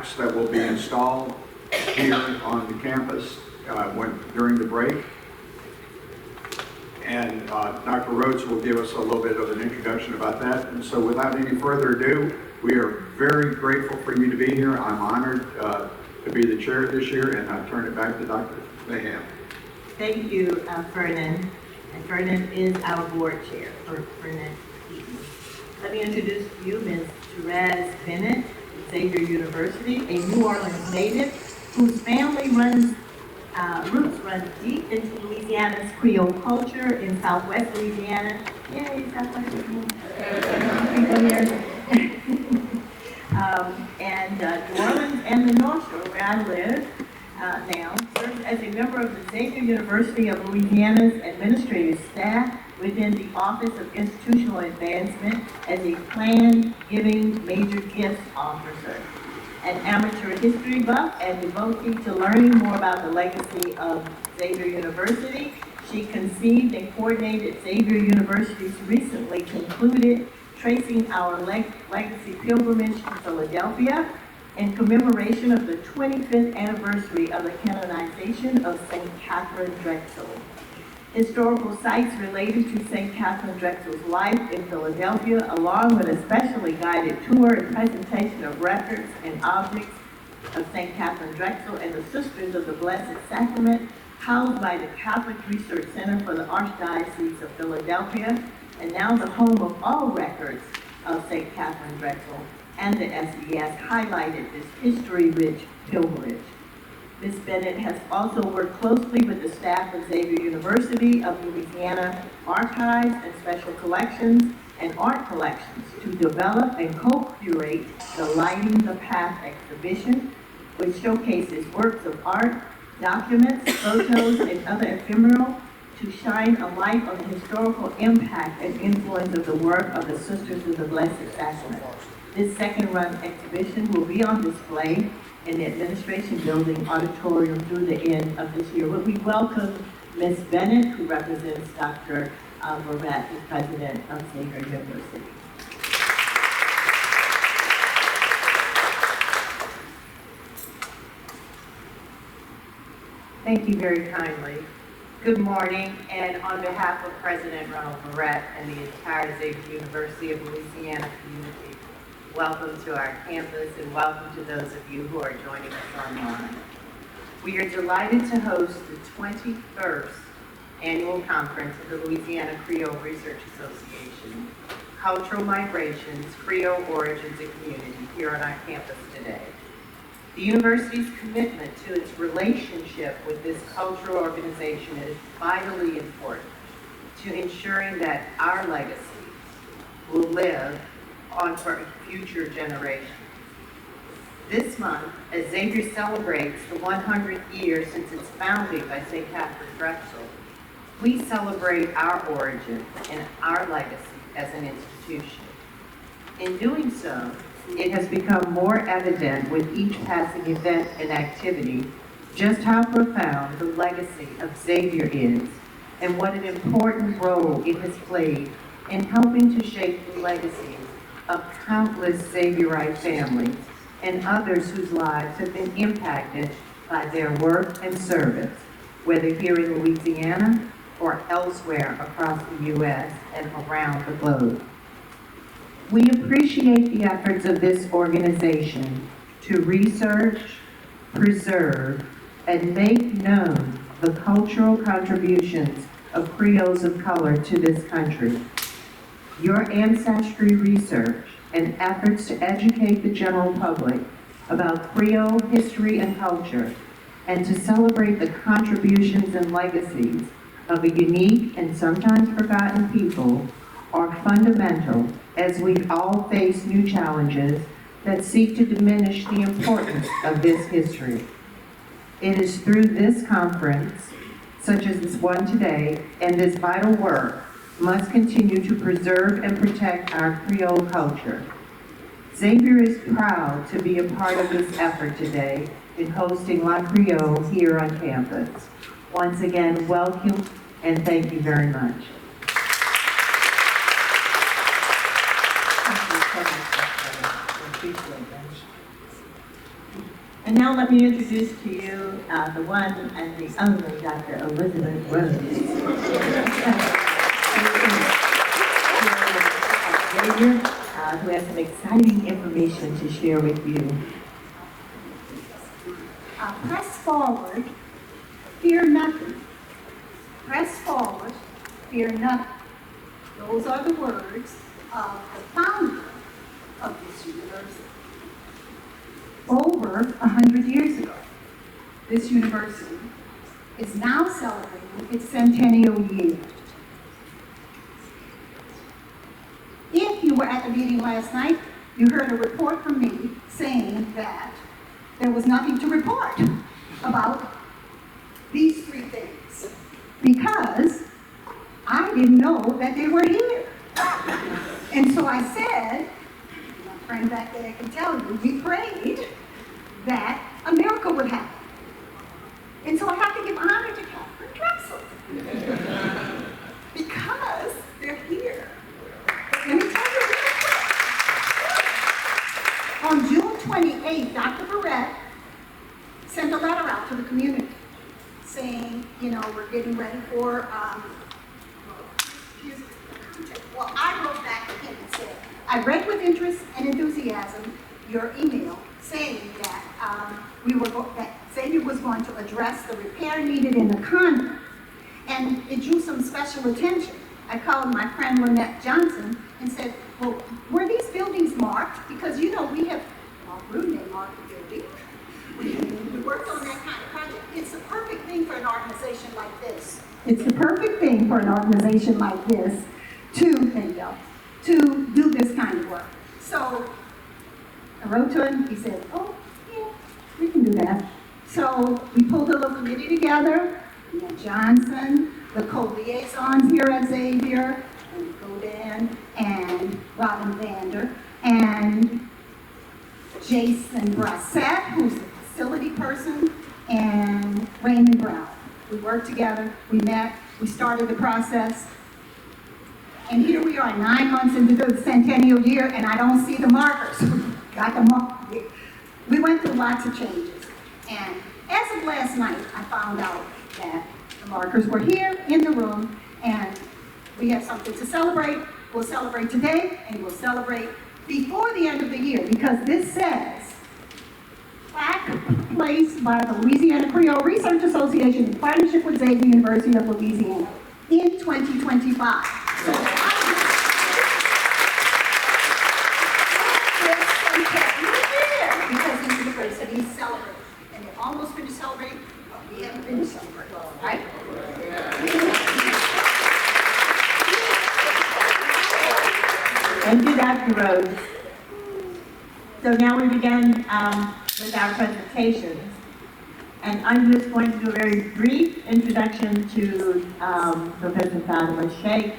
plaques that will be installed here on the campus during the break. And Dr. Rhodes will give us a little bit of an introduction about that. And so without any further ado, we are very grateful for you to be here. I'm honored to be the chair this year, and I turn it back to Dr. Mayhem. Thank you, Ferdinand. And Ferdinand is our board chair, Ferdinand. Let me introduce to you Ms. Therese Bennett, Xavier University, a New Orleans native whose family roots run deep into Louisiana's Creole culture in Southwest Louisiana. Yay, Southwest Louisiana. And New Orleans and the North Shore, where I live now, serves as a member of the Xavier University of Louisiana's administrative staff within the Office of Institutional Advancement as a planned giving major gifts officer. An amateur history buff and devotee to learning more about the legacy of Xavier University, she conceived and coordinated Xavier University's recently concluded Tracing Our Legacy Pilgrimage to Philadelphia in commemoration of the 25th anniversary of the canonization of St. Catherine Drexel. Historical sites related to St. Catherine Drexel's life in Philadelphia, along with a specially guided tour and presentation of records and objects of St. Catherine Drexel and the Sisters of the Blessed Sacrament, housed by the Catholic Research Center for the Archdiocese of Philadelphia, and now the home of all records of St. Catherine Drexel, and the SES highlighted this history-rich pilgrimage. Ms. Bennett has also worked closely with the staff of Xavier University of Louisiana Archives and Special Collections and Art Collections to develop and co-curate the Lighting the Path exhibition, which showcases works of art, documents, photos, and other ephemeral to shine a light on the historical impact and influence of the work of the Sisters of the Blessed Sacrament. This second-run exhibition will be on display in the Administration Building auditorium through the end of this year. We welcome Ms. Bennett, who represents Dr. Morat, the president of Xavier University. Thank you very kindly. Good morning, and on behalf of President Ronald Morat and the entire Xavier University of Louisiana community, welcome to our campus and welcome to those of you who are joining us online. We are delighted to host the 21st annual conference of the Louisiana Creole Research Association, Cultural Migrations, Creole Origins and Community here on our campus today. The university's commitment to its relationship with this cultural organization is vitally important to ensuring that our legacy will live on for future generations. This month, as Xavier celebrates the 100th year since its founding by St. Catherine Drexel, we celebrate our origin and our legacy as an institution. In doing so, it has become more evident with each passing event and activity just how profound the legacy of Xavier is and what an important role it has played in helping to shape the legacies of countless Xavierite families and others whose lives have been impacted by their work and service, whether here in Louisiana or elsewhere across the U.S. and around the globe. We appreciate the efforts of this organization to research, preserve, and make known the cultural contributions of Creoles of color to this country. Your ancestry research and efforts to educate the general public about Creole history and culture, and to celebrate the contributions and legacies of a unique and sometimes forgotten people are fundamental as we all face new challenges that seek to diminish the importance of this history. It is through this conference, such as this one today, and this vital work must continue to preserve and protect our Creole culture. Xavier is proud to be a part of this effort today in hosting La Creole here on campus. Once again, welcome and thank you very much. And now let me introduce to you the one and the only Dr. Elizabeth Rose. Xavier, who has some exciting information to share with you. Press forward, fear nothing. Press forward, fear nothing. Those are the words of the founder of this university. Over 100 years ago, this university is now celebrating its centennial year. If you were at the meeting last night, you heard a report from me saying that there was nothing to report about these three things because I didn't know that they were here. And so I said, my friend back there can tell you, we prayed that a miracle would happen. And so I have to give honor to Catherine Drexel because they're here. Let me tell you real quick. On June 28th, Dr. Barrett sent a letter out to the community saying, you know, we're getting ready for, well, I wrote back to him and said, I read with interest and enthusiasm your email saying that that Xavier was going to address the repair needed in the convent, and it drew some special attention. I called my friend Lynette Johnson and said, well, were these buildings marked? Because, you know, we have, Rudy marked the building. We worked on that kind of project. It's the perfect thing for an organization like this. It's the perfect thing for an organization like this to do this kind of work. So I wrote to him, he said, oh, yeah, we can do that. So we pulled a little committee together, Lynette Johnson, the co-liaisons here at Xavier, Wendy Gaudin, and Robin Vander, and Jason Brasset, who's the facility person, and Raymond Brown. We worked together, we met, we started the process, and here we are 9 months into the centennial year, and I don't see the markers. Got the markers. We went through lots of changes, and as of last night, I found out that the markers were here in the room, and we have something to celebrate. We'll celebrate today, and we'll celebrate before the end of the year, because this says, plaque placed by the Louisiana Creole Research Association in partnership with Xavier University of Louisiana in 2025. So because this university is celebrating, and they're almost finished celebrating, but we haven't finished celebrating, right? Thank you, Dr. Rose. So now we begin with our presentations. And I'm just going to do a very brief introduction to Professor Fatima Shaik,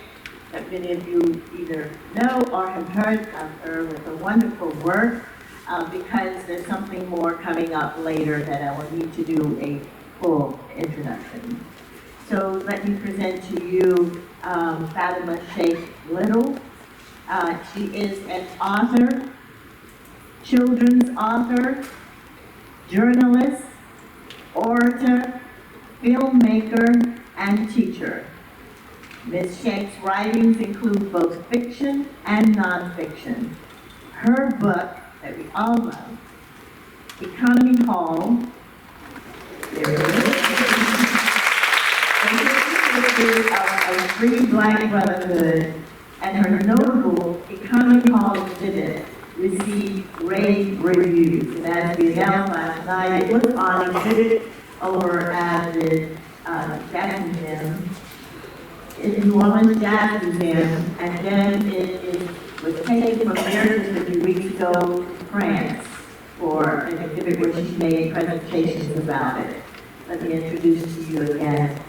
that many of you either know or have heard of her with her wonderful work, because there's something more coming up later that I will need to do a full introduction. So let me present to you Fatima Shaik Little. She is an author, children's author, journalist, orator, filmmaker, and teacher. Ms. Shaik's writings include both fiction and nonfiction. Her book that we all love, Economy Hall, there it is, a free Black brotherhood, and her notable Economy Hall exhibit received rave reviews. And as we announced last night, it was on exhibit over at the Jazz Museum, in New Orleans Jazz Museum, and then it was taken from there just a few weeks ago to France for an exhibit where she made presentations about it. Let me introduce to you again.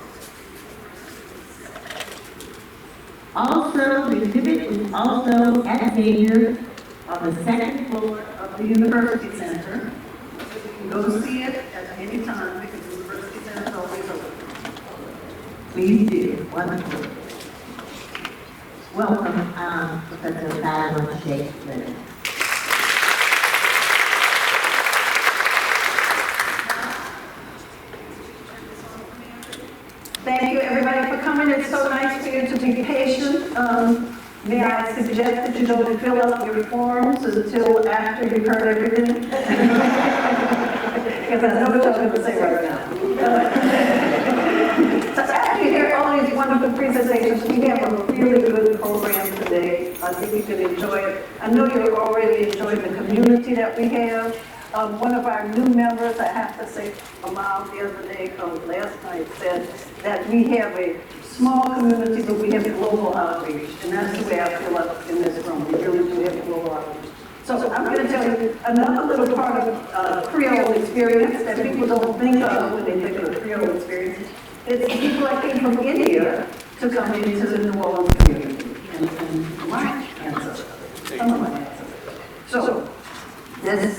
Also, the exhibit is also at Xavier on the second floor of the University Center. So you can go see it at any time because the University Center is always open. Please do. Wonderful. Welcome, Professor Fatima Shaik Little. Thank you, everybody, for coming. It's so nice for you to be patient. May I suggest that you don't fill out your forms until after you've heard everything? Because I know what I'm going to say right now. So after you hear all these wonderful presentations, we have a really good program today. I think you can enjoy it. I know you're already enjoying the community that we have. One of our new members, I have to say, Lemelle the other day, last night, said that we have a small community, but we have a global outreach. And that's the way I feel like in this room. We really do have a global outreach. So I'm going to tell you another little part of Creole experience that people don't think of when they think of the Creole experience. It's people that came from India to come into the New Orleans community. And my ancestors, some of my ancestors. So, this,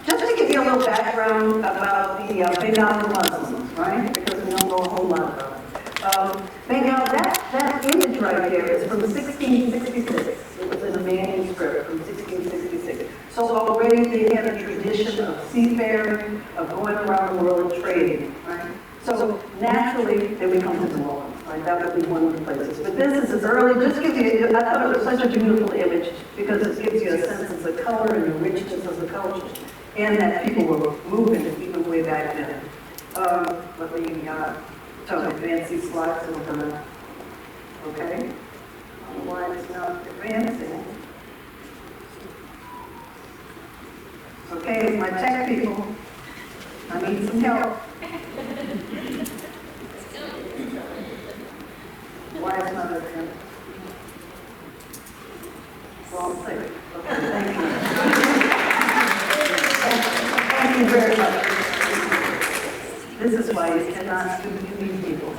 just to give you a little background about the Bengal Muslims, right? Because we don't know a whole lot about them. Bengal, that image right there is from 1666. It was in a manuscript from 1666. So already they had a tradition of seafaring, of going around the world trading, right? So naturally, they would come to New Orleans, right? That would be one of the places. But this is early, just gives you, I thought it was such a beautiful image because it gives you a sense of the color and the richness of the culture, and that people were moving even way back then. Let me talk advance these slides a little bit. Okay? I don't know why it's not advancing. Okay, my tech people, I need some help. Why is not advancing? Wrong thing. Okay, thank you. Thank you very much. This is why you cannot meet people.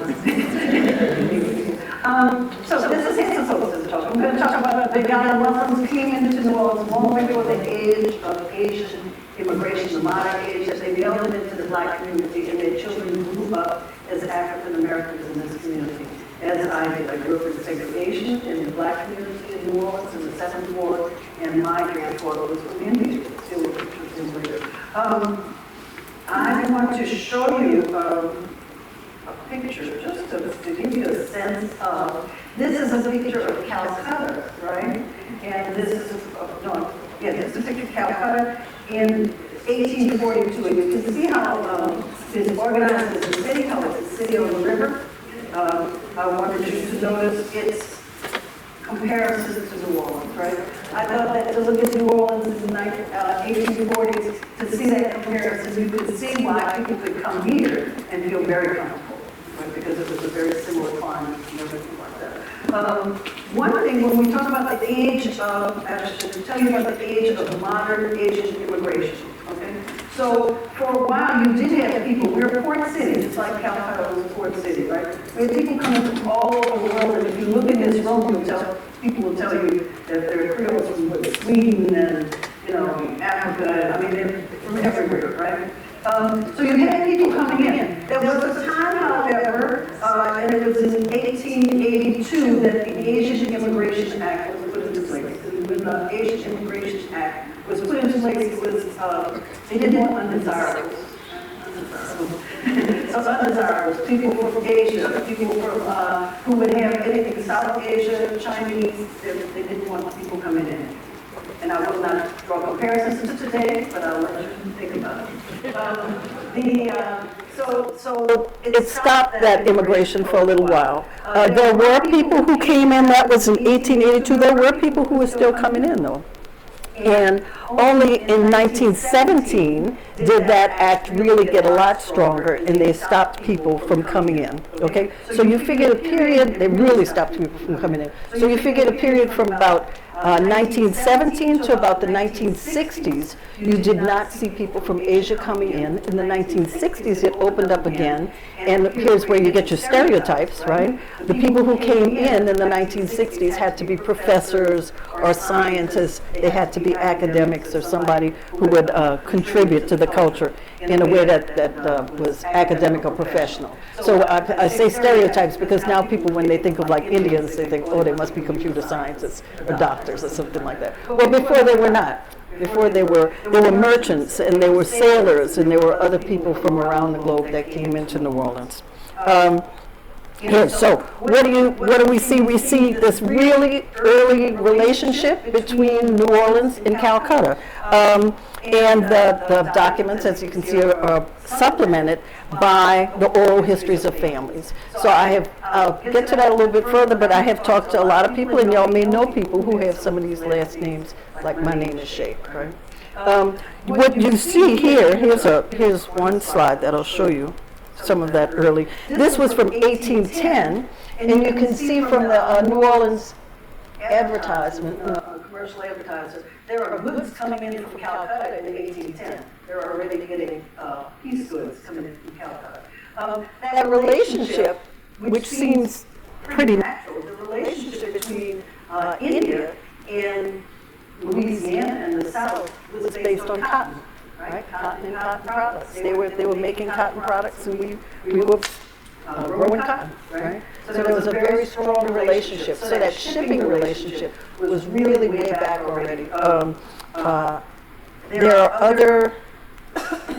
So this is Hansel talk. I'm going to talk about the Bengal Muslims came into New Orleans long before the age of Asian immigration, the modern age, that they melded into the black community, and their children grew up as African Americans in this community. As I did, I grew up in segregation in the black community in New Orleans in the 7th Ward, and my grandfather was from India. Still with pictures in later. I want to show you a picture just to give you a sense of, this is a picture of Calcutta, right? And this is, this is a picture of Calcutta in 1842. And you can see how it's organized as a city, how it's a city on the river. I wanted you to notice its comparison to New Orleans, right? I thought that to look at New Orleans in the 1840s, to see that comparison, you could see why people could come here and feel very comfortable, right? Because it was a very similar climate and everything like that. One thing, when we talk about the age of, I should tell you about the age of modern Asian immigration, okay? So for a while, you did have people, we're a port city, just like Calcutta was a port city, right? We had people coming from all over the world, and if you look in this room, people will tell you that they're Creoles from Sweden and, Africa, I mean, they're from everywhere, right? So you had people coming in. There was a time, however, and it was in 1882 that the Asian Immigration Act was put into place. When the Asian Immigration Act was put into place, it was, they didn't want undesirables. So undesirables, people from Asia, people from, who would have anything, South Asia, Chinese, they didn't want people coming in. And I will not draw comparisons to today, but I'll let you think about it. So it stopped that immigration for a little while. There were people who came in, that was in 1882, there were people who were still coming in though. And only in 1917 did that act really get a lot stronger, and they stopped people from coming in, okay? So you figure the period, they really stopped people from coming in. So you figure the period from about 1917 to about the 1960s, you did not see people from Asia coming in. In the 1960s, it opened up again, and here's where you get your stereotypes, right? The people who came in the 1960s had to be professors or scientists. They had to be academics or somebody who would contribute to the culture in a way that was academic or professional. So I say stereotypes because now people, when they think of like Indians, they think, oh, they must be computer scientists or doctors or something like that. Well, before they were not. Before they were merchants, and they were sailors, and there were other people from around the globe that came into New Orleans. Here, so what do we see? We see this really early relationship between New Orleans and Calcutta. And the documents, as you can see, are supplemented by the oral histories of families. So I'll get to that a little bit further, but I have talked to a lot of people, and y'all may know people who have some of these last names, like my name is Shaik, right? What you see here, here's one slide that'll show you some of that early. This was from 1810, and you can see from the New Orleans advertisement, commercial advertisement, there are goods coming in from Calcutta in 1810. They're already getting piece goods coming in from Calcutta. That relationship, which seems pretty natural, the relationship between India and Louisiana and the South was based on cotton, right? Cotton and cotton products. They were making cotton products, and we were growing cotton, right? So there was a very strong relationship. So that shipping relationship was really way back already. There are other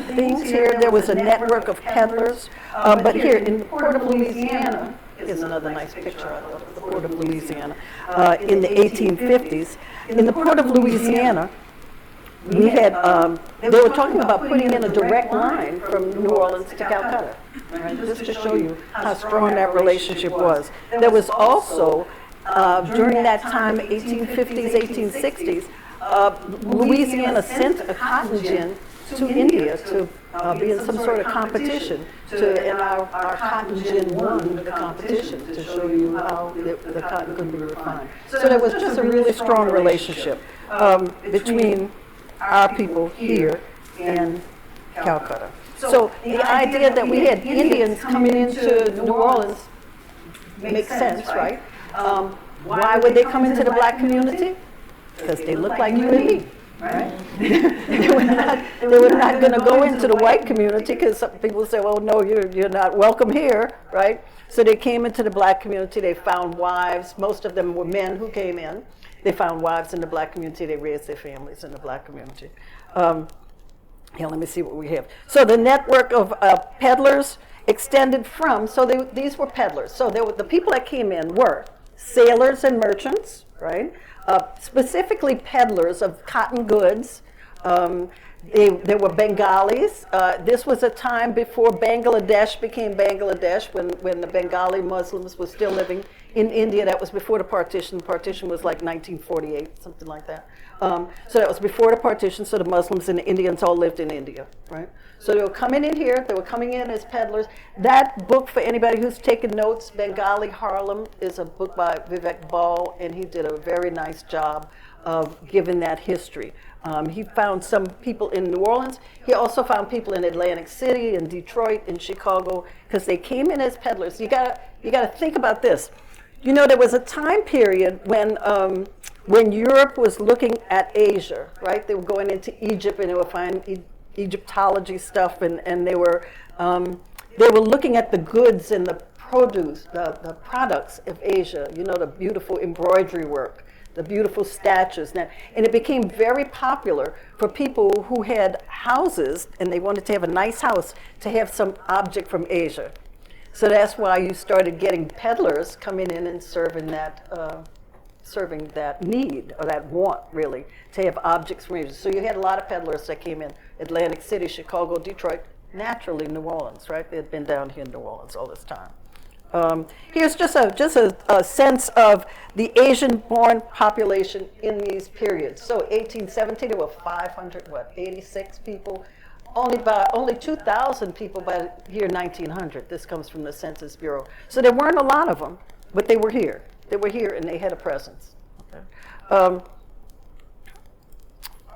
things here. There was a network of peddlers, but here in the Port of Louisiana, here's another nice picture of the Port of Louisiana in the 1850s. In the Port of Louisiana, we had, they were talking about putting in a direct line from New Orleans to Calcutta, right? Just to show you how strong that relationship was. There was also, during that time, 1850s, 1860s, Louisiana sent a cotton gin to India to be in some sort of competition, and our cotton gin won the competition, to show you how the cotton could be refined. So there was just a really strong relationship between our people here and Calcutta. So the idea that we had Indians coming into New Orleans makes sense, right? Why would they come into the black community? Because they look like you and me, right? They were not going to go into the white community, because some people say, well, no, you're not welcome here, right? So they came into the black community. They found wives. Most of them were men who came in. They found wives in the black community. They raised their families in the black community. Here, let me see what we have. So the network of peddlers extended from, so these were peddlers. So the people that came in were sailors and merchants, right? Specifically peddlers of cotton goods. There were Bengalis. This was a time before Bangladesh became Bangladesh, when the Bengali Muslims were still living in India. That was before the partition. The partition was like 1948, something like that. So that was before the partition, so the Muslims and the Indians all lived in India, right? So they were coming in here, they were coming in as peddlers. That book, for anybody who's taken notes, Bengali Harlem, is a book by Vivek Ball, and he did a very nice job of giving that history. He found some people in New Orleans. He also found people in Atlantic City, in Detroit, in Chicago, because they came in as peddlers. You gotta think about this. You know, there was a time period when Europe was looking at Asia, right? They were going into Egypt, and they were finding Egyptology stuff, and they were looking at the goods and the produce, the products of Asia. You know, the beautiful embroidery work, the beautiful statues, and it became very popular for people who had houses and they wanted to have a nice house to have some object from Asia. So that's why you started getting peddlers coming in and serving that need, or that want, really, to have objects from Asia. So you had a lot of peddlers that came in: Atlantic City, Chicago, Detroit, naturally New Orleans, right? They had been down here in New Orleans all this time. Here's just a sense of the Asian-born population in these periods. So 1870, there were 586 people. Only 2,000 people by the year 1900. This comes from the Census Bureau. So there weren't a lot of them, but they were here. They were here, and they had a presence. Okay.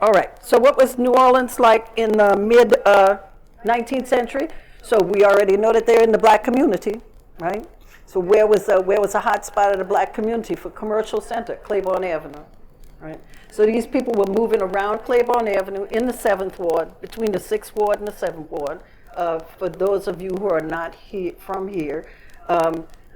All right. So what was New Orleans like in the mid 19th century? So we already know that they're in the black community, right? So where was a hot spot of the black community for commercial center? Claiborne Avenue, right? So these people were moving around Claiborne Avenue in the 7th Ward, between the 6th Ward and the 7th Ward. For those of you who are not from here,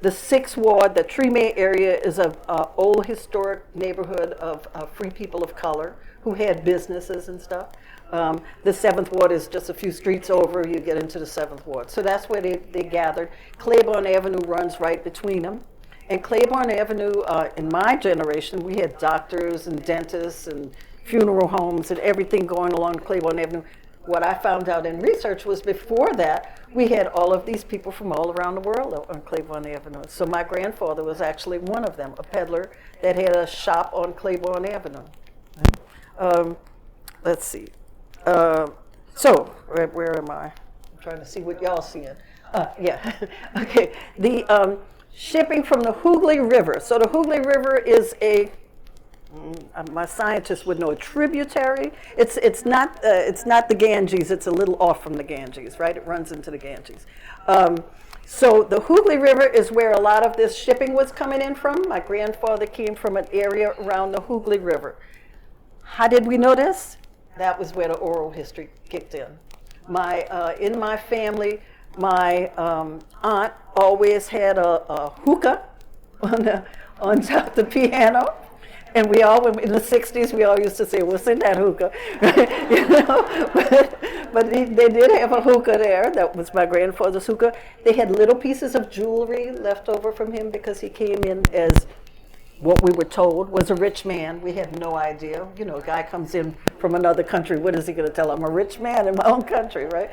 The 6th Ward, the Treme area, is a old historic neighborhood of free people of color who had businesses and stuff. The 7th Ward is just a few streets over, you get into the 7th Ward. So that's where they gathered. Claiborne Avenue runs right between them. And Claiborne Avenue, in my generation, we had doctors and dentists and funeral homes and everything going along Claiborne Avenue. What I found out in research was before that, we had all of these people from all around the world on Claiborne Avenue. So my grandfather was actually one of them, a peddler that had a shop on Claiborne Avenue. Let's see. So, where am I? I'm trying to see what y'all seeing. Yeah, okay. The shipping from the Hooghly River. So the Hooghly River is my scientists would know, a tributary. It's not the Ganges. It's a little off from the Ganges, right? It runs into the Ganges. So the Hooghly River is where a lot of this shipping was coming in from. My grandfather came from an area around the Hooghly River. How did we know this? That was where the oral history kicked in. In my family, my aunt always had a hookah on top of the piano. And we all, in the 60s, we all used to say, what's in that hookah? You know? But they did have a hookah there. That was my grandfather's hookah. They had little pieces of jewelry left over from him because he came in as what we were told was a rich man. We had no idea. You know, a guy comes in from another country. What is he going to tell? I'm a rich man in my own country, right?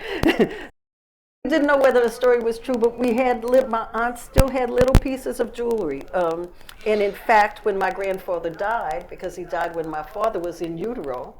We didn't know whether the story was true, but my aunt still had little pieces of jewelry. And in fact, when my grandfather died, because he died when my father was in utero,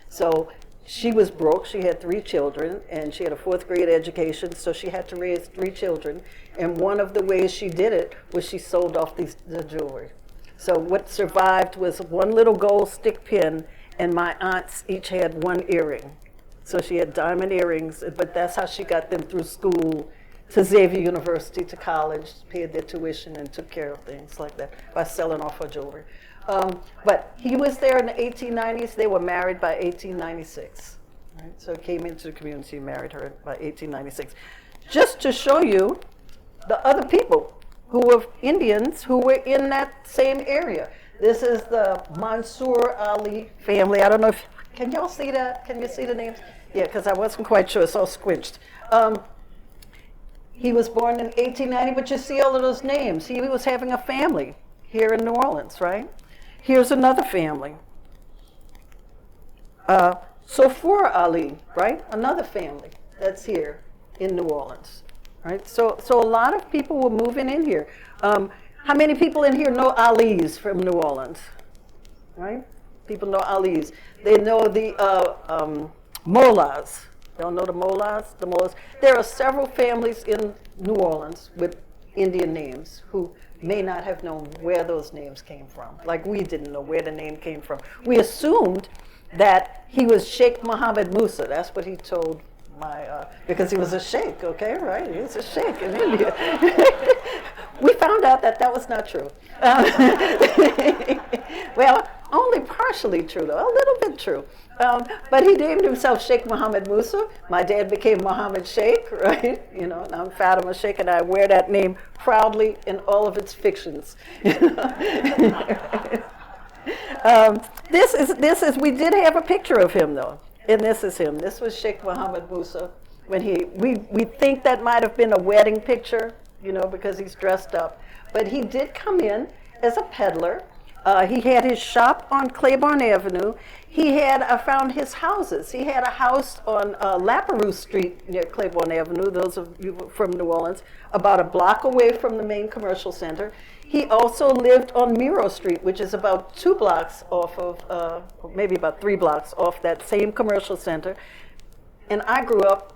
so she was broke. She had 3 children, and she had a 4th grade education, so she had to raise 3 children. And one of the ways she did it was she sold off the jewelry. So what survived was one little gold stick pin, and my aunts each had 1 earring. So she had diamond earrings, but that's how she got them through school, to Xavier University, to college, paid their tuition and took care of things like that by selling off her jewelry. But he was there in the 1890s. They were married by 1896. Right? So he came into the community and married her by 1896. Just to show you the other people who were Indians who were in that same area. This is the Mansour Ali family. I don't know if, can y'all see that? Can you see the names? Yeah, because I wasn't quite sure. It's all squinched. He was born in 1890, but you see all of those names. He was having a family here in New Orleans, right? Here's another family. Sofour Ali, right? Another family that's here in New Orleans, right? So a lot of people were moving in here. How many people in here know Ali's from New Orleans, right? People know Ali's. They know the Mollahs. They don't know the Mollahs? The Mollahs. There are several families in New Orleans with Indian names who may not have known where those names came from. Like we didn't know where the name came from. We assumed that he was Sheikh Mohammed Musa. That's what he told my, because he was a sheikh, okay, right? He was a sheikh in India. We found out that that was not true. Well, only partially true, though, a little bit true. But he named himself Sheikh Mohammed Musa. My dad became Mohammed Shaik, right? You know, and I'm Fatima Shaik, and I wear that name proudly in all of its fictions. This is, we did have a picture of him, though. And this is him. This was Sheikh Mohammed Musa. When we think that might have been a wedding picture, you know, because he's dressed up. But he did come in as a peddler. He had his shop on Claiborne Avenue. I found his houses. He had a house on Laperouse Street near Claiborne Avenue, those of you from New Orleans, about a block away from the main commercial center. He also lived on Miro Street, which is about 2 blocks off of, maybe about 3 blocks off that same commercial center. And I grew up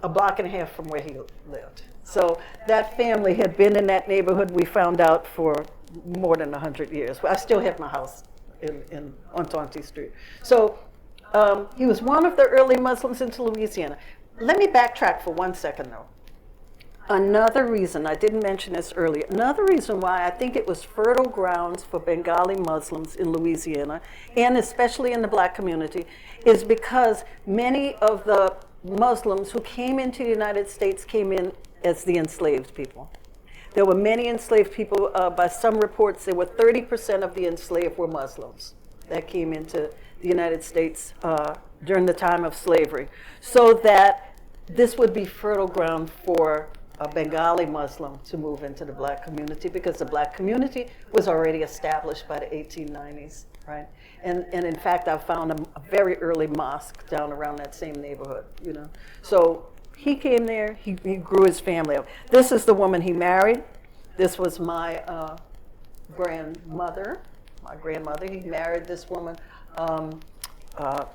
a block and a half from where he lived. So that family had been in that neighborhood, we found out, for more than 100 years. I still have my house on Temps Street. So he was one of the early Muslims into Louisiana. Let me backtrack for 1 second, though. Another reason, I didn't mention this earlier, another reason why I think it was fertile grounds for Bengali Muslims in Louisiana, and especially in the black community, is because many of the Muslims who came into the United States came in as the enslaved people. There were many enslaved people. By some reports, there were 30% of the enslaved were Muslims that came into the United States during the time of slavery. So that this would be fertile ground for a Bengali Muslim to move into the black community, because the black community was already established by the 1890s, right? And in fact, I found a very early mosque down around that same neighborhood, you know. So he came there, he grew his family up. This is the woman he married. This was my grandmother. He married this woman,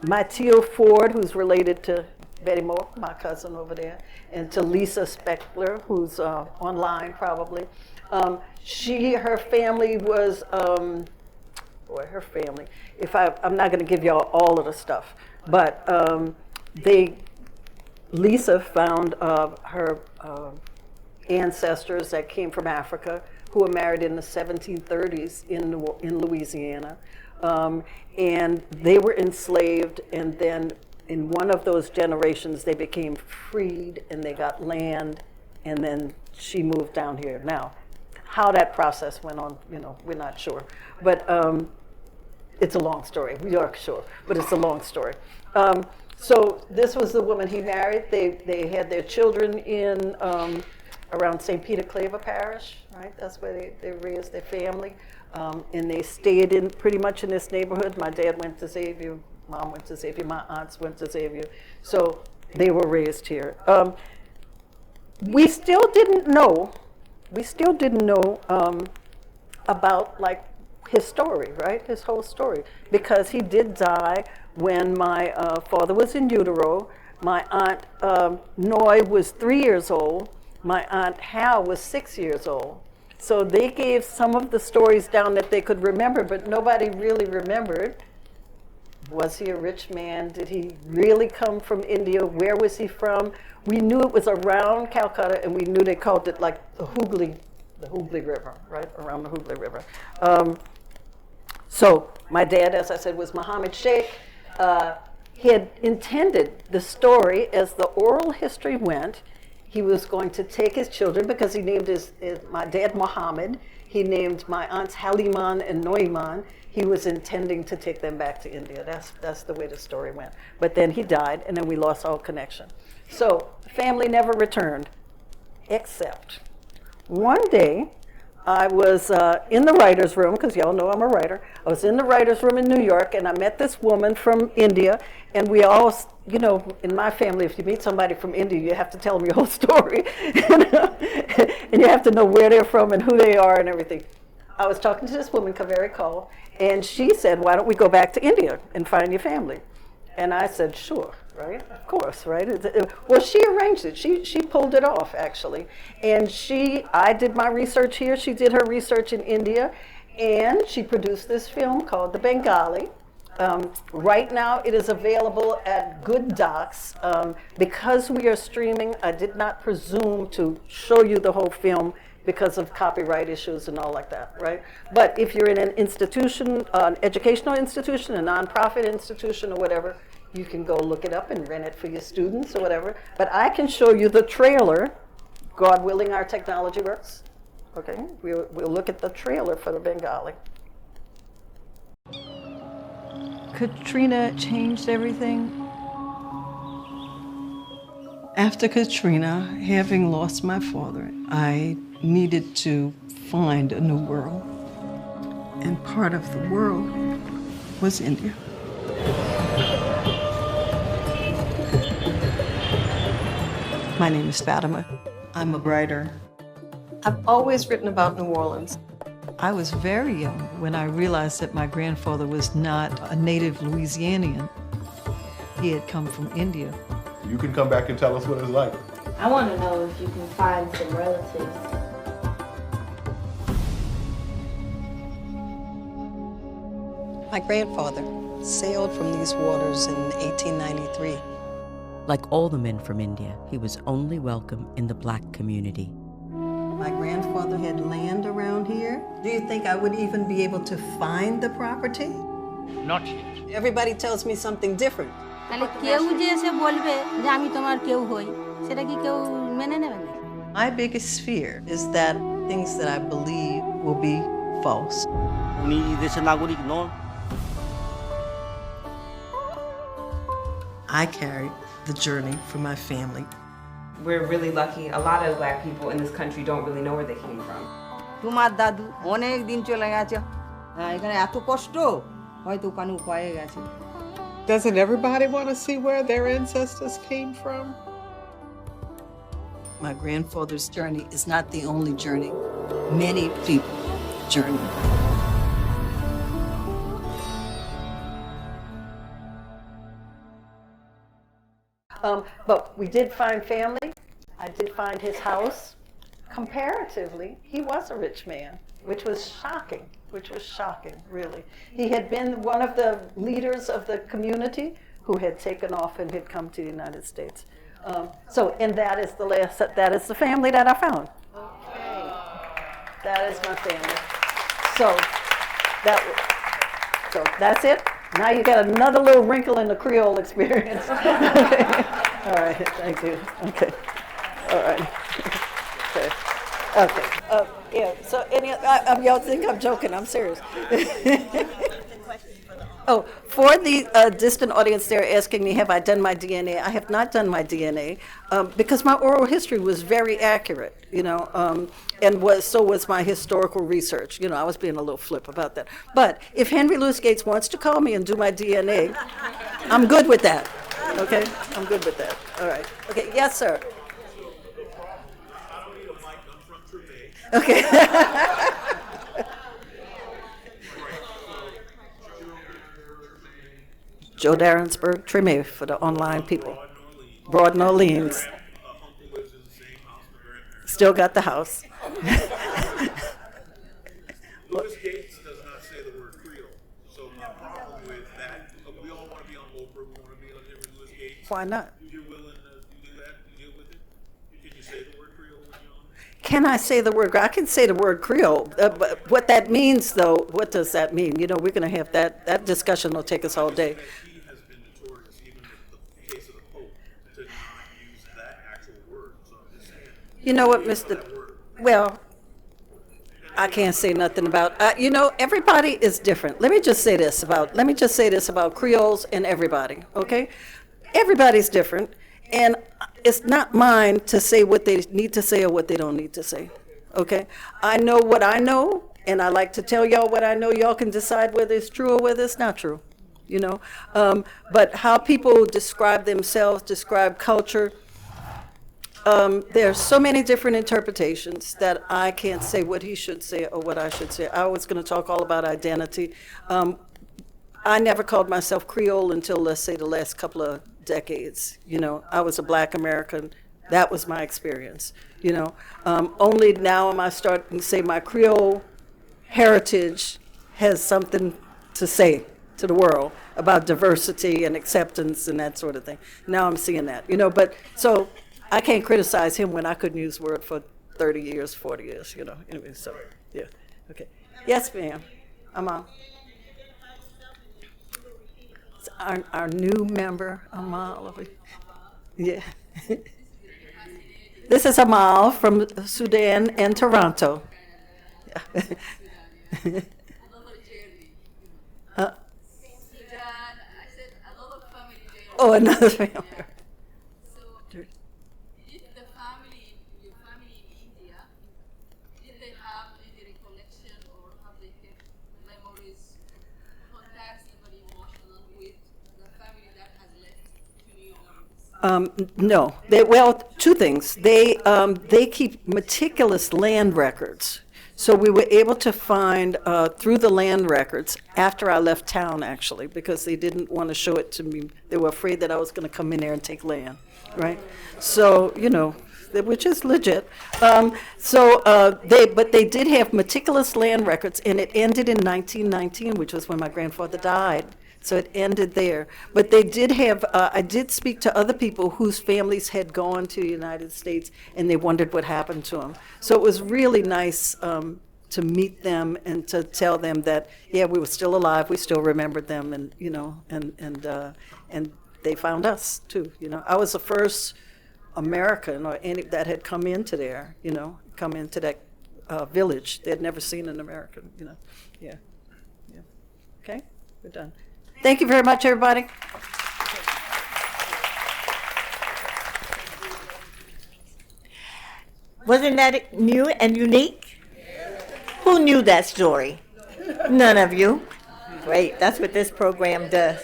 Mathilde Ford, who's related to Betty Moore, my cousin over there, and to Lisa Speckler, who's online probably. Her family was, her family, I'm not gonna give y'all all of the stuff, but Lisa found her ancestors that came from Africa who were married in the 1730s in Louisiana. And they were enslaved, and then in one of those generations, they became freed and they got land, and then she moved down here. Now, how that process went on, you know, we're not sure. But it's a long story. We are sure, but it's a long story. So this was the woman he married. They had their children in around St. Peter Claver Parish, right? That's where they raised their family. And they stayed in pretty much in this neighborhood. My dad went to Xavier, Mom went to Xavier, my aunts went to Xavier. So they were raised here. We still didn't know about like his story, right? His whole story, because he did die when my father was in utero. My aunt Noy was 3 years old. My aunt Hal was 6 years old. So they gave some of the stories down that they could remember, but nobody really remembered. Was he a rich man? Did he really come from India? Where was he from? We knew it was around Calcutta, and we knew they called it like the Hooghly River, right? Around the Hooghly River. So my dad, as I said, was Muhammad Shaik. He had intended the story, as the oral history went, he was going to take his children, because he named my dad Muhammad. He named my aunts Haliman and Noiman. He was intending to take them back to India. That's the way the story went. But then he died, and then we lost all connection. So the family never returned, except one day I was in the writer's room, because y'all know I'm a writer. I was in the writer's room in New York, and I met this woman from India, and we all, you know, in my family, if you meet somebody from India, you have to tell them your whole story, and you have to know where they're from and who they are and everything. I was talking to this woman, Kaveri Kaul, and she said, why don't we go back to India and find your family? And I said, sure, right? Of course, right? Well, she arranged it. She pulled it off, actually. And I did my research here. She did her research in India. And she produced this film called The Bengali. Right now, it is available at Good Docs. Because we are streaming, I did not presume to show you the whole film because of copyright issues and all like that, right? But if you're in an institution, an educational institution, a nonprofit institution or whatever, you can go look it up and rent it for your students or whatever. But I can show you the trailer, God willing our technology works, okay? We'll look at the trailer for the Bengali. Katrina changed everything. After Katrina, having lost my father, I needed to find a new world. And part of the world was India. My name is Fatima. I'm a writer. I've always written about New Orleans. I was very young when I realized that my grandfather was not a native Louisianian. He had come from India. You can come back and tell us what it's like. I want to know if you can find some relatives. My grandfather sailed from these waters in 1893. Like all the men from India, he was only welcome in the black community. My grandfather had land around here. Do you think I would even be able to find the property? Not yet. Everybody tells me something different. My biggest fear is that things that I believe will be false. উনি দেশের নাগরিক নন। I carried the journey for my family. We're really lucky. A lot of Black people in this country don't really know where they came from. তোমার দাদু অনেক দিন চলে গেছে, এখানে এত কষ্ট, হয়তো কোনো উপায়ে গেছে। Doesn't everybody want to see where their ancestors came from? My grandfather's journey is not the only journey. Many people's journey. But we did find family. I did find his house. Comparatively, he was a rich man, which was shocking, really. He had been one of the leaders of the community who had taken off and had come to the United States. And that is the family that I found. Okay. That is my family. So that's it. Now you got another little wrinkle in the Creole experience. Okay. All right, thank you. Okay. All right. Okay. Okay. Yeah. So y'all think I'm joking? I'm serious. Oh, for the distant audience, they're asking me, have I done my DNA? I have not done my DNA because my oral history was very accurate, and so was my historical research. I was being a little flip about that. But if Henry Louis Gates wants to call me and do my DNA, I'm good with that. Okay? I'm good with that. All right. Okay. Yes, sir. Okay. Joe Darrensburg, Treme for the online people. Broad Orleans. Still got the house. Louis Gates does not say the word Creole. So my problem with that, we all want to be on Oprah, we want to be on Louis Gates. Why not? You're willing to do that, to deal with it? Can you say the word Creole when you're on? Can I say the word? I can say the word Creole. But what that means, though, what does that mean? We're going to have that discussion will take us all day. You know what, well, I can't say nothing about, everybody is different. Let me just say this about Creoles and everybody, okay? Everybody's different, and it's not mine to say what they need to say or what they don't need to say, okay? I know what I know, and I like to tell y'all what I know. Y'all can decide whether it's true or whether it's not true, But how people describe themselves, describe culture, there are so many different interpretations that I can't say what he should say or what I should say. I was going to talk all about identity. I never called myself Creole until, let's say, the last couple of decades. I was a Black American. That was my experience. Only now am I starting to say my Creole heritage has something to say to the world about diversity and acceptance and that sort of thing. Now I'm seeing that. But so I can't criticize him when I couldn't use the word for 30 years, 40 years, Anyway, so, yeah. Okay. Yes, ma'am. I'm on. It's our new member, Amal. Yeah. This is Amal from Sudan and Toronto. Oh, another family. No. Two things. They keep meticulous land records. So we were able to find through the land records after I left town, actually, because they didn't want to show it to me. They were afraid that I was going to come in there and take land, right? So, which is legit. But they did have meticulous land records, and it ended in 1919, which was when my grandfather died. So it ended there. But they did have, I did speak to other people whose families had gone to the United States and they wondered what happened to them. So it was really nice to meet them and to tell them that, yeah, we were still alive, we still remembered them, and, and they found us too, I was the first American or any that had come into there, come into that village they'd never seen in America, you know. Yeah. Yeah. Okay, we're done. Thank you very much, everybody. Wasn't that new and unique? Who knew that story? None of you. Great, that's what this program does.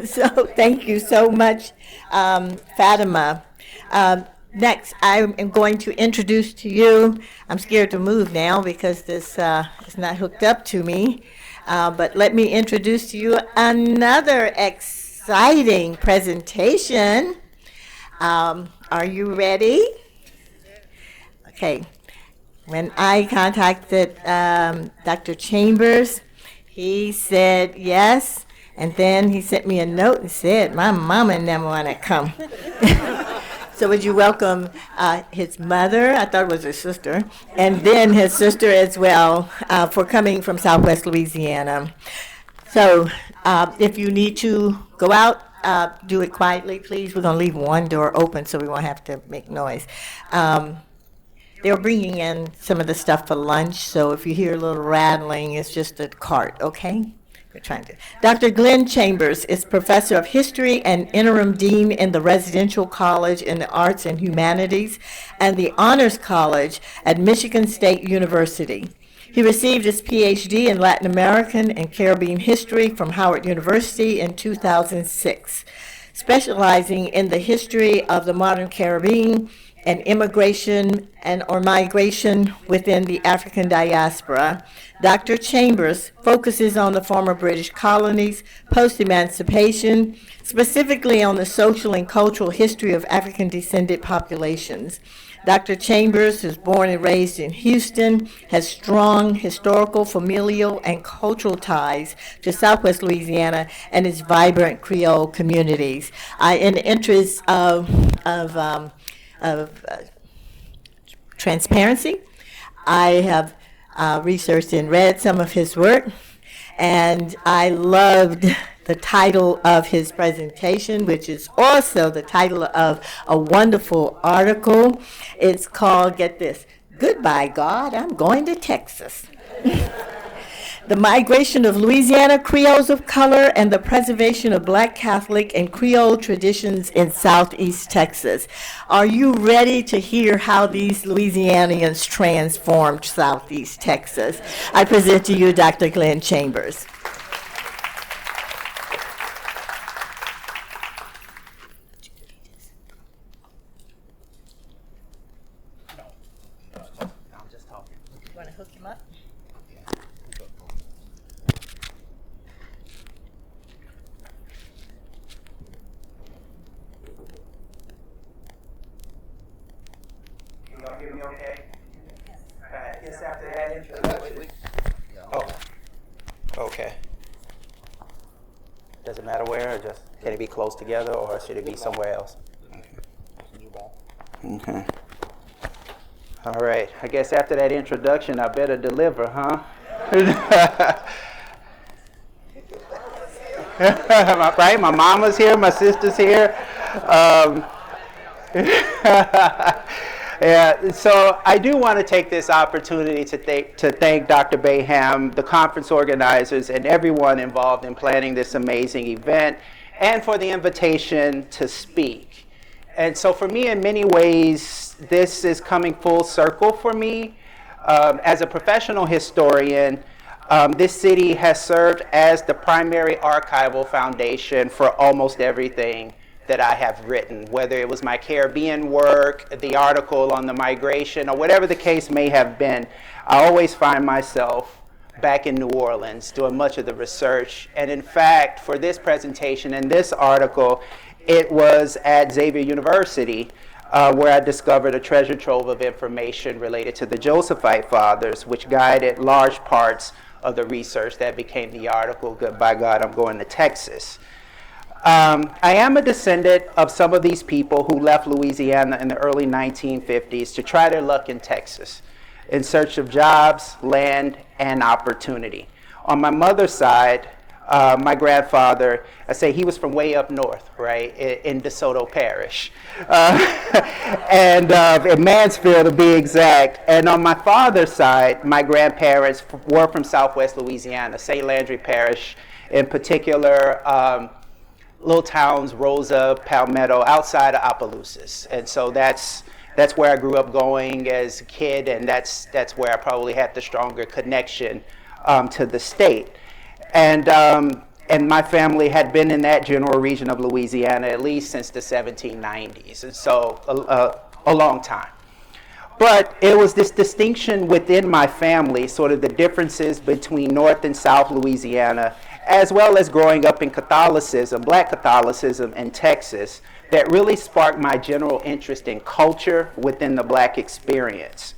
So thank you so much, Fatima. Next, I am going to introduce to you, I'm scared to move now because this is not hooked up to me, but let me introduce to you another exciting presentation. Are you ready? Okay. When I contacted Dr. Chambers, he said yes, and then he sent me a note and said, my mama never want to come. So would you welcome his mother, I thought it was his sister, and then his sister as well, for coming from Southwest Louisiana. So if you need to go out, do it quietly, please. We're going to leave one door open so we won't have to make noise. They're bringing in some of the stuff for lunch, so if you hear a little rattling, it's just a cart, okay? We're trying to. Dr. Glenn Chambers is professor of history and interim dean in the Residential College in the Arts and Humanities and the Honors College at Michigan State University. He received his PhD in Latin American and Caribbean history from Howard University in 2006, specializing in the history of the modern Caribbean and immigration or migration within the African diaspora. Dr. Chambers focuses on the former British colonies, post-emancipation, specifically on the social and cultural history of African-descended populations. Dr. Chambers is born and raised in Houston, has strong historical, familial, and cultural ties to Southwest Louisiana and its vibrant Creole communities. In the interest of transparency, I have researched and read some of his work, and I loved the title of his presentation, which is also the title of a wonderful article. It's called, get this, Goodbye God, I'm Going to Texas. The Migration of Louisiana Creoles of Color and the Preservation of Black Catholic and Creole Traditions in Southeast Texas. Are you ready to hear how these Louisianians transformed Southeast Texas? I present to you Dr. Glenn Chambers. Okay. Does it matter where, or just can it be close together, or should it be somewhere else? Okay. All right. I guess after that introduction, I better deliver, huh? Right? My mama's here. My sister's here. Yeah, so I do want to take this opportunity to thank Dr. Bayham, the conference organizers, and everyone involved in planning this amazing event, and for the invitation to speak. And so for me, in many ways, this is coming full circle for me. As a professional historian, this city has served as the primary archival foundation for almost everything that I have written, whether it was my Caribbean work, the article on the migration, or whatever the case may have been. I always find myself back in New Orleans doing much of the research. And in fact, for this presentation and this article, it was at Xavier University where I discovered a treasure trove of information related to the Josephite Fathers, which guided large parts of the research that became the article, Goodbye God, I'm Going to Texas. I am a descendant of some of these people who left Louisiana in the early 1950s to try their luck in Texas in search of jobs, land, and opportunity. On my mother's side, My grandfather, I say he was from way up north, right, in DeSoto Parish, and in Mansfield to be exact. And on my father's side, my grandparents were from Southwest Louisiana, St. Landry Parish in particular, little towns, Rosa, Palmetto, outside of Opelousas. And so that's where I grew up going as a kid, and that's where I probably had the stronger connection to the state. And my family had been in that general region of Louisiana at least since the 1790s, and so a long time. But it was this distinction within my family, sort of the differences between North and South Louisiana, as well as growing up in Catholicism, Black Catholicism in Texas, that really sparked my general interest in culture within the Black experience.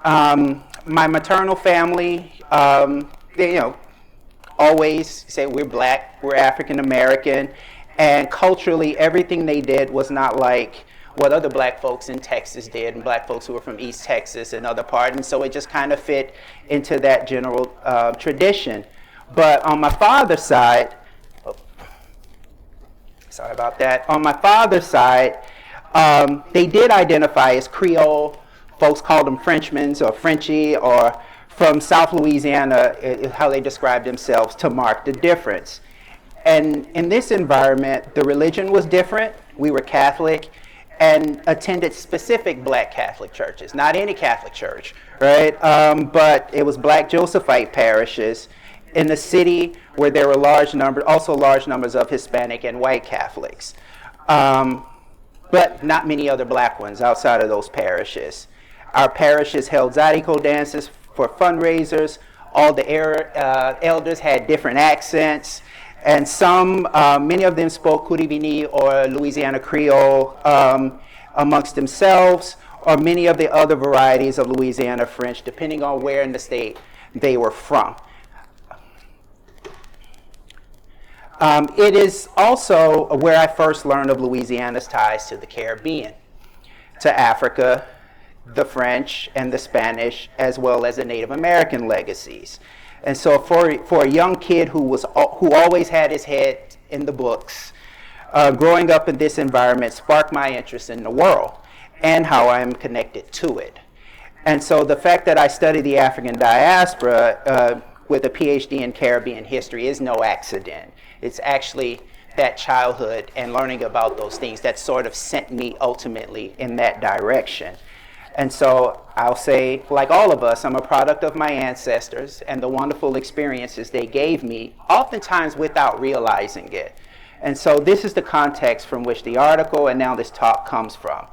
My maternal family, always say we're Black, we're African American, and culturally everything they did was not like what other Black folks in Texas did, and Black folks who were from East Texas and other parts, and so it just kind of fit into that general tradition. But on my father's side, sorry about that, on my father's side, they did identify as Creole. Folks called them Frenchmen or Frenchy, or from South Louisiana, how they described themselves, to mark the difference. And in this environment, the religion was different. We were Catholic and attended specific Black Catholic churches, not any Catholic church, right? But it was Black Josephite parishes in the city where there were large numbers of Hispanic and white Catholics, but not many other Black ones outside of those parishes. Our parishes held Zydeco dances for fundraisers. All the elders had different accents, and many of them spoke Kuribini or Louisiana Creole amongst themselves, or many of the other varieties of Louisiana French, depending on where in the state they were from. It is also where I first learned of Louisiana's ties to the Caribbean, to Africa, the French and the Spanish, as well as the Native American legacies. And so for a young kid who always had his head in the books, growing up in this environment sparked my interest in the world and how I am connected to it. And so the fact that I studied the African diaspora with a PhD in Caribbean history is no accident. It's actually that childhood and learning about those things that sort of sent me ultimately in that direction. And so I'll say, like all of us, I'm a product of my ancestors and the wonderful experiences they gave me, oftentimes without realizing it. And so this is the context from which the article and now this talk comes from.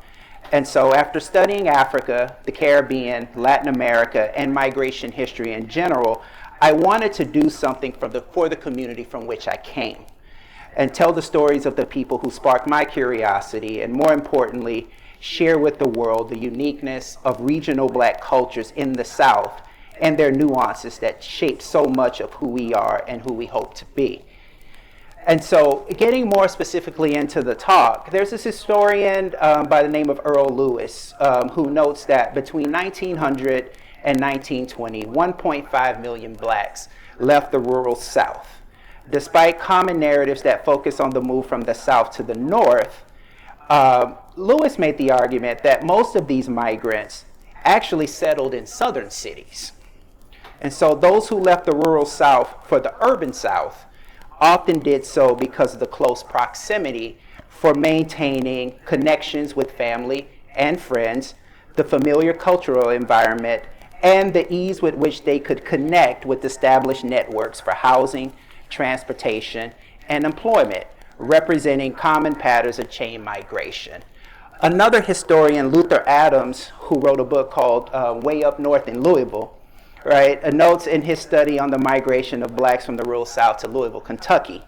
And so after studying Africa, the Caribbean, Latin America, and migration history in general, I wanted to do something for the community from which I came, and tell the stories of the people who sparked my curiosity, and more importantly, share with the world the uniqueness of regional Black cultures in the South and their nuances that shape so much of who we are and who we hope to be. And so getting more specifically into the talk, there's this historian by the name of Earl Lewis who notes that between 1900 and 1920, 1.5 million Blacks left the rural South. Despite common narratives that focus on the move from the South to the North, Lewis made the argument that most of these migrants actually settled in southern cities. And so those who left the rural South for the urban South often did so because of the close proximity for maintaining connections with family and friends, the familiar cultural environment, and the ease with which they could connect with established networks for housing, transportation, and employment, representing common patterns of chain migration. Another historian, Luther Adams, who wrote a book called Way Up North in Louisville, right, notes in his study on the migration of Blacks from the rural South to Louisville, Kentucky.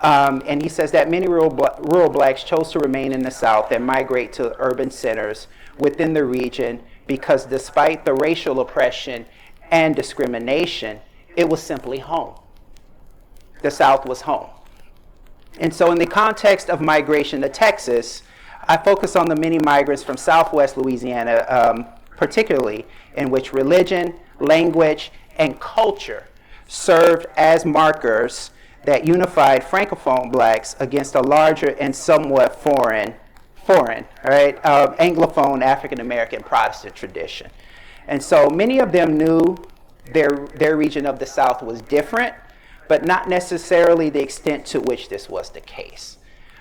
And he says that many rural Blacks chose to remain in the South and migrate to urban centers within the region because despite the racial oppression and discrimination, it was simply home. The South was home. And so in the context of migration to Texas, I focus on the many migrants from Southwest Louisiana, particularly in which religion, language, and culture served as markers that unified Francophone blacks against a larger and somewhat foreign, right, Anglophone African-American Protestant tradition. And so many of them knew their region of the South was different, but not necessarily the extent to which this was the case.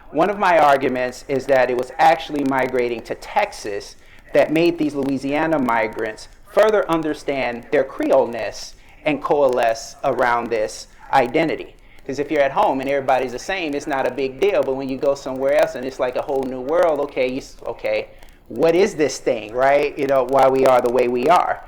One of my arguments is that it was actually migrating to Texas that made these Louisiana migrants further understand their Creole-ness and coalesce around this identity. Because if you're at home and everybody's the same, it's not a big deal. But when you go somewhere else and it's like a whole new world, okay, what is this thing, right? You know, why we are the way we are.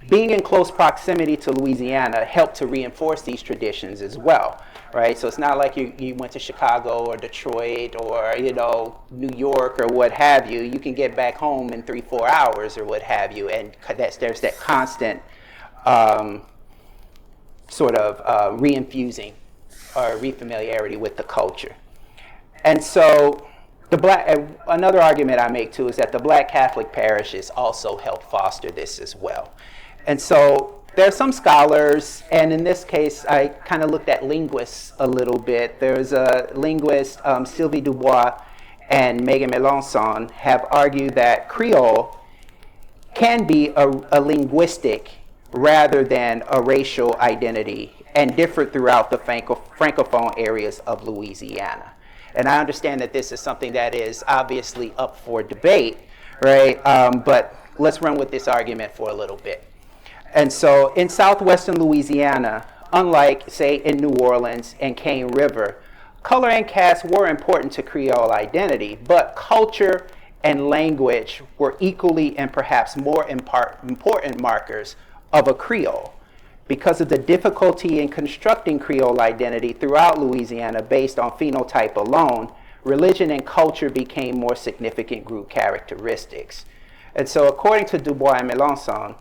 Being in close proximity to Louisiana helped to reinforce these traditions as well, right? So it's not like you went to Chicago or Detroit or, you know, New York or what have you. You can get back home in 3-4 hours or what have you, and there's that constant sort of reinfusing or refamiliarity with the culture. And so another argument I make too is that the Black Catholic parishes also help foster this as well. And so there are some scholars, and in this case, I kind of looked at linguists a little bit. There's a linguist, Sylvie Dubois and Megan Melanson, have argued that Creole can be a linguistic rather than a racial identity and differ throughout the Francophone areas of Louisiana. And I understand that this is something that is obviously up for debate, right? But let's run with this argument for a little bit. And so in southwestern Louisiana, unlike, say, in New Orleans and Cane River, color and caste were important to Creole identity, but culture and language were equally and perhaps more important markers of a Creole. Because of the difficulty in constructing Creole identity throughout Louisiana based on phenotype alone, religion and culture became more significant group characteristics. And so according to Dubois and Melanson,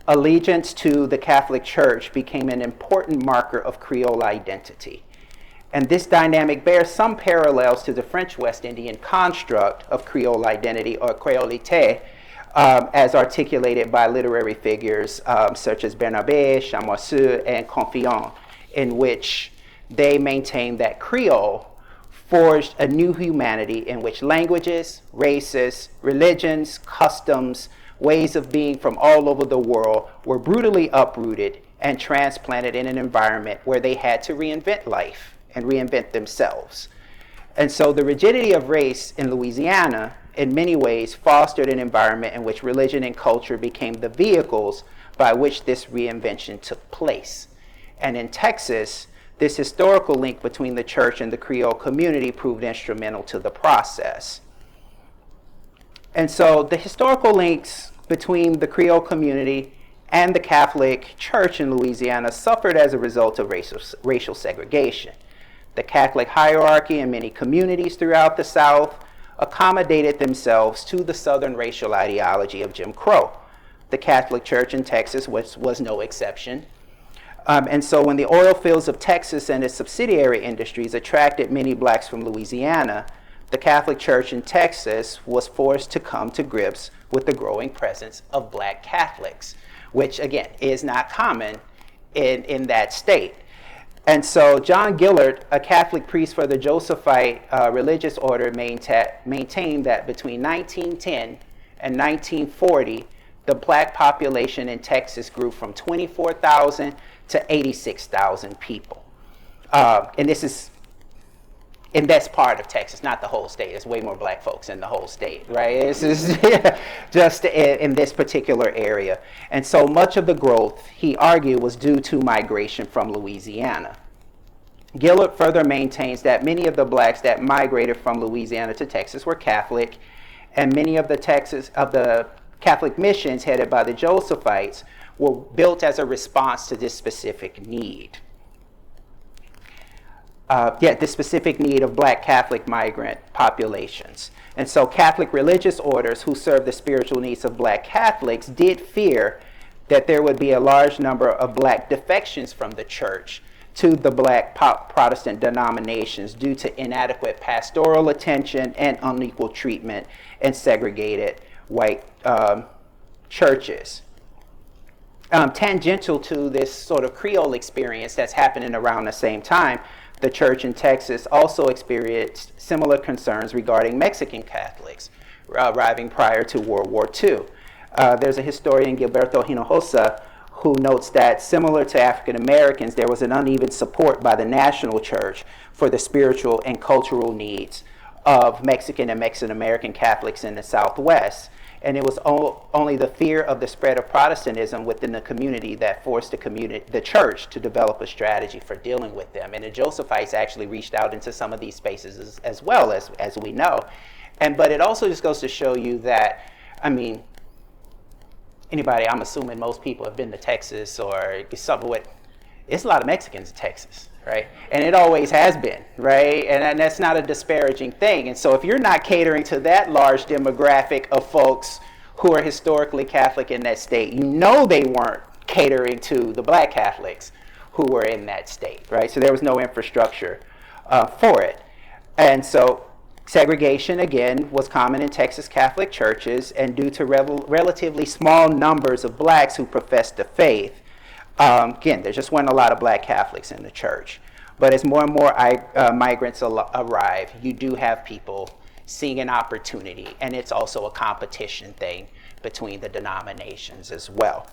allegiance to the Catholic Church became an important marker of Creole identity. And this dynamic bears some parallels to the French West Indian construct of Creole identity, or créolité, as articulated by literary figures such as Bernabé, Chamoisseau, and Confiant, in which they maintain that Creole forged a new humanity in which languages, races, religions, customs, ways of being from all over the world were brutally uprooted and transplanted in an environment where they had to reinvent life and reinvent themselves. And so the rigidity of race in Louisiana in many ways fostered an environment in which religion and culture became the vehicles by which this reinvention took place. And in Texas, this historical link between the church and the Creole community proved instrumental to the process. And so the historical links between the Creole community and the Catholic Church in Louisiana suffered as a result of racial segregation. The Catholic hierarchy in many communities throughout the South accommodated themselves to the Southern racial ideology of Jim Crow. The Catholic Church in Texas was no exception. And so when the oil fields of Texas and its subsidiary industries attracted many blacks from Louisiana, the Catholic Church in Texas was forced to come to grips with the growing presence of black Catholics, which again is not common in that state. And so John Gillard, a Catholic priest for the Josephite religious order, maintained that between 1910 and 1940, the black population in Texas grew from 24,000 to 86,000 people. And that's part of Texas, not the whole state. There's way more black folks in the whole state, right? This is just in this particular area. And so much of the growth, he argued, was due to migration from Louisiana. Gillard further maintains that many of the blacks that migrated from Louisiana to Texas were Catholic, and many of the Catholic missions headed by the Josephites were built as a response to this specific need. The specific need of black Catholic migrant populations. And so Catholic religious orders who served the spiritual needs of black Catholics did fear that there would be a large number of black defections from the church to the black Protestant denominations due to inadequate pastoral attention and unequal treatment in segregated white churches. tangential to this sort of Creole experience that's happening around the same time, the church in Texas also experienced similar concerns regarding Mexican Catholics arriving prior to World War II. There's a historian, Gilberto Hinojosa, who notes that similar to African Americans, there was an uneven support by the national church for the spiritual and cultural needs of Mexican and Mexican American Catholics in the Southwest. And it was only the fear of the spread of Protestantism within the community that forced the church to develop a strategy for dealing with them. And the Josephites actually reached out into some of these spaces as well, as we know. But it also just goes to show you that, I mean, anybody, I'm assuming most people have been to Texas or something with, it's a lot of Mexicans in Texas, right? And it always has been, right? And that's not a disparaging thing. And so if you're not catering to that large demographic of folks who are historically Catholic in that state, you know they weren't catering to the Black Catholics who were in that state, right? So there was no infrastructure for it. And so segregation, again, was common in Texas Catholic churches, and due to relatively small numbers of blacks who professed the faith, again, there just weren't a lot of Black Catholics in the church. But as more and more migrants arrive, you do have people seeing an opportunity, and it's also a competition thing between the denominations as well.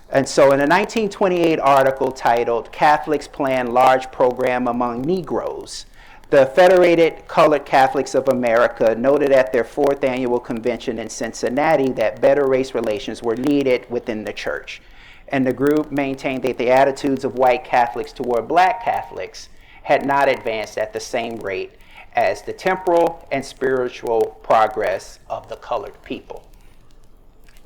And so in a 1928 article titled "Catholics Plan Large Program Among Negroes," the Federated Colored Catholics of America noted at their 4th annual convention in Cincinnati that better race relations were needed within the church. And the group maintained that the attitudes of white Catholics toward Black Catholics had not advanced at the same rate as the temporal and spiritual progress of the colored people.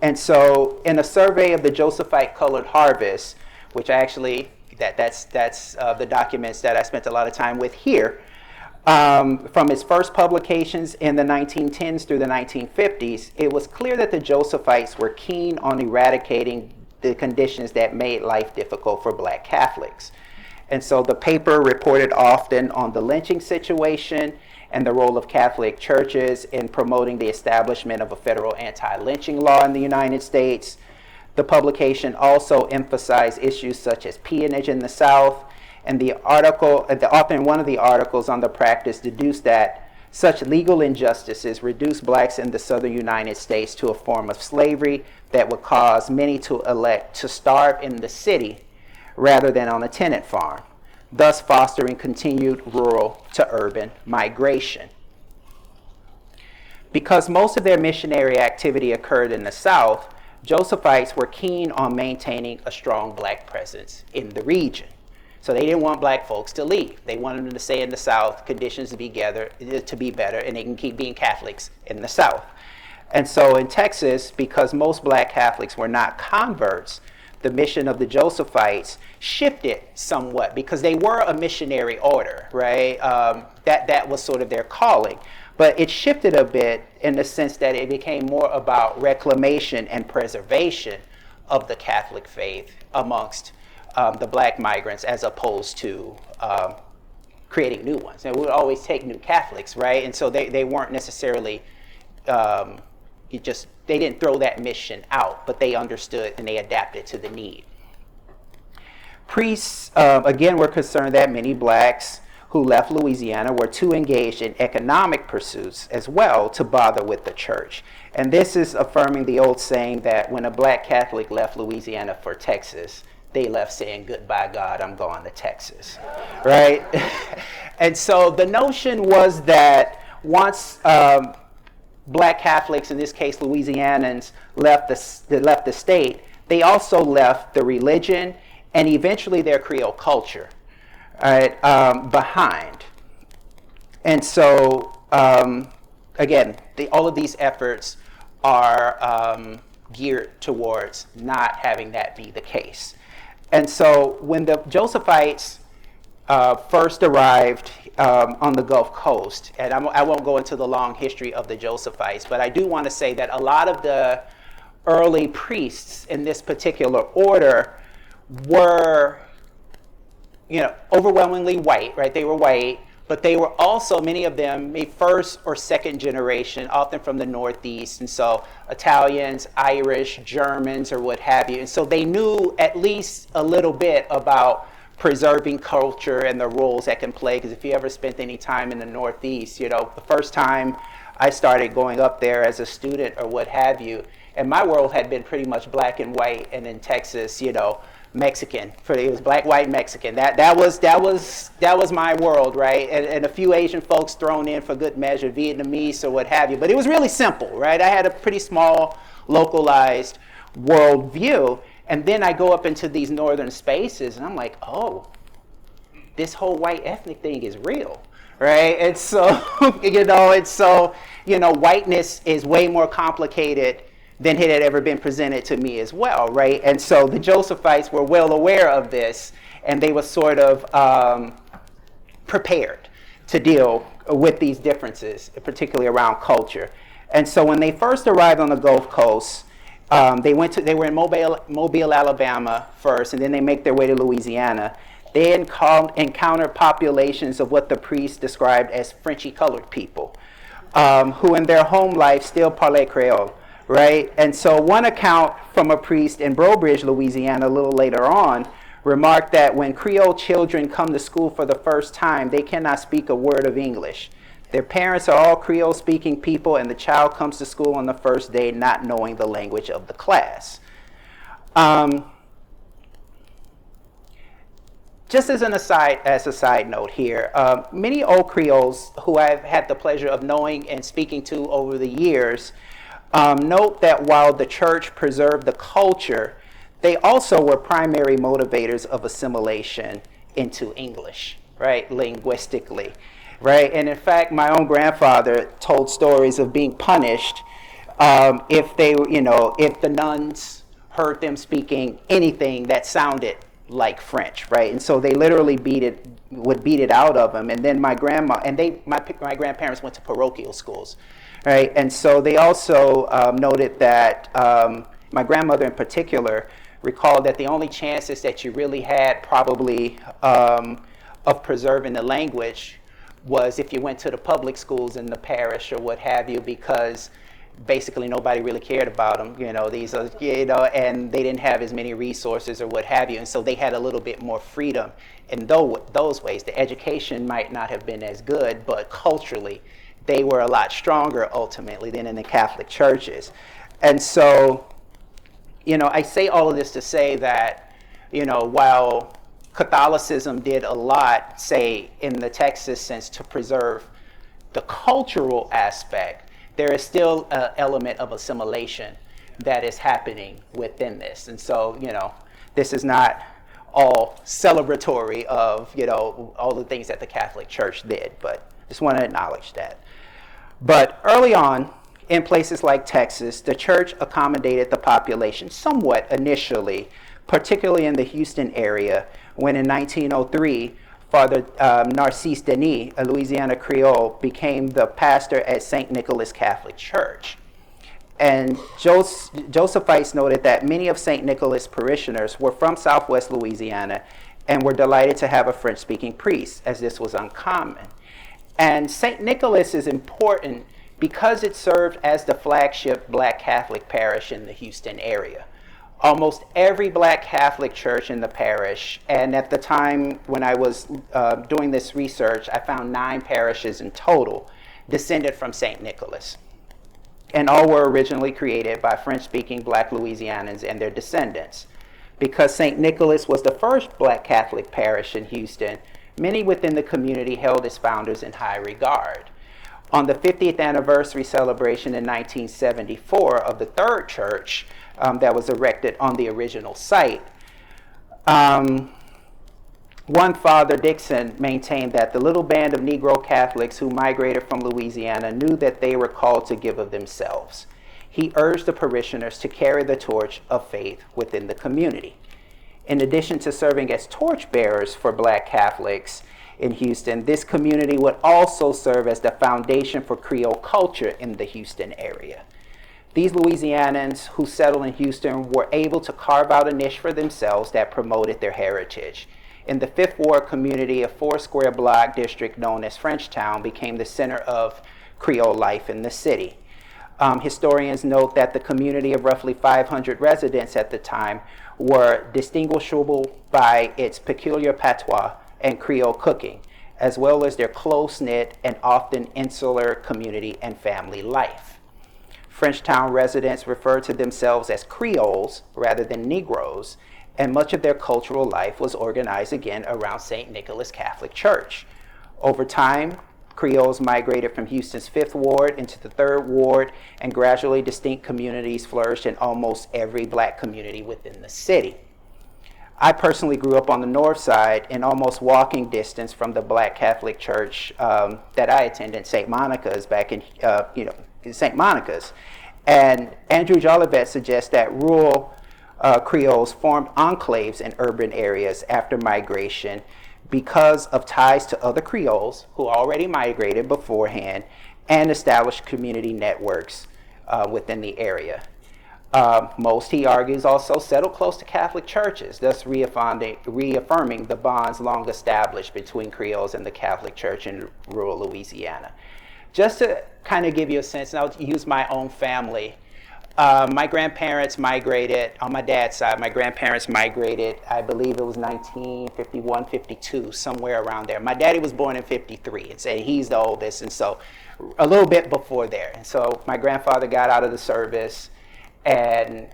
And so in a survey of the Josephite Colored Harvest, which actually, that's the documents that I spent a lot of time with here, from its first publications in the 1910s through the 1950s, it was clear that the Josephites were keen on eradicating the conditions that made life difficult for Black Catholics. And so the paper reported often on the lynching situation and the role of Catholic churches in promoting the establishment of a federal anti-lynching law in the United States. The publication also emphasized issues such as peonage in the South, and the author in one of the articles on the practice deduced that such legal injustices reduced blacks in the southern United States to a form of slavery that would cause many to elect to starve in the city rather than on a tenant farm, thus fostering continued rural to urban migration. Because most of their missionary activity occurred in the South, Josephites were keen on maintaining a strong Black presence in the region. So they didn't want Black folks to leave. They wanted them to stay in the South, conditions to be better, and they can keep being Catholics in the South. And so in Texas, because most Black Catholics were not converts, the mission of the Josephites shifted somewhat because they were a missionary order, right? That was sort of their calling. But it shifted a bit in the sense that it became more about reclamation and preservation of the Catholic faith amongst the Black migrants, as opposed to creating new ones. And we would always take new Catholics, right? And so they weren't necessarily, they didn't throw that mission out, but they understood and they adapted to the need. Priests, again, were concerned that many Blacks who left Louisiana were too engaged in economic pursuits as well to bother with the church. And this is affirming the old saying that when a Black Catholic left Louisiana for Texas, they left saying, "Goodbye, God, I'm going to Texas," right? And so the notion was that once Black Catholics, in this case Louisianans, left the state, they also left the religion and eventually their Creole culture, right, behind. And so, again, all of these efforts are geared towards not having that be the case. And so when the Josephites first arrived on the Gulf Coast, and I won't go into the long history of the Josephites, but I do want to say that a lot of the early priests in this particular order were, overwhelmingly white, right? They were white, but they were also, many of them, maybe first or second generation, often from the Northeast, and so Italians, Irish, Germans, or what have you. And so they knew at least a little bit about preserving culture and the roles that can play, because if you ever spent any time in the Northeast, you know, the first time I started going up there as a student or what have you, and my world had been pretty much black and white, and in Texas, you know, Mexican. It was black, white, Mexican. That was my world, right? And a few Asian folks thrown in for good measure, Vietnamese or what have you. But it was really simple, right? I had a pretty small, localized world view. And then I go up into these northern spaces, and I'm like, oh, this whole white ethnic thing is real, right? And so, whiteness is way more complicated than it had ever been presented to me as well, right? And so the Josephites were well aware of this, and they were sort of prepared to deal with these differences, particularly around culture. And so when they first arrived on the Gulf Coast, they were in Mobile, Alabama first, and then they make their way to Louisiana. They encountered populations of what the priests described as Frenchy colored people, who in their home life still parlay Creole. Right? And so one account from a priest in Brobridge, Louisiana, a little later on, remarked that when Creole children come to school for the first time, they cannot speak a word of English. Their parents are all Creole-speaking people, and the child comes to school on the first day not knowing the language of the class. Just as a side note here, many old Creoles who I've had the pleasure of knowing and speaking to over the years note that while the church preserved the culture, they also were primary motivators of assimilation into English, right, linguistically, right? And in fact, my own grandfather told stories of being punished if the nuns heard them speaking anything that sounded like French, right? And so they literally would beat it out of them. And then my grandparents went to parochial schools. Right, and so they also noted that my grandmother in particular recalled that the only chances that you really had probably of preserving the language was if you went to the public schools in the parish or what have you, because basically nobody really cared about them, and they didn't have as many resources or what have you, and so they had a little bit more freedom in those ways. The education might not have been as good, but culturally, they were a lot stronger ultimately than in the Catholic churches. And so, I say all of this to say that, while Catholicism did a lot, say, in the Texas sense to preserve the cultural aspect, there is still an element of assimilation that is happening within this. And so, this is not all celebratory of, all the things that the Catholic Church did, but just want to acknowledge that. But early on, in places like Texas, the church accommodated the population somewhat initially, particularly in the Houston area, when in 1903, Father Narcisse Denis, a Louisiana Creole, became the pastor at St. Nicholas Catholic Church. And Josephites noted that many of St. Nicholas' parishioners were from Southwest Louisiana and were delighted to have a French-speaking priest, as this was uncommon. And St. Nicholas is important because it served as the flagship Black Catholic parish in the Houston area. Almost every Black Catholic church in the parish, and at the time when I was doing this research, I found 9 parishes in total, descended from St. Nicholas. And all were originally created by French-speaking Black Louisianans and their descendants. Because St. Nicholas was the first Black Catholic parish in Houston, many within the community held its founders in high regard. On the 50th anniversary celebration in 1974 of the third church that was erected on the original site, one Father Dixon maintained that the little band of Negro Catholics who migrated from Louisiana knew that they were called to give of themselves. He urged the parishioners to carry the torch of faith within the community. In addition to serving as torchbearers for Black Catholics in Houston, this community would also serve as the foundation for Creole culture in the Houston area. These Louisianans who settled in Houston were able to carve out a niche for themselves that promoted their heritage. in the Fifth Ward community, a 4-square block district known as Frenchtown became the center of Creole life in the city. Historians note that the community of roughly 500 residents at the time were distinguishable by its peculiar patois and Creole cooking, as well as their close-knit and often insular community and family life. Frenchtown residents referred to themselves as Creoles rather than Negroes, and much of their cultural life was organized again around St. Nicholas Catholic Church. Over time, Creoles migrated from Houston's 5th Ward into the 3rd Ward, and gradually distinct communities flourished in almost every black community within the city. I personally grew up on the north side in almost walking distance from the black Catholic church that I attended, St. Monica's, back in, St. Monica's. And Andrew Jolivet suggests that rural Creoles formed enclaves in urban areas after migration because of ties to other Creoles who already migrated beforehand and established community networks within the area. Most, he argues, also settled close to Catholic churches, thus reaffirming the bonds long established between Creoles and the Catholic Church in rural Louisiana. Just to kind of give you a sense, and I'll use my own family. My grandparents migrated, on my dad's side, my grandparents migrated, I believe it was 1951, 52, somewhere around there. My daddy was born in 53, and he's the oldest, and so a little bit before there. And so my grandfather got out of the service and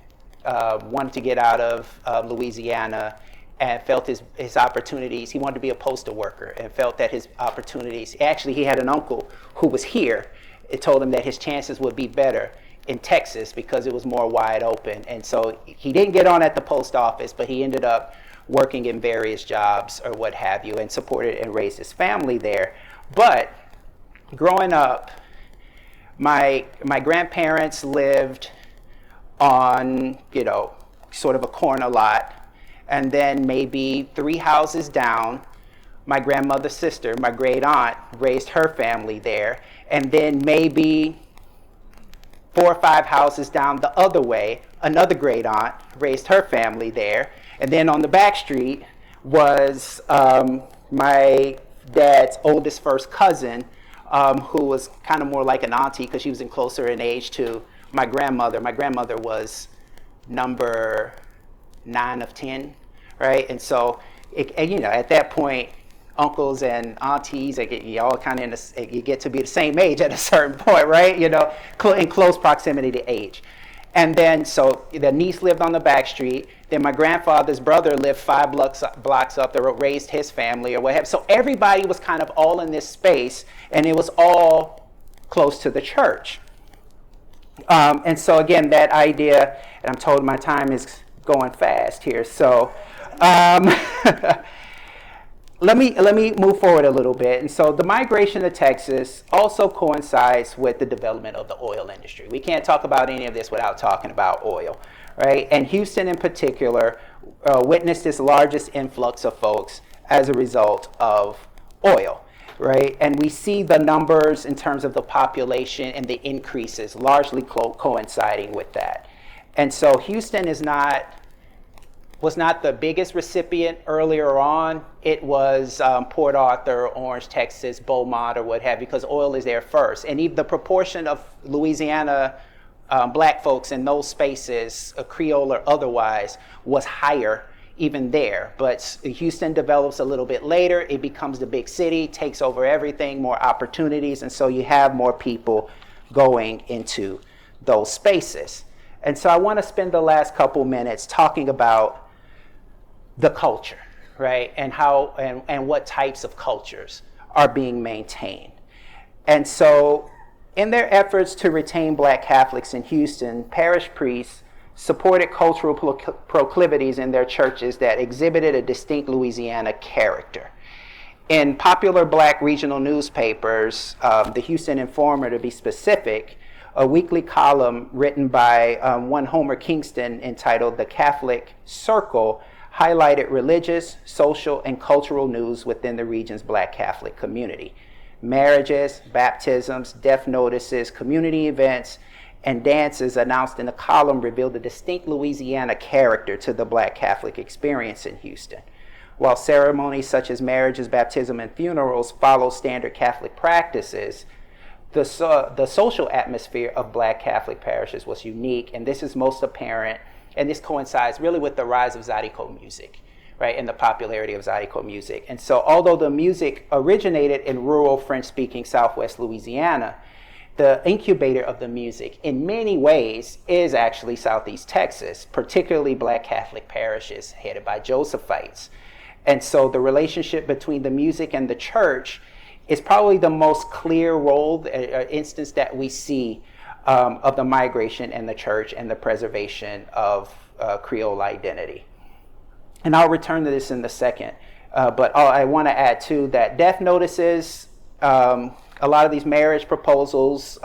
wanted to get out of Louisiana, and felt his opportunities. He wanted to be a postal worker and felt that his opportunities, actually he had an uncle who was here. It told him that his chances would be better in Texas because it was more wide open. And so he didn't get on at the post office, but he ended up working in various jobs or what have you, and supported and raised his family there. But growing up, my grandparents lived on, sort of a corner lot, and then maybe 3 houses down, my grandmother's sister, my great aunt, raised her family there, and then maybe 4 or 5 houses down the other way, another great aunt raised her family there, and then on the back street was my dad's oldest first cousin, who was kind of more like an auntie because she was closer in age to my grandmother. My grandmother was number 9 of 10, right? And so, at that point, uncles and aunties, y'all kind of you get to be the same age at a certain point, right? In close proximity to age. And then, so the niece lived on the back street. Then my grandfather's brother lived 5 blocks up that raised his family or whatever. So everybody was kind of all in this space, and it was all close to the church. And so again, that idea, and I'm told my time is going fast here, so let me move forward a little bit. And so the migration to Texas also coincides with the development of the oil industry. We can't talk about any of this without talking about oil, right? And Houston in particular witnessed its largest influx of folks as a result of oil, right? And we see the numbers in terms of the population and the increases largely coinciding with that. And so Houston was not the biggest recipient earlier on. It was Port Arthur, Orange, Texas, Beaumont, or what have you, because oil is there first. And even the proportion of Louisiana black folks in those spaces, Creole or otherwise, was higher even there. But Houston develops a little bit later. It becomes the big city, takes over everything, more opportunities, and so you have more people going into those spaces. And so I want to spend the last couple minutes talking about the culture, right? And how and what types of cultures are being maintained. And so in their efforts to retain black Catholics in Houston, parish priests supported cultural proclivities in their churches that exhibited a distinct Louisiana character. In popular black regional newspapers, the Houston Informer to be specific, a weekly column written by one Homer Kingston entitled The Catholic Circle highlighted religious, social, and cultural news within the region's black Catholic community. Marriages, baptisms, death notices, community events, and dances announced in the column revealed a distinct Louisiana character to the black Catholic experience in Houston. While ceremonies such as marriages, baptism, and funerals follow standard Catholic practices, the social atmosphere of Black Catholic parishes was unique, and this is most apparent, and this coincides really with the rise of Zydeco music, right, and the popularity of Zydeco music. And so although the music originated in rural French-speaking Southwest Louisiana, the incubator of the music in many ways is actually Southeast Texas, particularly Black Catholic parishes headed by Josephites. And so the relationship between the music and the church is probably the most clear role, instance that we see of the migration and the church and the preservation of Creole identity. And I'll return to this in a second. But I want to add too that death notices, a lot of these marriage proposals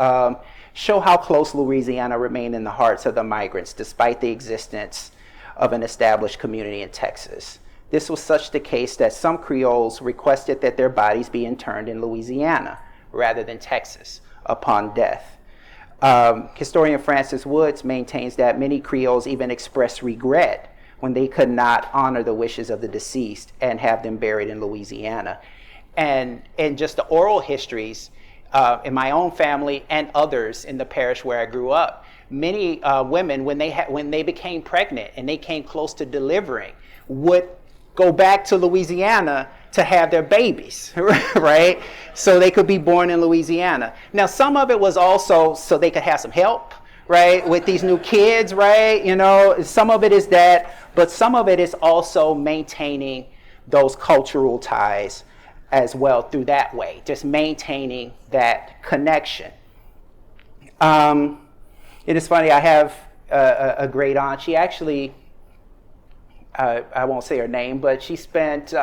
show how close Louisiana remained in the hearts of the migrants, despite the existence of an established community in Texas. This was such the case that some Creoles requested that their bodies be interned in Louisiana rather than Texas upon death. Historian Francis Woods maintains that many Creoles even expressed regret when they could not honor the wishes of the deceased and have them buried in Louisiana. And just the oral histories in my own family and others in the parish where I grew up, many women, when they became pregnant and they came close to delivering, would go back to Louisiana to have their babies, right? So they could be born in Louisiana. Now, some of it was also so they could have some help, right, with these new kids, right? You know, some of it is that, but some of it is also maintaining those cultural ties as well through that way, just maintaining that connection. It is funny, I have a great aunt. She actually, I won't say her name, but she spent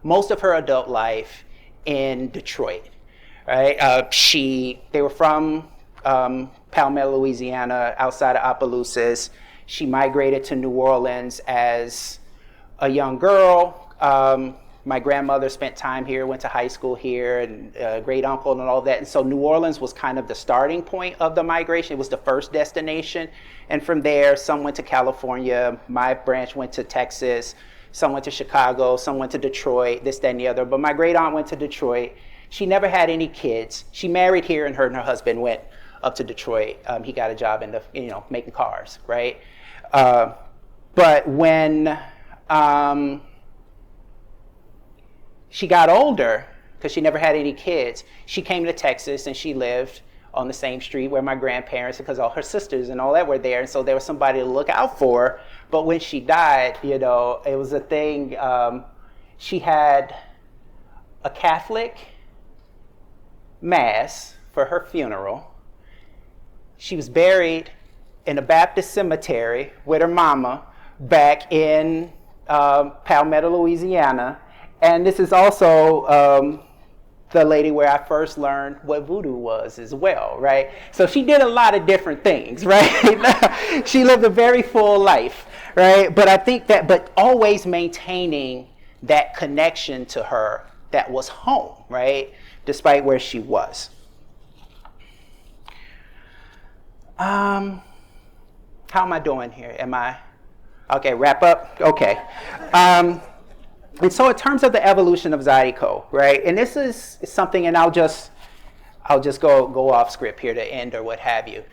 most of her adult life in Detroit, right? They were from Palmetto, Louisiana, outside of Opelousas. She migrated to New Orleans as a young girl. My grandmother spent time here, went to high school here, and great uncle and all that. And so New Orleans was kind of the starting point of the migration. It was the first destination. And from there, some went to California. My branch went to Texas. Some went to Chicago. Some went to Detroit, this, that, and the other. But my great aunt went to Detroit. She never had any kids. She married here, and her husband went up to Detroit. He got a job in the, making cars, right? But when she got older, because she never had any kids, she came to Texas and she lived on the same street where my grandparents, because all her sisters and all that were there, and so there was somebody to look out for her. But when she died, it was a thing. She had a Catholic mass for her funeral. She was buried in a Baptist cemetery with her mama back in Palmetto, Louisiana. And this is also the lady where I first learned what voodoo was as well, right? So she did a lot of different things, right? She lived a very full life, right? But I think but always maintaining that connection to her that was home, right? Despite where she was. How am I doing here? Okay, wrap up? Okay. And so in terms of the evolution of Zydeco, right, and this is something, and I'll just go off script here to end or what have you.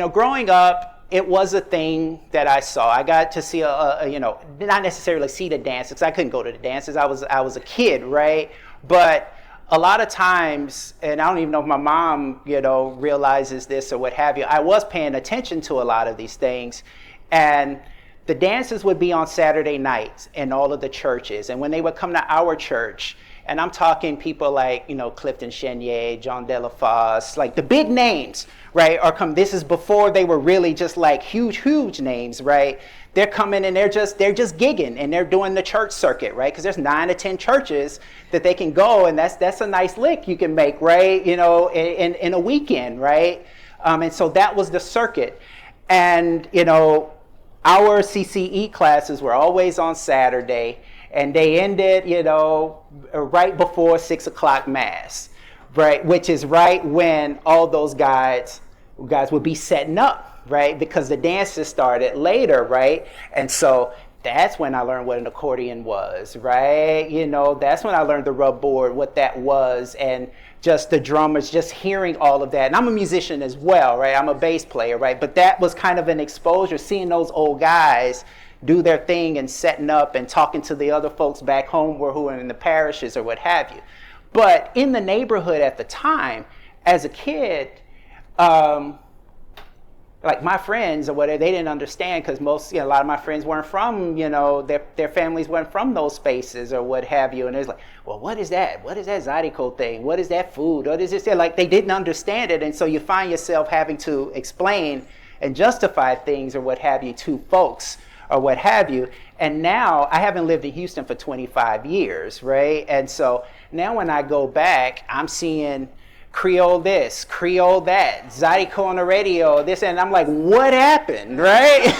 Growing up, it was a thing that I saw. I got to see not necessarily see the dances, because I couldn't go to the dances. I was a kid, right? But a lot of times, and I don't even know if my mom, realizes this or what have you, I was paying attention to a lot of these things, and the dances would be on Saturday nights in all of the churches. And when they would come to our church, and I'm talking people like, Clifton Chenier, John Delafosse, like the big names, right, this is before they were really just like huge names, right? They're coming and they're just gigging and they're doing the church circuit, right? Because there's 9 to 10 churches that they can go, and that's a nice lick you can make, right? In a weekend, right? And so that was the circuit. And, our CCE classes were always on Saturday, and they ended, right before 6 o'clock mass, right? Which is right when all those guys would be setting up, right? Because the dances started later, right? And so That's when I learned what an accordion was, right? You know, that's when I learned the rub board, what that was, and just the drummers, just hearing all of that. And I'm a musician as well, right? I'm a bass player, right? But that was kind of an exposure, seeing those old guys do their thing and setting up and talking to the other folks back home who are in the parishes or what have you. But in the neighborhood at the time, as a kid, like my friends or whatever, they didn't understand because a lot of my friends weren't from, their families weren't from those spaces or what have you. And it's like, well, what is that? What is that Zydeco thing? What is that food? What is this? Like they didn't understand it. And so you find yourself having to explain and justify things or what have you to folks or what have you. And now I haven't lived in Houston for 25 years, right? And so now when I go back, I'm seeing Creole this, Creole that, Zydeco on the radio, this, and I'm like, what happened, right?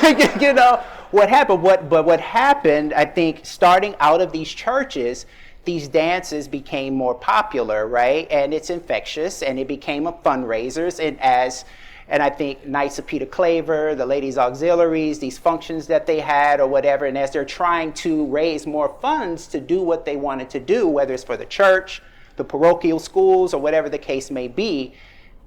What happened? But what happened, I think, starting out of these churches, these dances became more popular, right? And it's infectious, and it became a fundraisers, and I think Knights of Peter Claver, the Ladies Auxiliaries, these functions that they had or whatever, and as they're trying to raise more funds to do what they wanted to do, whether it's for the church, the parochial schools, or whatever the case may be,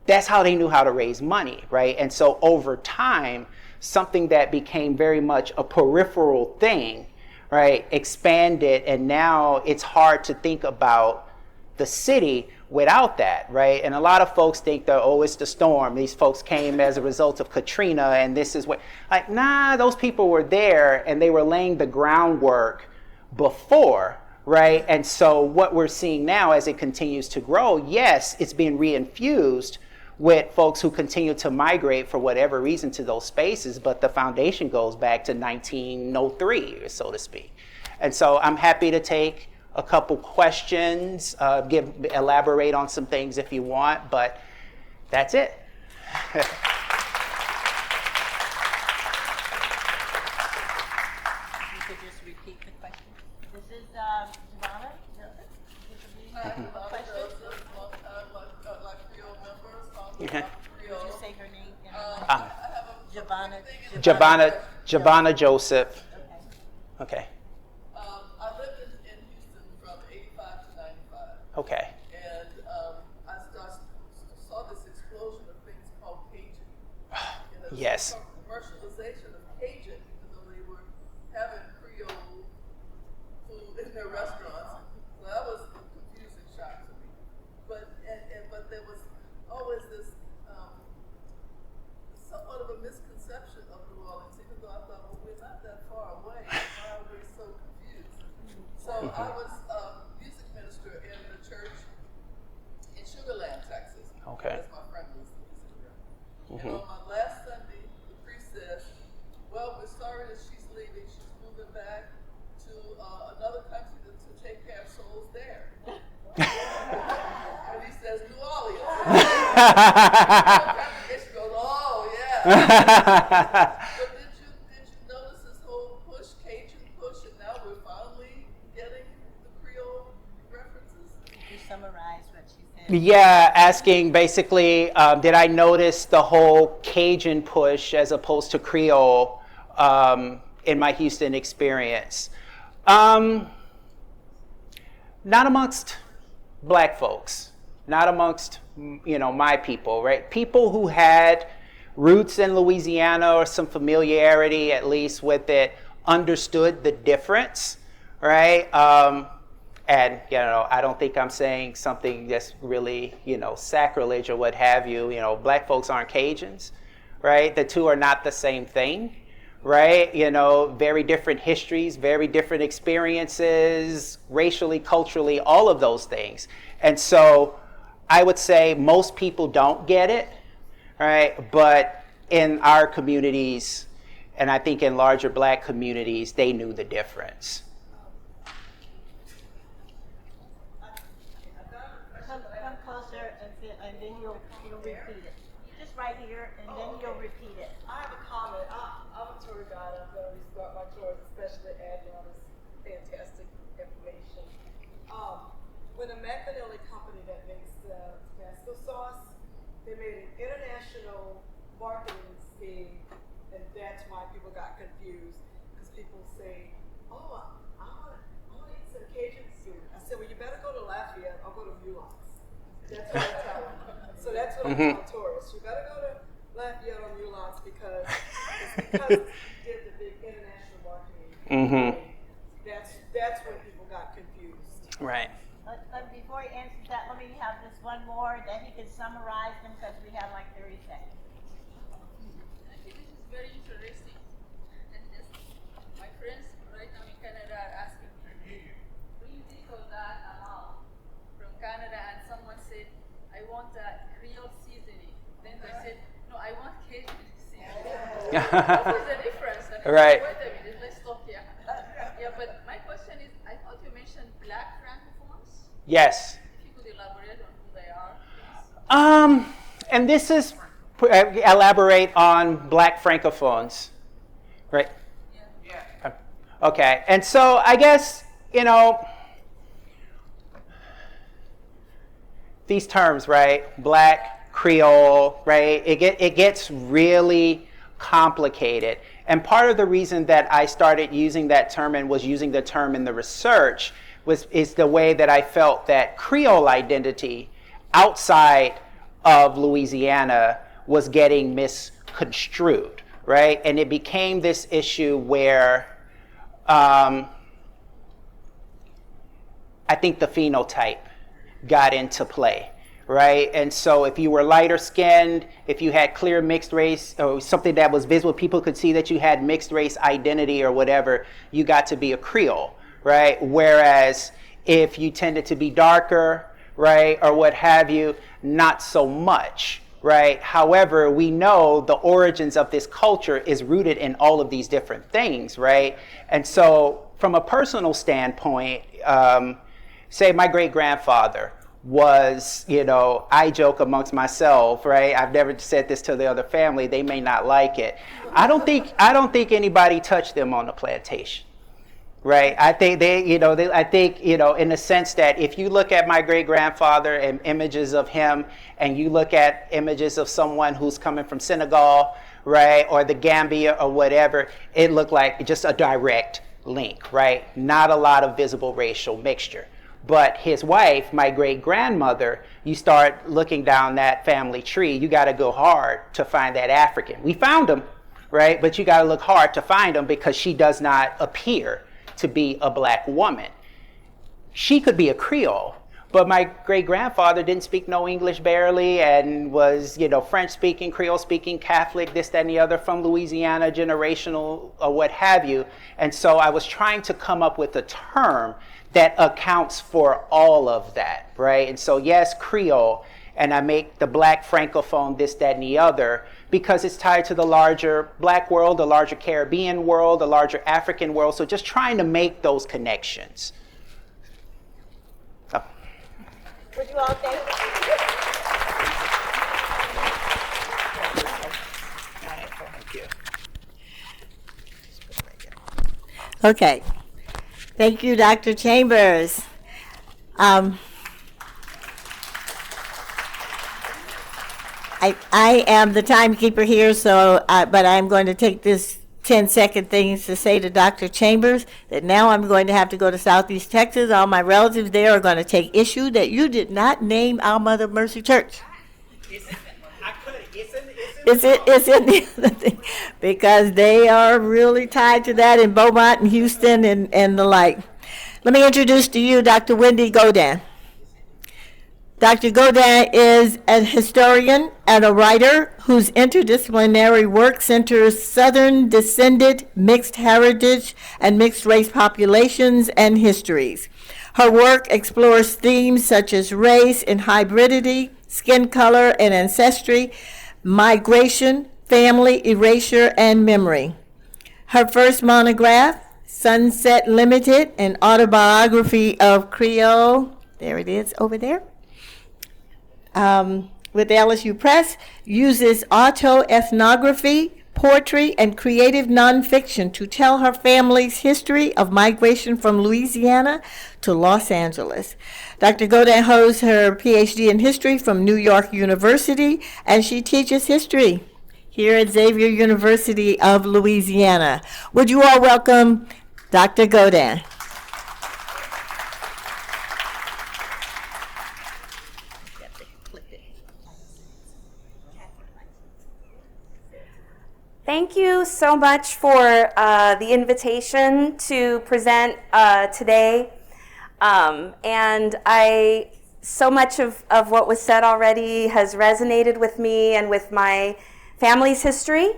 that's how they knew how to raise money, right? And so over time, something that became very much a peripheral thing, right, expanded, and now it's hard to think about the city without that, right? And a lot of folks think that, oh, it's the storm. These folks came as a result of Katrina, and this is what, like, nah, those people were there, and they were laying the groundwork before, right? And so what we're seeing now as it continues to grow, yes, it's being reinfused with folks who continue to migrate for whatever reason to those spaces, but the foundation goes back to 1903, so to speak. And so I'm happy to take a couple questions, elaborate on some things if you want, but that's it. Did you say her name? Javonna Joseph. Okay. I lived in Houston from 85 to 95. Okay. And I saw this explosion of things called Cajun. Yes. Commercialization of Cajun, even though they were having Creole food in their restaurants. So that was a confusing shock to me. But there was always this somewhat of a misconception of New Orleans, even though I thought, well, we're not that far away. Why are we so confused? So I was a music minister in the church in Sugar Land, Texas. Okay. That's my friend was the music director. And on my last Sunday, the priest says, well, we're sorry that she's leaving. She's moving back to another country to take care of souls there. And he says, New Orleans. She goes, oh, yeah. But did you notice this whole push, Cajun push, and now we're finally getting the Creole references? Could you summarize what she said? Yeah, asking basically, did I notice the whole Cajun push as opposed to Creole in my Houston experience? Not amongst Black folks, not amongst, my people, right? People who had roots in Louisiana or some familiarity at least with it, understood the difference, right? And, I don't think I'm saying something that's really, sacrilege or what have you. Black folks aren't Cajuns, right? The two are not the same thing, right? Very different histories, very different experiences, racially, culturally, all of those things. And so I would say most people don't get it, right? But in our communities, and I think in larger Black communities, they knew the difference. Come closer and then you'll repeat it. Just right here and then you'll repeat it. I have a comment. I'm a tour guide. I'm going to restart my tours, especially adding on this fantastic information. When a McAnally company that makes Tabasco sauce, they made an international marketing scheme, and that's why people got confused. Because people say, oh, I want to eat some Cajun food. I said, well, you better go to Lafayette or go to Mulan's. That's what I tell them. So that's what I tell tourists. You better go to Lafayette or Mulan's because you did the big international marketing. That's when people got confused. Right. Before he answers that, let me have this one more, then he can summarize them because we have like 30 seconds. I think this is very interesting. And just my friends right now in Canada are asking me, do you think of that amount from Canada? And someone said, I want a Creole seasoning. Then I said, no, I want Cajun seasoning. What is the difference? And Right. Wait a minute, let's stop here. Yeah, but my question is, I thought you mentioned black francophones. Yes. If you could elaborate on who they are, please. And this is elaborate on black francophones, right? Yeah. Okay. And so I guess, you know, these terms, right? Black, Creole, right? It gets really complicated. And part of the reason that I started using that term and was using the term in the research is the way that I felt that Creole identity outside of Louisiana was getting misconstrued, right? And it became this issue where I think the phenotype got into play, right? And so if you were lighter skinned, if you had clear mixed race or something that was visible, people could see that you had mixed race identity or whatever, you got to be a Creole, right? Whereas if you tended to be darker, right, or what have you, not so much, right? However, we know the origins of this culture is rooted in all of these different things, right? And so from a personal standpoint, say my great-grandfather was, you know, I joke amongst myself, right? I've never said this to the other family. They may not like it. I don't think anybody touched them on the plantation. Right, I think I think in the sense that if you look at my great-grandfather and images of him, and you look at images of someone who's coming from Senegal, right, or the Gambia or whatever, it looked like just a direct link, right? Not a lot of visible racial mixture. But his wife, my great-grandmother, you start looking down that family tree, you got to go hard to find that African. We found him, right? But you got to look hard to find him because she does not appear to be a black woman. She could be a Creole, but my great-grandfather didn't speak no English barely and was, French-speaking, Creole-speaking, Catholic, this, that, and the other, from Louisiana, generational, or what have you. And so I was trying to come up with a term that accounts for all of that, right? And so yes, Creole, and I make the black francophone this, that, and the other, because it's tied to the larger black world, the larger Caribbean world, the larger African world. So just trying to make those connections. Oh. Would you all thank Thank you. Okay. Thank you, Dr. Chambers. I am the timekeeper here, but I'm going to take this 10-second things to say to Dr. Chambers that now I'm going to have to go to Southeast Texas. All my relatives there are going to take issue that you did not name our Mother of Mercy Church. It's in the other thing, because they are really tied to that in Beaumont and Houston and the like. Let me introduce to you Dr. Wendy Gaudin. Dr. Gaudin is a historian and a writer whose interdisciplinary work centers Southern descended, mixed heritage, and mixed race populations and histories. Her work explores themes such as race and hybridity, skin color and ancestry, migration, family, erasure, and memory. Her first monograph, Sunset Limited, an autobiography of Creole, there it is over there, with LSU Press, uses autoethnography, poetry, and creative nonfiction to tell her family's history of migration from Louisiana to Los Angeles. Dr. Gaudin holds her PhD in history from New York University, and she teaches history here at Xavier University of Louisiana. Would you all welcome Dr. Gaudin? Thank you so much for the invitation to present today. And so much of what was said already has resonated with me and with my family's history.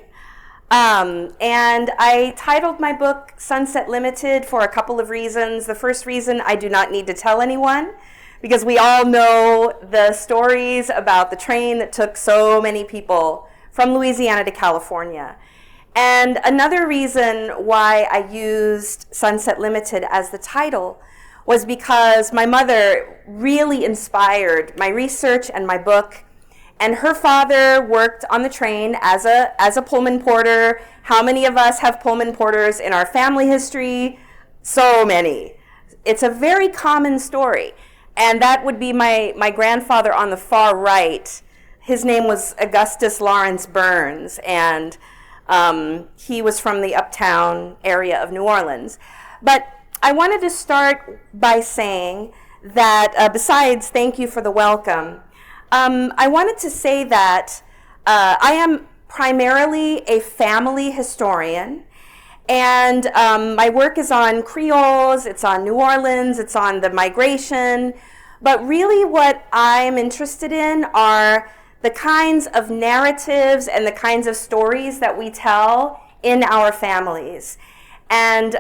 And I titled my book Sunset Limited for a couple of reasons. The first reason, I do not need to tell anyone, because we all know the stories about the train that took so many people from Louisiana to California. And another reason why I used Sunset Limited as the title was because my mother really inspired my research and my book. And her father worked on the train as a Pullman porter. How many of us have Pullman porters in our family history? So many. It's a very common story. And that would be my grandfather on the far right. His name was Augustus Lawrence Burns, and he was from the uptown area of New Orleans. But I wanted to start by saying that, besides thank you for the welcome, I wanted to say that I am primarily a family historian, and my work is on Creoles, it's on New Orleans, it's on the migration, but really what I'm interested in are the kinds of narratives and the kinds of stories that we tell in our families. And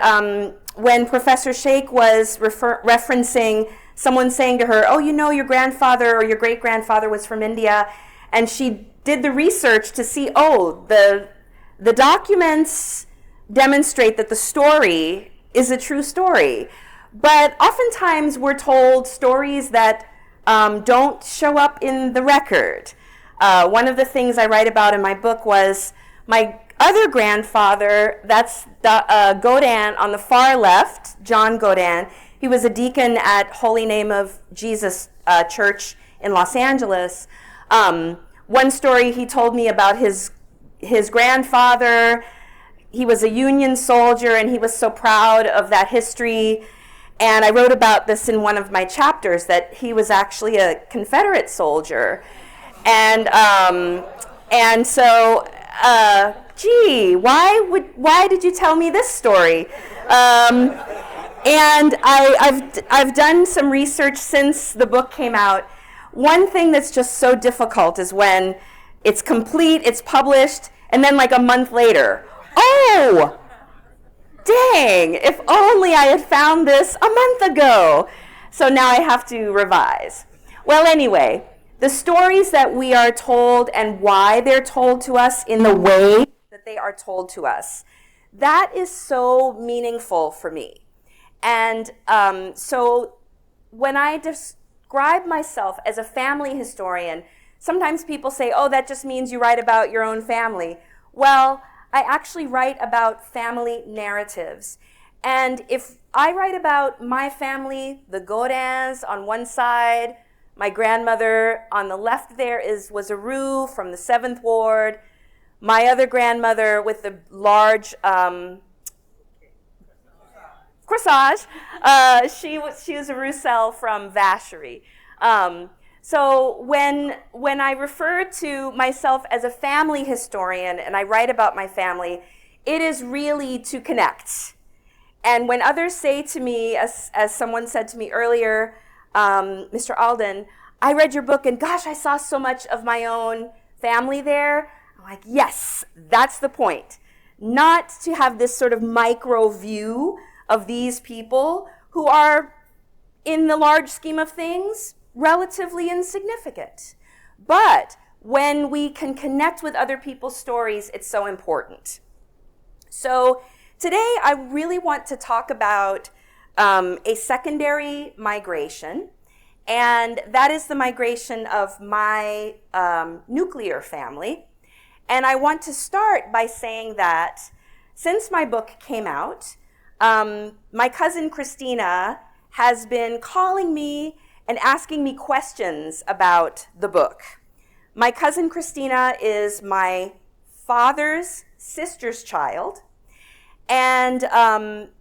when Professor Shaik was referencing someone saying to her, oh, you know, your grandfather or your great-grandfather was from India, and she did the research to see, oh, the documents demonstrate that the story is a true story. But oftentimes we're told stories that don't show up in the record. One of the things I write about in my book was my other grandfather, that's Gaudin on the far left, John Gaudin. He was a deacon at Holy Name of Jesus Church in Los Angeles. One story he told me about his grandfather. He was a Union soldier, and he was so proud of that history. And I wrote about this in one of my chapters, that he was actually a Confederate soldier. And so, gee, why did you tell me this story? And I've done some research since the book came out. One thing that's just so difficult is when it's complete, it's published, and then like a month later, oh, dang, if only I had found this a month ago. So now I have to revise. Well, anyway, the stories that we are told and why they're told to us in the way that they are told to us, that is so meaningful for me. And so when I describe myself as a family historian, sometimes people say, oh, that just means you write about your own family. Well, I actually write about family narratives. And if I write about my family, the Gaudins on one side, my grandmother on the left there was a Roux from the 7th Ward. My other grandmother with the large corsage, she was a Roussel from Vacherie. So when I refer to myself as a family historian and I write about my family, it is really to connect. And when others say to me, as someone said to me earlier, Mr. Alden, I read your book and gosh, I saw so much of my own family there. I'm like, yes, that's the point. Not to have this sort of micro view of these people who are, in the large scheme of things, relatively insignificant. But when we can connect with other people's stories, it's so important. So today I really want to talk about a secondary migration, and that is the migration of my nuclear family. And I want to start by saying that since my book came out, my cousin Christina has been calling me and asking me questions about the book. My cousin Christina is my father's sister's child. And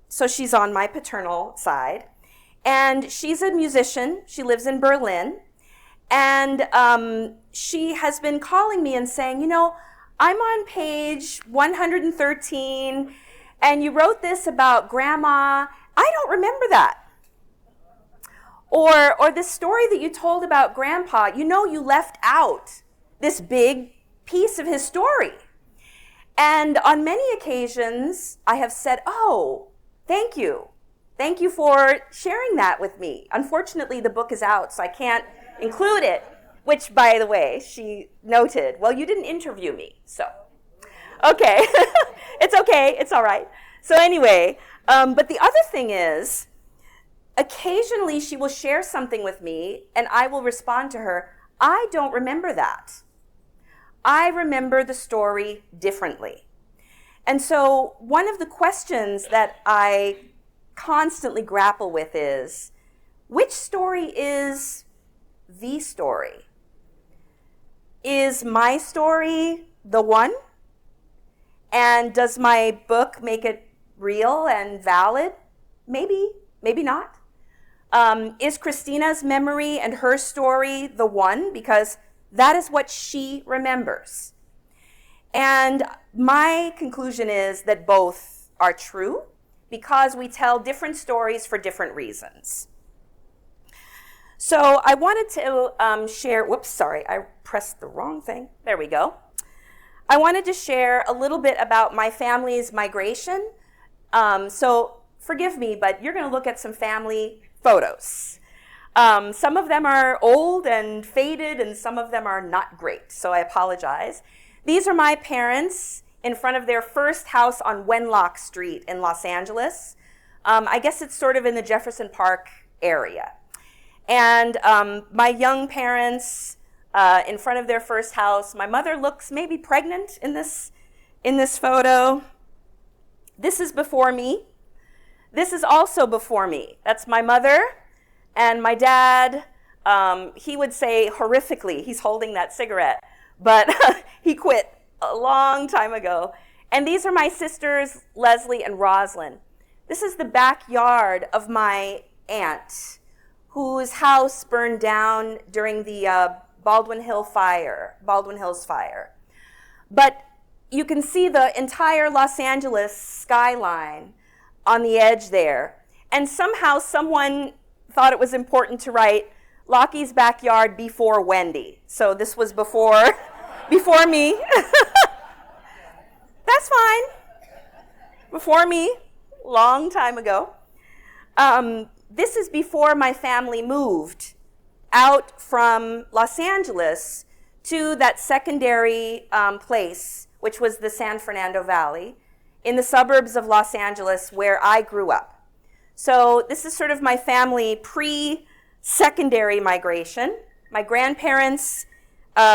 so she's on my paternal side. And she's a musician. She lives in Berlin. And she has been calling me and saying, you know, I'm on page 113, and you wrote this about grandma. I don't remember that. Or this story that you told about grandpa, you know, you left out this big piece of his story. And on many occasions, I have said, oh, thank you. Thank you for sharing that with me. Unfortunately, the book is out, so I can't include it, which, by the way, she noted, well, you didn't interview me, so. Okay, it's okay, it's all right. So anyway, but the other thing is, occasionally she will share something with me, and I will respond to her, I don't remember that. I remember the story differently. And so one of the questions that I constantly grapple with is, which story is the story? Is my story the one? And does my book make it real and valid? Maybe, maybe not. Is Christina's memory and her story the one? Because that is what she remembers. And my conclusion is that both are true because we tell different stories for different reasons. So I wanted to share, whoops, sorry, I pressed the wrong thing. There we go. I wanted to share a little bit about my family's migration. So forgive me, but you're going to look at some family photos. Some of them are old and faded, and some of them are not great, so I apologize. These are my parents in front of their first house on Wenlock Street in Los Angeles. I guess it's sort of in the Jefferson Park area. And my young parents in front of their first house. My mother looks maybe pregnant in this photo. This is before me. This is also before me. That's my mother. And my dad, he would say horrifically, he's holding that cigarette, but he quit a long time ago. And these are my sisters, Leslie and Roslyn. This is the backyard of my aunt, whose house burned down during the Baldwin Hills fire. But you can see the entire Los Angeles skyline on the edge there. And somehow someone thought it was important to write Lockie's backyard before Wendy. So this was before me. That's fine. Before me, long time ago. This is before my family moved out from Los Angeles to that secondary place, which was the San Fernando Valley, in the suburbs of Los Angeles where I grew up. So this is sort of my family pre-secondary migration. My grandparents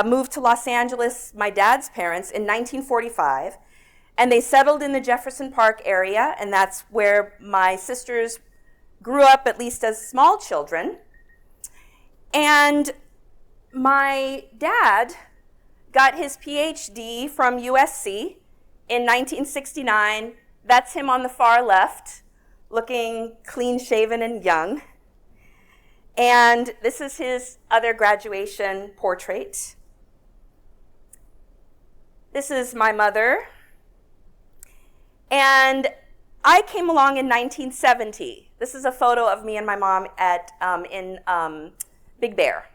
moved to Los Angeles, my dad's parents, in 1945, and they settled in the Jefferson Park area, and that's where my sisters grew up, at least as small children. And my dad got his PhD from USC in 1969. That's him on the far left, looking clean-shaven and young. And this is his other graduation portrait. This is my mother. And I came along in 1970. This is a photo of me and my mom in Big Bear.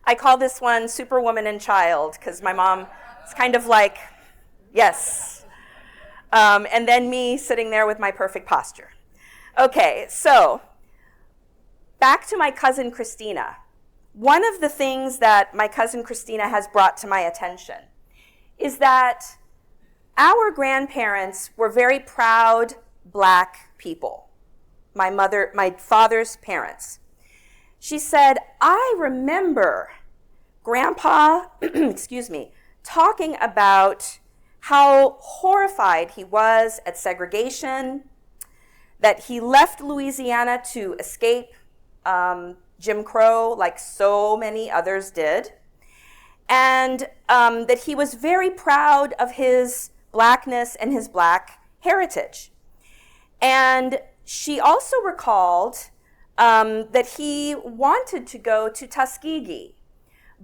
I call this one Superwoman and Child because my mom is kind of like, yes. And then me sitting there with my perfect posture. Okay, so back to my cousin Christina. One of the things that my cousin Christina has brought to my attention is that our grandparents were very proud Black people, my father's parents. She said, I remember Grandpa, talking about how horrified he was at segregation, that he left Louisiana to escape Jim Crow like so many others did. and that he was very proud of his blackness and his black heritage. And she also recalled that he wanted to go to Tuskegee,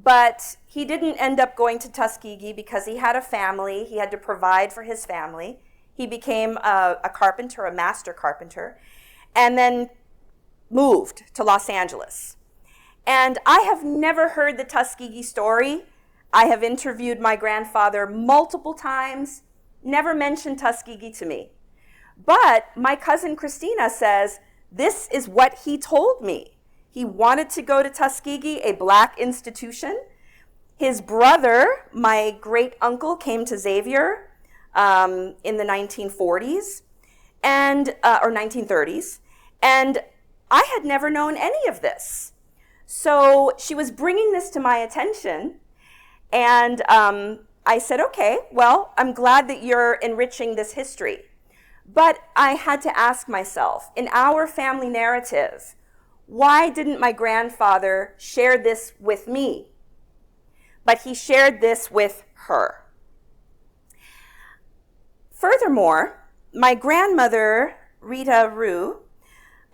but he didn't end up going to Tuskegee because he had a family. He had to provide for his family. He became a carpenter, a master carpenter, and then moved to Los Angeles. And I have never heard the Tuskegee story. I have interviewed my grandfather multiple times, never mentioned Tuskegee to me. But my cousin Christina says, this is what he told me. He wanted to go to Tuskegee, a black institution. His brother, my great uncle, came to Xavier in the 1940s or 1930s. And I had never known any of this. So she was bringing this to my attention. And I said, okay, well, I'm glad that you're enriching this history. But I had to ask myself, in our family narrative, why didn't my grandfather share this with me? But he shared this with her. Furthermore, my grandmother, Rita Rue,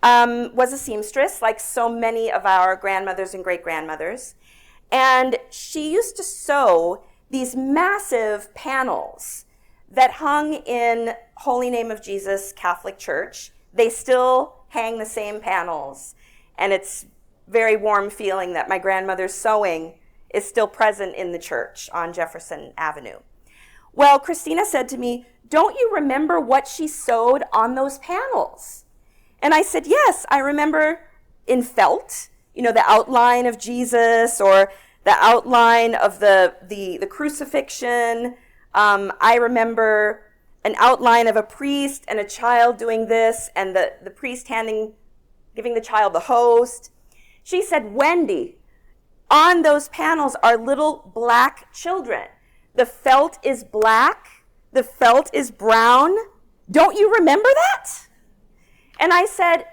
was a seamstress, like so many of our grandmothers and great-grandmothers. And she used to sew these massive panels that hung in Holy Name of Jesus Catholic Church. They still hang the same panels. And it's very warm feeling that my grandmother's sewing is still present in the church on Jefferson Avenue. Well, Christina said to me, don't you remember what she sewed on those panels? And I said, yes, I remember in felt, the outline of Jesus or the outline of the crucifixion. I remember an outline of a priest and a child doing this, and the priest giving the child the host. She said, Wendy, on those panels are little black children. The felt is black. The felt is brown. Don't you remember that? And I said,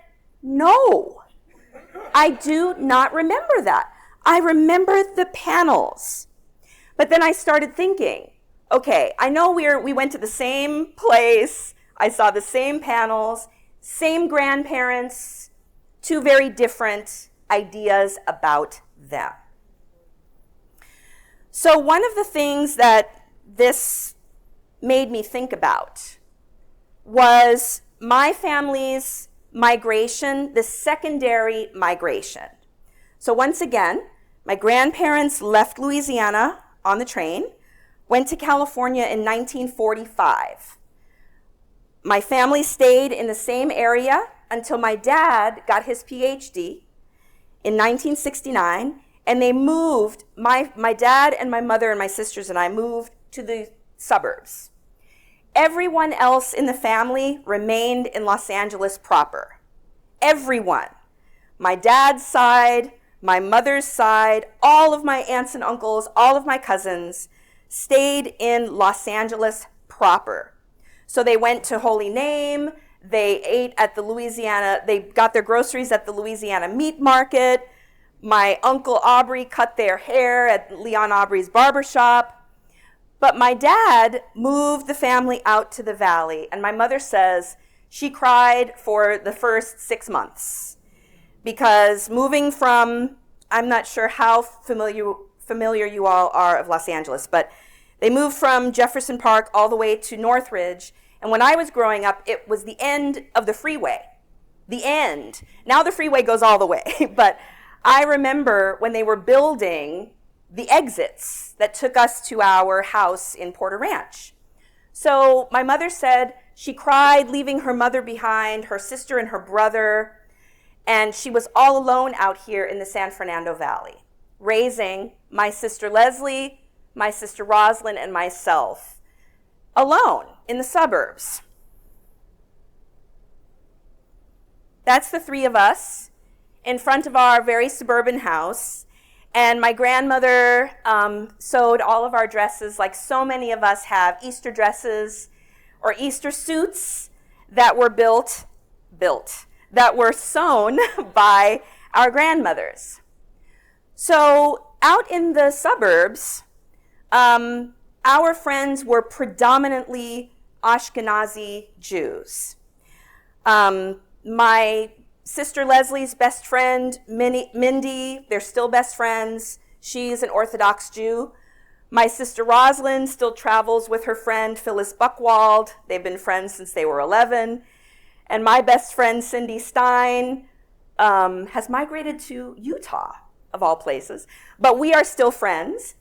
no, I do not remember that. I remember the panels. But then I started thinking, okay, I know we went to the same place. I saw the same panels, same grandparents, two very different ideas about them. So one of the things that this made me think about was my family's migration, the secondary migration. So once again, my grandparents left Louisiana on the train, went to California in 1945. My family stayed in the same area until my dad got his PhD in 1969, and they moved, my dad and my mother and my sisters and I moved to the suburbs. Everyone else in the family remained in Los Angeles proper. Everyone. My dad's side, my mother's side, all of my aunts and uncles, all of my cousins stayed in Los Angeles proper. So they went to Holy Name, they ate at the Louisiana, they got their groceries at the Louisiana meat market. My Uncle Aubrey cut their hair at Leon Aubrey's barbershop. But my dad moved the family out to the valley, and my mother says she cried for the first 6 months because moving from, I'm not sure how familiar you all are of Los Angeles, but they moved from Jefferson Park all the way to Northridge, and when I was growing up, it was the end of the freeway. The end. Now the freeway goes all the way, but I remember when they were building the exits that took us to our house in Porter Ranch. So my mother said she cried leaving her mother behind, her sister and her brother, and she was all alone out here in the San Fernando Valley, raising my sister Leslie, my sister Rosalind, and myself alone in the suburbs. That's the three of us in front of our very suburban house. And my grandmother sewed all of our dresses, like so many of us have Easter dresses or Easter suits that were that were sewn by our grandmothers. So out in the suburbs, our friends were predominantly Ashkenazi Jews. My sister Leslie's best friend, Mindy, they're still best friends. She's an Orthodox Jew. My sister Rosalind still travels with her friend Phyllis Buchwald. They've been friends since they were 11. And my best friend Cindy Stein has migrated to Utah, of all places. But we are still friends.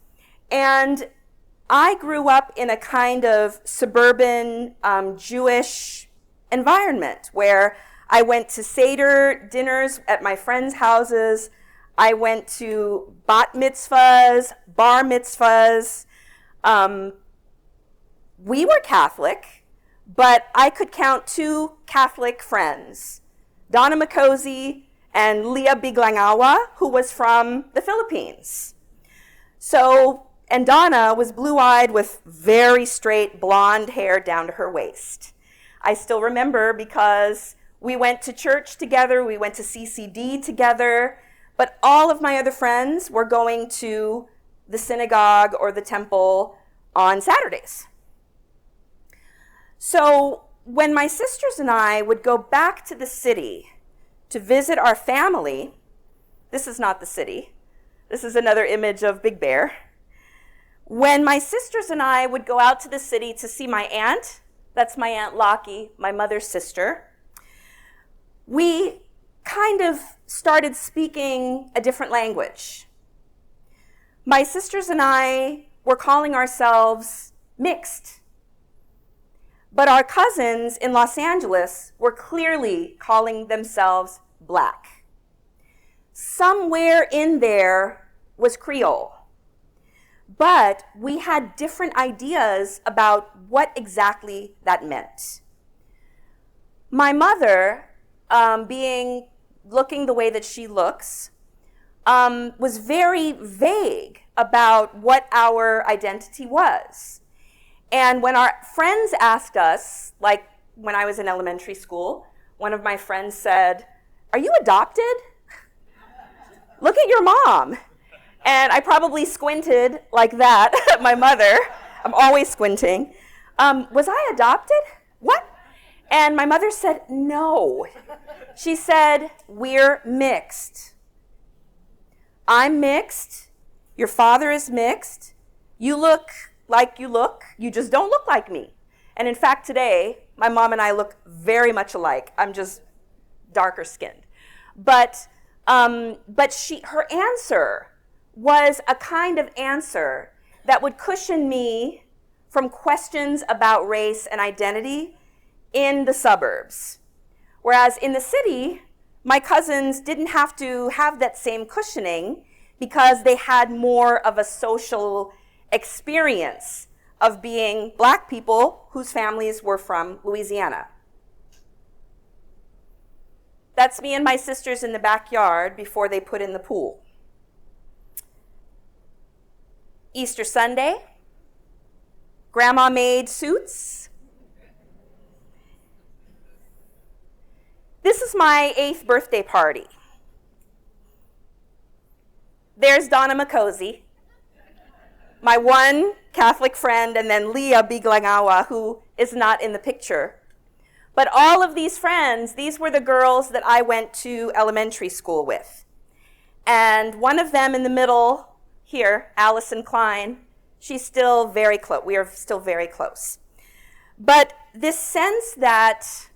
And I grew up in a kind of suburban Jewish environment where I went to Seder dinners at my friends' houses. I went to bat mitzvahs, bar mitzvahs. We were Catholic, but I could count 2 Catholic friends, Donna Makosi and Leah Biglangawa, who was from the Philippines. So, and Donna was blue-eyed with very straight blonde hair down to her waist. I still remember because we went to church together, we went to CCD together, but all of my other friends were going to the synagogue or the temple on Saturdays. So when my sisters and I would go back to the city to visit our family, this is not the city, this is another image of Big Bear. When my sisters and I would go out to the city to see my aunt, that's my Aunt Lockie, my mother's sister, we kind of started speaking a different language. My sisters and I were calling ourselves mixed, but our cousins in Los Angeles were clearly calling themselves black. Somewhere in there was Creole, but we had different ideas about what exactly that meant. My mother, looking the way that she looks, was very vague about what our identity was. And when our friends asked us, like when I was in elementary school, one of my friends said, "Are you adopted? Look at your mom." And I probably squinted like that at my mother. I'm always squinting. Was I adopted? What? And my mother said, "No." She said, "We're mixed. I'm mixed. Your father is mixed. You look like you look. You just don't look like me." And in fact, today, my mom and I look very much alike. I'm just darker skinned. But her answer was a kind of answer that would cushion me from questions about race and identity in the suburbs. Whereas in the city, my cousins didn't have to have that same cushioning because they had more of a social experience of being black people whose families were from Louisiana. That's me and my sisters in the backyard before they put in the pool. Easter Sunday, grandma made suits. This is my 8th birthday party. There's Donna Makosi, my one Catholic friend, and then Leah Biglangawa, who is not in the picture. But all of these friends, these were the girls that I went to elementary school with. And one of them in the middle here, Allison Klein, she's still very close. We are still very close. But this sense that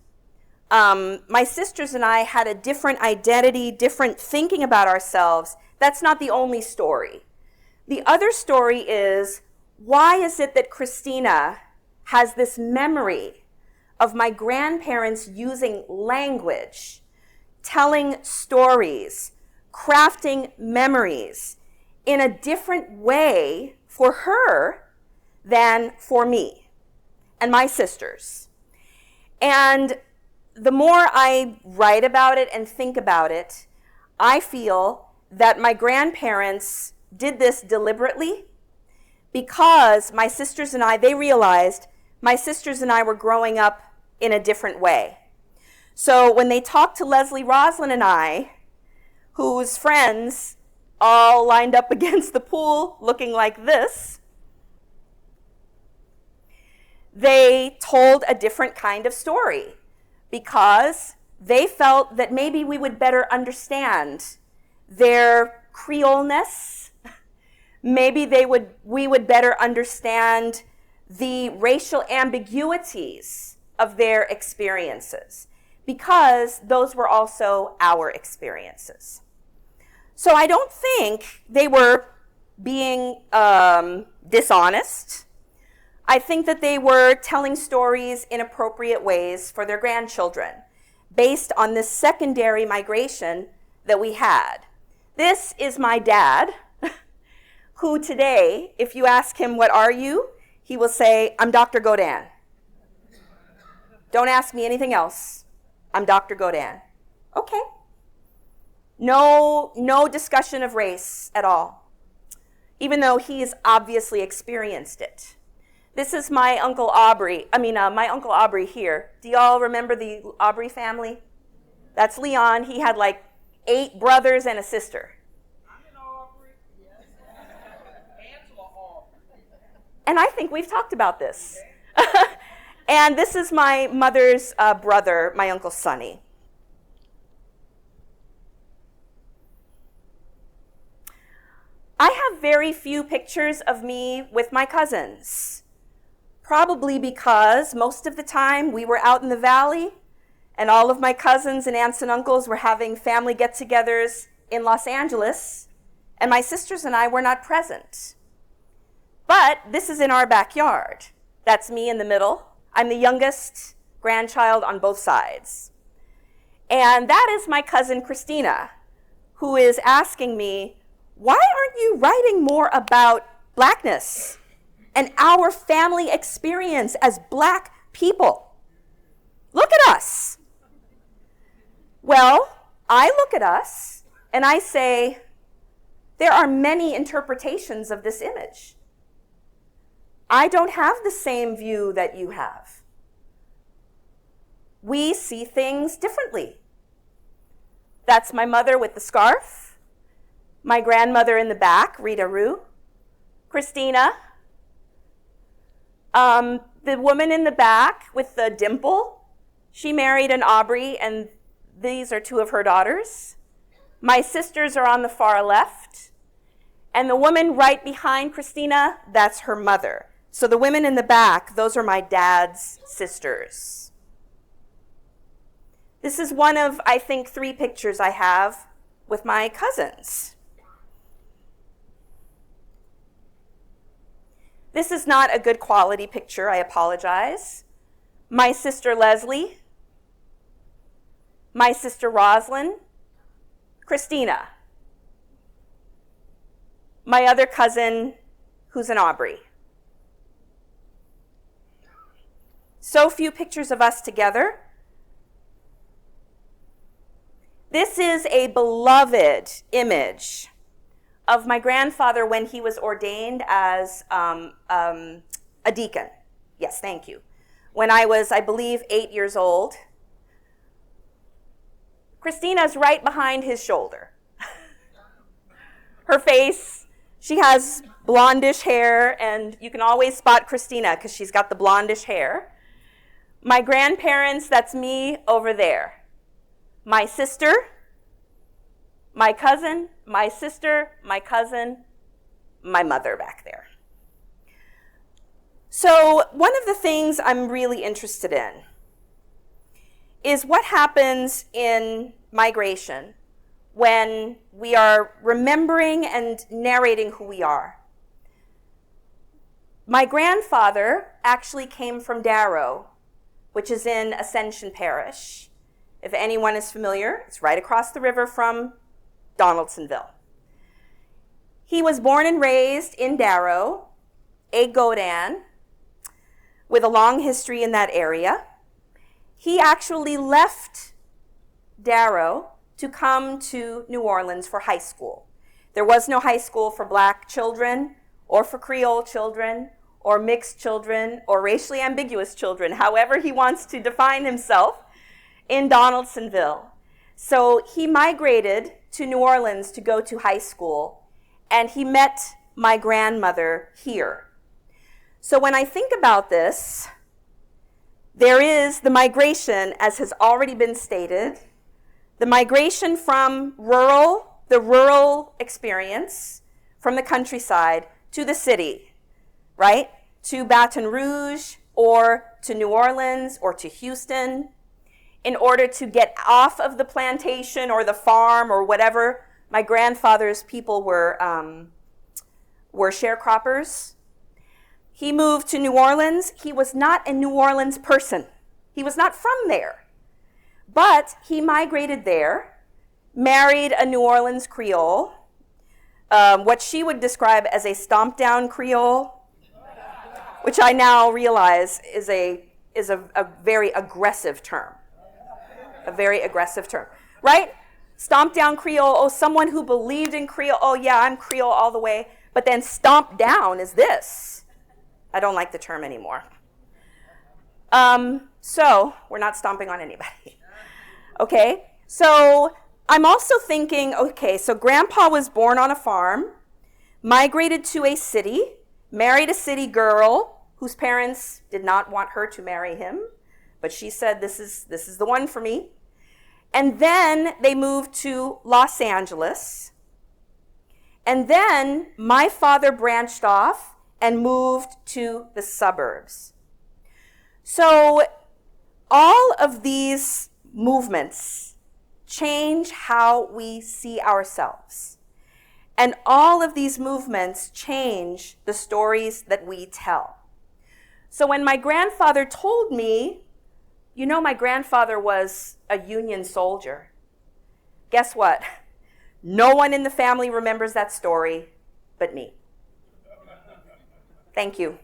my sisters and I had a different identity, different thinking about ourselves, that's not the only story. The other story is, why is it that Christina has this memory of my grandparents using language, telling stories, crafting memories in a different way for her than for me and my sisters? And the more I write about it and think about it, I feel that my grandparents did this deliberately because my sisters and I, they realized my sisters and I were growing up in a different way. So when they talked to Leslie, Rosalind, and I, whose friends all lined up against the pool looking like this, they told a different kind of story because they felt that maybe we would better understand their Creole-ness. Maybe we would better understand the racial ambiguities of their experiences, because those were also our experiences. So I don't think they were being dishonest. I think that they were telling stories in appropriate ways for their grandchildren, based on this secondary migration that we had. This is my dad, who today, if you ask him, what are you? He will say, I'm Dr. Gaudin. Don't ask me anything else. I'm Dr. Gaudin. Okay. No discussion of race at all, even though he's obviously experienced it. This is my Uncle Aubrey. My Uncle Aubrey here. Do y'all remember the Aubrey family? That's Leon. He had like 8 brothers and a sister. And I think we've talked about this. And this is my mother's brother, my Uncle Sonny. I have very few pictures of me with my cousins, probably because most of the time we were out in the valley and all of my cousins and aunts and uncles were having family get-togethers in Los Angeles, and my sisters and I were not present. But this is in our backyard. That's me in the middle. I'm the youngest grandchild on both sides. And that is my cousin Christina, who is asking me, why aren't you writing more about Blackness and our family experience as Black people? Look at us. Well, I look at us and I say, there are many interpretations of this image. I don't have the same view that you have. We see things differently. That's my mother with the scarf, my grandmother in the back, Rita Rue, Christina, the woman in the back with the dimple, she married an Aubrey, and these are 2 of her daughters. My sisters are on the far left, and the woman right behind Christina, that's her mother. So the women in the back, those are my dad's sisters. This is one of, I think, 3 pictures I have with my cousins. This is not a good quality picture, I apologize. My sister Leslie, my sister Roslyn, Christina, my other cousin who's an Aubrey. So few pictures of us together. This is a beloved image of my grandfather when he was ordained as a deacon. Yes, thank you. When I was, I believe, 8 years old. Christina's right behind his shoulder. Her face, she has blondish hair, and you can always spot Christina because she's got the blondish hair. My grandparents, that's me over there. My sister, my cousin, my sister, my cousin, my mother back there. So one of the things I'm really interested in is what happens in migration when we are remembering and narrating who we are. My grandfather actually came from Darrow, which is in Ascension Parish. If anyone is familiar, it's right across the river from Donaldsonville. He was born and raised in Darrow, a Gaudin, with a long history in that area. He actually left Darrow to come to New Orleans for high school. There was no high school for Black children or for Creole children or mixed children or racially ambiguous children, however he wants to define himself, in Donaldsonville. So he migrated to New Orleans to go to high school, and he met my grandmother here. So when I think about this, there is the migration, as has already been stated, the migration from the rural experience, from the countryside to the city, right? To Baton Rouge or to New Orleans or to Houston in order to get off of the plantation or the farm or whatever. My grandfather's people were sharecroppers. He moved to New Orleans. He was not a New Orleans person. He was not from there. But he migrated there, married a New Orleans Creole, what she would describe as a stomped-down Creole, which I now realize is a very aggressive term. A very aggressive term, right? Stomped-down Creole, oh, someone who believed in Creole, oh yeah, I'm Creole all the way, but then stomped down is this. I don't like the term anymore. So we're not stomping on anybody. Okay, so I'm also thinking, okay, so Grandpa was born on a farm, migrated to a city, married a city girl whose parents did not want her to marry him, but she said, this is the one for me. And then they moved to Los Angeles. And then my father branched off and moved to the suburbs. So all of these movements change how we see ourselves. And all of these movements change the stories that we tell. So when my grandfather told me, you know, my grandfather was a Union soldier. Guess what? No one in the family remembers that story but me. Thank you.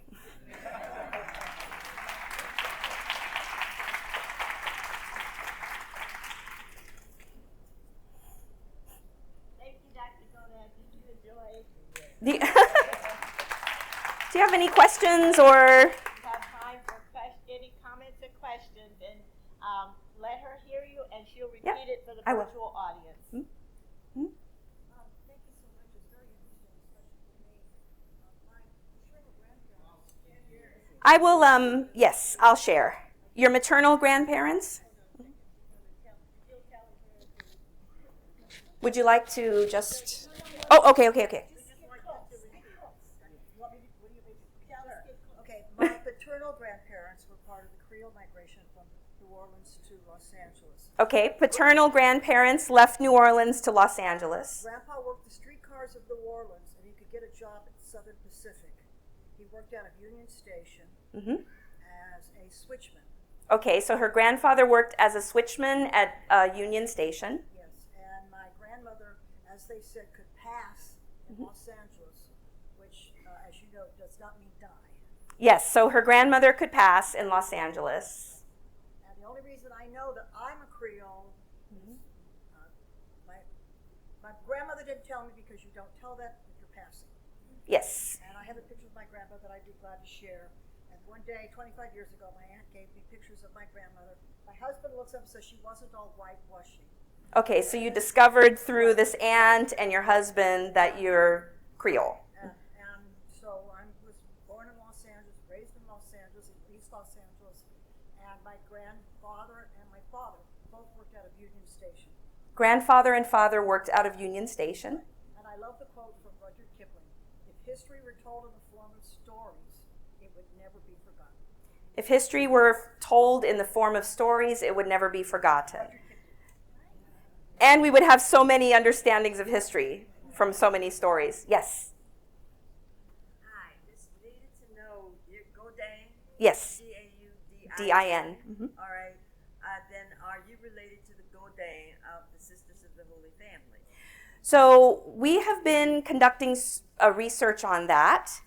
Thank you, Dr. Gaudin. Did you enjoy? Do you have any questions or? We have time for any comments or questions, and let her hear you, and she'll repeat it for the virtual audience. Hmm? Thank you so much. It's very interesting, especially for me. I will, yes, I'll share. Your maternal grandparents? Would you like to just, oh, okay. Okay, my paternal grandparents were part of the Creole migration from New Orleans to Los Angeles. Okay, paternal grandparents left New Orleans to Los Angeles. Grandpa worked the streetcars of New Orleans, and he could get a job at Southern Pacific. He worked out of Union Station as a switchman. Okay, so her grandfather worked as a switchman at Union Station. Yes, and my grandmother, as they said, could pass in Los Angeles, which, as you know, does not mean die. Yes, so her grandmother could pass in Los Angeles. And the only reason I know that I'm a Creole, my grandmother didn't tell me because you don't tell that if you're passing. Yes. And I have a picture of my grandmother that I'd be glad to share. And one day, 25 years ago, my aunt gave me pictures of my grandmother. My husband looks up and says she wasn't all whitewashing. Okay, so you discovered through this aunt and your husband that you're Creole. And so I was born in Los Angeles, raised in Los Angeles, in East Los Angeles, and my grandfather and my father both worked out of Union Station. Grandfather and father worked out of Union Station. And I love the quote from Rudyard Kipling: "If history were told in the form of stories, it would never be forgotten." If history were told in the form of stories, it would never be forgotten. And we would have so many understandings of history from so many stories. Yes? Hi, just needed to know, you're Gaudin? Yes. Gaudin. Mm-hmm. All right. Then are you related to the Gaudin of the Sisters of the Holy Family? So we have been conducting research on that.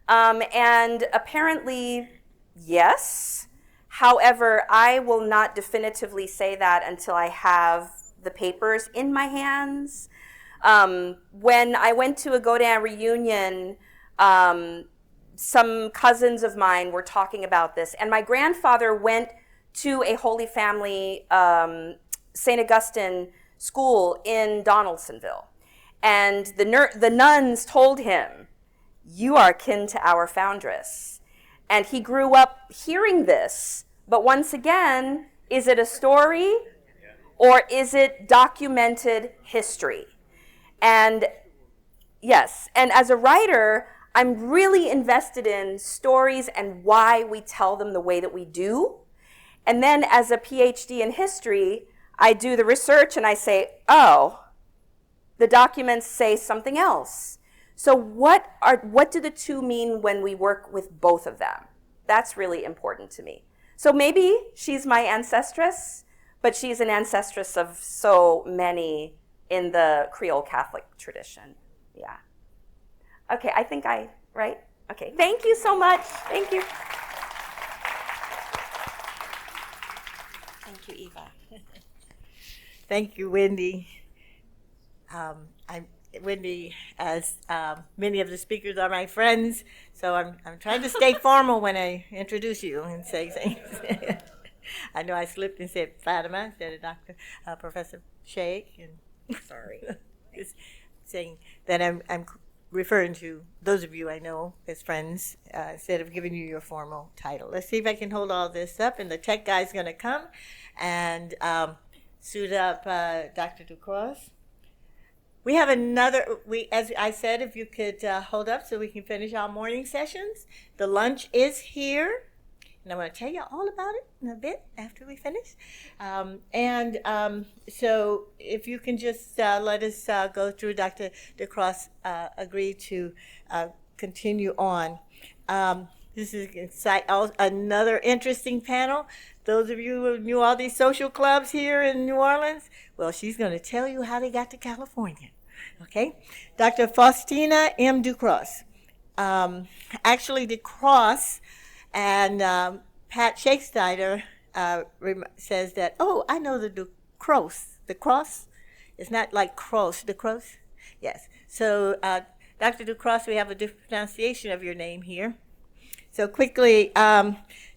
And apparently, yes. However, I will not definitively say that until I have the papers in my hands. When I went to a Gaudin reunion, some cousins of mine were talking about this, and my grandfather went to a Holy Family, St. Augustine school in Donaldsonville. And the nuns told him, "You are kin to our foundress." And he grew up hearing this. But once again, is it a story or is it documented history? And yes, and as a writer, I'm really invested in stories and why we tell them the way that we do. And then as a PhD in history, I do the research and I say, oh, the documents say something else. So what do the two mean when we work with both of them? That's really important to me. So maybe she's my ancestress, but she's an ancestress of so many in the Creole Catholic tradition. Yeah. Okay, I think right? Okay, thank you so much. Thank you. Thank you, Eva. Thank you, Wendy. Wendy, as many of the speakers are my friends, so I'm trying to stay formal when I introduce you and say things. I know I slipped and said Fatima instead of Dr. Professor Shaik, and sorry, just saying that I'm referring to those of you I know as friends instead of giving you your formal title. Let's see if I can hold all this up, and the tech guy's going to come and suit up Dr. DuCros. We have as I said, if you could hold up so we can finish our morning sessions. The lunch is here, and I'm going to tell you all about it in a bit after we finish. So if you can just let us go through, Dr. DuCros agreed to continue on. This is another interesting panel. Those of you who knew all these social clubs here in New Orleans, well, she's going to tell you how they got to California. Okay? Dr. Faustina M. DuCros. Actually, DuCros and Pat Shakespeare says that, oh, I know the DuCros. The cross? It's not like cross, DuCros? Yes. So, Dr. DuCros, we have a different pronunciation of your name here. So quickly,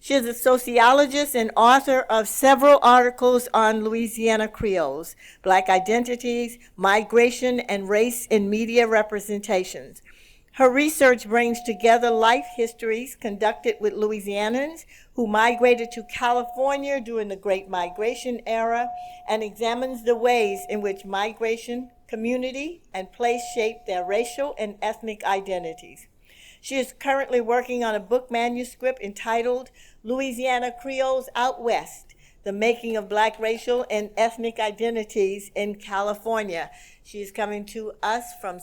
she is a sociologist and author of several articles on Louisiana Creoles, Black identities, migration, and race in media representations. Her research brings together life histories conducted with Louisianans who migrated to California during the Great Migration era and examines the ways in which migration, community, and place shaped their racial and ethnic identities. She is currently working on a book manuscript entitled Louisiana Creoles Out West, The Making of Black Racial and Ethnic Identities in California. She is coming to us from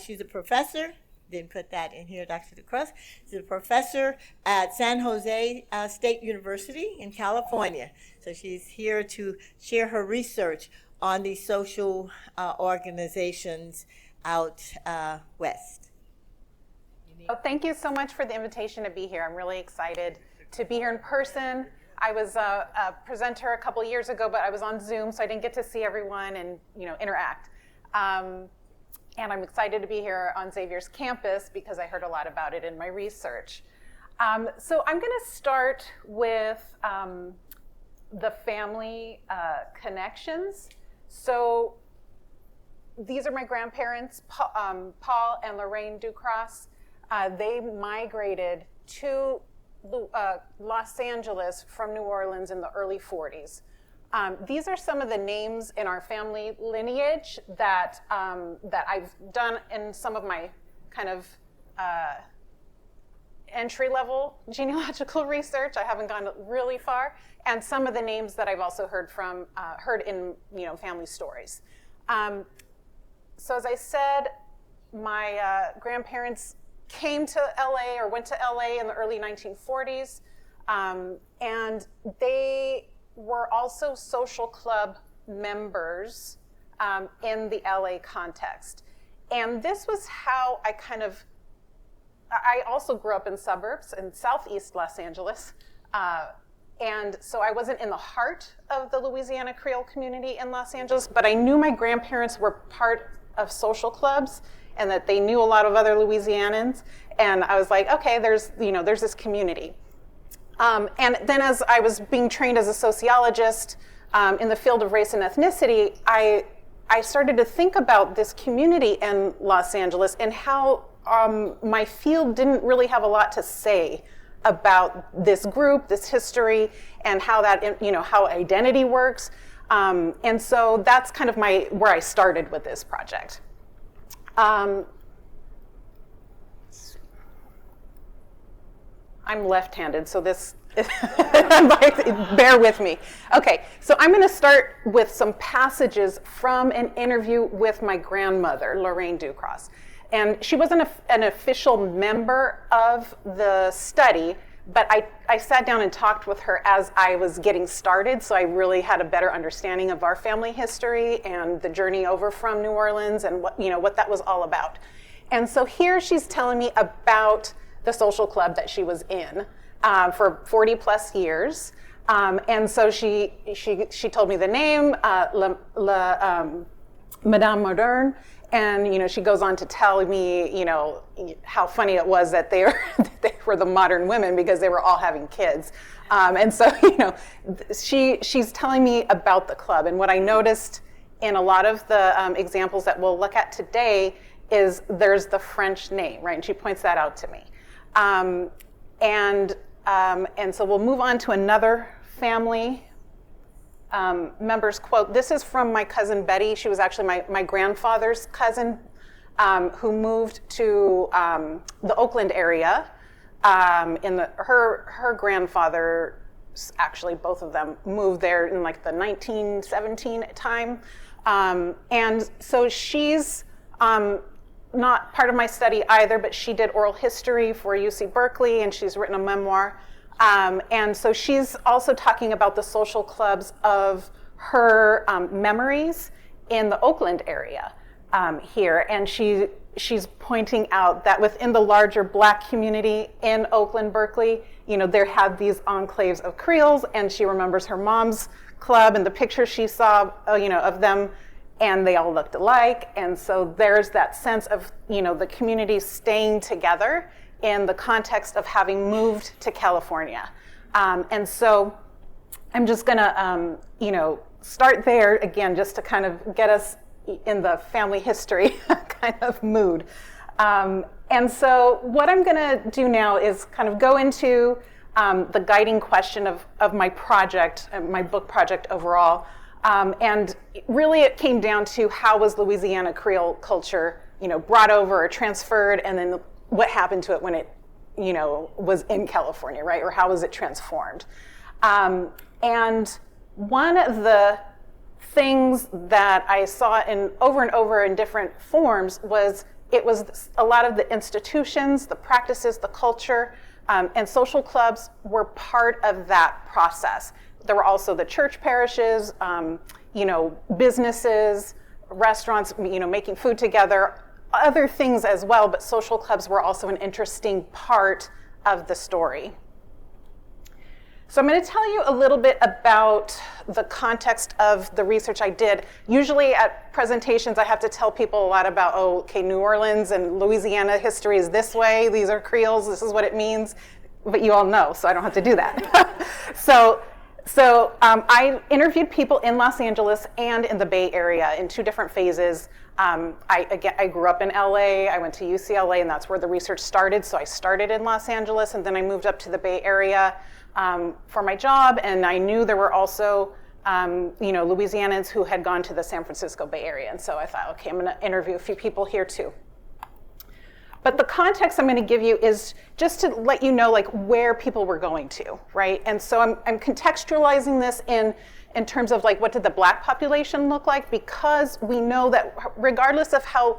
she's a professor, didn't put that in here, Dr. DuCros. She's a professor at San Jose State University in California. So she's here to share her research on these social organizations out west. Oh, thank you so much for the invitation to be here. I'm really excited to be here in person. I was a presenter a couple years ago, but I was on Zoom, so I didn't get to see everyone and interact. And I'm excited to be here on Xavier's campus because I heard a lot about it in my research. So I'm going to start with the family connections. So these are my grandparents, Paul and Lorraine DuCros. They migrated to Los Angeles from New Orleans in the early 40s. These are some of the names in our family lineage that I've done in some of my kind of entry-level genealogical research. I haven't gone really far, and some of the names that I've also heard in family stories. So as I said, my grandparents came to LA or went to LA in the early 1940s, and they were also social club members in the LA context. And this was how I also grew up in suburbs in southeast Los Angeles. And so I wasn't in the heart of the Louisiana Creole community in Los Angeles, but I knew my grandparents were part of social clubs and that they knew a lot of other Louisianans. And I was like, okay, there's this community. And then as I was being trained as a sociologist, in the field of race and ethnicity, I started to think about this community in Los Angeles and how my field didn't really have a lot to say about this group, this history, and how that, how identity works. And so that's kind of where I started with this project. I'm left-handed, so this, bear with me. Okay, so I'm gonna start with some passages from an interview with my grandmother, Lorraine DuCros. And she wasn't an official member of the study, but I sat down and talked with her as I was getting started, so I really had a better understanding of our family history and the journey over from New Orleans and what that was all about. And so here she's telling me about the social club that she was in for 40 plus years. And so she told me the name, Madame Moderne, and she goes on to tell me how funny it was that they were the modern women because they were all having kids. And so she's telling me about the club, and what I noticed in a lot of the examples that we'll look at today is there's the French name, right? And she points that out to me. And so we'll move on to another family member's quote. This is from my cousin Betty. She was actually my grandfather's cousin who moved to the Oakland area. Her grandfather, actually both of them, moved there in like the 1917 time. And so she's not part of my study either, but she did oral history for UC Berkeley, and she's written a memoir. And so she's also talking about the social clubs of her memories in the Oakland area here. And she's pointing out that within the larger Black community in Oakland, Berkeley, there had these enclaves of Creoles, and she remembers her mom's club and the pictures she saw, of them, and they all looked alike. And so there's that sense of, the community staying together in the context of having moved to California. And so I'm just gonna, start there again, just to kind of get us in the family history kind of mood. And so what I'm gonna do now is kind of go into the guiding question of my project, my book project overall. And really it came down to how was Louisiana Creole culture, brought over or transferred, and then what happened to it when it, was in California, right? Or how was it transformed? And one of the things that I saw over and over in different forms was a lot of the institutions, the practices, the culture, and social clubs were part of that process. There were also the church parishes, businesses, restaurants, making food together, other things as well, but social clubs were also an interesting part of the story. So I'm going to tell you a little bit about the context of the research I did. Usually at presentations, I have to tell people a lot about, New Orleans and Louisiana history is this way, these are Creoles, this is what it means, but you all know, so I don't have to do that. So I interviewed people in Los Angeles and in the Bay Area in two different phases. I grew up in LA, I went to UCLA, and that's where the research started. So I started in Los Angeles, and then I moved up to the Bay Area for my job. And I knew there were also, Louisianans who had gone to the San Francisco Bay Area. And so I thought, okay, I'm gonna interview a few people here too. But the context I'm going to give you is just to let you know where people were going to, right? And so I'm contextualizing this in terms of what did the Black population look like, because we know that regardless of how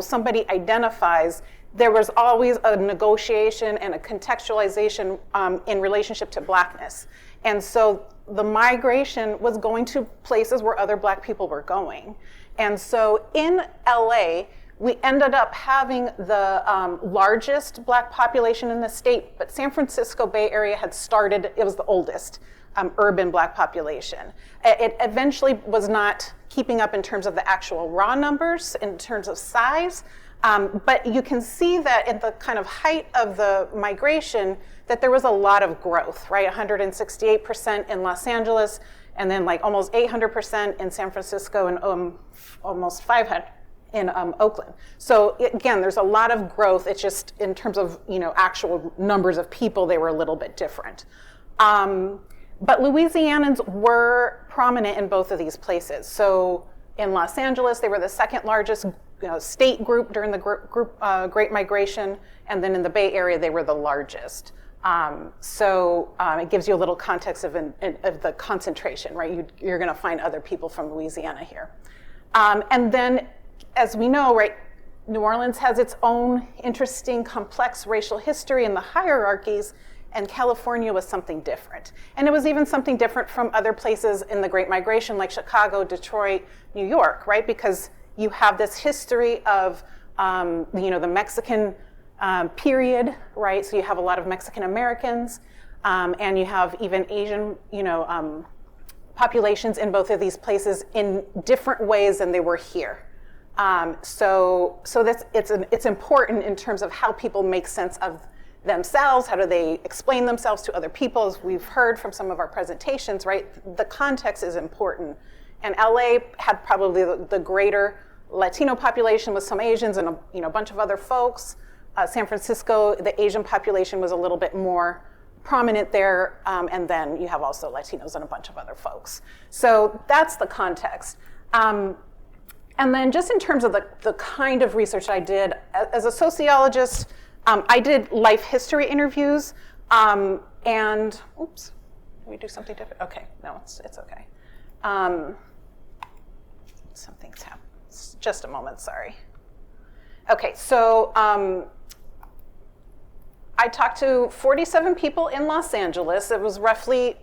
somebody identifies, there was always a negotiation and a contextualization in relationship to Blackness. And so the migration was going to places where other Black people were going. And so in LA, we ended up having the largest Black population in the state, but San Francisco Bay Area had started, it was the oldest urban Black population. It eventually was not keeping up in terms of the actual raw numbers, in terms of size, But you can see that at the kind of height of the migration, that there was a lot of growth, right? 168% in Los Angeles, and then like almost 800% in San Francisco, and almost 500 in Oakland. So again, there's a lot of growth. It's just in terms of actual numbers of people, they were a little bit different. But Louisianans were prominent in both of these places. So in Los Angeles, they were the second largest state group during the Great Migration, and then in the Bay Area, they were the largest. It gives you a little context of the concentration, right? You're going to find other people from Louisiana here. And then, as we know, right, New Orleans has its own interesting, complex racial history and the hierarchies, and California was something different. And it was even something different from other places in the Great Migration, like Chicago, Detroit, New York, right? Because you have this history of, the Mexican period, right? So you have a lot of Mexican Americans, and you have even Asian, populations in both of these places in different ways than they were here. So it's important in terms of how people make sense of themselves. How do they explain themselves to other people? As we've heard from some of our presentations, right? The context is important. And LA had probably the greater Latino population with some Asians and a bunch of other folks. San Francisco, the Asian population was a little bit more prominent there, and then you have also Latinos and a bunch of other folks. So that's the context. And then just in terms of the kind of research I did, as a sociologist, I did life history interviews, and, oops, can we do something different? Okay, no, it's okay. Something's happened. Just a moment, sorry. Okay, so I talked to 47 people in Los Angeles. It was roughly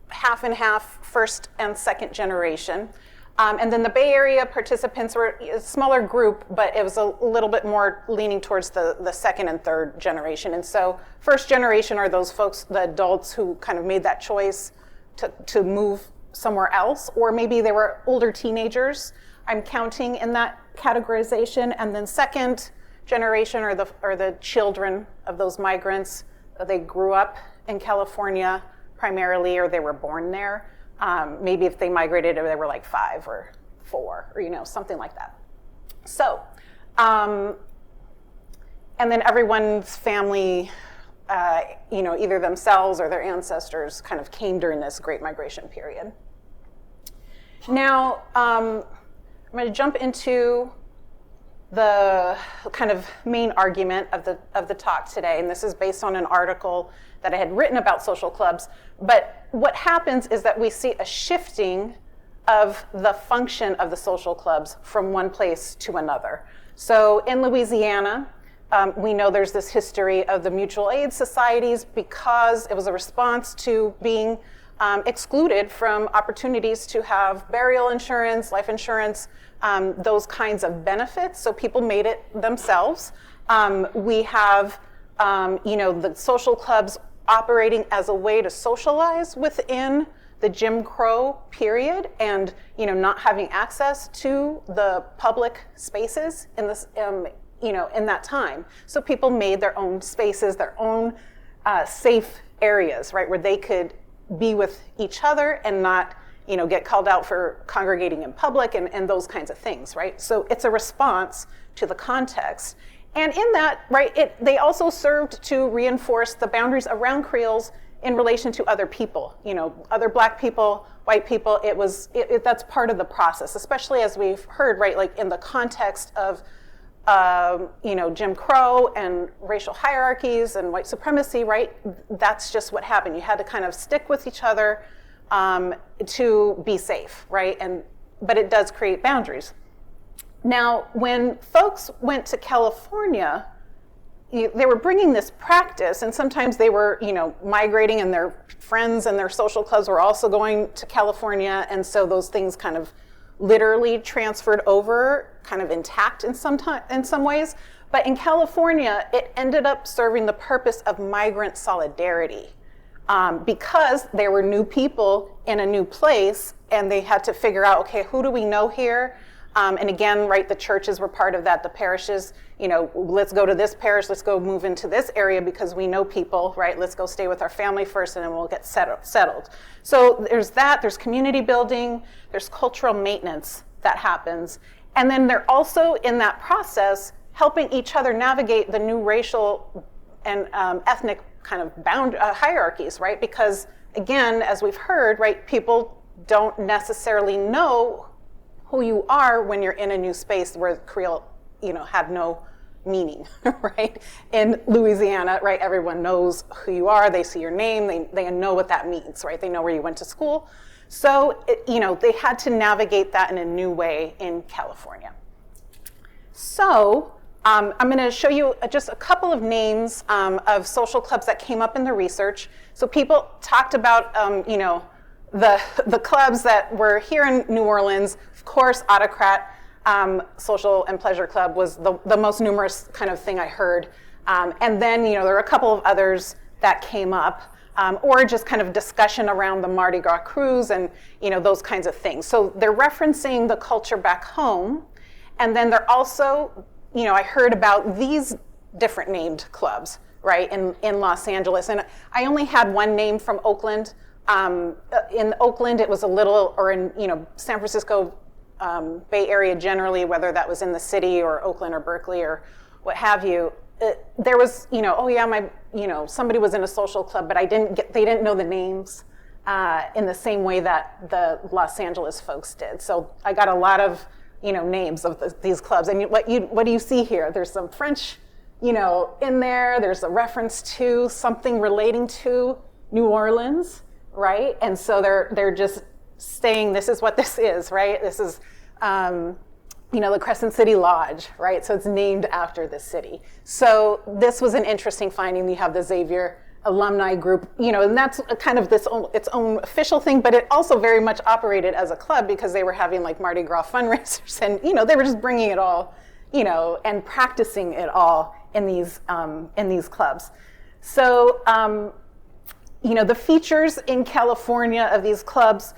half and half, first and second generation. And then the Bay Area participants were a smaller group, but it was a little bit more leaning towards the second and third generation. And so first generation are those folks, the adults who kind of made that choice to move somewhere else, or maybe they were older teenagers. I'm counting in that categorization. And then second generation are the children of those migrants. They grew up in California primarily, or they were born there. Maybe if they migrated, they were like 5 or 4, or something like that. So, and then everyone's family, either themselves or their ancestors kind of came during this Great Migration period. Now, I'm going to jump into the kind of main argument of the talk today, and this is based on an article that I had written about social clubs. But what happens is that we see a shifting of the function of the social clubs from one place to another. So in Louisiana, we know there's this history of the mutual aid societies because it was a response to being excluded from opportunities to have burial insurance, life insurance, those kinds of benefits. So people made it themselves. We have, the social clubs operating as a way to socialize within the Jim Crow period, and not having access to the public spaces in this, in that time. So people made their own spaces, their own safe areas, right, where they could be with each other and not, get called out for congregating in public and those kinds of things, right? So it's a response to the context. And in that, right, they also served to reinforce the boundaries around Creoles in relation to other people, other Black people, white people. That's part of the process, especially as we've heard, right, like in the context of, Jim Crow and racial hierarchies and white supremacy, right? That's just what happened. You had to kind of stick with each other to be safe, right? But it does create boundaries. Now, when folks went to California, they were bringing this practice, and sometimes they were, migrating, and their friends and their social clubs were also going to California, and so those things kind of literally transferred over, kind of intact in some ways. But in California, it ended up serving the purpose of migrant solidarity, because there were new people in a new place, and they had to figure out, okay, who do we know here? And again, right, the churches were part of that, the parishes, let's go to this parish, let's go move into this area because we know people, right? Let's go stay with our family first and then we'll get settled. So there's that, there's community building, there's cultural maintenance that happens. And then they're also in that process helping each other navigate the new racial and ethnic kind of hierarchies, right? Because again, as we've heard, right, people don't necessarily know who you are when you're in a new space where Creole, had no meaning, right? In Louisiana, right, everyone knows who you are, they see your name, they know what that means, right? They know where you went to school. So, they had to navigate that in a new way in California. So, I'm gonna show you just a couple of names of social clubs that came up in the research. So people talked about, the clubs that were here in New Orleans. Of course, Autocrat Social and Pleasure Club was the most numerous kind of thing I heard. And then, there were a couple of others that came up, or just kind of discussion around the Mardi Gras cruise and, those kinds of things. So they're referencing the culture back home. And then they're also, I heard about these different named clubs, right, in Los Angeles. And I only had one name from Oakland. In Oakland, it was a little, or in, San Francisco Bay Area generally, whether that was in the city or Oakland or Berkeley or what have you, there was, somebody was in a social club, but they didn't know the names in the same way that the Los Angeles folks did. So I got a lot of, names of these clubs. And what do you see here? There's some French, in there. There's a reference to something relating to New Orleans, right? And so they're just saying this is what this is, right? This is, the Crescent City Lodge, right? So it's named after the city. So this was an interesting finding. You have the Xavier alumni group, and that's kind of its own official thing, but it also very much operated as a club because they were having like Mardi Gras fundraisers and, they were just bringing it all, and practicing it all in these clubs. So, the features in California of these clubs,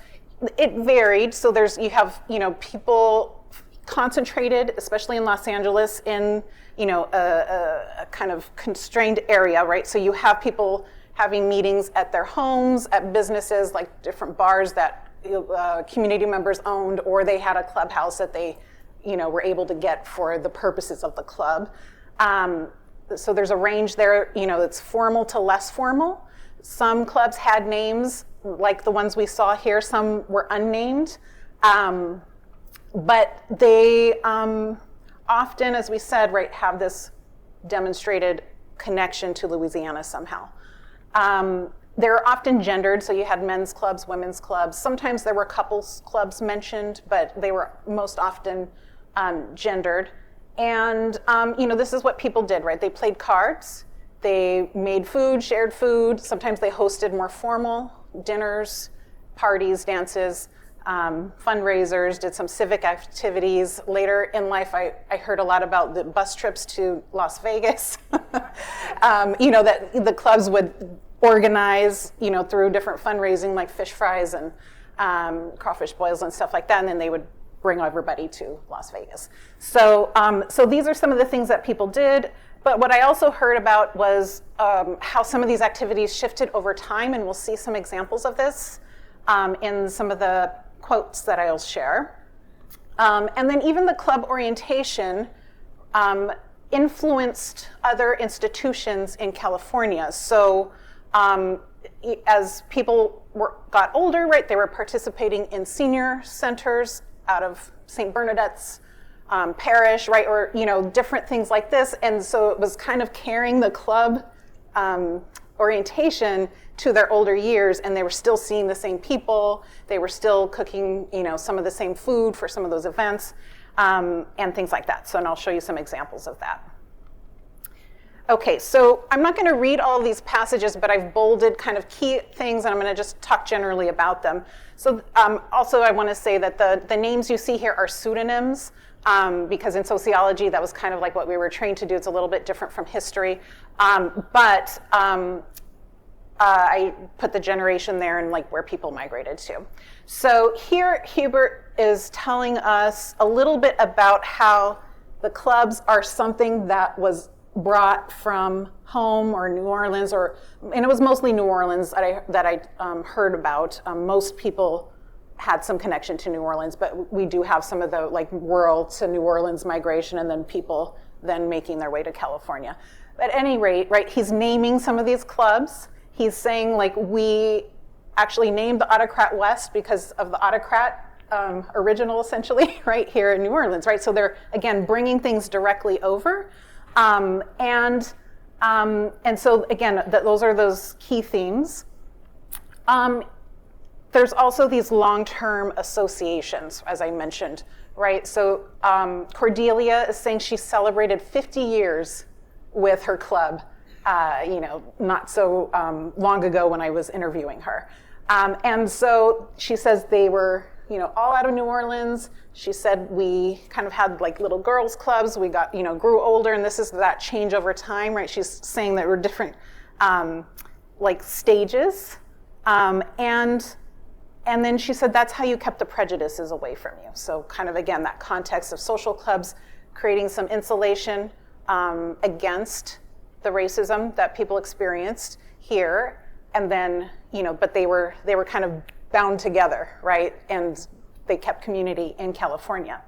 it varied. So you have, people concentrated, especially in Los Angeles, in a kind of constrained area, right? So you have people having meetings at their homes, at businesses, like different bars that community members owned, or they had a clubhouse that they, were able to get for the purposes of the club. So there's a range there, it's formal to less formal. Some clubs had names, like the ones we saw here. Some were unnamed. But they often, as we said, right, have this demonstrated connection to Louisiana somehow. They're often gendered, so you had men's clubs, women's clubs. Sometimes there were couples clubs mentioned, but they were most often gendered. And this is what people did, right? They played cards, they made food, shared food. Sometimes they hosted more formal dinners, parties, dances, fundraisers, did some civic activities. Later in life, I heard a lot about the bus trips to Las Vegas, that the clubs would organize, through different fundraising like fish fries and crawfish boils and stuff like that, and then they would bring everybody to Las Vegas. So these are some of the things that people did. But what I also heard about was how some of these activities shifted over time, and we'll see some examples of this in some of the quotes that I'll share. And then even the club orientation influenced other institutions in California. So as people got older, right, they were participating in senior centers out of St. Bernadette's parish, right, or different things like this. And so it was kind of carrying the club orientation to their older years, and they were still seeing the same people. They were still cooking, some of the same food for some of those events, and things like that. So, and I'll show you some examples of that. Okay, so I'm not going to read all of these passages, but I've bolded kind of key things, and I'm going to just talk generally about them. So also I want to say that the names you see here are pseudonyms, because in sociology, that was kind of like what we were trained to do. It's a little bit different from history. But I put the generation there and like where people migrated to. So here Hubert is telling us a little bit about how the clubs are something that was brought from home or New Orleans, and it was mostly New Orleans that I heard about. Most people had some connection to New Orleans, but we do have some of the like rural to New Orleans migration, and then people then making their way to California. At any rate, right, he's naming some of these clubs. He's saying like we actually named the Autocrat West because of the Autocrat original, essentially, right here in New Orleans, right? So they're again bringing things directly over, and so again, those are those key themes. There's also these long-term associations, as I mentioned, right? So Cordelia is saying she celebrated 50 years with her club, not so long ago when I was interviewing her. And so she says they were, all out of New Orleans. She said we kind of had like little girls clubs. We got, grew older, and this is that change over time, right? She's saying that we're different like stages. And then she said that's how you kept the prejudices away from you. So kind of, again, that context of social clubs, creating some insulation against the racism that people experienced here. And then, but they were kind of bound together, right? And they kept community in California.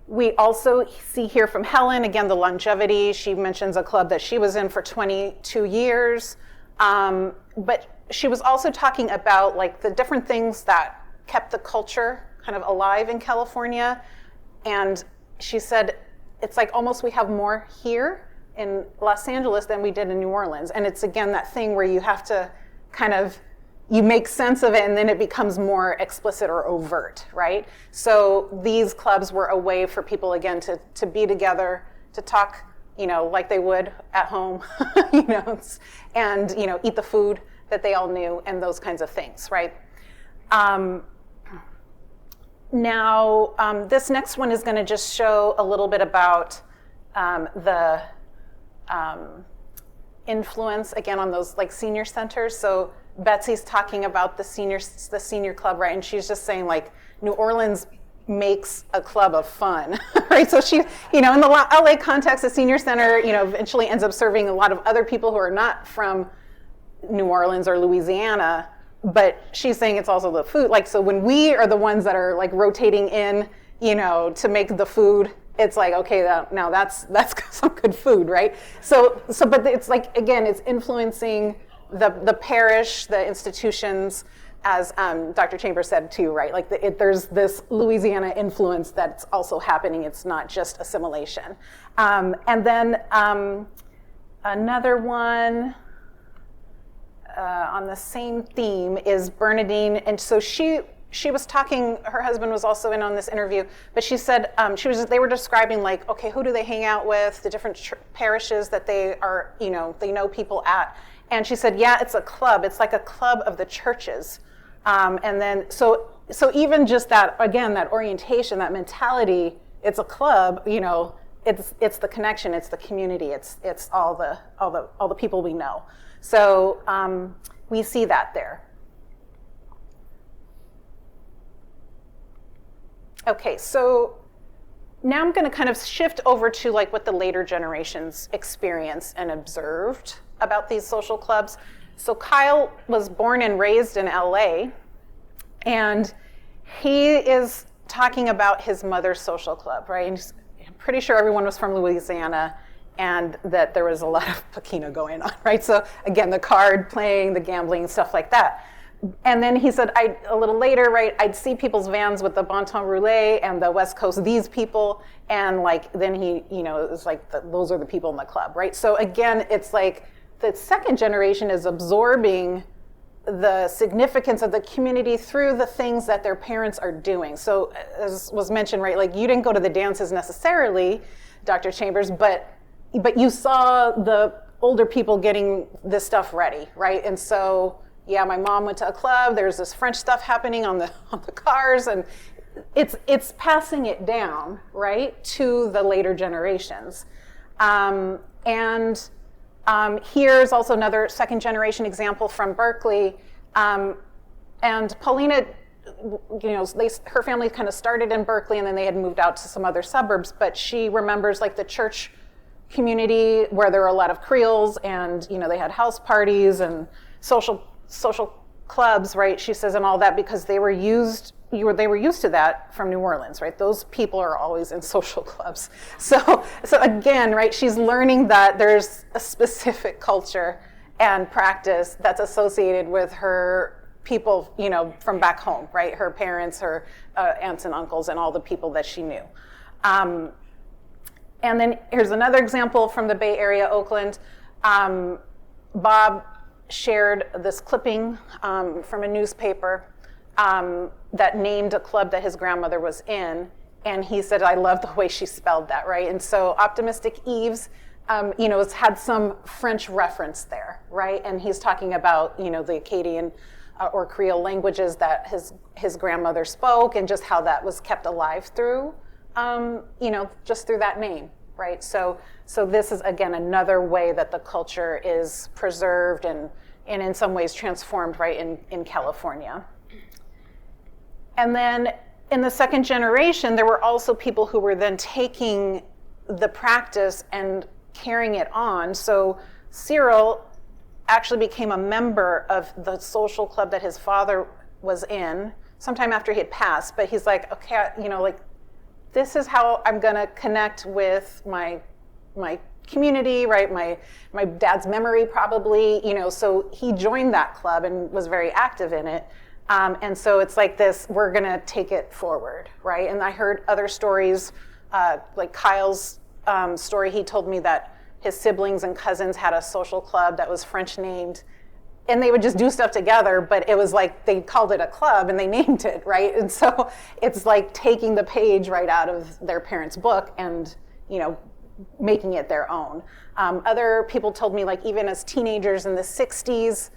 We also see here from Helen, again, the longevity. She mentions a club that she was in for 22 years. But she was also talking about like the different things that kept the culture kind of alive in California. And she said, it's like almost we have more here in Los Angeles than we did in New Orleans. And it's again, that thing where you have to kind of, you make sense of it and then it becomes more explicit or overt, right? So these clubs were a way for people, again, to be together, to talk, like they would at home, and, eat the food that they all knew and those kinds of things, right? Now, this next one is going to just show a little bit about the influence, again, on those like senior centers. So Betsy's talking about the senior club, right? And she's just saying like New Orleans makes a club of fun, right? So she, in the LA context, the senior center, eventually ends up serving a lot of other people who are not from New Orleans or Louisiana, but she's saying it's also the food. Like, so when we are the ones that are like rotating in, to make the food, it's like, okay, now that's some good food, right? So, but it's like, again, it's influencing the parish, the institutions, as Dr. Chambers said too, right? Like there's this Louisiana influence that's also happening. It's not just assimilation. And then another one on the same theme is Bernadine. And so she was talking, her husband was also in on this interview, but she said they were describing like, okay, who do they hang out with, the different parishes that they are, they know people at. And she said, yeah, it's a club. It's like a club of the churches. And then, so even just that, again, that orientation, that mentality, it's a club, it's the connection, it's the community, it's all the people we know. So we see that there. Okay, so now I'm going to kind of shift over to like what the later generations experienced and observed about these social clubs. So Kyle was born and raised in LA, and he is talking about his mother's social club, right? And I'm pretty sure everyone was from Louisiana and that there was a lot of paquina going on, right? So again, the card playing, the gambling, stuff like that. And then he said, a little later, right, I'd see people's vans with the Bon Temps Rouler and the West Coast, these people, and like, then he, it was like, those are the people in the club, right? So again, it's like the second generation is absorbing the significance of the community through the things that their parents are doing. So as was mentioned, right, like you didn't go to the dances necessarily, Dr. Chambers, but you saw the older people getting this stuff ready, right? And so, yeah, my mom went to a club, there's this French stuff happening on the cars, and it's passing it down, right, to the later generations. And Here's also another second generation example from Berkeley. And Paulina, her family kind of started in Berkeley and then they had moved out to some other suburbs, but she remembers like the church community where there were a lot of Creoles and, they had house parties and social clubs, right? She says, and all that because they were used to that from New Orleans, right? Those people are always in social clubs. So again, right, she's learning that there's a specific culture and practice that's associated with her people, from back home, right? Her parents, her aunts and uncles, and all the people that she knew. And then here's another example from the Bay Area, Oakland. Bob shared this clipping from a newspaper that named a club that his grandmother was in, and he said, I love the way she spelled that, right? And so Optimistic Eves, it's had some French reference there, right? And he's talking about, the Acadian or Creole languages that his grandmother spoke and just how that was kept alive through, just through that name, right? So this is, again, another way that the culture is preserved and in some ways transformed, right, in California. And then in the second generation, there were also people who were then taking the practice and carrying it on. So Cyril actually became a member of the social club that his father was in sometime after he had passed, but he's like, okay, this is how I'm gonna connect with my community, right? My dad's memory probably, so he joined that club and was very active in it. And so it's like this, we're gonna take it forward, right? And I heard other stories, like Kyle's story, he told me that his siblings and cousins had a social club that was French named, and they would just do stuff together, but it was like they called it a club and they named it, right? And so it's like taking the page right out of their parents' book and, making it their own. Other people told me, like, even as teenagers in the 60s,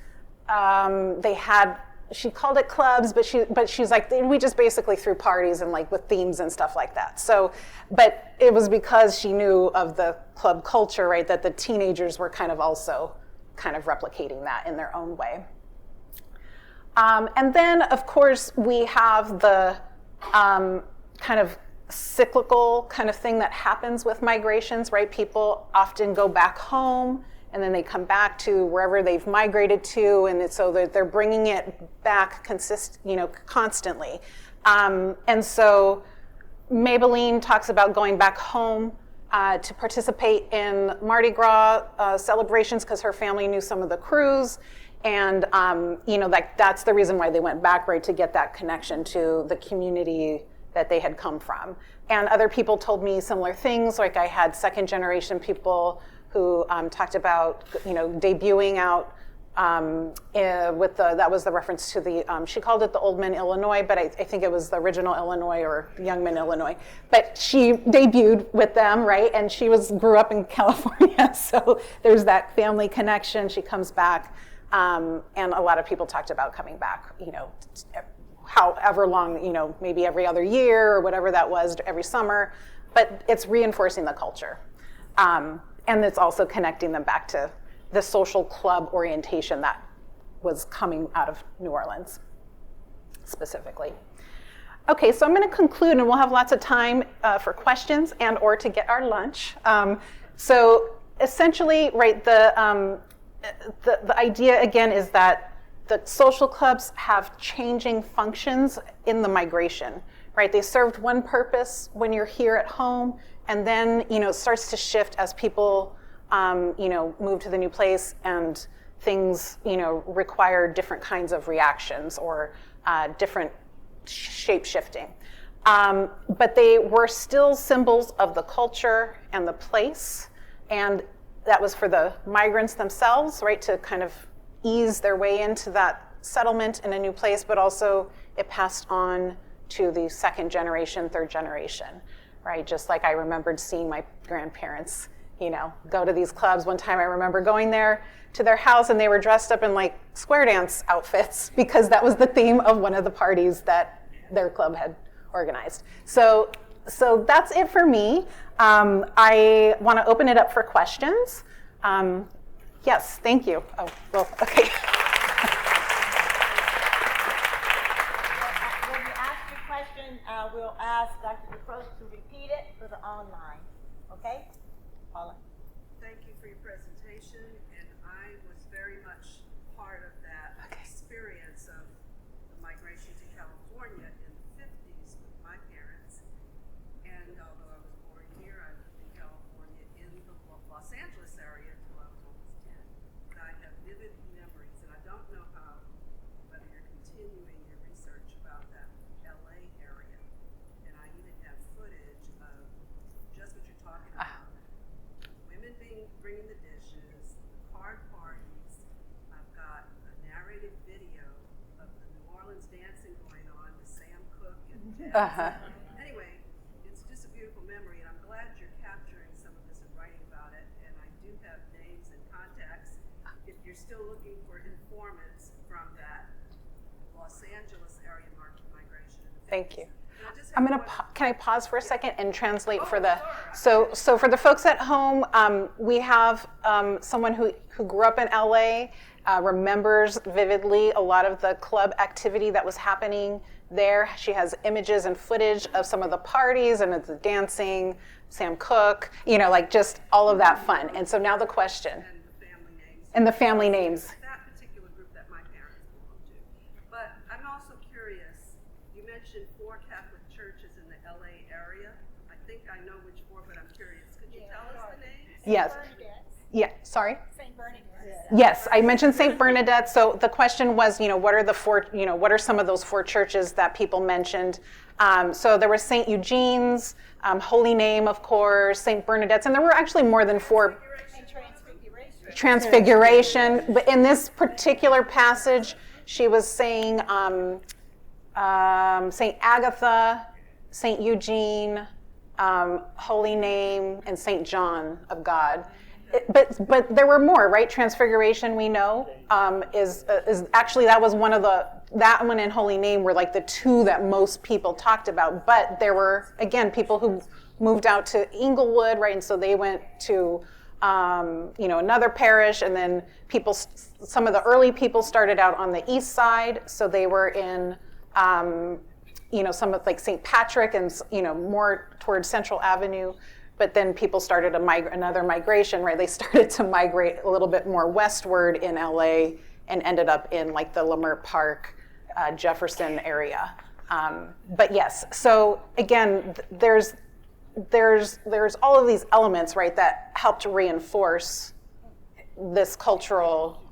she called it clubs, but she's like, we just basically threw parties and like with themes and stuff like that. So, but it was because she knew of the club culture, right, that the teenagers were kind of also kind of replicating that in their own way. And then, of course, we have the kind of cyclical kind of thing that happens with migrations, right? People often go back home and then they come back to wherever they've migrated to, and so they're bringing it back constantly. And so Maybelline talks about going back home to participate in Mardi Gras celebrations because her family knew some of the crews, and that's the reason why they went back, right, to get that connection to the community that they had come from. And other people told me similar things, like I had second generation people who talked about, debuting out that was the reference to the, she called it the Old Men, Illinois, but I think it was the original Illinois or Young Men, Illinois. But she debuted with them, right? And she grew up in California, so there's that family connection. She comes back, and a lot of people talked about coming back, however long, maybe every other year or whatever that was, every summer, but it's reinforcing the culture. And it's also connecting them back to the social club orientation that was coming out of New Orleans, specifically. Okay, so I'm gonna conclude and we'll have lots of time for questions and or to get our lunch. So essentially, right, the idea again is that the social clubs have changing functions in the migration, right? They served one purpose when you're here at home, and then, it starts to shift as people, move to the new place and things, require different kinds of reactions or different shape shifting. But they were still symbols of the culture and the place, and that was for the migrants themselves, right, to kind of ease their way into that settlement in a new place, but also it passed on to the second generation, third generation, right? Just like I remembered seeing my grandparents, go to these clubs. One time I remember going there to their house and they were dressed up in like square dance outfits because that was the theme of one of the parties that their club had organized. So that's it for me. I want to open it up for questions. Yes, thank you. Oh, well, okay. When you ask your question, we'll ask Dr. DuCros to repeat it for the online. Okay? Paula. Thank you for your presentation, and I was very much part of that experience of the migration to California in the 50s with my parents. And although I was born here, I lived in California in the Los Angeles area until I was almost 10. But I have vivid memories, and I don't know whether you're continuing your research about that LA area. And I even have footage of just what you're talking about. Women bringing the dishes, the card parties. I've got a narrated video of the New Orleans dancing going on with Sam Cooke and Anyway, it's just a beautiful memory, and I'm glad you're capturing some of this and writing about it. And I do have names and contacts if you're still looking for informants from that Los Angeles area migration. Thank you. Can I pause for a second and translate for the, so for the folks at home, we have someone who grew up in LA, remembers vividly a lot of the club activity that was happening there. She has images and footage of some of the parties and the dancing, Sam Cooke, like just all of that fun. And so now the question. And the family names. That particular group that my parents belonged to. But I'm also curious, you mentioned 4 Catholic churches in the LA area. I think I know which 4, but I'm curious. Could you tell us the names? Yes. Yeah, sorry? St. Bernadette. Yes, I mentioned St. Bernadette. So the question was, what are the 4, what are some of those 4 churches that people mentioned? So there was St. Eugene's, Holy Name, of course, St. Bernadette's, and there were actually more than 4. Transfiguration. But in this particular passage, she was saying St. Agatha, St. Eugene, Holy Name, and St. John of God. But there were more, right? Transfiguration, we know, is actually, that was that one and Holy Name were like the 2 that most people talked about. But there were, again, people who moved out to Inglewood, right? And so they went to another parish, and then some of the early people started out on the east side, so they were in, some of like St. Patrick and, more towards Central Avenue, but then people started another migration, right? They started to migrate a little bit more westward in LA and ended up in like the Leimert Park, Jefferson area. But yes, so again, there's all of these elements, right, that help to reinforce this cultural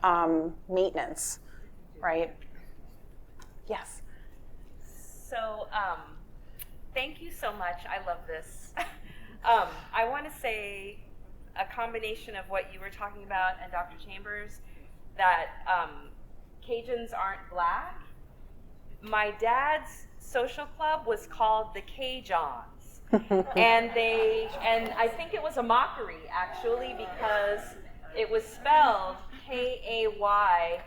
maintenance, right? Yes. So, thank you so much. I love this. I want to say a combination of what you were talking about and Dr. Chambers, that Cajuns aren't black. My dad's social club was called the Cajuns. and I think it was a mockery, actually, because it was spelled Kayjohns.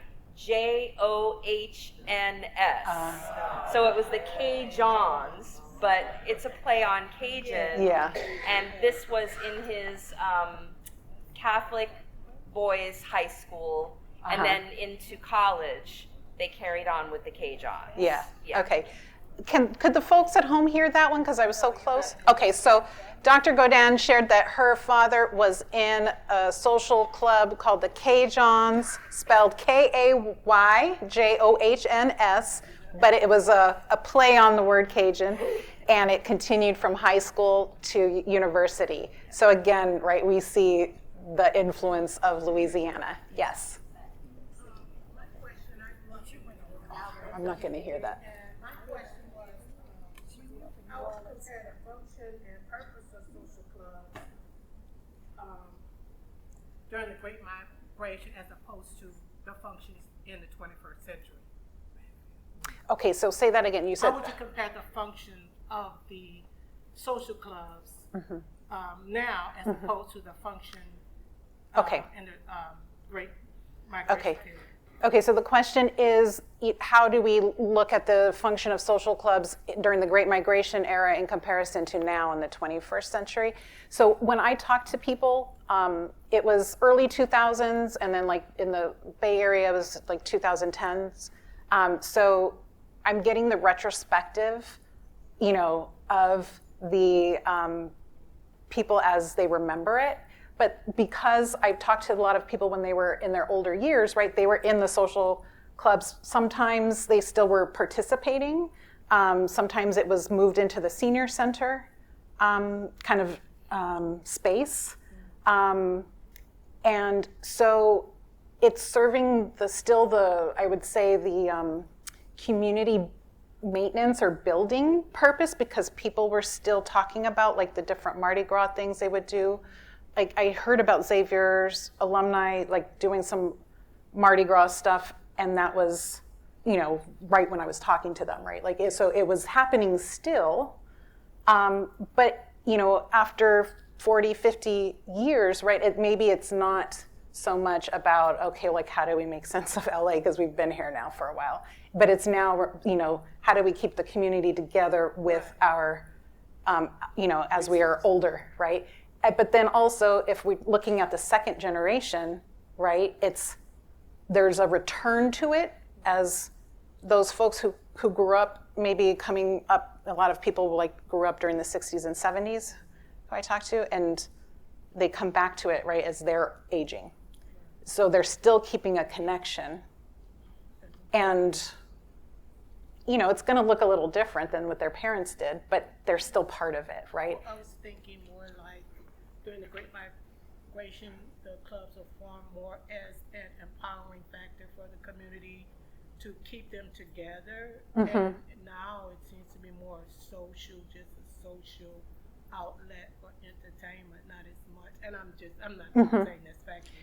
So it was the Cajuns, but it's a play on Cajun. Yeah. And this was in his Catholic boys' high school, and then into college, they carried on with the Cajuns. Yeah. Okay. Could the folks at home hear that one, because I was so close? Okay, so Dr. Gaudin shared that her father was in a social club called the Cajuns, spelled Kayjohns, but it was a play on the word Cajun, and it continued from high school to university. So again, right, we see the influence of Louisiana. Yes. I'm not going to hear that. During the Great Migration as opposed to the functions in the 21st century. Okay, so say that again. You said. How would you compare the function of the social clubs now as opposed to the function in the Great Migration period? Okay, so the question is, how do we look at the function of social clubs during the Great Migration era in comparison to now in the 21st century? So when I talk to people, It was early 2000s, and then like in the Bay Area, it was like 2010s. So I'm getting the retrospective, you know, of the people as they remember it. But because I've talked to a lot of people when they were in their older years, right, they were in the social clubs. Sometimes they still were participating. Sometimes it was moved into the senior center kind of space. And so it's serving I would say the community maintenance or building purpose, because people were still talking about like the different Mardi Gras things they would do. Like I heard about Xavier's alumni like doing some Mardi Gras stuff, and that was, you know, right when I was talking to them, right? Like so it was happening still, but you know, after 40, 50 years, right, maybe it's not so much about, okay, like how do we make sense of LA because we've been here now for a while, but it's now, you know, how do we keep the community together with our, you know, as we are older, right? But then also, if we're looking at the second generation, right, there's a return to it as those folks who grew up, maybe coming up, a lot of people like grew up during the 60s and 70s, who I talked to, and they come back to it, right, as they're aging. So they're still keeping a connection. And, you know, it's gonna look a little different than what their parents did, but they're still part of it, right? Well, I was thinking more like during the Great Migration, the clubs will form more as an empowering factor for the community to keep them together. Mm-hmm. And now it seems to be more social, just a social outlet for entertainment, not as much. And I'm not saying that's factual,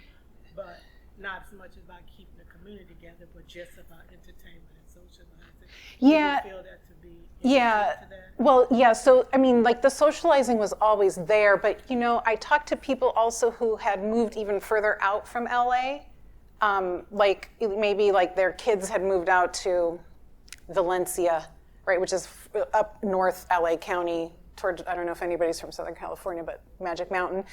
but not as much about keeping the community together, but just about entertainment and socializing. Yeah. Do you feel that to be Yeah. to that? Well, yeah. So, I mean, like the socializing was always there, but you know, I talked to people also who had moved even further out from LA. Like maybe like their kids had moved out to Valencia, right, which is up north LA County towards, I don't know if anybody's from Southern California, but Magic Mountain.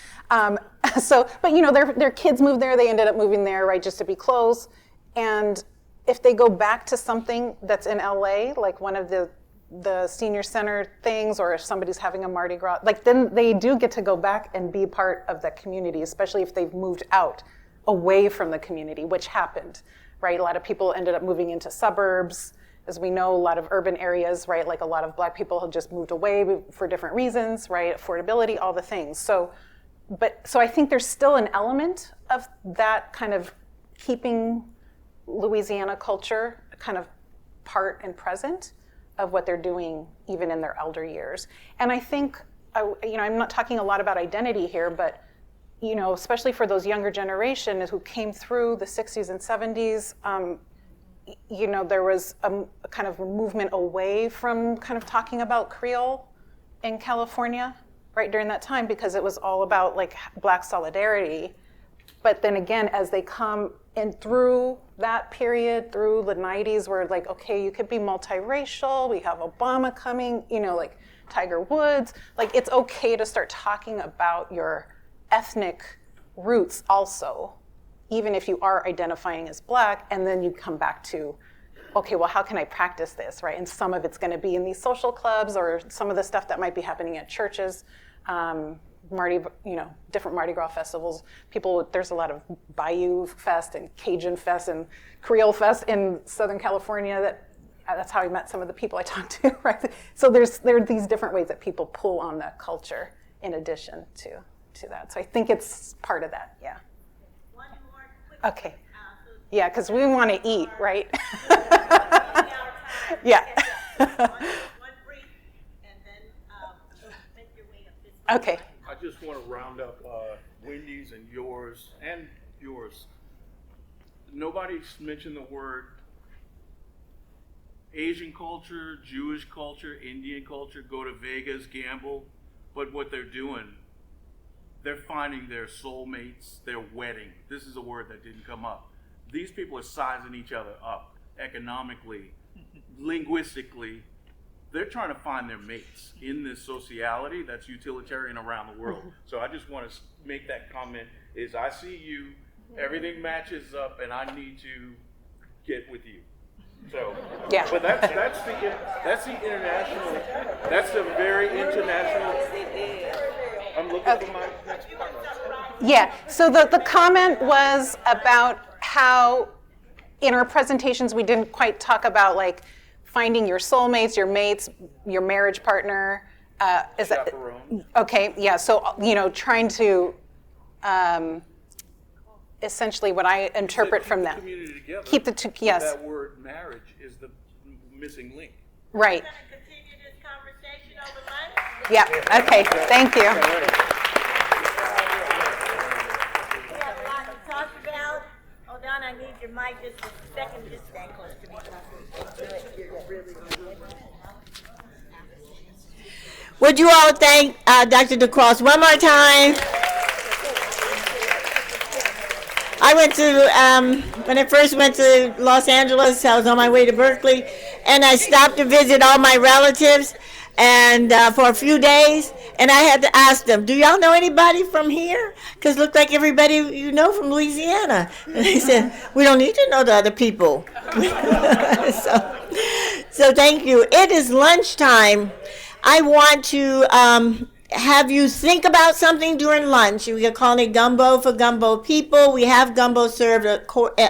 So, but you know, their kids moved there, they ended up moving there, right, just to be close. And if they go back to something that's in LA, like one of the senior center things, or if somebody's having a Mardi Gras, like then they do get to go back and be part of the community, especially if they've moved out away from the community, which happened, right? A lot of people ended up moving into suburbs. As we know, a lot of urban areas, right? Like a lot of Black people have just moved away for different reasons, right? Affordability, all the things. So I think there's still an element of that kind of keeping Louisiana culture kind of part and present of what they're doing even in their elder years. And I think, you know, I'm not talking a lot about identity here, but you know, especially for those younger generation who came through the 60s and 70s, you know, there was a kind of movement away from kind of talking about Creole in California, right, during that time, because it was all about like Black solidarity. But then again, as they come in through that period, through the 90s, where like, okay, you could be multiracial, we have Obama coming, you know, like Tiger Woods, like it's okay to start talking about your ethnic roots also, even if you are identifying as Black, and then you come back to, okay, well, how can I practice this, right? And some of it's gonna be in these social clubs, or some of the stuff that might be happening at churches, different Mardi Gras festivals. There's a lot of Bayou Fest and Cajun Fest and Creole Fest in Southern California. That's how I met some of the people I talked to, right? So there are these different ways that people pull on that culture in addition to that. So I think it's part of that, yeah. One more quick. Okay. Yeah, because we want to eat, right? Yeah. One brief, and then make your way up this way. Okay. I just want to round up Wendy's and yours. Nobody's mentioned the word Asian culture, Jewish culture, Indian culture, go to Vegas, gamble. But what they're doing, they're finding their soulmates, their wedding. This is a word that didn't come up. These people are sizing each other up economically, linguistically, they're trying to find their mates in this sociality that's utilitarian around the world. So I just want to make that comment, is I see you, everything matches up, and I need to get with you. So, yeah. But that's the international, that's the very international. I'm looking for my next part. Yeah, so the comment was about how in our presentations we didn't quite talk about like finding your soulmates, your mates, your marriage partner. Is that okay? Yeah, so trying to essentially what I interpret from that. Keep the two, yes. That word marriage is the missing link. Right. Yeah, okay, thank you. We have a lot to talk about. Hold on, I need your mic just a second. Just stand close to me. Would you all thank Dr. DuCros one more time? I went to, when I first went to Los Angeles, I was on my way to Berkeley, and I stopped to visit all my relatives and for a few days, and I had to ask them, do y'all know anybody from here? Because it looked like everybody you know from Louisiana. And they said, we don't need to know the other people. So thank you. It is lunchtime. I want to have you think about something during lunch. We are calling it gumbo for gumbo people. We have gumbo served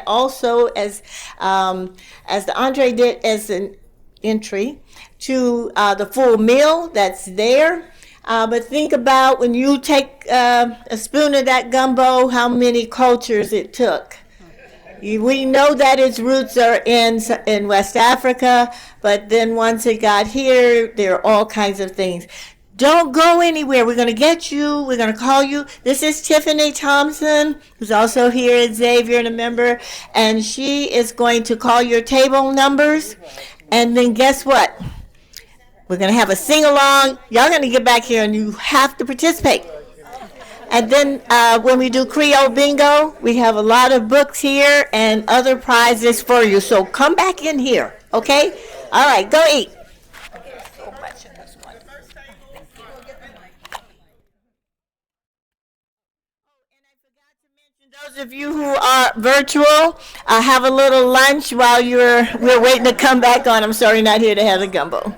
also as the entree did as an entry to the full meal that's there. But think about when you take a spoon of that gumbo, how many cultures it took. We know that its roots are in West Africa, but then once it got here, there are all kinds of things. Don't go anywhere. We're going to get you. We're going to call you. This is Tiffany Thompson, who's also here at Xavier and a member, and she is going to call your table numbers. And then guess what? We're going to have a sing-along. Y'all going to get back here, and you have to participate. And then when we do Creole bingo, we have a lot of books here and other prizes for you. So come back in here, okay? All right, go eat. Those of you who are virtual, have a little lunch while we're waiting to come back on. I'm sorry, not here to have the gumbo.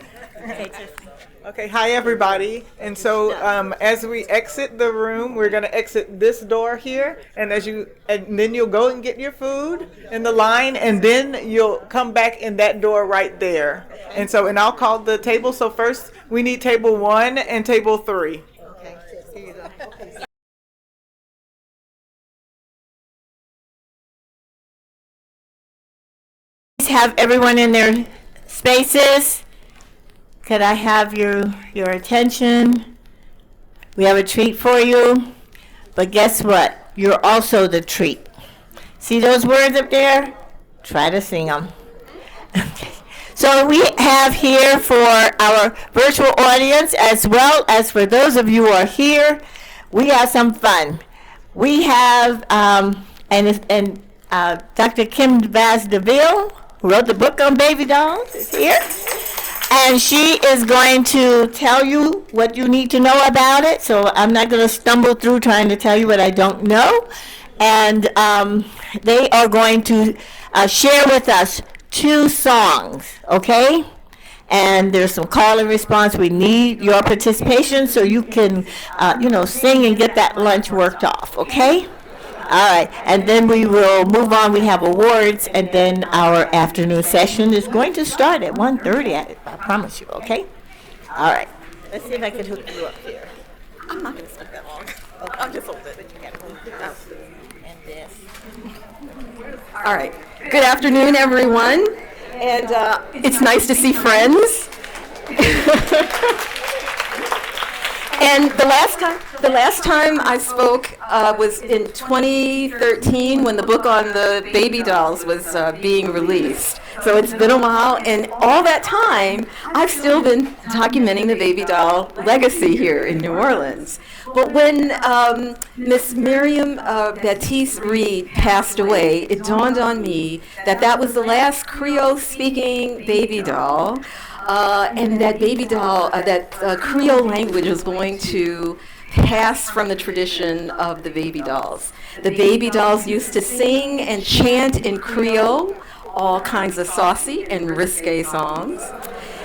Okay, hi everybody. And so as we exit the room, we're going to exit this door here, and then you'll go and get your food in the line, and then you'll come back in that door right there. And I'll call the table. So first we need table 1 and table 3. Okay, here you go. Okay. Have everyone in their spaces. Could I have your attention? We have a treat for you, but guess what? You're also the treat. See those words up there? Try to sing them. Okay. So we have here for our virtual audience, as well as for those of you who are here, we have some fun. We have Dr. Kim Vaz DeVille, who wrote the book on baby dolls, is here. And she is going to tell you what you need to know about it. So I'm not going to stumble through trying to tell you what I don't know. And they are going to share with us 2 songs, okay? And there's some call and response. We need your participation so you can, sing and get that lunch worked off, okay? All right, and then we will move on. We have awards, and then our afternoon session is going to start at 1:30, I promise you, okay? All right. Let's see if I can hook you up here. I'm not going to speak that long. Okay. I'll just hold it. But you got to hold this and this. All right. Good afternoon, everyone. And it's nice to see friends. And the last time I spoke was in 2013 when the book on the baby dolls was being released. So it's been a while, and all that time I've still been documenting the baby doll legacy here in New Orleans. But when Miss Miriam Baptiste Reed passed away, it dawned on me that that was the last Creole-speaking baby doll. and that baby doll, that Creole language was going to pass from the tradition of the baby dolls. The baby dolls used to sing and chant in Creole all kinds of saucy and risque songs.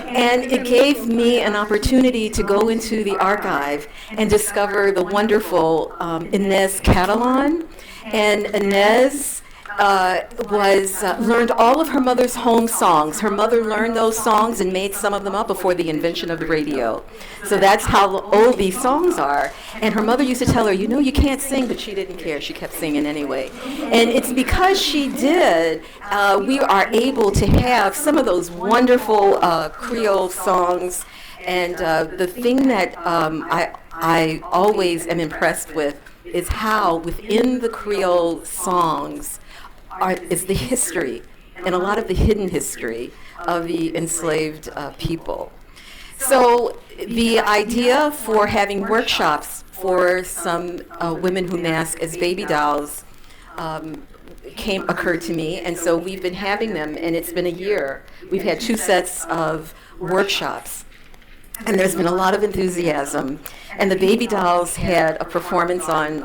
And it gave me an opportunity to go into the archive and discover the wonderful Inez Catalan. And Inez learned all of her mother's home songs. Her mother learned those songs and made some of them up before the invention of the radio. So that's how old these songs are. And her mother used to tell her, you know, you can't sing, but she didn't care. She kept singing anyway. And it's because she did, we are able to have some of those wonderful Creole songs. And the thing that I always am impressed with is how within the Creole songs is the history, and a lot of the hidden history of the enslaved people. So the idea for having workshops for some women who mask as baby dolls occurred to me, and so we've been having them, and it's been a year. We've had 2 sets of workshops, and there's been a lot of enthusiasm. And the baby dolls had a performance on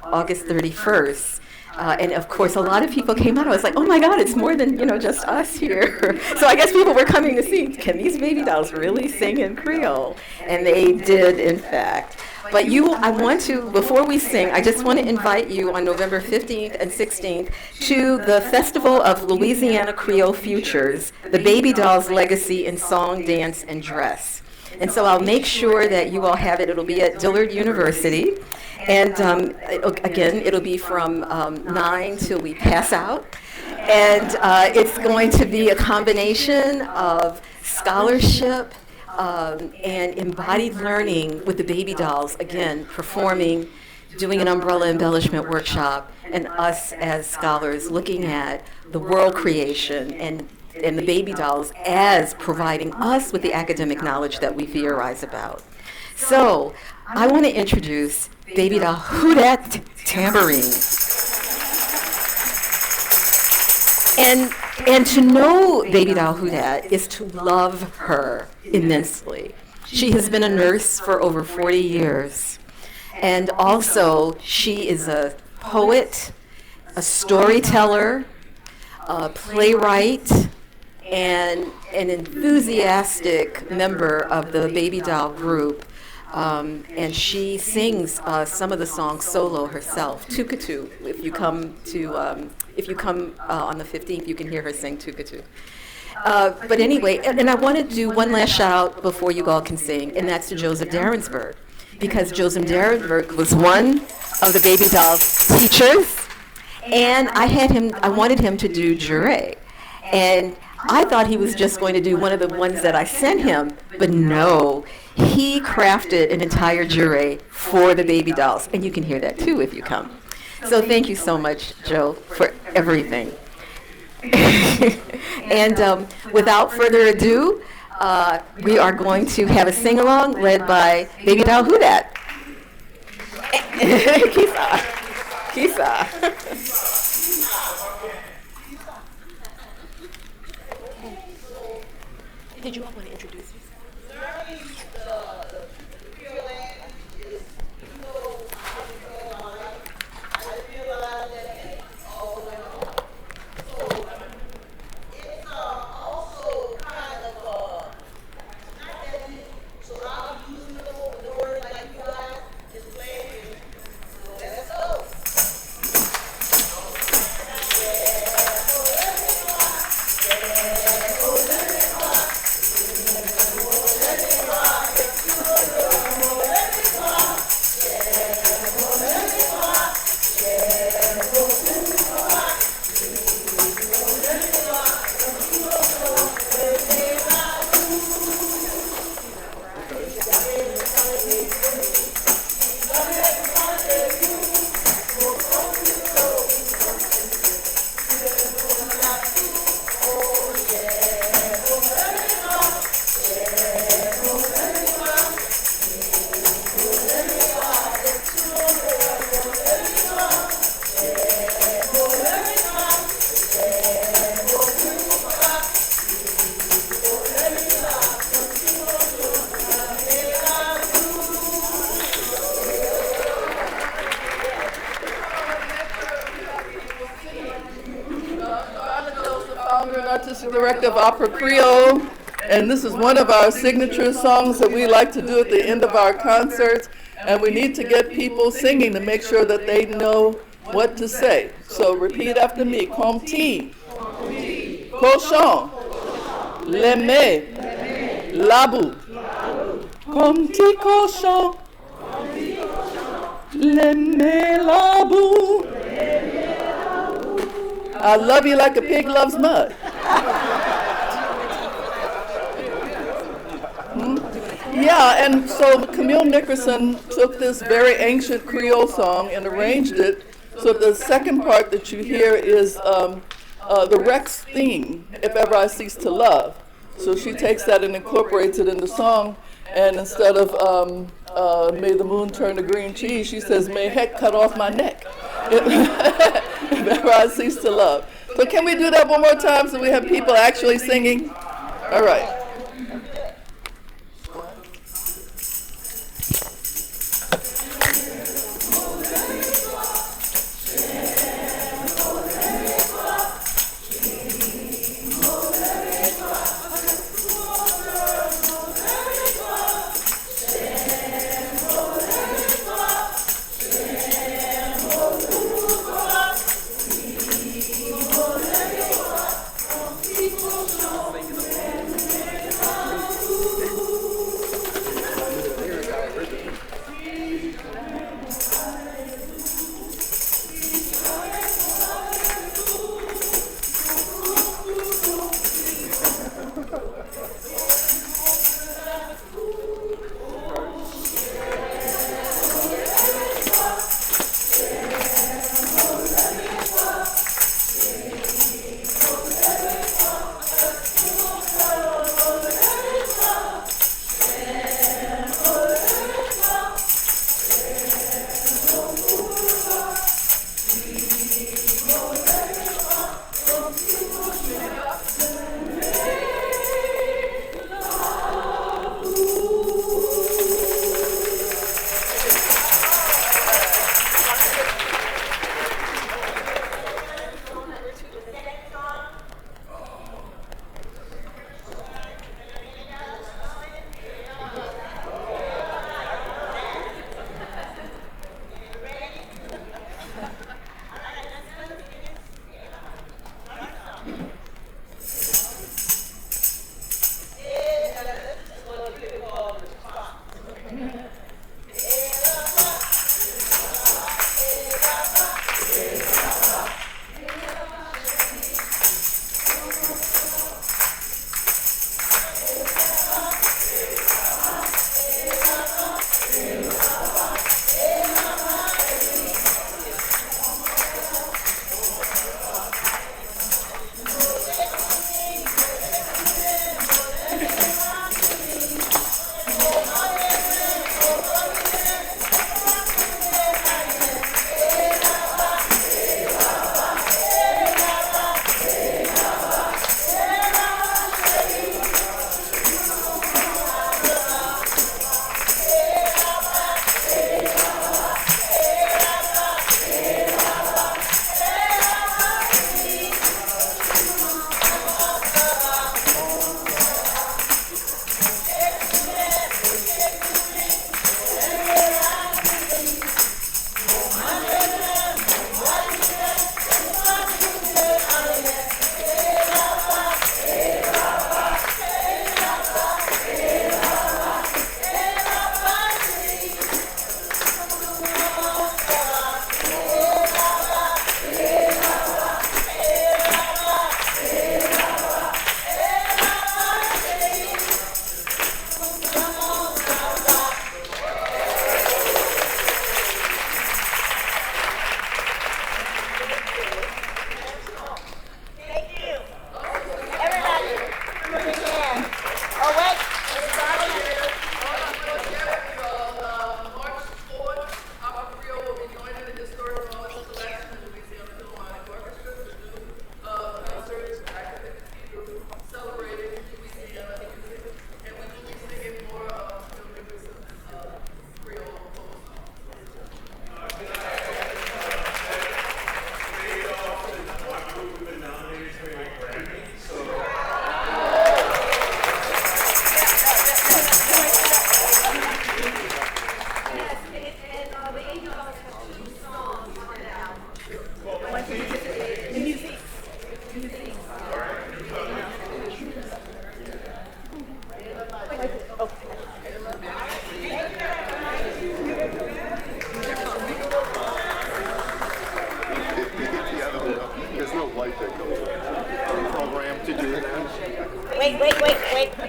August 31st. And of course, a lot of people came out. I was like, oh my God, it's more than, just us here. So I guess people were coming to see, can these baby dolls really sing in Creole? And they did, in fact. But I want to, before we sing, I just want to invite you on November 15th and 16th to the Festival of Louisiana Creole Futures, the Baby Dolls Legacy in Song, Dance, and Dress. And so I'll make sure that you all have it. It'll be at Dillard University. And again, it'll be from 9 till we pass out. And it's going to be a combination of scholarship and embodied learning with the baby dolls, again, performing, doing an umbrella embellishment workshop, and us as scholars looking at the world creation and the baby dolls as providing us with the academic knowledge that we theorize about. So I want to introduce baby doll Who Dat Tambourine. And to know baby doll Who Dat is to love her immensely. She has been a nurse for over 40 years. And also, she is a poet, a storyteller, a playwright, and an enthusiastic member of the baby doll group. And she sings some of the songs solo herself. Tukatu. If you come on the 15th, you can hear her sing Tukatu. But anyway, and I want to do one last shout out before you all can sing, and that's to Joseph Darensburg, because Joseph Darensburg was one of the baby doll teachers, and I wanted him to do Jari, and I thought he was just going to do one of the ones that I sent him, but no, he crafted an entire Jari for the baby dolls, and you can hear that too if you come. So thank you so much, Joe, for everything. And without further ado, we are going to have a sing-along led by Baby Doll Who Dat. Kisa. Did you all want to introduce yourself? Artistic Director of Opera Creole, and this is one of our signature songs that we like to do at the end of our concerts, and we need to get people singing to make sure that they know what to say. So repeat after me. Comté, cochon, lemelle, labou. Comté, cochon, lemelle, labou. I love you like a pig loves mud. Yeah, and so Camille Nickerson took this very ancient Creole song and arranged it so the second part that you hear is the Rex theme, If Ever I Cease to Love. So she takes that and incorporates it in the song, and instead of May the Moon Turn to Green Cheese, she says, May heck cut off my neck. If ever I cease to love. So can we do that one more time so we have people actually singing? All right.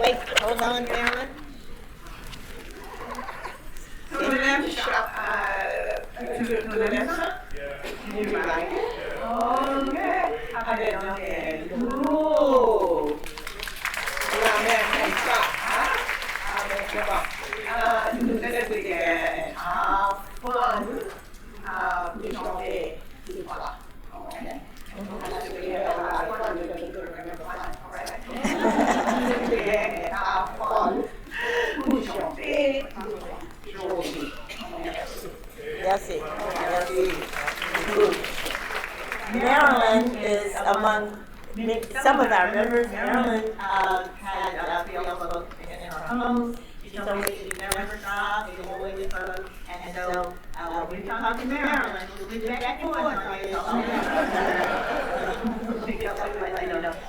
wait, hold on, Marilyn. Can you like it? Okay. Okay. Cool. This weekend, fun. Maryland is among some of our members. Maryland had Creole folk in her homes. She's always never stopped. She's always folk. And so when we talk to Maryland, we'll be back and forth.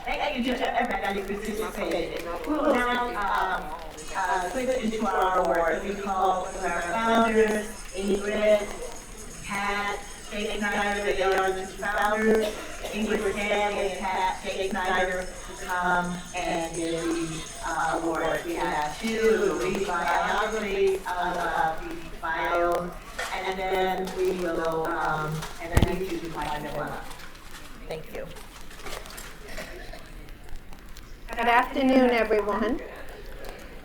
Thank you to everybody who participated. Now, switch into our awards. We call some of our founders, Ingrid, Pat, Shaik Snyder, they are the founders. Ingrid Stanley and Pat, Shaik Snyder and give the award. We have two read biographies of the bios, and then we will, and then you choose my one. Thank you. Good afternoon, everyone.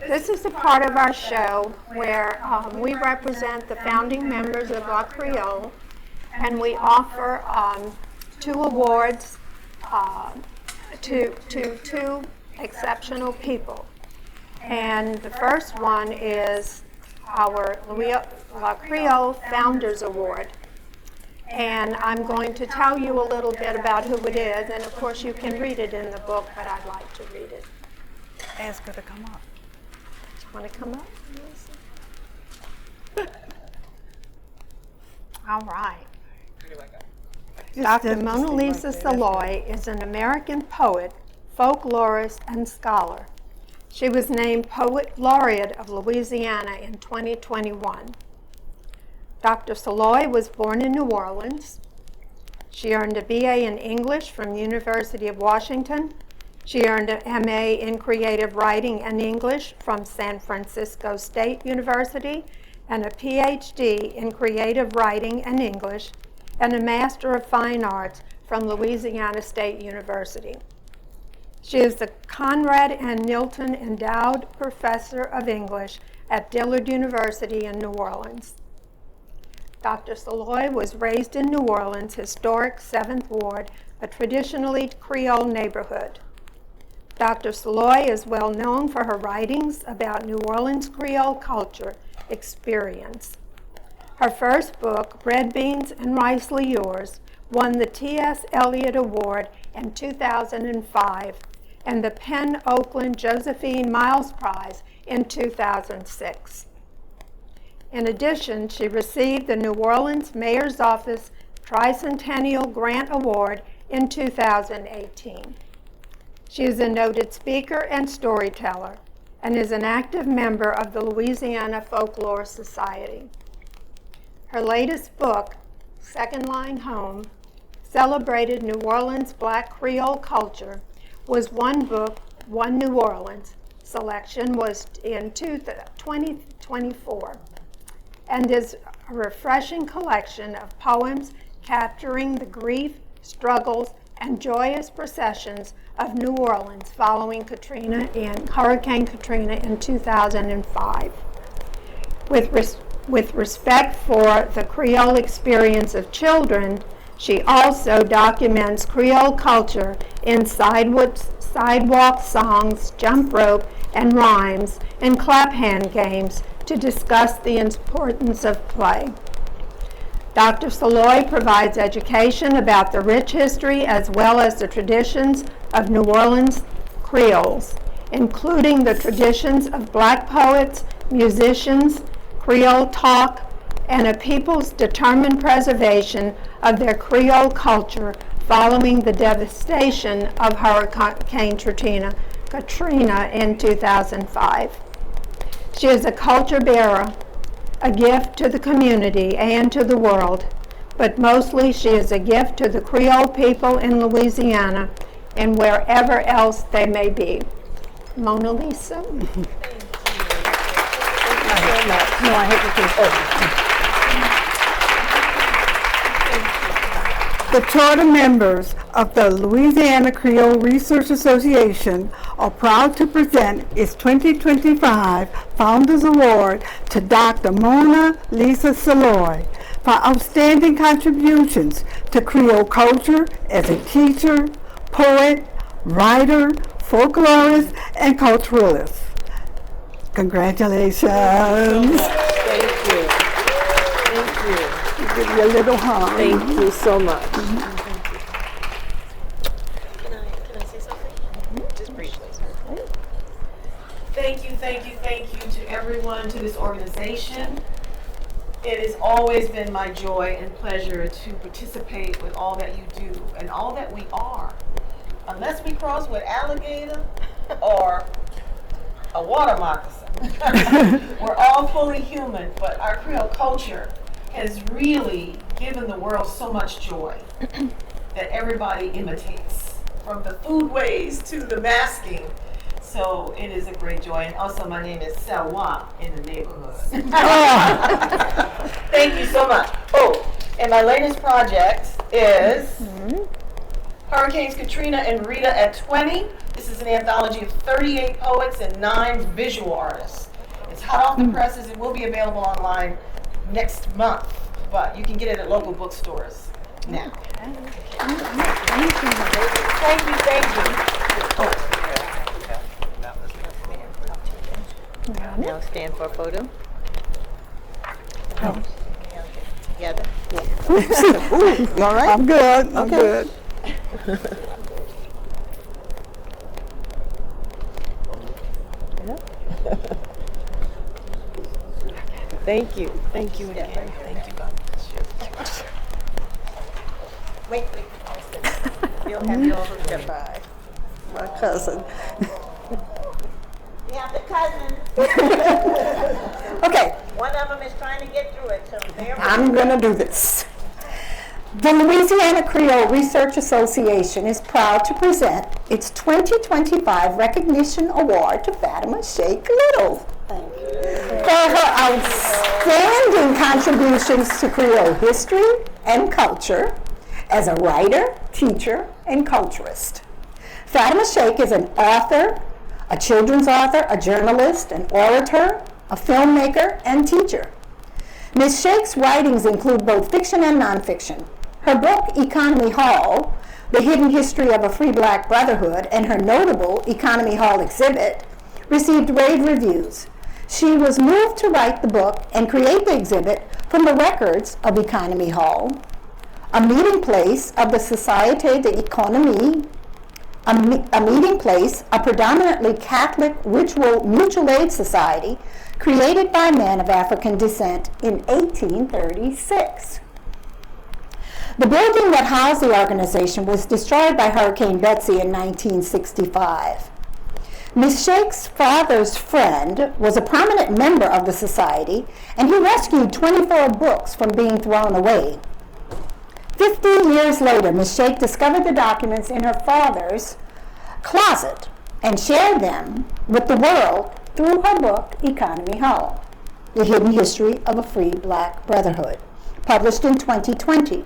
This is the part of our show where we represent the founding members of our Creole, and we offer 2 awards to 2 exceptional people. And the first one is our La Creole Founders Award. And I'm going to tell you a little bit about who it is, and of course you can read it in the book, but I'd like to read it. Ask her to come up. Do you want to come up? All right. Dr. Mona Lisa Saloy is an American poet, folklorist, and scholar. She was named Poet Laureate of Louisiana in 2021. Dr. Saloy was born in New Orleans. She earned a BA in English from the University of Washington. She earned an MA in Creative Writing and English from San Francisco State University and a PhD in Creative Writing and English and a Master of Fine Arts from Louisiana State University. She is the Conrad and Nilton Endowed Professor of English at Dillard University in New Orleans. Dr. Saloy was raised in New Orleans' historic 7th Ward, a traditionally Creole neighborhood. Dr. Saloy is well known for her writings about New Orleans Creole culture experience. Her first book, Red Beans and Ricely Yours, won the T.S. Eliot Award in 2005 and the Penn Oakland Josephine Miles Prize in 2006. In addition, she received the New Orleans Mayor's Office Tricentennial Grant Award in 2018. She is a noted speaker and storyteller and is an active member of the Louisiana Folklore Society. Her latest book, Second Line Home, celebrated New Orleans Black Creole culture, was One Book, One New Orleans. Selection was in 2024 and is a refreshing collection of poems capturing the grief, struggles, and joyous processions of New Orleans following Hurricane Katrina in 2005. With respect for the Creole experience of children, she also documents Creole culture in sidewalk songs, jump rope, and rhymes, and clap hand games to discuss the importance of play. Dr. Saloy provides education about the rich history as well as the traditions of New Orleans Creoles, including the traditions of Black poets, musicians, Creole talk, and a people's determined preservation of their Creole culture following the devastation of Hurricane Katrina in 2005. She is a culture bearer, a gift to the community and to the world, but mostly she is a gift to the Creole people in Louisiana and wherever else they may be. Mona Lisa. No, I hate The charter members of the Louisiana Creole Research Association are proud to present its 2025 Founders Award to Dr. Mona Lisa Saloy for outstanding contributions to Creole culture as a teacher, poet, writer, folklorist, and culturalist. Congratulations. Thank you. Give you a little hug. Thank you so much. Mm-hmm. Can I say something? Just briefly. Thank you to everyone, to this organization. It has always been my joy and pleasure to participate with all that you do and all that we are. Unless we cross with alligator or a water moccasin. We're all fully human, but our Creole culture has really given the world so much joy that everybody imitates, from the foodways to the masking. So it is a great joy. And also my name is Selwa in the neighborhood. Thank you so much. Oh, and my latest project is Hurricanes Katrina and Rita at 20. This is an anthology of 38 poets and 9 visual artists. It's hot off the presses. It will be available online next month, but you can get it at local bookstores now. Thank you. Oh. Now stand for a photo. Together. You all right? I'm good. I'm good. Thank you again. Thank you. Wait. You'll have your goodbye. My cousin. We have the cousins. Okay. One of them is trying to get through it, so bear with I'm going to do this. The Louisiana Creole Research Association is proud to present its 2025 Recognition Award to Fatima Shaik Little for her outstanding contributions to Creole history and culture as a writer, teacher, and culturist. Fatima Shaik is an author, a children's author, a journalist, an orator, a filmmaker, and teacher. Ms. Shaik's writings include both fiction and nonfiction. Her book, Economy Hall, The Hidden History of a Free Black Brotherhood, and her notable Economy Hall exhibit received rave reviews. She was moved to write the book and create the exhibit from the records of Economy Hall, a meeting place of the Société d'Économie, a meeting place, a predominantly Catholic ritual mutual aid society created by men of African descent in 1836. The building that housed the organization was destroyed by Hurricane Betsy in 1965. Ms. Shaik's father's friend was a prominent member of the society, and he rescued 24 books from being thrown away. 15 years later, Ms. Shaik discovered the documents in her father's closet and shared them with the world through her book, Economy Hall, The Hidden History of a Free Black Brotherhood, published in 2020.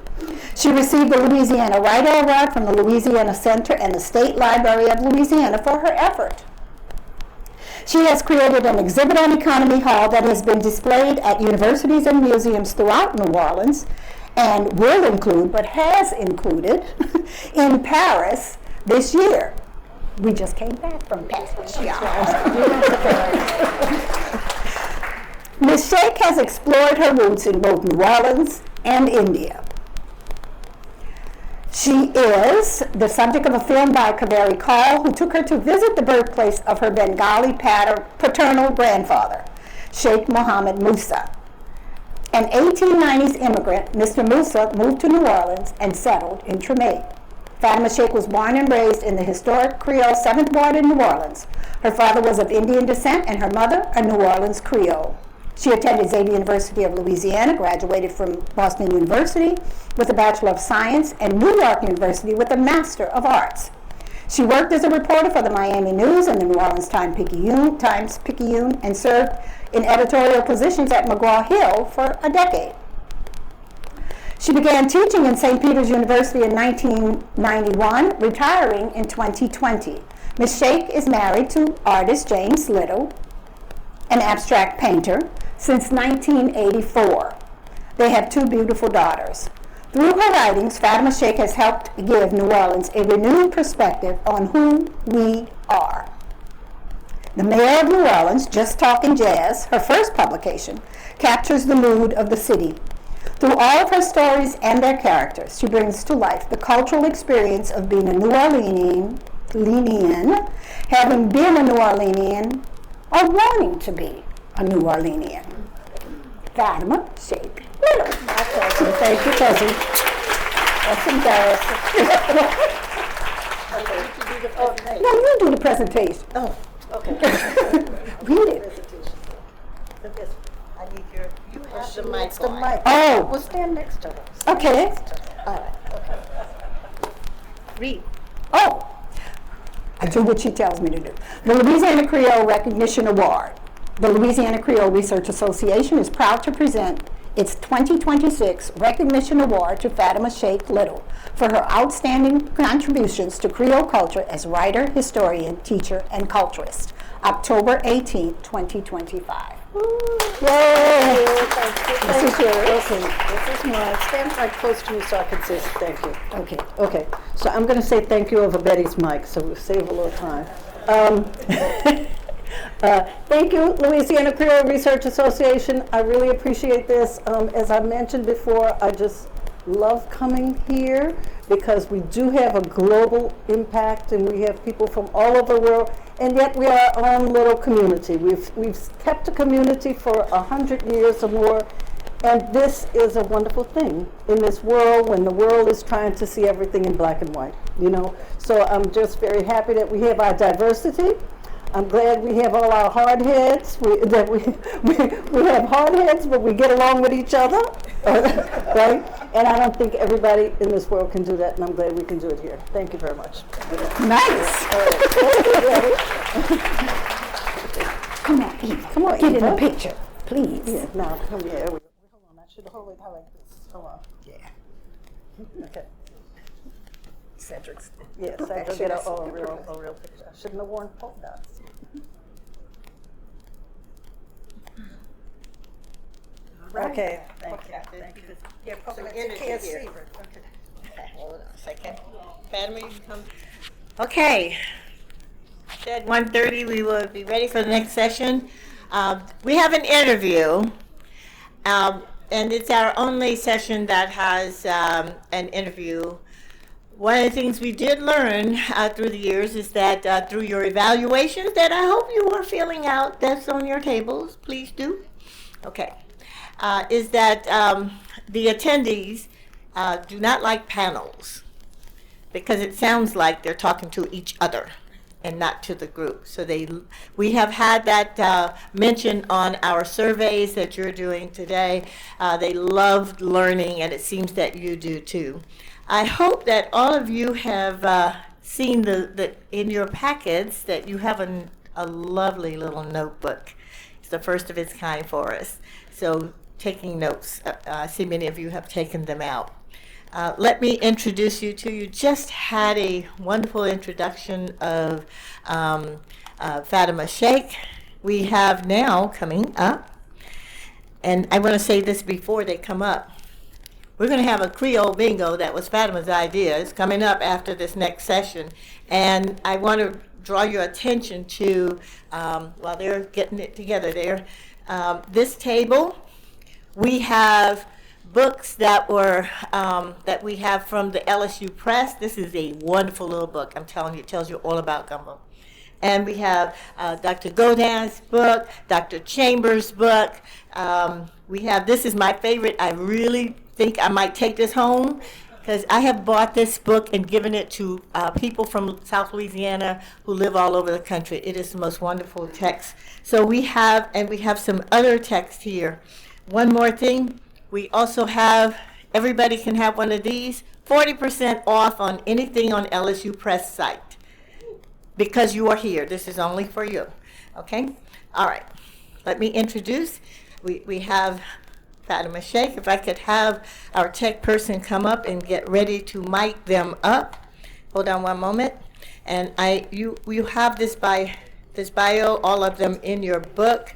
She received the Louisiana Writer Award from the Louisiana Center and the State Library of Louisiana for her effort. She has created an exhibit on Economy Hall that has been displayed at universities and museums throughout New Orleans and will include, but has included, in Paris this year. We just came back from Paris. Ms. Shaik has explored her roots in both New Orleans and India. She is the subject of a film by Kaveri Kaul, who took her to visit the birthplace of her Bengali paternal grandfather, Sheikh Mohammed Musa. An 1890s immigrant, Mr. Musa moved to New Orleans and settled in Treme. Fatima Shaik was born and raised in the historic Creole 7th Ward in New Orleans. Her father was of Indian descent and her mother a New Orleans Creole. She attended Xavier University of Louisiana, graduated from Boston University with a Bachelor of Science, and New York University with a Master of Arts. She worked as a reporter for the Miami News and the New Orleans Times-Picayune, and served in editorial positions at McGraw-Hill for a decade. She began teaching in St. Peter's University in 1991, retiring in 2020. Ms. Shaik is married to artist James Little, an abstract painter, since 1984. They have 2 beautiful daughters. Through her writings, Fatima Shaik has helped give New Orleans a renewed perspective on who we are. The Mayor of New Orleans, Just Talking Jazz, her first publication, captures the mood of the city. Through all of her stories and their characters, she brings to life the cultural experience of being a New Orleanian, having been a New Orleanian, or wanting to be a New Orleanian. Fatima Shaik Little. Thank you, cousin. That's embarrassing. No, you do the presentation. Oh, okay. Read it. I need you have the mic on. Oh. We'll stand next to her. Okay. All right, okay. Read. Oh, I do what she tells me to do. The Louisiana Creole Recognition Award. The Louisiana Creole Research Association is proud to present its 2026 Recognition Award to Fatima Shaik Little for her outstanding contributions to Creole culture as writer, historian, teacher, and culturist. October 18, 2025. Yay! This is yours. Okay, this is mine. Stand right close to me so I can say thank you. Okay. Okay, so I'm going to say thank you over Betty's mic, so we'll save a little time. Thank you, Louisiana Creole Research Association. I really appreciate this. As I mentioned before, I just love coming here because we do have a global impact and we have people from all over the world, and yet we are our own little community. We've kept a community for 100 years or more, and this is a wonderful thing in this world when the world is trying to see everything in black and white, you know. So I'm just very happy that we have our diversity. I'm glad we have all our hard heads, we have hard heads, but we get along with each other, right? And I don't think everybody in this world can do that, and I'm glad we can do it here. Thank you very much. Nice. Come on, Eva. Come on, get in the picture, please. Yeah, now, come here. Hold on, I should hold it like this. Hold on. Yeah. Okay. Cedric's. Yes, I should get a real picture. I shouldn't have worn polka dots. Right. Okay. Thank you. Yeah, probably can't see. Okay. Hold on a second. Fatima, you can come. Okay. At 1:30, we will be ready for the next session. We have an interview, and it's our only session that has an interview. One of the things we did learn through the years is that through your evaluations that I hope you are filling out, that's on your tables, please do. Okay. Is that the attendees do not like panels because it sounds like they're talking to each other and not to the group. So we have had that mentioned on our surveys that you're doing today. They loved learning, and it seems that you do too. I hope that all of you have seen the in your packets that you have a lovely little notebook. It's the first of its kind for us. So taking notes, I see many of you have taken them out. Let me introduce you to you. Just had a wonderful introduction of Fatima Shaik. We have now coming up, and I want to say this before they come up. We're going to have a Creole bingo that was Fatima's idea. It's coming up after this next session. And I want to draw your attention to, while they're getting it together there, this table. We have books that were that we have from the LSU Press. This is a wonderful little book. I'm telling you, it tells you all about gumbo. And we have Dr. Gaudin's book, Dr. Chambers' book. We have, this is my favorite. I really think I might take this home because I have bought this book and given it to people from South Louisiana who live all over the country. It is the most wonderful text. So we have some other text here. One more thing, we also have, everybody can have one of these, 40% off on anything on LSU Press site. because you are here. This is only for you. Okay? All right. Let me introduce. We have Fatima Shaik. If I could have our tech person come up and get ready to mic them up. Hold on one moment. And you have this bio, all of them in your book,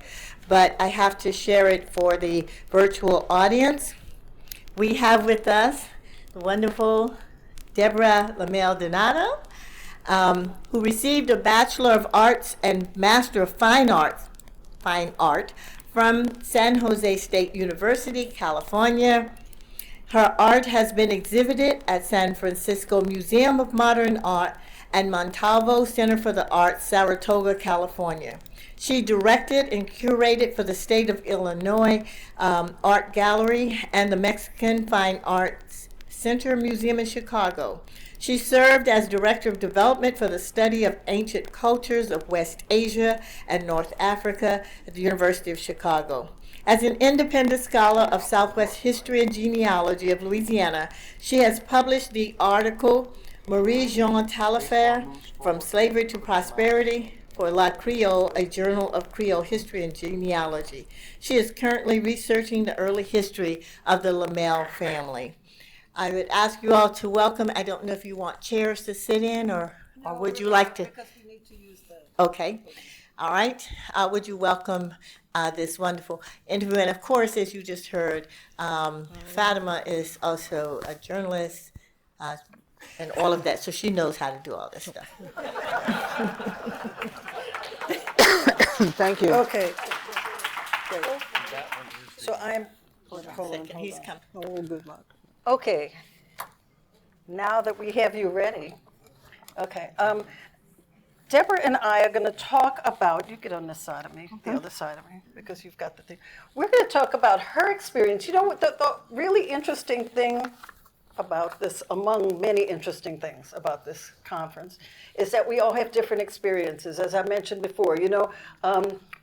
but I have to share it for the virtual audience. We have with us the wonderful Debora Lemelle Donato, who received a Bachelor of Arts and Master of Fine Art from San Jose State University, California. Her art has been exhibited at San Francisco Museum of Modern Art and Montalvo Center for the Arts, Saratoga, California. She directed and curated for the state of Illinois Art Gallery and the Mexican Fine Arts Center Museum in Chicago. She served as Director of Development for the Study of Ancient Cultures of West Asia and North Africa at the University of Chicago. As an independent scholar of Southwest history and genealogy of Louisiana, she has published the article Marie-Jean Taillefer, From Slavery to Prosperity, for La Creole, a journal of Creole history and genealogy. She is currently researching the early history of the Lemelle family. I would ask you all to welcome. I don't know if you want chairs to sit in, or would you like to? Because we need to use the. Okay. All right. Would you welcome this wonderful interview? And of course, as you just heard, Fatima is also a journalist and all of that, so she knows how to do all this stuff. Thank you. Okay. Great. So I'm. Hold on. He's coming. Oh, good luck. Okay. Now that we have you ready. Okay. Deborah and I are going to talk about, you get on this side of me, the other side of me, because you've got the thing. We're going to talk about her experience. You know what, the really interesting thing about this, among many interesting things about this conference, is that we all have different experiences. As I mentioned before, you know,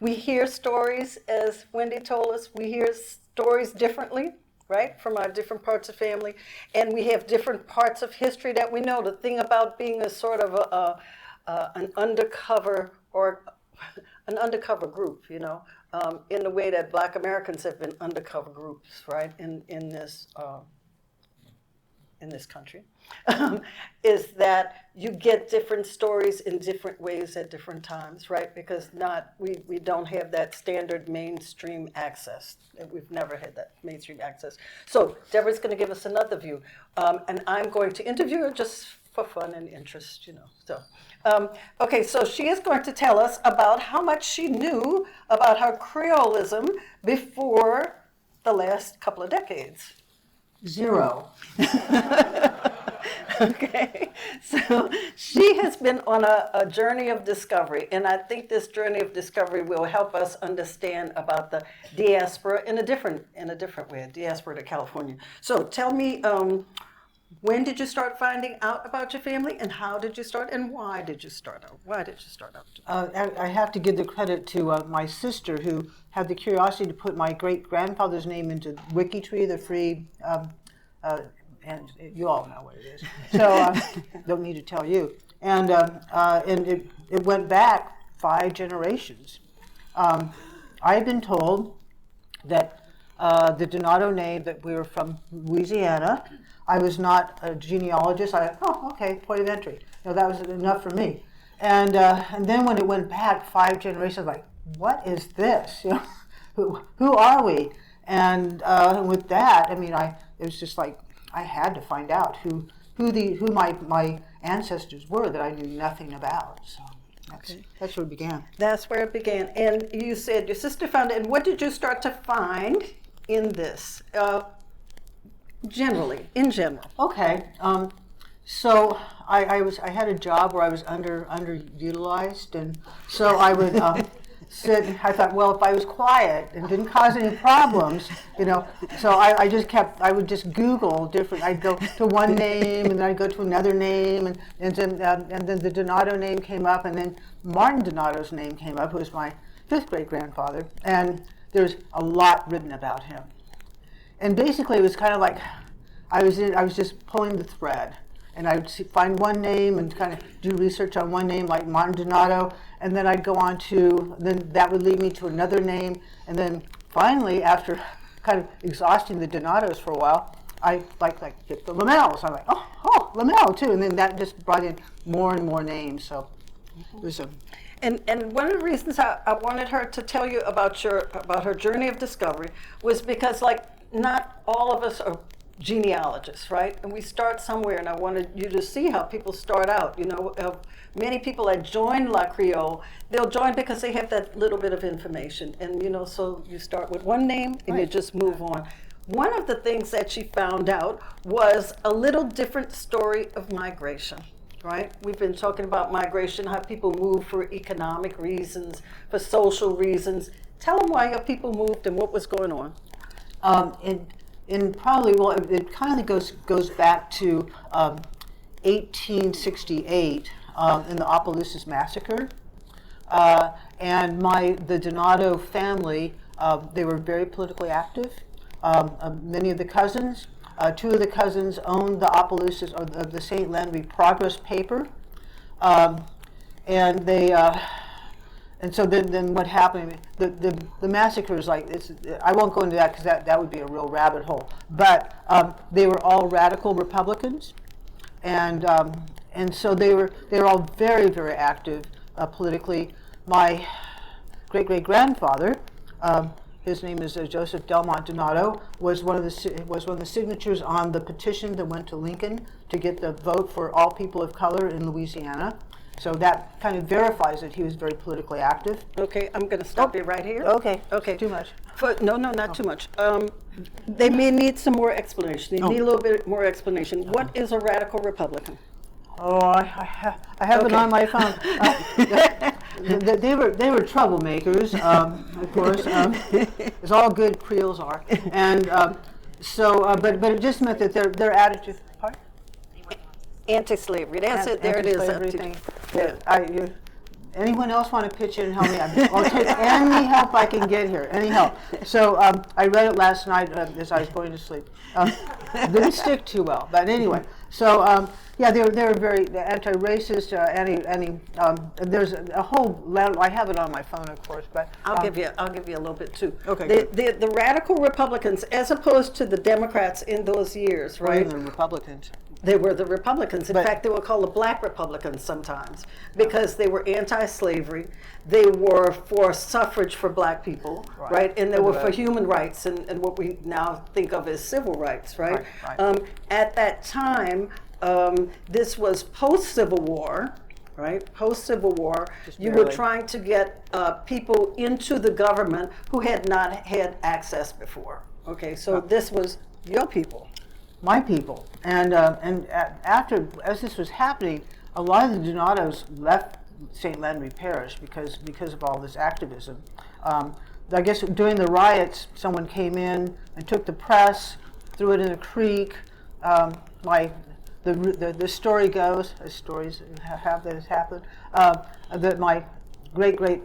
we hear stories, as Wendy told us, we hear stories differently, right, from our different parts of family, and we have different parts of history that we know. The thing about being a sort of an undercover group, you know, in the way that Black Americans have been undercover groups, right, in this country, is that you get different stories in different ways at different times, right? Because we don't have that standard mainstream access. We've never had that mainstream access. So Deborah's going to give us another view, and I'm going to interview her just for fun and interest, you know. So, okay, so she is going to tell us about how much she knew about her Creolism before the last couple of decades. 0. Okay, so she has been on a journey of discovery, and I think this journey of discovery will help us understand about the diaspora in a different way, diaspora to California. So tell me, when did you start finding out about your family, and how did you start, and why did you start out? I have to give the credit to my sister, who had the curiosity to put my great-grandfather's name into WikiTree, the free, and you all know what it is, so don't need to tell you. And it went back 5 generations. I've been told that the Donato name, that we were from Louisiana. I was not a genealogist. Okay, point of entry. No, that was enough for me. And then when it went back 5 generations, like, what is this? You know, who are we? And with that, I mean, it was just like I had to find out who my ancestors were that I knew nothing about. So that's where it began. That's where it began. And you said your sister found it. And what did you start to find in this? In general. Okay. So I had a job where I was underutilized, and so I would sit. I thought, well, if I was quiet and didn't cause any problems, you know, so I would just Google different. I'd go to one name, and then I'd go to another name, and then the Donato name came up, and then Martin Donato's name came up, who was my 5th great-grandfather, and there's a lot written about him. And basically, it was kind of like I was just pulling the thread. and I would find one name and kind of do research on one name, like Martin Donato, and then I'd go on to, then that would lead me to another name, and then finally, after kind of exhausting the Donatos for a while, I like get the Lemelles. I'm like, oh, Lemelle too, and then that just brought in more and more names. So it was a. And one of the reasons I wanted her to tell you about her journey of discovery was because, like, not all of us are genealogists, right? And we start somewhere, and I wanted you to see how people start out. You know, many people that join La Creole, they'll join because they have that little bit of information, and you know, so you start with one name and you just move on. One of the things that she found out was a little different story of migration. Right? We've been talking about migration, how people move for economic reasons, for social reasons. Tell them why your people moved and what was going on. In probably, well, it kind of goes back to 1868 in the Opelousas Massacre. And the Donato family, they were very politically active. Many of the cousins, two of the cousins owned the Opelousas, or the St. Landry Progress paper, and they, and so then what happened? The massacres, like I won't go into that because that would be a real rabbit hole. But they were all radical Republicans, and so they were all very, very active politically. My great-great-grandfather. His name is Joseph Delmont Donato, was one of the signatures on the petition that went to Lincoln to get the vote for all people of color in Louisiana. So that kind of verifies that he was very politically active. Okay, I'm going to stop you right here. Okay. Okay. Too much. No, not too much. They may need some more explanation. They need a little bit more explanation. What is a radical Republican? Oh, I have it on my phone. They were troublemakers, of course, as all good Creoles are, and but it just meant that their attitude. Pardon? Anti-slavery. That's it. There it is. Everything. Yeah, anyone else want to pitch in and help me? I'll take any help I can get here. Any help. So I read it last night as I was going to sleep. Didn't stick too well, but anyway. So. Yeah, they were very anti-racist. There's a whole. I have it on my phone, of course, but I'll give you a little bit too. Okay. The radical Republicans, as opposed to the Democrats in those years, right? The Republicans. They were the Republicans. In fact, they were called the Black Republicans sometimes because they were anti-slavery. They were for suffrage for Black people, right? And they were for human rights and what we now think of as civil rights, right? At that time. This was post-Civil War, right? Post-Civil War, you were trying to get people into the government who had not had access before. Okay, so this was your people. My people. And after, as this was happening, a lot of the Donatos left St. Landry Parish because of all this activism. I guess during the riots, someone came in and took the press, threw it in a creek. The story goes, as stories have that has happened, that my great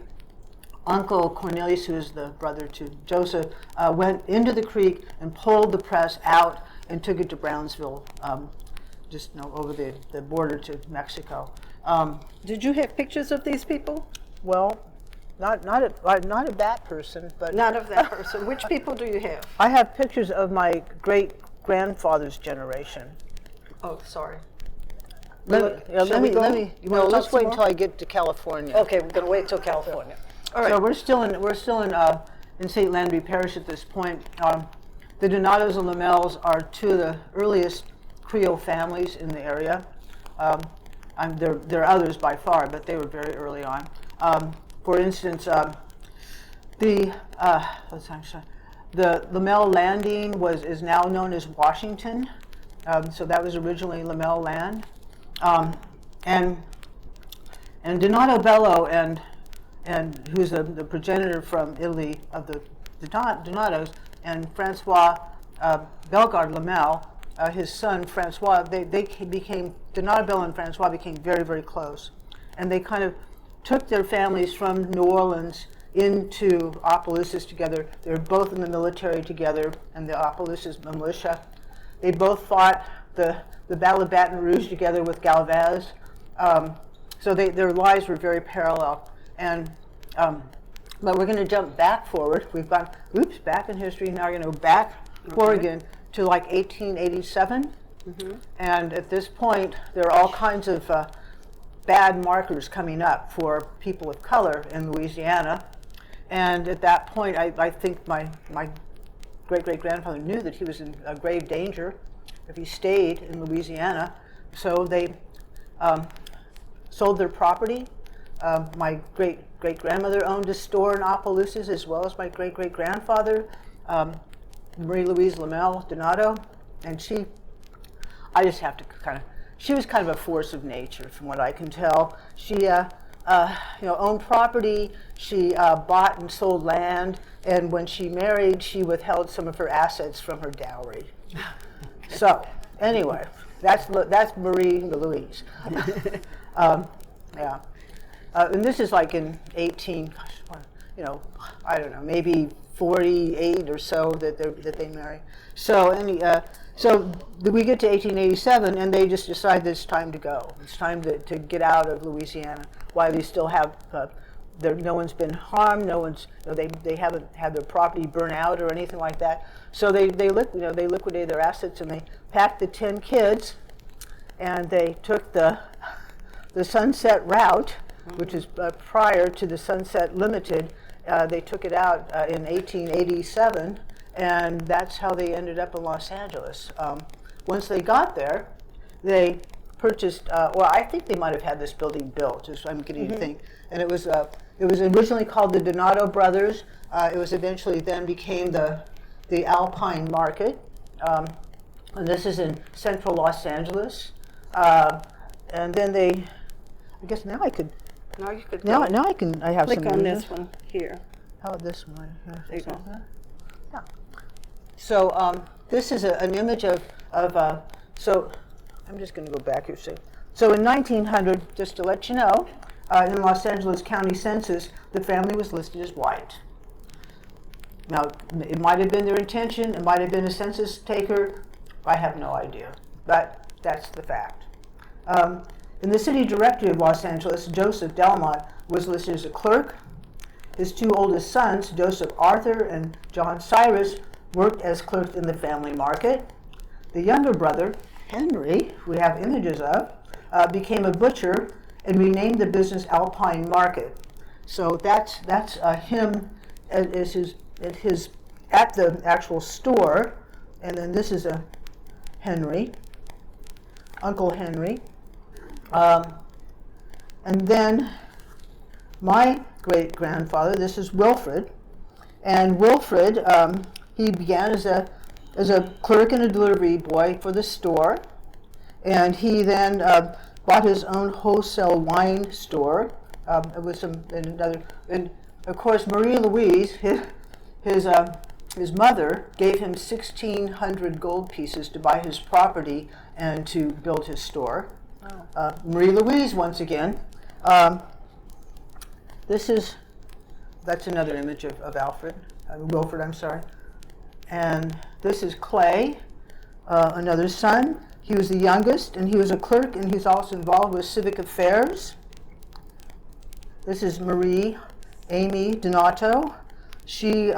uncle Cornelius, who is the brother to Joseph, went into the creek and pulled the press out and took it to Brownsville, just over the border to Mexico. Did you have pictures of these people? Well, not of that person, but not of that person. Which people do you have? I have pictures of my great-grandfather's generation. Oh, sorry. Let's wait until I get to California. Okay, we're going to wait till California. All right. So we're still in St. Landry Parish at this point. The Donatos and Lemelles are two of the earliest Creole families in the area. There are others by far, but they were very early on. For instance, the Lemelle landing is now known as Washington. So that was originally Lemelle land, and Donato Bello and who's the progenitor from Italy of the Donatos, and Francois Bellegarde Lemelle, his son Francois, they became, Donato Bello and Francois became very, very close, and they kind of took their families from New Orleans into Opelousas together. They were both in the military together, and the Opelousas militia. They both fought the Battle of Baton Rouge together with Galvez. So their lives were very parallel. And but we're going to jump back forward. We've got back in history. Now we're going to go back forward again to like 1887. And at this point, there are all kinds of bad markers coming up for people of color in Louisiana. And at that point, I think my great-great-grandfather knew that he was in grave danger if he stayed in Louisiana. So they sold their property. My great-great-grandmother owned a store in Opelousas, as well as my great-great-grandfather, Marie Louise Lemelle Donato. And she was kind of a force of nature, from what I can tell. She owned property. She bought and sold land, and when she married, she withheld some of her assets from her dowry. So, anyway, that's Marie Louise. Yeah, and this is like in I don't know, maybe 48 or so that they marry. So so we get to 1887, and they just decide that it's time to go. It's time to get out of Louisiana. While they still have, no one's been harmed. No one's, they haven't had their property burn out or anything like that. So they liquidated their assets, and they packed the 10 kids, and they took the Sunset route, which is prior to the Sunset Limited. They took it out in 1887. And that's how they ended up in Los Angeles. Once they got there, they purchased, I think they might have had this building built, is what I'm getting to think. And it was originally called the Donato Brothers. It was eventually then became the Alpine Market. And this is in central Los Angeles. And then I guess now I could, Now you could now I can, I have click some on images. this one here. How about this one? There you go. Yeah. So this is an image of so I'm just going to go back here. So in 1900, just to let you know, in Los Angeles County Census, the family was listed as white. Now, it might have been their intention. It might have been a census taker. I have no idea. But that's the fact. In the city directory of Los Angeles, Joseph Delmont was listed as a clerk. His two oldest sons, Joseph Arthur and John Cyrus, worked as clerks in the family market. The younger brother, Henry, who we have images of, became a butcher and renamed the business Alpine Market. So that's him at the actual store, and then this is a Henry, Uncle Henry, and then my great-grandfather. This is Wilfred, and Wilfred he began as a clerk and a delivery boy for the store, and he then bought his own wholesale wine store with and of course Marie Louise, his mother, gave him 1,600 gold pieces to buy his property and to build his store. Marie Louise, once again. That's another image of Wilfred, I'm sorry. And this is Clay, another son. He was the youngest, and he was a clerk, and he's also involved with civic affairs. This is Marie Amy Donato. She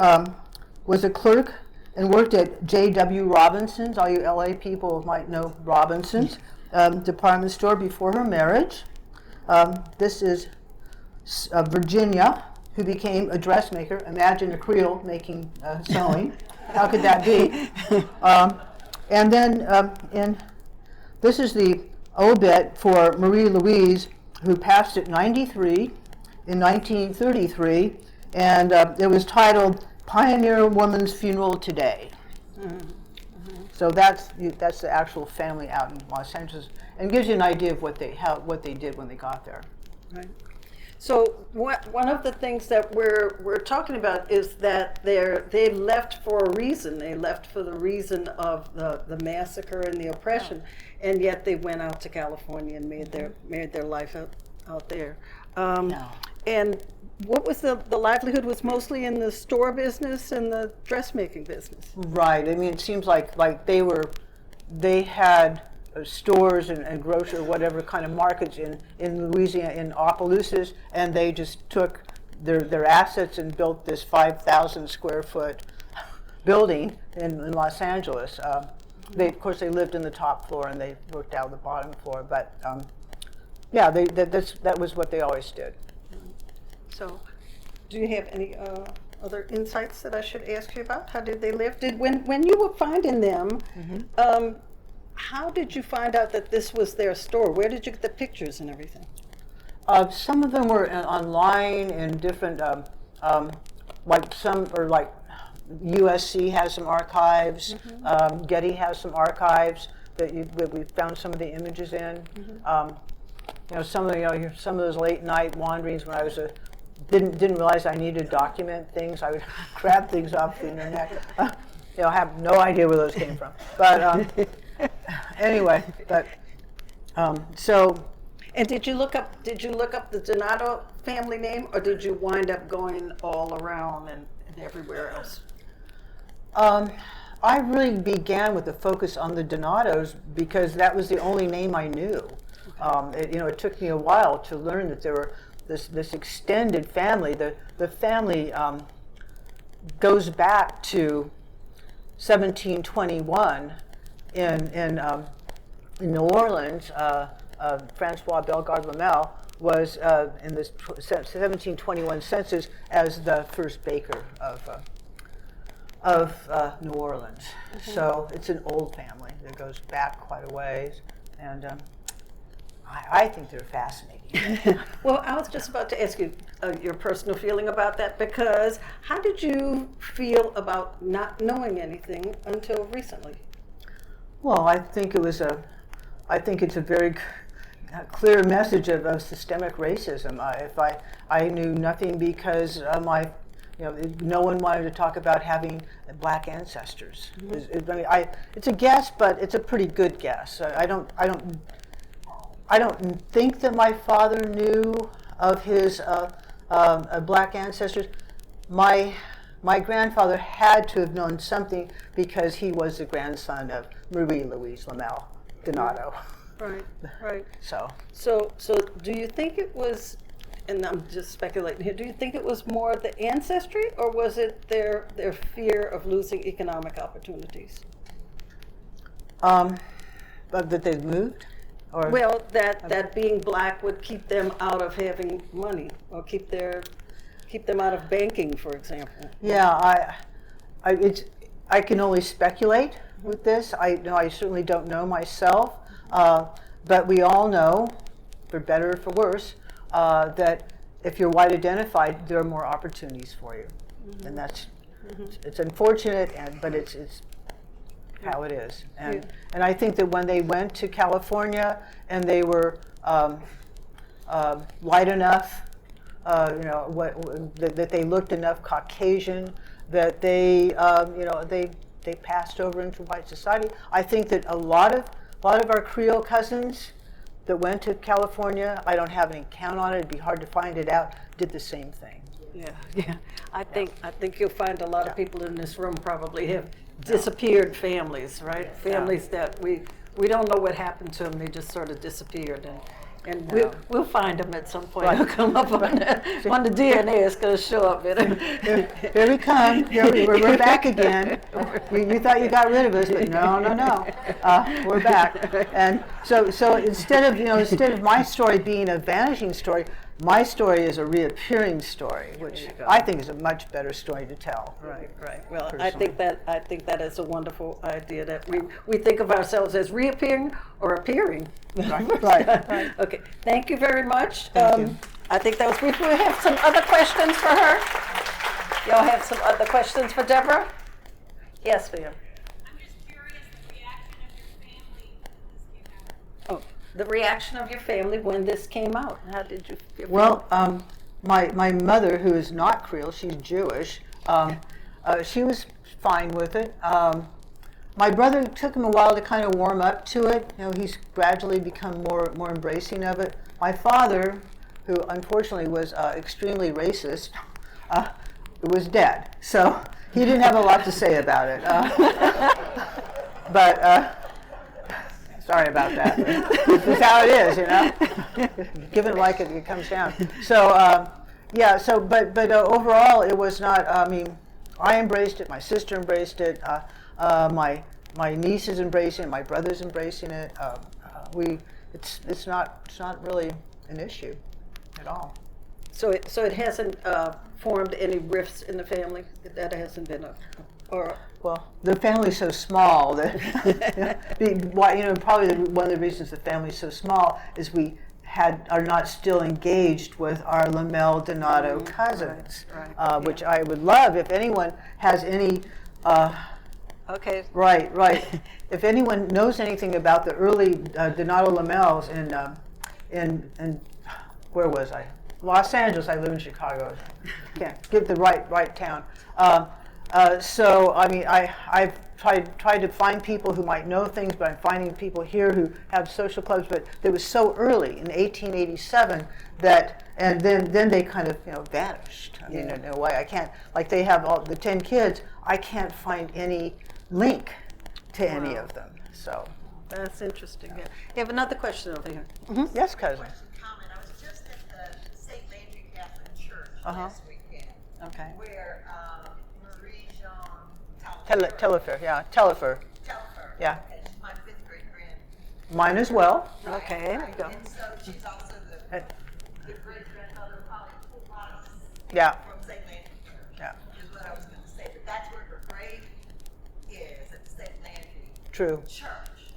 was a clerk and worked at J.W. Robinson's. All you LA people might know Robinson's department store before her marriage. This is Virginia, who became a dressmaker. Imagine a Creole making sewing. How could that be? And then this is the obit for Marie Louise, who passed at 93 in 1933, and it was titled "Pioneer Woman's Funeral Today." So that's the actual family out in Los Angeles, and gives you an idea of what they did when they got there. Right. So one of the things that we're talking about is that they left for a reason. They left for the reason of the massacre and the oppression, and yet they went out to California and made their life out there. And what was the livelihood was mostly in the store business and the dressmaking business. Right. I mean, it seems like they had stores and grocery or whatever kind of markets in Louisiana, in Opelousas, and they just took their assets and built this 5,000 square foot building in Los Angeles. Of course, they lived in the top floor and they worked out the bottom floor, but yeah, that was what they always did. So, do you have any other insights that I should ask you about? How did they live? When you were finding them, how did you find out that this was their store? Where did you get the pictures and everything? Some of them were online in different, like some, or like USC has some archives, Getty has some archives that we found some of the images in. You know, some of those late night wanderings when I was didn't realize I needed to document things. I would grab things off the internet. You know, I have no idea where those came from. But anyway, but so. And did you look up the Donato family name, or did you wind up going all around and everywhere else? I really began with the focus on the Donatos because that was the only name I knew. It took me a while to learn that there were this extended family. The family goes back to 1721 in New Orleans. Francois Bellegarde Lemelle was in this 1721 census as the first baker of New Orleans. So it's an old family that goes back quite a ways, and I think they're fascinating. Well, I was just about to ask you your personal feeling about that, because how did you feel about not knowing anything until recently? Well, I think it's a very clear message of systemic racism. If I knew nothing because no one wanted to talk about having black ancestors. It's a guess, but it's a pretty good guess. I don't think that my father knew of his black ancestors. My grandfather had to have known something because he was the grandson of Marie Louise Lemelle Donato. Right. So do you think it was, and I'm just speculating here, do you think it was more the ancestry, or was it their fear of losing economic opportunities? That they moved? Or well, that being black would keep them out of having money, or keep them out of banking, for example. Yeah, I can only speculate with this. I certainly don't know myself. But we all know, for better or for worse, that if you're white identified, there are more opportunities for you, and that's it's unfortunate, but it's how it is. And I think that when they went to California and they were white enough, that they looked enough Caucasian, that they passed over into white society. I think that a lot of our Creole cousins that went to California, I don't have any count on it, it'd be hard to find it out, did the same thing. Yeah. I think you'll find a lot of people in this room probably have disappeared families, right? Families that we don't know what happened to them, they just sort of disappeared, and we'll find them at some point. They'll come up on the DNA. It's going to show up. Here we come. We're back again. You thought you got rid of us, but no. We're back. And so instead of my story being a vanishing story, my story is a reappearing story, which I think is a much better story to tell. Right. Well, personally. I think that is a wonderful idea that we think of ourselves as reappearing or appearing. Right. Okay. Thank you very much. Thank you. I think that was brief. We have some other questions for her. Y'all have some other questions for Debora? Yes, ma'am. I'm just curious the reaction of your family when this came out. Oh, the reaction of your family when this came out. How did you feel? Well, my mother, who is not Creole, she's Jewish, she was fine with it. My brother, took him a while to kind of warm up to it. He's gradually become more embracing of it. My father, who unfortunately was extremely racist, was dead. So he didn't have a lot to say about it. Sorry about that. This is how it is, you know. Give it like it comes down. So yeah. So but overall, it was not. I mean, I embraced it. My sister embraced it. My niece is embracing it. My brother's embracing it. It's not really an issue at all. So it hasn't formed any rifts in the family. That hasn't been or. Well, the family's so small that probably one of the reasons the family's so small is we are not still engaged with our Lemelle Donato cousins, which I would love if anyone has any. Okay. Right. If anyone knows anything about the early Donato Lemelles in where was I? Los Angeles. I live in Chicago. Can't get the right town. So I mean, I've tried to find people who might know things, but I'm finding people here who have social clubs. But it was so early in 1887 that, and then they kind of vanished. I mean, in a way, I can't, like they have all the 10 kids. I can't find any link to any of them. So that's interesting. Yeah. You have another question over here. Mm-hmm. Yes, cousin. Comment. I was just at the St. Landry Catholic Church last weekend. Okay. Where Tellifer, yeah, Tellifer. Yeah. Okay, she's my 5th great grand. Mine as well. Okay. Right. And so she's also the great grandmother of Polly Yeah. from St. Landry Church. Yeah. Is what I was going to say. But that's where her grave is, at the St. Landry True. Church.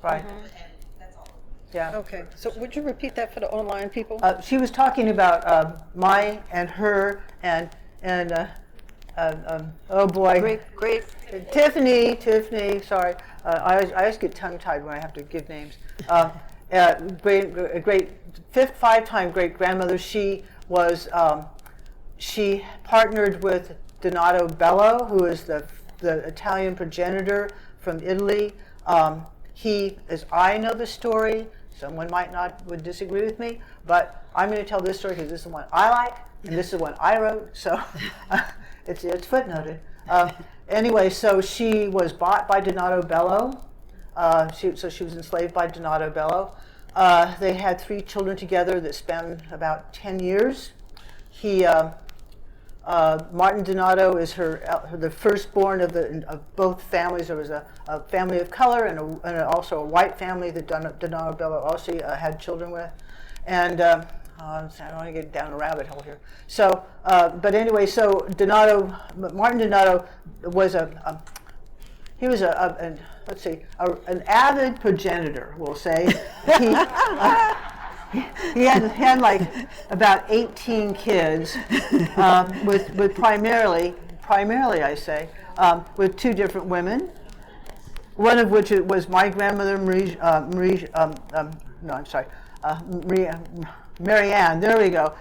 Right. And that's all. Yeah. Okay. So would you repeat that for the online people? She was talking about my and her and oh boy. Great. Tiffany, sorry. I always get tongue-tied when I have to give names. Great 5-time great-grandmother. She was, she partnered with Donato Bello, who is the Italian progenitor from Italy. He, as I know the story, someone would disagree with me, but I'm going to tell this story because this is the one I like, and this is the one I wrote, so it's footnoted. Anyway, so she was bought by Donato Bello. So she was enslaved by Donato Bello. They had 3 children together that spanned about 10 years. Martin Donato is the firstborn of both families. There was a family of color and also a white family that Donato Bello also had children with. And I don't want to get down a rabbit hole here. So, but anyway, so Martin Donato was an avid progenitor, we'll say. He had like about 18 kids with primarily I say, with 2 different women. One of which was my grandmother Marianne, there we go.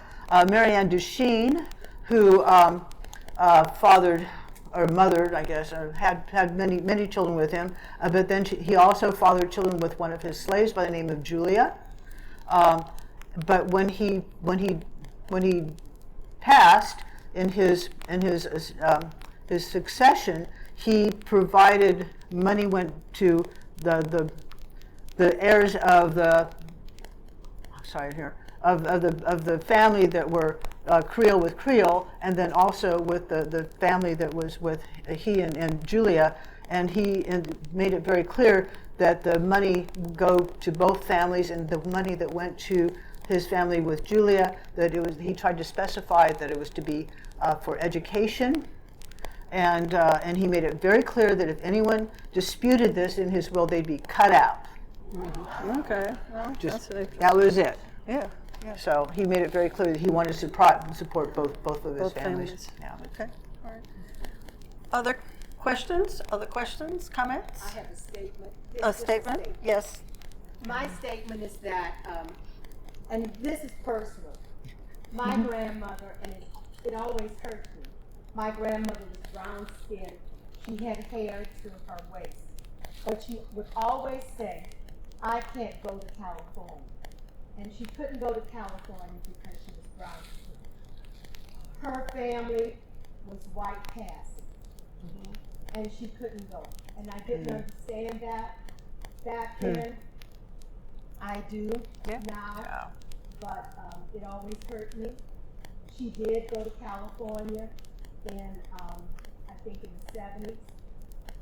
Marianne Duchesne, who fathered or mothered, I guess, or had many children with him. But then he also fathered children with one of his slaves by the name of Julia. But when he passed in his succession, he provided money went to the heirs of the of the family that were Creole with Creole, and then also with the family that was with he and Julia, and he made it very clear that the money go to both families, and the money that went to his family with Julia, he tried to specify that it was to be for education, and he made it very clear that if anyone disputed this in his will, they'd be cut out. Mm-hmm. Okay. Well, that was it. Yeah. So he made it very clear that he wanted to support both of his families. Yeah. Okay. All right. Other questions? Comments? I have a statement. A statement? Yes. My statement is that, and this is personal. My grandmother, and it always hurt me. My grandmother was brown skinned. She had hair to her waist. But she would always say, I can't go to California. And she couldn't go to California because she was brown skinned. Her family was white passing. And she couldn't go. And I didn't understand that back then. I do now, but it always hurt me. She did go to California in, I think in the 70s,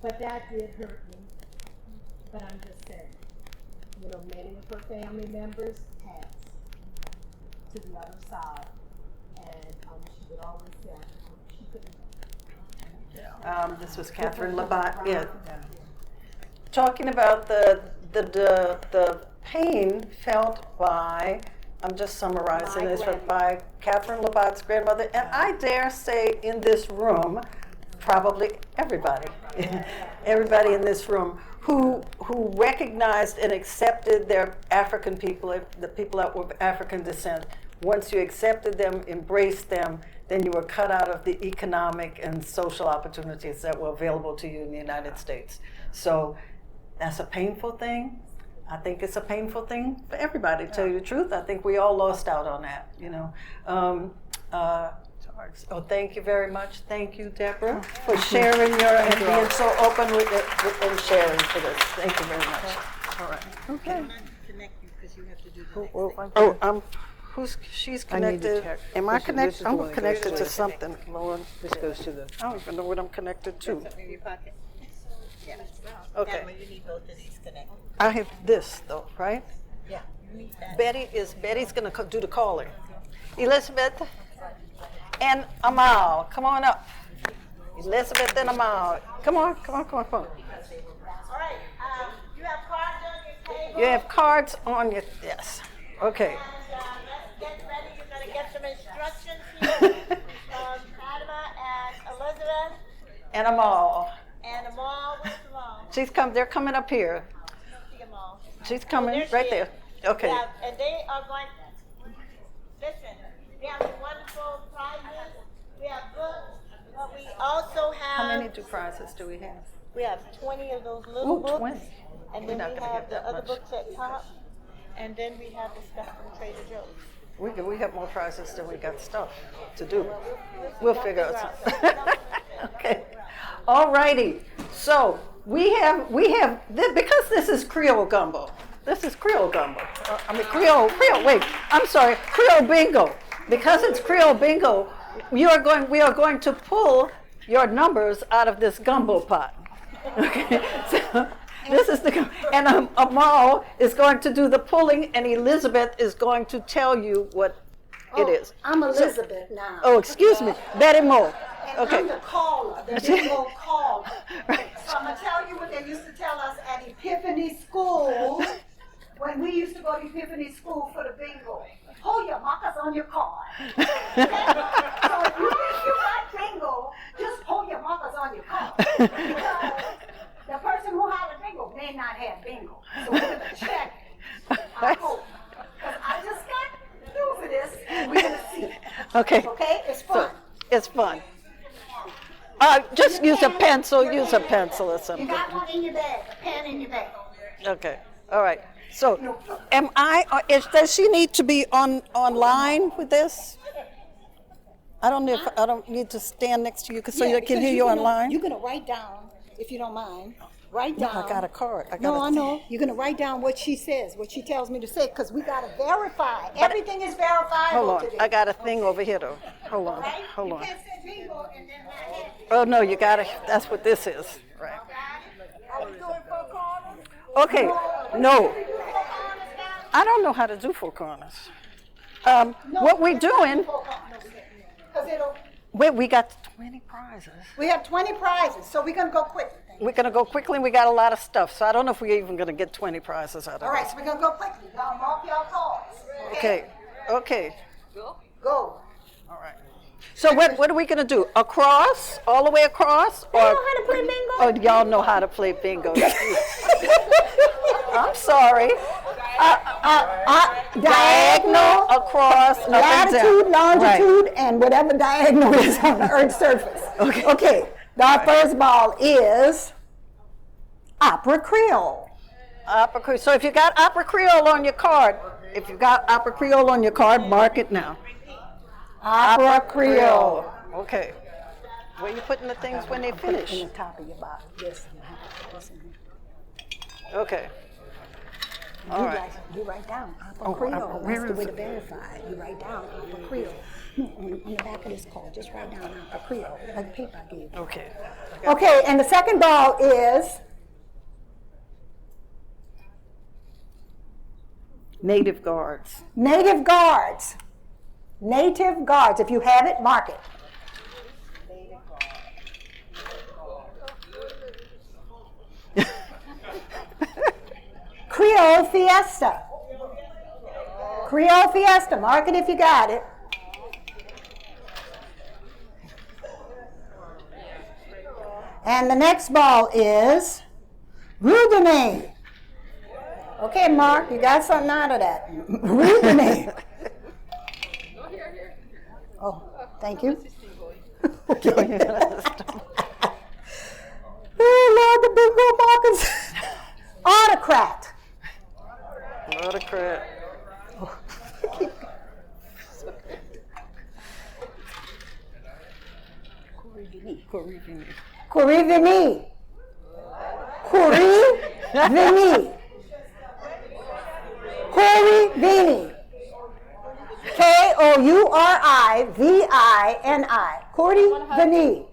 but that did hurt me. But I'm just saying, you know, many of her family members passed to the other side, and she would always say she couldn't go. This was Catherine Labat. Yeah. Talking about the pain felt by, I'm just summarizing this, but by Catherine Labat's grandmother, and I dare say in this room, probably everybody, everybody in this room who recognized and accepted their African people, the people that were of African descent. Once you accepted them, embraced them, then you were cut out of the economic and social opportunities that were available to you in the United States. So that's a painful thing. I think it's a painful thing for everybody, to tell you the truth. I think we all lost out on that, you know. Oh, thank you very much. Thank you, Deborah, for sharing your and being so open with it and sharing for this. Thank you very much. All right. Okay. She's connected. Am I connected? I'm connected to something, Lord. This goes to the. I don't even know what I'm connected to. Okay. You need both of these connected. I have this though, right? Yeah. You need that. Betty's gonna do the calling. Elizabeth and Amal, come on up. Elizabeth and Amal, come on. All right, you have cards on your table. You have cards on your, yes. Okay. And let's get ready. You're going to get some instructions here from Fatima and Elizabeth. And Amal. And Amal, where's Amal? They're coming up here. See Amal. She's coming There right she there. is. Okay. Yeah, and they are going, listen, we have some wonderful prizes. We have books, but we also have. How many prizes do we have? We have 20 of those little books. 20. And We're then not we gonna have get the that other much. books at top. And then we have the stuff from Trader Joe's. We have more prizes than we got stuff to do. We'll figure out something. Okay. All righty. So we have because this is Creole gumbo. This is Creole gumbo. Creole, wait, I'm sorry, Creole bingo. Because it's Creole bingo, we are going to pull your numbers out of this gumbo pot. Okay, so this is and Amal is going to do the pulling, and Elizabeth is going to tell you what it is. I'm Elizabeth now. Oh, excuse me, Betty Moore. And Okay. I'm the caller, the bingo caller. So I'm going to tell you what they used to tell us at Epiphany School when we used to go to Epiphany School for the bingo. Hold your markers on your card. Okay? So if you think you got bingo, just hold your markers on your card. Because the person who had a bingo may not have bingo. So we're going to check. I hope. Because I just got through for this, and we're going to see. Okay. Okay? It's fun. It's fun. Just use a pencil. Use a pencil or You something. got one in your bag, a pen in your bag. Okay. All right. So, does she need to be online with this? I don't know if I don't need to stand next to you so I can hear you online. You're going to write down, if you don't mind, write down. No, I got a card. I know. You're going to write down what she says, what she tells me to say, because we got to verify. Everything is verifiable Hold on. today. I got a thing over here, though. Hold on. Right? Hold You on. can't say bingo and then not have it. Oh, no, you got to. That's what this is. Right. Are we doing four corners? Okay. No. I don't know how to do four corners. What we're doing, we got 20 prizes. We have 20 prizes, so we're going to go quick. We're going to go quickly, and we got a lot of stuff, so I don't know if we're even going to get 20 prizes out of All right, this. so we're going to go quickly. Now mark your cards. Okay. Go. All right. So what are we going to do? Across? All the way across? You know how to play bingo? Oh, y'all know how to play bingo. I'm sorry. Diagonal, across, up and down. Latitude, longitude, Right. and whatever diagonal is on the Earth's surface. Okay. Our first ball is Opera Creole. Opera Creole. So if you got Opera Creole on your card, mark it now. Opera Creole. Okay. Where you putting the things when they finish? On the top of your box. Yes. Okay. All right. You write down Upper Oh, Creole. where That's the is way it? to verify. You write down Upper Creole. No, on the back of this card, just write down Upper Creole, like the paper I gave you. Okay. Okay, and the second ball is Native Guards. Native Guards. Native Guards. If you have it, mark it. Creole Fiesta. Creole Fiesta. Mark it if you got it. And the next ball is Rouler. Okay, Mark, you got something out of that. Rouler. Oh, thank you. Okay. Oh, Lord, the bingo markers. Autocrat. Autocrat. Corrivini. Corrivini. Corrivini. Corrivini. Kourivini. Corrivini.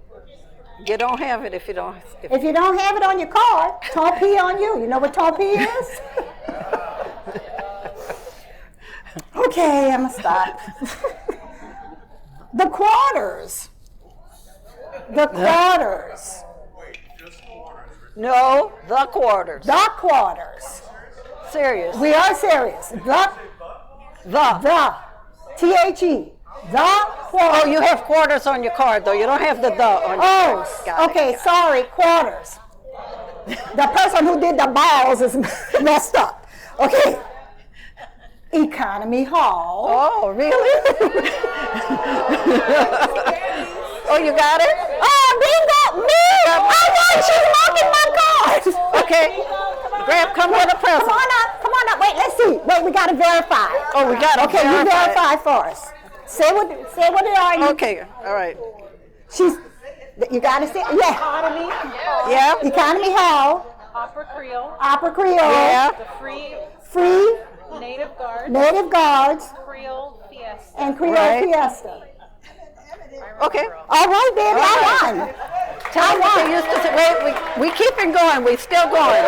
You don't have it if you don't. If you don't have it on your card, tant pis on you. You know what tant pis is? Okay, I'm going to stop. The quarters. The quarters. No, the quarters. The quarters. Serious. We are serious. The. T-H-E. The quarters. Oh, you have quarters on your card, though. You don't have the on your card. Got okay, it. sorry, quarters. The person who did the balls is messed up. Okay. Economy Hall. Oh, really? Oh, you got it? Oh, bingo! Me! I won! She's marking my cards! Okay. Come on up, present. Come on up. Wait, let's see. Wait, we gotta verify. Oh, we gotta Okay, verify. you verify for us. Say what they are. Okay, all right. You gotta say, yeah. Economy. Yeah. Economy Hall. Opera Creole. Opera Creole. Yeah. The Free Native Native Guards. Creole Fiesta. And Creole Fiesta. Okay. All right, baby, I won. Tell me what they used to say. Wait, we keeping going. We still going.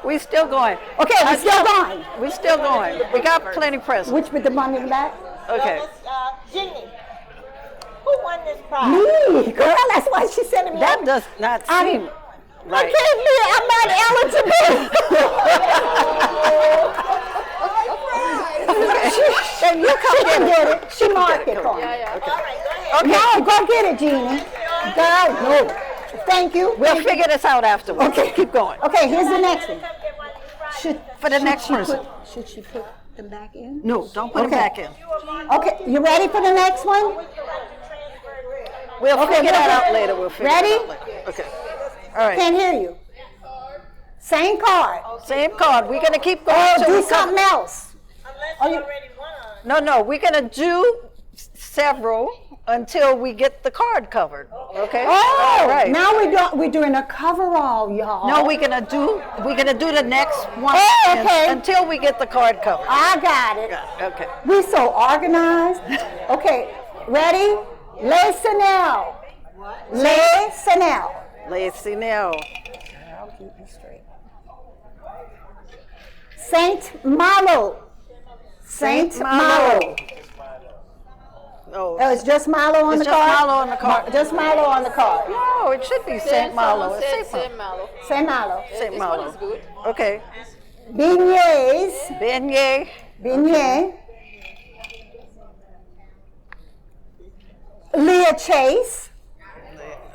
We still going. Okay, we're still going. We still going. We got plenty presents. Which with the money in the back? Okay. Jeannie, who won this prize? Me, girl, that's why she sent me. That does not seem right. I can't be, I'm not eligible. Then you come get it. She marked it for me. Yeah. Okay. All right, go ahead. No, go get it, Jeannie. Girl, no. Thank you. We'll figure this out afterwards. Okay. Keep going. Okay, here's the next one. For the next person. Should she put them back in? No, don't put them back in. Okay, you ready for the next one? We'll figure that out later. We'll figure Ready? it out later. Okay. All right. Can't hear you. Same card. Same card. We're gonna keep going. Oh, till do we come- something else. Unless you already won. No, we're gonna do several until we get the card covered. Okay. Oh, All right. now we're doing a coverall, y'all. No, we're gonna do the next one Oh, okay. until we get the card covered. I got it. Okay. We so organized. Okay, ready? Laissez. Laissez. Laissez now. I'll keep you straight. Saint Malo. Saint Malo. No. Oh, it's just Malo on the It's card? just Malo on the card. Just Malo on the card. No, it should be Saint Malo. It's Saint Malo. Saint Malo. Saint Malo. Okay. Beignets. Beignet. Beignet. Leah Chase.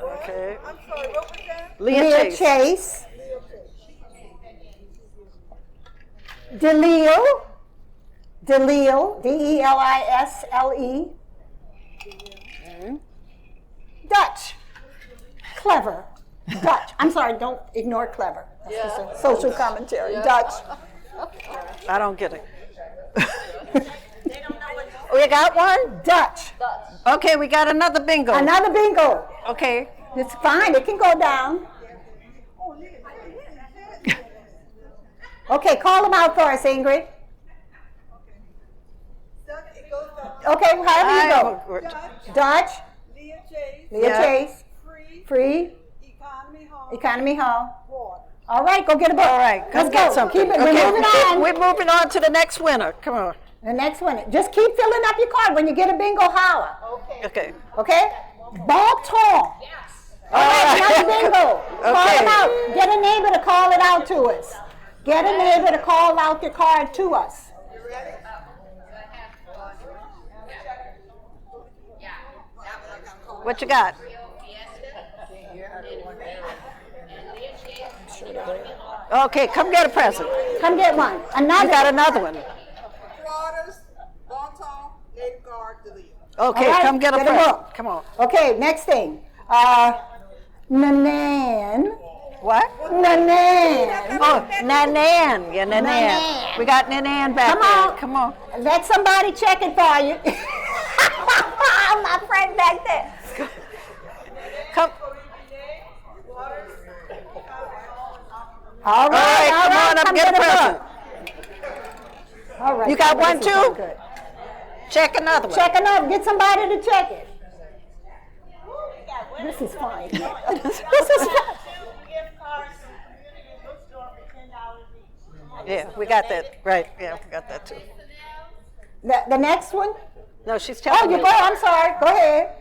Okay. I'm sorry, what was that? Leah Chase. Delisle. Delisle. Dutch. Clever. Dutch. I'm sorry, don't ignore clever. That's just a social commentary. Dutch. I don't get it. We got one? Dutch. Okay, we got another bingo. Another bingo. Okay. It's fine. It can go down. Okay, call them out for us, Ingrid. Okay, however you go. Dutch. Leah Chase. Free. Economy Hall. All right, go get a book. All right, come Let's get go. something. Keep it. We're moving on. We're moving on to the next winner. Come on. The next one. Just keep filling up your card. When you get a bingo, holler. Okay. Okay? Ball tall. Yes. All right, another bingo. Call them out. Get a neighbor to call it out to us. Get a neighbor to call out your card to us. What you got? Okay, come get a present. Come get one. Another. You got another one. Okay, right, come get a present. Come on. Okay, next thing. Nanan. What? Nanan. Oh, Nanan. Yeah, Nanan. We got Nanan back there. Come on. Let somebody check it for you. My friend back there. Come. All right, come on up, get a present. All right. You got one too? Check another one. Check another. Get somebody to check it. This is fine. This is fine. Yeah, we got that. Right, yeah, we got that too. The next one? No, she's telling me. Oh, you go. I'm sorry. Go ahead.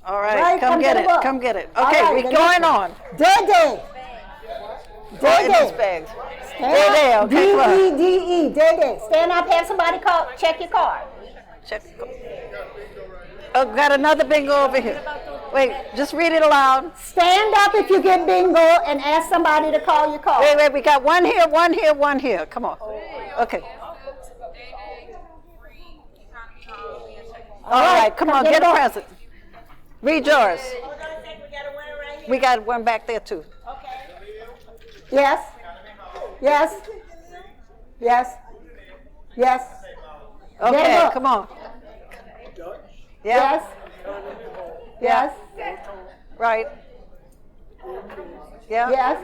All right, come get it. Come get it. Okay, right, we're going on. Day. Day in these bags. Day, okay, come on. D-E-D-E. Day. Stand up, have somebody call, check your card. Check. Oh, got another bingo over here. Wait, just read it aloud. Stand up if you get bingo and ask somebody to call your card. Wait, we got one here, one here, one here. Come on. Okay. All right, come on, get a present. Read yours. We got one back there too. Yes. Yes. Yes. Yes. Okay, come on. Yes. Yes. Right. Yeah. Yes.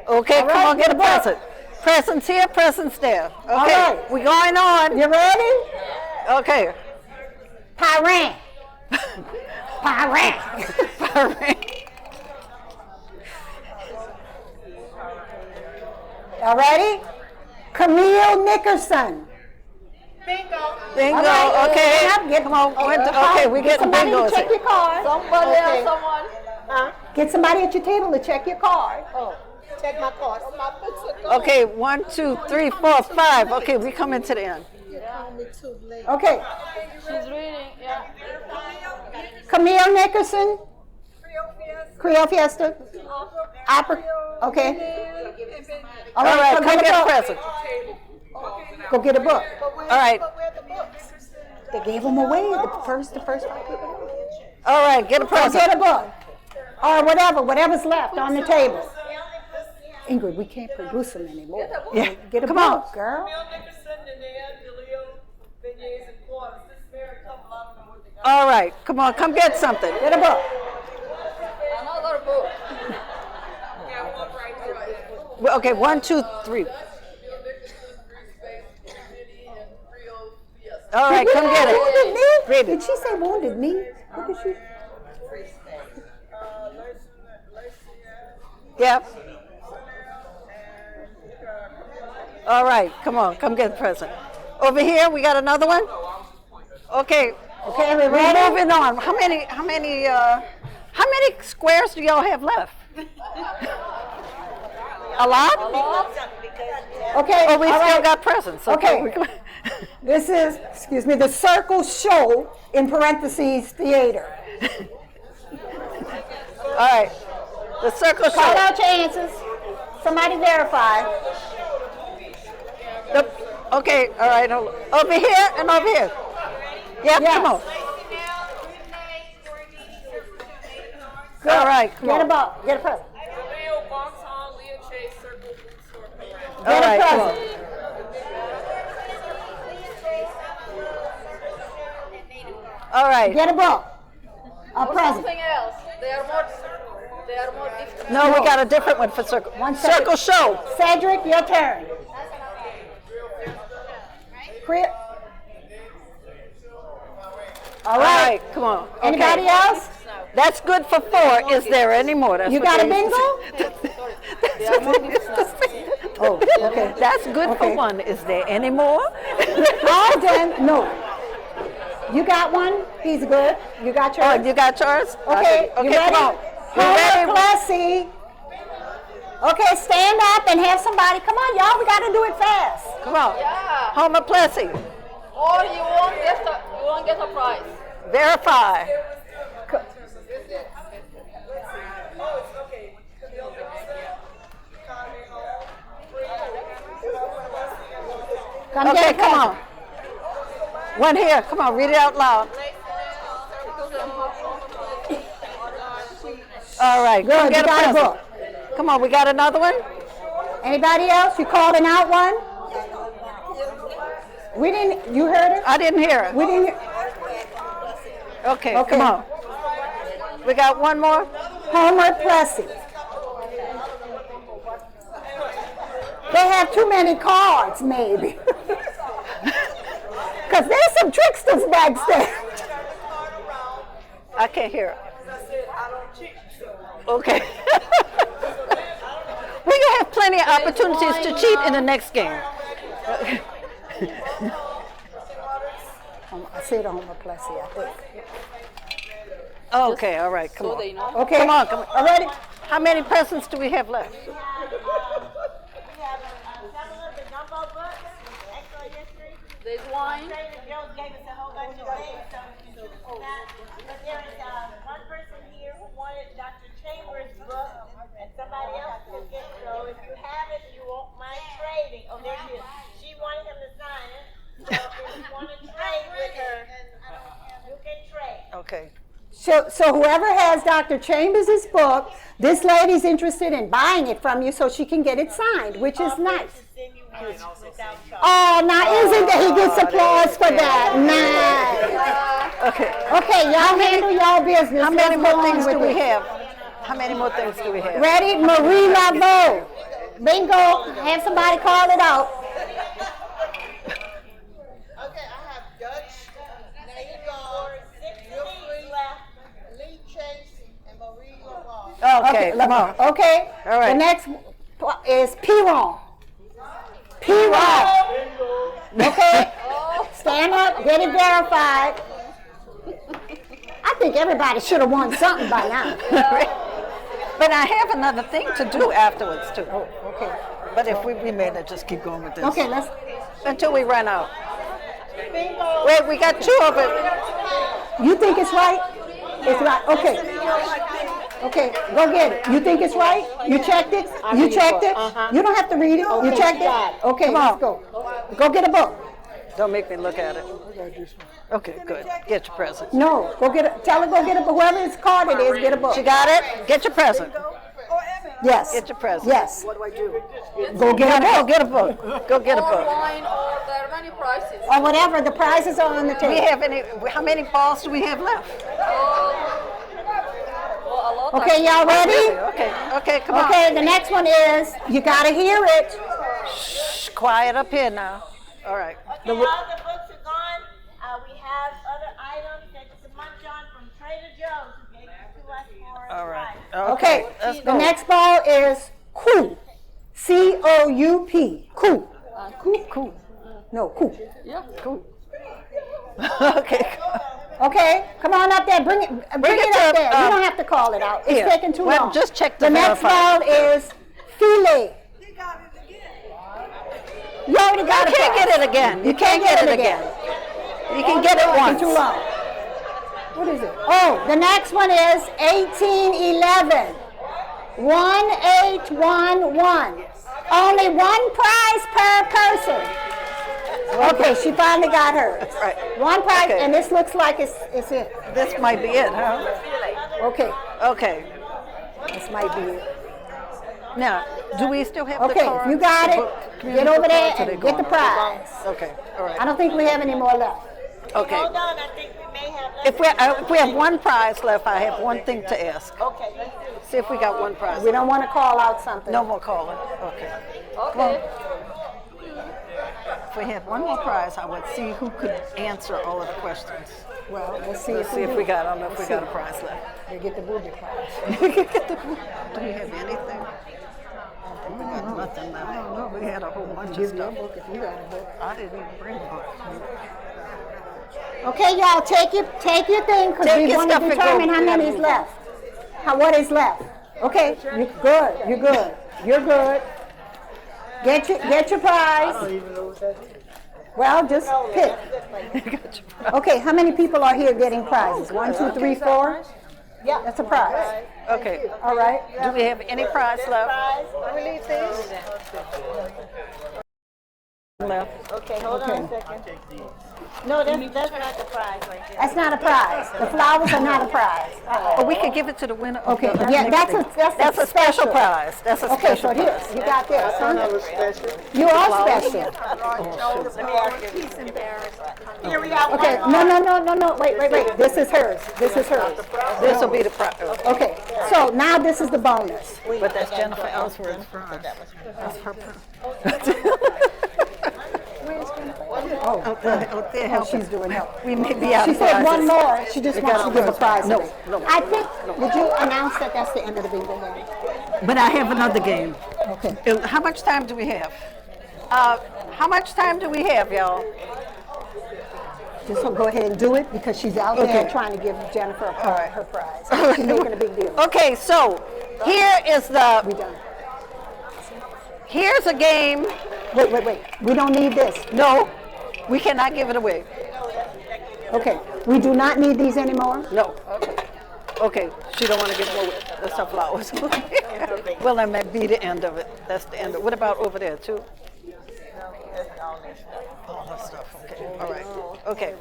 Okay, All come right, on, get a get a book. present. Presents here, presents there. Okay, All right. we going on. You ready? Okay. Pyran. Pyran. All ready? Camille Nickerson. Bingo. All right, Okay. Come on. Okay, we get somebody bingo. to check your card. Somebody else, someone. Huh? Get somebody at your table to check your card. Oh, check my card. My books are Okay, 1, 2, 3, 4, 5. Okay, we coming to the end. You called me too late. Okay. She's reading, yeah. Camille Nickerson. Creole Fiesta. Opera. Okay. All right, go come get get a a book. present. Go get a book. All right. They gave them away the first 5 people. All right, get a Go present. get a book. Or whatever's left on the table. Ingrid, we can't produce them anymore. Yeah. Get a Come book, on. girl. All right, come on, come get something. Get a book. Another book. Okay, 1, 2, 3. All right, come get it. Wounded knee? Read it. Did she say wounded knee? What did she? Yep. All right, come on, come get the present. Over here, we got another one. Okay. Okay, we We're ready? moving on. How many squares do y'all have left? A lot? Okay. Oh, we all still right. got presents. Okay. This is, the Circle Show, in parentheses, theater. All right. The circle show. Call out your answers. Somebody verify. Okay, all right. Over here and over here. Yep, Yes. come on. Good. All right, come Get on. a book. Get a present. All Get right, a come on. present. All right. Get a book. A present. Something else. They are more different. No, we got a different one for circle. Circle show. Cedric, your turn. All right. Come on. Anybody else? That's good for 4. Is there any more? That's You what got a they- bingo? Oh, okay. That's good for 1. Is there any more? All done. No. You got one? He's good. You got yours? Oh, you got yours? Okay. Okay, You ready? come on. You ready? Homer Plessy. Okay, stand up and have somebody. Come on, y'all. We got to do it fast. Come on. Yeah. Homer Plessy. Or you won't get a prize. Verify. Okay, come on. One here. Come on, read it out loud. All right, go Good. get You got a present. book. Come on, we got another one? Anybody else? You calling out one? We didn't. You heard it? I didn't hear it. We didn't. Okay, come on. We got one more? Homer Plessy. They have too many cards, maybe. Because there's some tricksters backstage. I can't hear it. Okay. We can have plenty of opportunities to cheat in the next game. I said Homer Plessy, I think. Okay, all right, come on. Okay. Come on, come on. All ready? How many presents do we have left? There's wine. But there is one person here who wanted Dr. Chambers' book, and somebody else took it. So if you have it, you won't mind trading. Oh, there she is. She wanted him to sign it. So if you want to trade with her, you can trade. Okay. So whoever has Dr. Chambers' book, this lady's interested in buying it from you so she can get it signed, which is nice. Oh, now isn't that he gets applause for that? Nice. Okay. Okay, y'all handle y'all business. How many Let's more go on things with do we it. have? How many more things do we have? Ready? Marie Laveau. Bingo. Have somebody call it out. Okay, I have Dutch, Nagar, Wilfrey, Lee Chase, and Marie Laveau. Okay, come on. Okay. All right. The next is Piron. Piron. Okay. Stand up. Get it verified. I think everybody should have won something by now. But I have another thing to do afterwards too. Oh, okay. But if we may not just keep going with this. Okay, let's. Until we run out. Wait, we got 2 of it. You think it's right? It's right. Okay. Okay, go get it. You think it's right? You checked it? You checked it? You don't have to read it. You checked it? Okay, let's go. Go get a book. Don't make me look at it. Okay, good. Get your present. No, go get it. Tell her go get a book. Whoever it's card it is, get a book. She got it? Get your present. Yes. Get your present. Yes. What do I do? Go get a book. Go get a book. Go get a book. Wine, or there are many prices. Or whatever, the prizes are on the Do table. we have any? How many balls do we have left? Well, a lot. Okay, y'all ready? Okay, come on. Okay, the next one is, you gotta hear it. Shh, quiet up here now. All right. Okay, all the books are gone. We have other items that you can munch on from Trader Joe's who gave it to us for All right. Okay, Let's the go. next ball is coup. C-O-U-P. Coup. Cool. No, coup. Yeah, cool. Okay. Okay, come on up there. Bring it up there. You don't have to call it out. It's here. taking too Well, long. just check the the next verifier. ball is filet. You already got it. You can't get it again. You can't get it again. You can get it once. Too long. What is it? Oh, the next one is 1811. 1811. Only one prize per person. Okay, she finally got hers. Right. One prize, Okay. and this looks like it's it. This might be it, huh? Okay, Okay. this might be it. Now, do we still have Okay, the cards? if you got The it, book- get over there cards, or they and get the gone? prize. Okay, all right. I don't think we have any more left. Okay. Hold on, I think we may have. If we have one prize left, I have one thing to ask. Okay, let's do it. See if we got one prize. We don't want to call out something. No more calling. Okay. Okay. If we had one more prize, I would see who could answer all of the questions. Well, let's see Let's see if we got. I don't know if we got a prize left. We get the booby prize. Do we have anything? We got nothing left. I don't know. We had a whole bunch of Give your stuff. book if you got a book. I didn't even bring a book. Okay, y'all, take your thing because Take we your want to stuff and go. determine how many is left. What is left? Okay, you're good. You're good. You're good. Get your prize. I don't even know what that is. Well, just pick. Okay, how many people are here getting prizes? 1, 2, 3, 4? Yeah, that's a prize. Okay. All right. Do we have any prize left? Release these. Left. Okay, hold on a second. No, that's not the prize right there. That's not a prize. The flowers are not a prize. Oh, we could give it to the winner. Okay, of the yeah, next that's thing. a special prize. That's a Okay, special so prize. here, you got this, I thought that was huh? special. You are special. Let me ask you. He's embarrassed. Here we got Okay, no, wait. This is hers. This is hers. This will be the prize. Okay, so now this is the bonus. But that's Jennifer Ellsworth's prize. That's her prize. Oh, she's doing help. We may be out She of said prizes. one more. She just wants to give a prize. No. I think, did you announce that that's the end of the bingo game? But I have another game. Okay. How much time do we have? How much time do we have, y'all? Just go ahead and do it because she's out there trying to give Jennifer her prize. She's making a big deal. Okay, so here is the. We done. Here's a game. Wait. We don't need this. No, we cannot give it away. Okay. We do not need these anymore? No. Okay, she don't want to give them away. That's her flowers. Well, that might be the end of it. That's the end of it. What about over there, too? All that stuff. Okay. All right. Okay.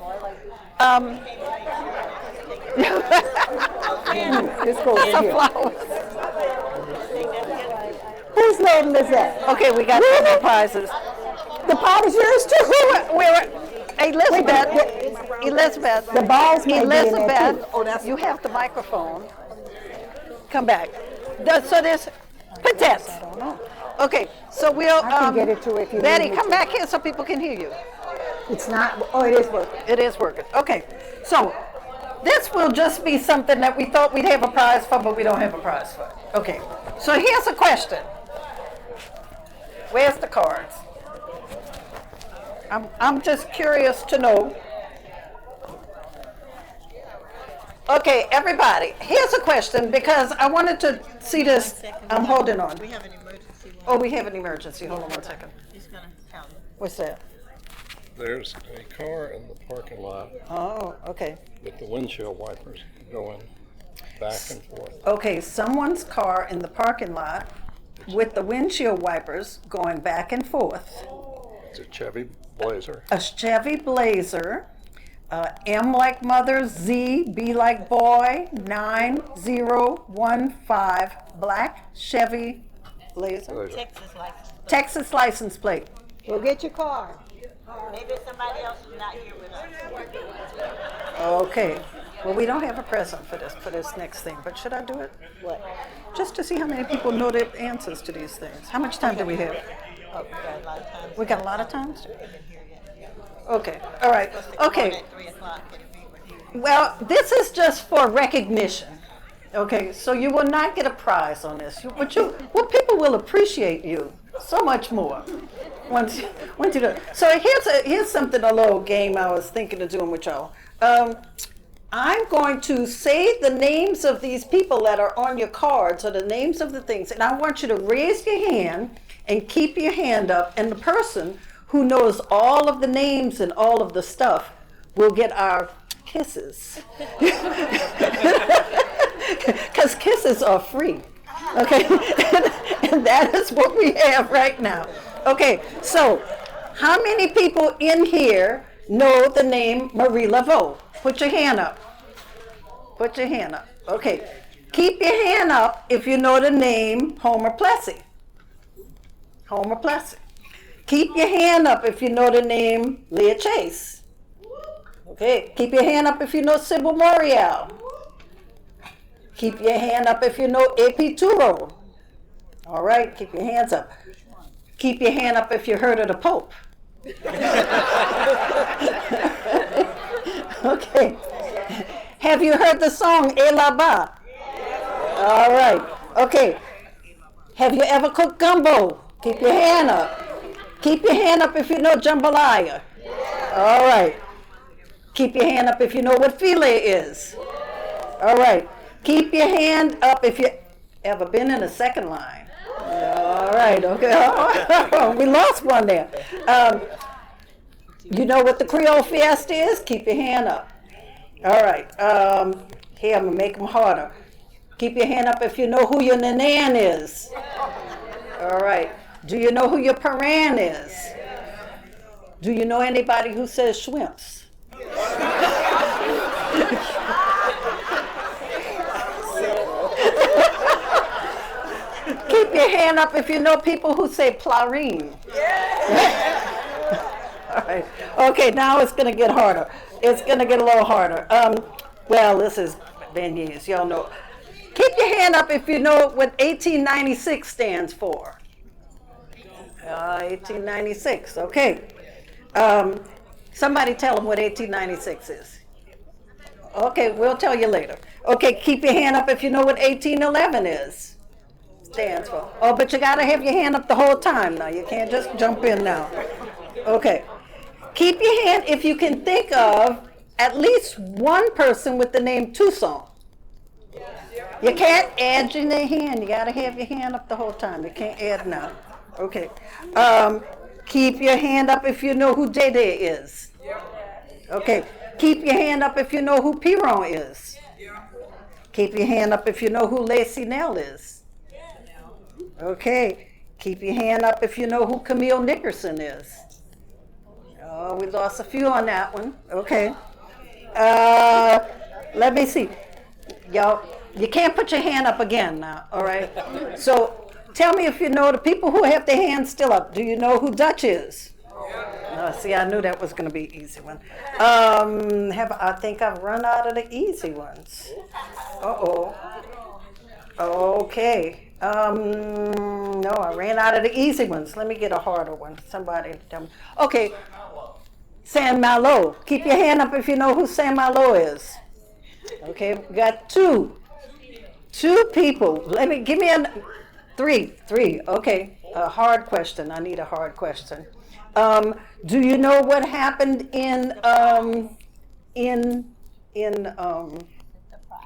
This goes Some here. flowers. Whose label is that? Okay, we got some more prizes. The part is yours too. Elizabeth. The balls may be in there too. Elizabeth, you have the microphone. Come back. So there's potets. Okay, so we'll. I can get it to if you Betty, need me come to. back here so people can hear you. It's not. Oh, it is working. It is working. Okay, so this will just be something that we thought we'd have a prize for, but we don't have a prize for. Okay, so here's a question. Where's the cards? I'm just curious to know. Okay, everybody, here's a question because I wanted to see this. I'm holding on. We have an emergency. Oh, we have an emergency. Hold on one second. He's gonna tell you. What's that? There's a car in the parking lot Oh, okay. with the windshield wipers going back and forth. Okay, someone's car in the parking lot with the windshield wipers going back and forth. It's a Chevy Blazer. A Chevy Blazer, M like mother, Z, B like boy, 9015, black Chevy Blazer. Texas license plate. Go get your car. Maybe somebody else is not here with us. Okay. Well, we don't have a present for this next thing, but should I do it? What? Just to see how many people know the answers to these things. How much time do we have? Oh, we got a lot of time. We got a lot of time? Okay, all right, okay. At 3 o'clock, it'll be with you. Well, this is just for recognition. Okay, so you will not get a prize on this. What people will appreciate you so much more once you do it. So here's something, a little game I was thinking of doing with y'all. I'm going to say the names of these people that are on your cards, or the names of the things, and I want you to raise your hand and keep your hand up, and the person who knows all of the names and all of the stuff will get our kisses. Because kisses are free. Okay, and that is what we have right now. Okay, so how many people in here know the name Marie Laveau? Put your hand up. Put your hand up. Okay, keep your hand up if you know the name Homer Plessy. Homer Plessy. Keep your hand up if you know the name Leah Chase. Okay, keep your hand up if you know Sybil Morial. Keep your hand up if you know A.P. Turo. All right, keep your hands up. Keep your hand up if you heard of the Pope. Okay. Have you heard the song E La Ba? All right. Okay. Have you ever cooked gumbo? Keep your hand up. Keep your hand up if you know jambalaya. All right. Keep your hand up if you know what filet is. All right. Keep your hand up if you ever been in a second line. All right. Okay. We lost one there. You know what the Creole Fiesta is? Keep your hand up. All right. Here, I'm going to make them harder. Keep your hand up if you know who your Nanan is. All right. Do you know who your Paran is? Do you know anybody who says shrimps? Keep your hand up if you know people who say plarine. All right. Okay, now it's going to get harder. It's going to get a little harder. Well, this is beignets, y'all know. Keep your hand up if you know what 1896 stands for. 1896, okay. Somebody tell them what 1896 is. Okay, we'll tell you later. Okay, keep your hand up if you know what 1811 is. Stands for. Oh, but you got to have your hand up the whole time now. You can't just jump in now. Okay. Keep your hand if you can think of at least one person with the name Toussaint. You can't add your hand. You got to have your hand up the whole time. You can't add now. Okay. Keep your hand up if you know who Dede is. Okay. Keep your hand up if you know who Piron is. Keep your hand up if you know who Laissez is. Okay. Keep your hand up if you know who Camille Nickerson is. Oh, we lost a few on that one. Okay. Let me see. Y'all, you can't put your hand up again now, all right? So tell me if you know the people who have their hands still up. Do you know who Dutch is? See, I knew that was going to be an easy one. I think I've run out of the easy ones. Uh-oh. Okay. No, I ran out of the easy ones. Let me get a harder one. Somebody tell me. Okay. Saint Malo. Keep your hand up if you know who Saint Malo is. Okay, we got two people. Give me three. Okay, a hard question. I need a hard question. Do you know what happened in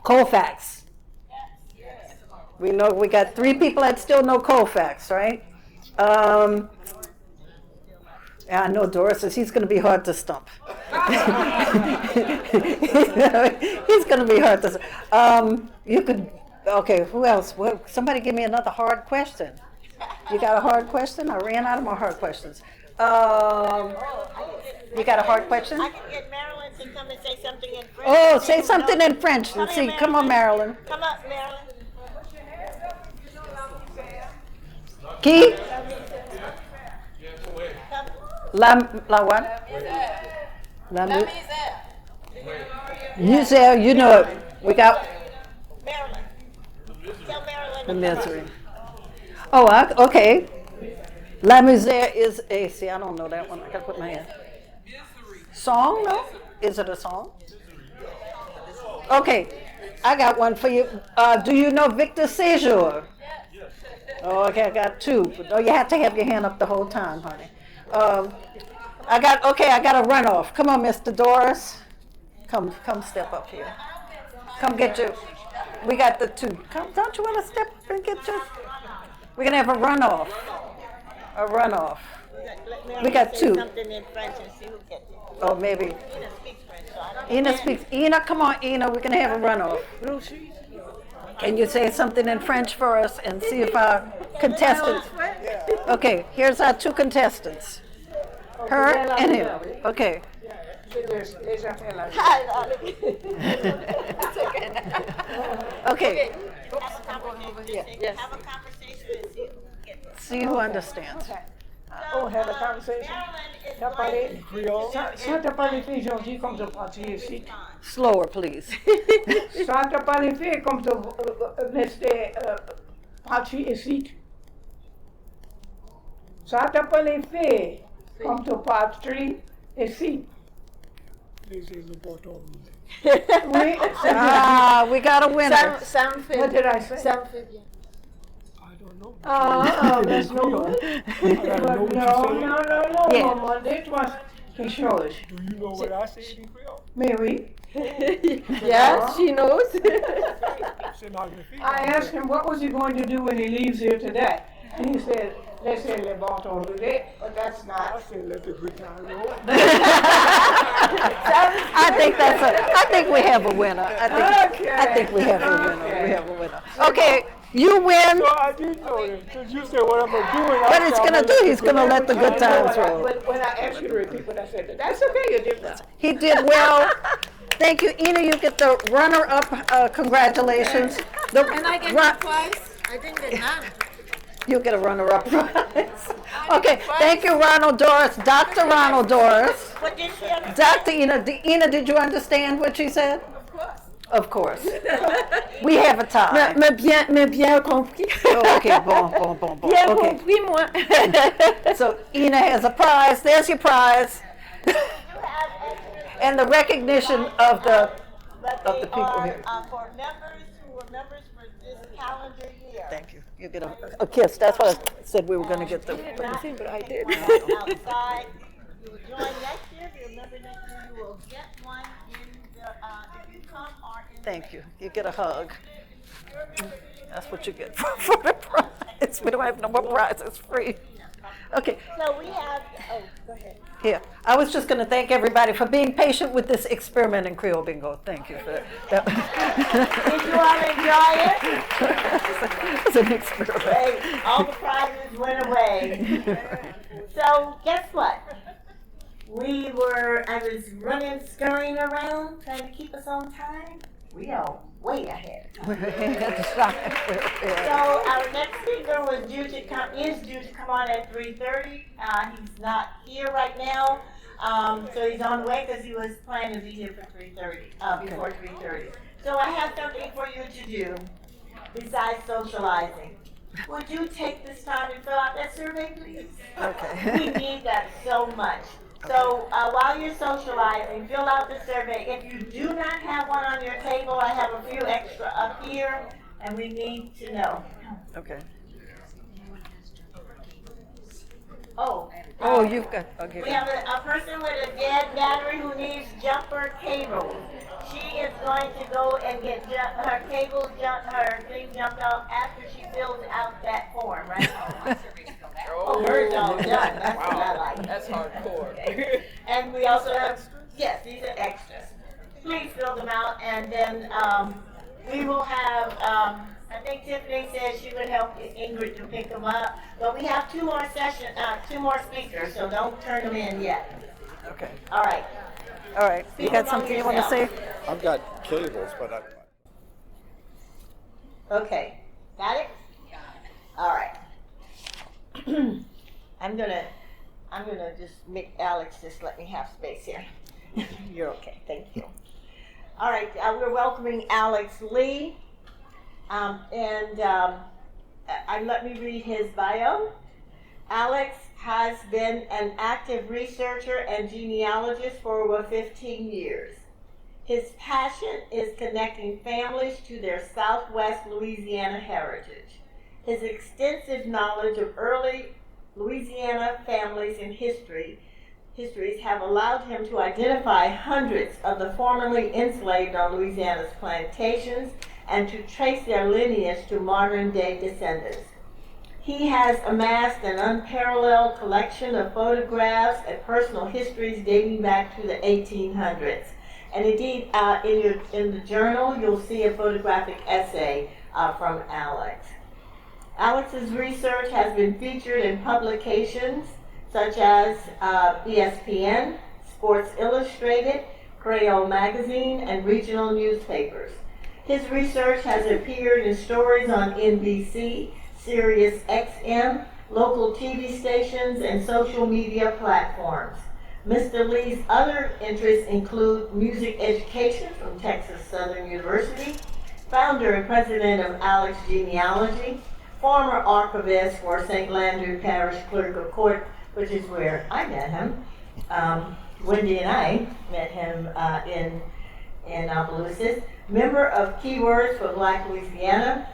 Colfax? We know we got three people that still know Colfax, right? I know Doris says he's going to be hard to stump. He's going to be hard to stump. You could, okay, who else? Well, somebody give me another hard question. You got a hard question? I ran out of my hard questions. You got a hard question? I can get Marilyn to come and say something in French. Oh, say something in French. Let's see. Come on, Marilyn. Come up, Marilyn. Qui? La what? La misère. You know it. We got Marilyn. Tell Marilyn. the misery. Oh, okay. La misère is a, see, I don't know that one. I gotta put my hand. Song, no? Is it a song? Okay, I got one for you. Do you know Victor Séjour? Oh, okay, I got two. Oh, you have to have your hand up the whole time, honey. I got a runoff. Come on, Mr. Doris. Come step up here. Come get your, we got the two. Come, don't you want to step up and get your, we're going to have a runoff. A runoff. We got two. Something in French and see who gets it. Oh, maybe. Ina speaks French, so I don't Ina speaks. Ina, come on, Ina. We're going to have a runoff. Can you say something in French for us and see if our contestants... Okay, here's our two contestants. Her and him. Okay. Okay. Have a conversation and see who gets it. See who understands. on had a conversation. T'as parlé Creole. Ça t'as parlé fait aujourd'hui comme tu parles ici. Slower, please. Ça t'as parlé fait comme tu restais parti ici. Ça t'as parlé fait comme tu parti ici. Oui. Ah, we got a winner. What did I say? That's no good. No, Yeah. Mama, this was quelque chose. Do you know what I said in Creole? Mais oui. Yes, she knows. I asked him what was he going to do when he leaves here today. And he said, Laissez le bâton rouler, but that's not. I said, let the good time roll. I think we have a winner. I think we have a winner. Okay. We have a winner. Okay, you win. No, I didn't know that. Because you said what I'm going to do. What he's going to do, he's going to let the good times roll. When I asked you to repeat what I said, that's okay, you did well. He did well. Thank you. Ina, you get the runner-up. Congratulations. And I get the prize? I didn't get none. You get a runner-up prize. Okay, thank you, Ronald Doris. Dr. Ronald Doris. What did she understand? Dr. Ina, did you understand what she said? Of course. We have a tie. Mais bien compris. Oh, okay, bon. Bien Okay. compris, moi. So Ina has a prize. There's your prize. And the recognition of the people here. For members who were members for this calendar year. Thank you. You get a kiss. That's what I said we were going to get the. But I did. Outside, you will join next year. If you remember next year, you will get one in the, if you come or in. Thank you. You get a hug. That's what you get for the prize. We don't have no more prizes. It's free. Okay. So we have, go ahead. Here, I was just going to thank everybody for being patient with this experiment in Creole Bingo. Thank you for that. Did you all enjoy it? It was an experiment. Great. All the prizes went away. So guess what? I was scurrying around, trying to keep us on time. We are way ahead. So our next speaker is due to come on at 3:30. He's not here right now, so he's on the way because he was planning to be here for 3:30, before 3:30. So I have something for you to do besides socializing. Would you take this time and fill out that survey, please? Okay. We need that so much. So while you're socializing, fill out the survey. If you do not have one on your table, I have a few extra up here, and we need to know. Okay. Oh, you've got. Okay. We have a person with a dead battery who needs jumper cables. She is going to go and get her thing jumped off after she fills out that form, right? Hers all done. That's what I like. That's hardcore. Okay. And we also have, yes, these are extras. Please fill them out, and then we will have, I think Tiffany said she would help Ingrid to pick them up, but we have two more speakers, so don't turn them in yet. Okay. All right. All right. You got something you want to say? I've got cables, but Okay. Got it? All right. I'm gonna just make Alex just let me have space here. You're okay. Thank you. All right. We're welcoming Alex Lee, let me read his bio. Alex has been an active researcher and genealogist for over 15 years. His passion is connecting families to their Southwest Louisiana heritage. His extensive knowledge of early Louisiana families and histories have allowed him to identify hundreds of the formerly enslaved on Louisiana's plantations and to trace their lineage to modern-day descendants. He has amassed an unparalleled collection of photographs and personal histories dating back to the 1800s. And indeed, in the journal, you'll see a photographic essay from Alex. Alex's research has been featured in publications such as ESPN, Sports Illustrated, Creole magazine, and regional newspapers. His research has appeared in stories on NBC, Sirius XM, local TV stations, and social media platforms. Mr. Lee's other interests include music education from Texas Southern University, founder and president of Alex Genealogy, former archivist for St. Landry Parish Clerk of Court, which is where I met him. Wendy and I met him in Opelousas. Member of Keywords for Black Louisiana,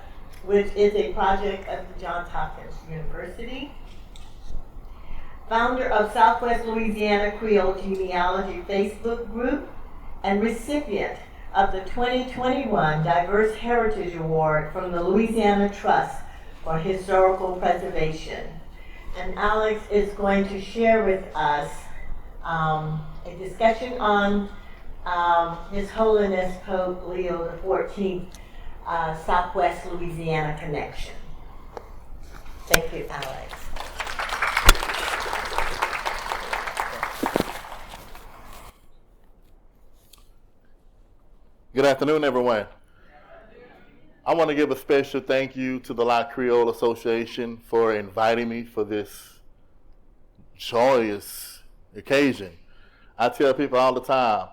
which is a project of the Johns Hopkins University. Founder of Southwest Louisiana Creole Genealogy Facebook group, and recipient of the 2021 Diverse Heritage Award from the Louisiana Trust for Historical Preservation. And Alex is going to share with us a discussion on His Holiness Pope Leo XIV Southwest Louisiana connection. Thank you, Alex. Good afternoon, everyone. I want to give a special thank you to the La Creole Association for inviting me for this joyous occasion. I tell people all the time,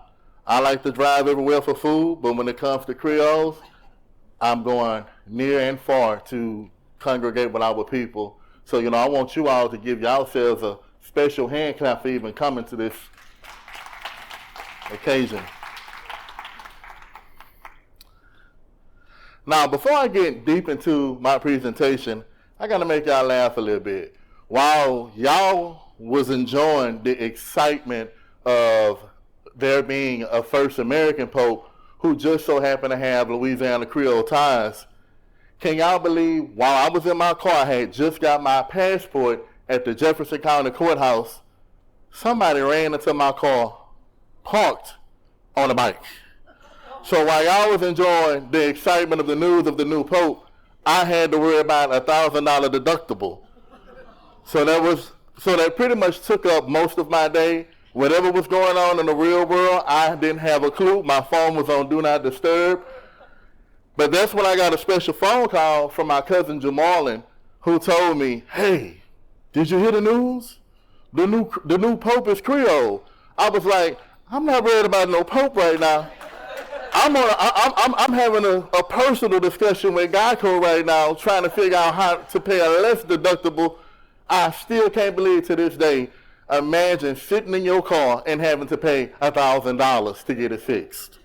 I like to drive everywhere for food, but when it comes to Creoles, I'm going near and far to congregate with our people. So, I want you all to give yourselves a special hand clap for even coming to this occasion. Now, before I get deep into my presentation, I got to make y'all laugh a little bit. While y'all was enjoying the excitement of there being a first American Pope who just so happened to have Louisiana Creole ties, can y'all believe while I was in my car, I had just got my passport at the Jefferson County Courthouse, somebody ran into my car, parked on a bike. So while y'all was enjoying the excitement of the news of the new Pope, I had to worry about a $1,000 deductible. So that pretty much took up most of my day. Whatever was going on in the real world, I didn't have a clue. My phone was on Do Not Disturb. But that's when I got a special phone call from my cousin Jamalin, who told me, "Hey, did you hear the news? The new Pope is Creole." I was like, "I'm not worried about no Pope right now. I'm having a personal discussion with Geico right now, trying to figure out how to pay a less deductible." I still can't believe to this day. Imagine sitting in your car and having to pay $1,000 to get it fixed.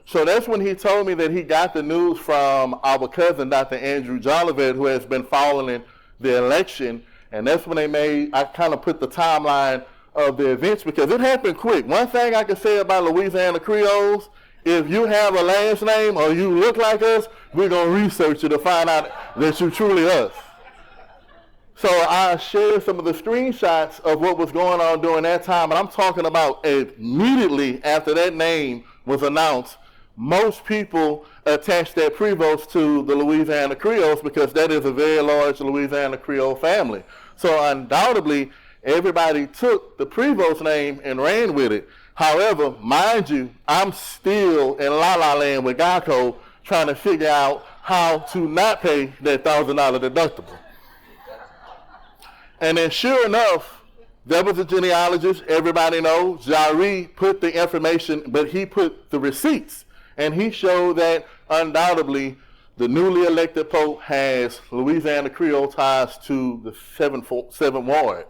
So that's when he told me that he got the news from our cousin, Dr. Andrew Jolivet, who has been following the election. And that's when I kind of put the timeline of the events, because it happened quick. One thing I can say about Louisiana Creoles, if you have a last name or you look like us, we're going to research you to find out that you're truly us. So I shared some of the screenshots of what was going on during that time, and I'm talking about immediately after that name was announced, most people attached their prevost to the Louisiana Creoles because that is a very large Louisiana Creole family. So undoubtedly, everybody took the prevost name and ran with it. However, mind you, I'm still in La La Land with Geico trying to figure out how to not pay that $1,000 deductible. And then sure enough, there was a genealogist, everybody knows, Jari put the information, but he put the receipts. And he showed that undoubtedly the newly elected Pope has Louisiana Creole ties to the 7th Ward.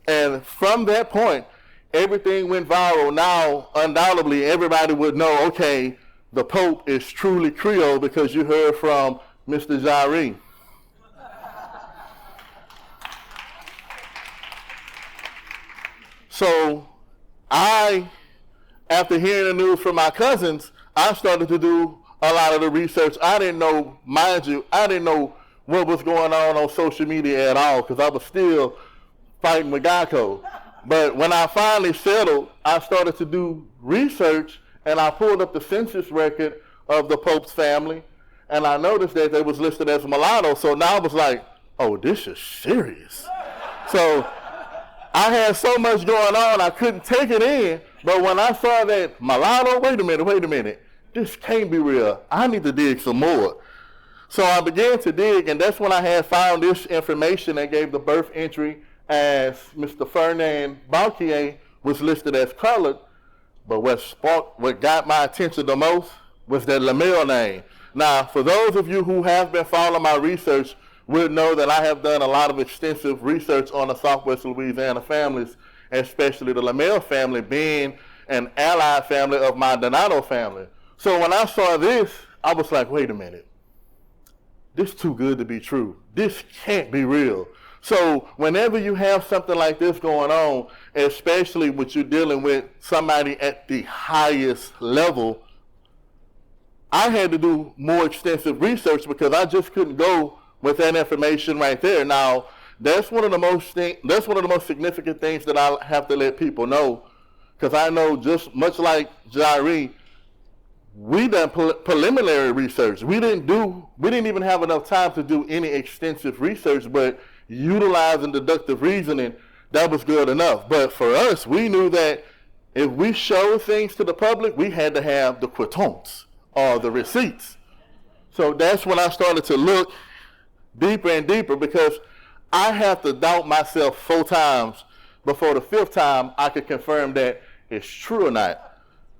And from that point, everything went viral. Now, undoubtedly, everybody would know, okay, the Pope is truly Creole because you heard from Mr. Jari. So after hearing the news from my cousins, I started to do a lot of the research. I didn't know, mind you, I didn't know what was going on social media at all because I was still fighting with Geico. But when I finally settled, I started to do research, and I pulled up the census record of the Pope's family, and I noticed that they was listed as mulatto. So now I was like, oh, this is serious. So I had so much going on, I couldn't take it in. But when I saw that mulatto, wait a minute, this can't be real. I need to dig some more. So I began to dig, and that's when I had found this information that gave the birth entry as Mr. Fernand Balquier was listed as colored. But what got my attention the most was that Lemelle name. Now, for those of you who have been following my research, will know that I have done a lot of extensive research on the Southwest Louisiana families, especially the Lemelle family being an allied family of my Donato family. So when I saw this, I was like, wait a minute. This is too good to be true. This can't be real. So whenever you have something like this going on, especially when you're dealing with somebody at the highest level, I had to do more extensive research because I just couldn't go with that information right there. Now, that's one of the most significant things that I have to let people know, because I know just much like Jari, we done preliminary research. We didn't even have enough time to do any extensive research, but utilizing deductive reasoning, that was good enough. But for us, we knew that if we showed things to the public, we had to have the quittances or the receipts. So that's when I started to look deeper and deeper, because I have to doubt myself 4 times before the 5th time I could confirm that it's true or not.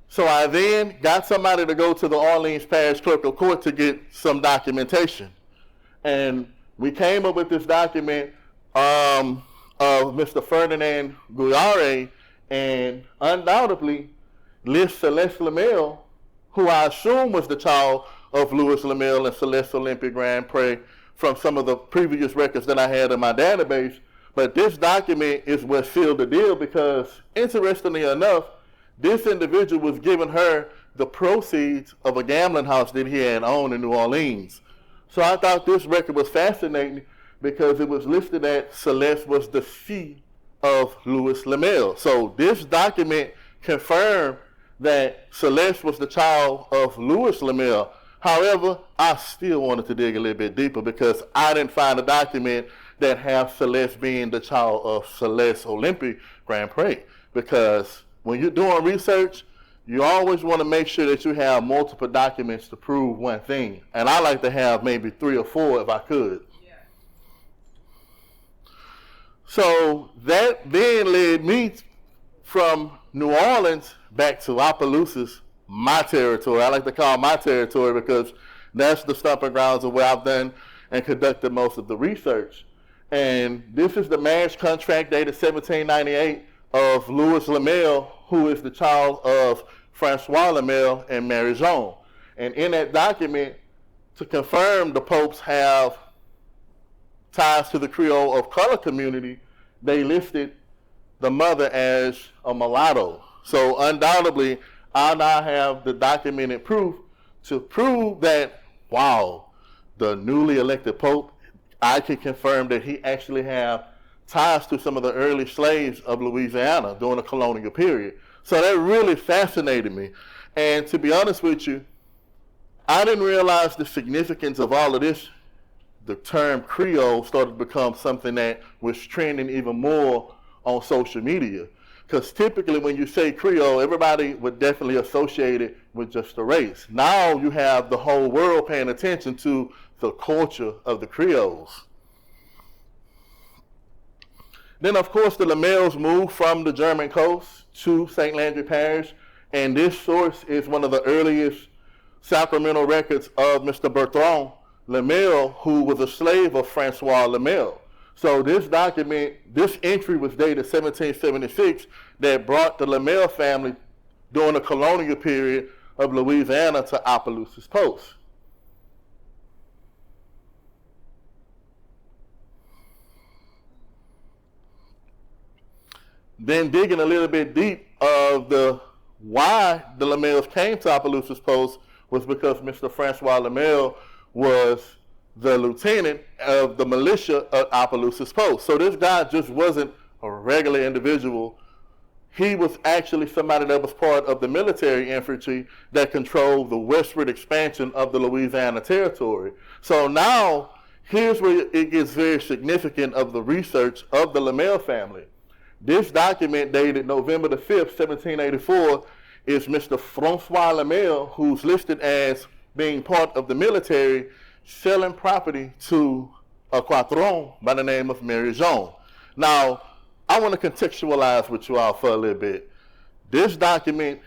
So I then got somebody to go to the Orleans Parish Clerk of Court to get some documentation. And we came up with this document of Mr. Ferdinand Gouillard, and undoubtedly lists Celeste Lemelle, who I assume was the child of Louis Lemelle and Celeste Olympic Grand Prix from some of the previous records that I had in my database. But this document is what sealed the deal, because interestingly enough, this individual was giving her the proceeds of a gambling house that he had owned in New Orleans. So I thought this record was fascinating because it was listed that Celeste was the fee of Louis Lemelle. So this document confirmed that Celeste was the child of Louis Lemelle. However, I still wanted to dig a little bit deeper because I didn't find a document that has Celeste being the child of Celeste Olympic Grand Prix. Because when you're doing research, you always want to make sure that you have multiple documents to prove one thing. And I like to have maybe 3 or 4 if I could. Yeah. So that then led me from New Orleans back to Opelousas, my territory. I like to call my territory because that's the stomping grounds of where I've done and conducted most of the research. And this is the marriage contract dated 1798 of Louis Lemelle, who is the child of Francois Lemelle and Mary Jean. And in that document, to confirm the Popes have ties to the Creole of color community, they listed the mother as a mulatto. So undoubtedly, I now have the documented proof to prove that, wow, the newly elected Pope, I can confirm that he actually have ties to some of the early slaves of Louisiana during the colonial period. So that really fascinated me. And to be honest with you, I didn't realize the significance of all of this. The term Creole started to become something that was trending even more on social media. Because typically when you say Creole, everybody would definitely associate it with just a race. Now you have the whole world paying attention to the culture of the Creoles. Then, of course, the Lemelles moved from the German coast to St. Landry Parish, and this source is one of the earliest sacramental records of Mr. Bertrand Lemelle, who was a slave of Francois Lemelle. So this document, this entry was dated 1776, that brought the Lemelle family during the colonial period of Louisiana to Opelousas Post. Then digging a little bit deep of why the Lemelles came to Opelousas Post was because Mr. Francois Lemelle was the lieutenant of the militia at Opelousas Post. So this guy just wasn't a regular individual. He was actually somebody that was part of the military infantry that controlled the westward expansion of the Louisiana territory. So now, here's where it gets very significant of the research of the Lemelle family. This document dated November the 5th, 1784, is Mr. Francois Lemelle, who's listed as being part of the military, selling property to a patron by the name of Mary Jean. Now, I want to contextualize with you all for a little bit. This document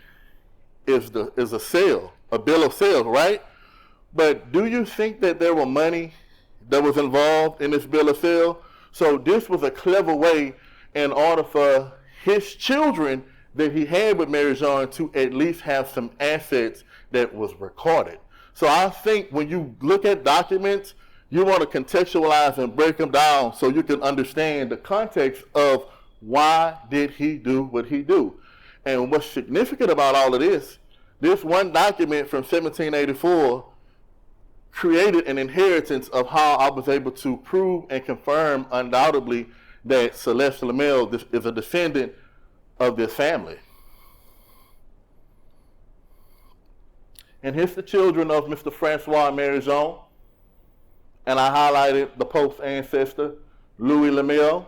is a sale, a bill of sale, right? But do you think that there were money that was involved in this bill of sale? So this was a clever way in order for his children that he had with Mary Jean to at least have some assets that was recorded. So I think when you look at documents, you want to contextualize and break them down so you can understand the context of why did he do what he do. And what's significant about all of this one document from 1784 created an inheritance of how I was able to prove and confirm undoubtedly that Celeste Lemelle is a descendant of this family. And here's the children of Mr. Francois and Mary Jean. And I highlighted the Pope's ancestor, Louis Lemelle.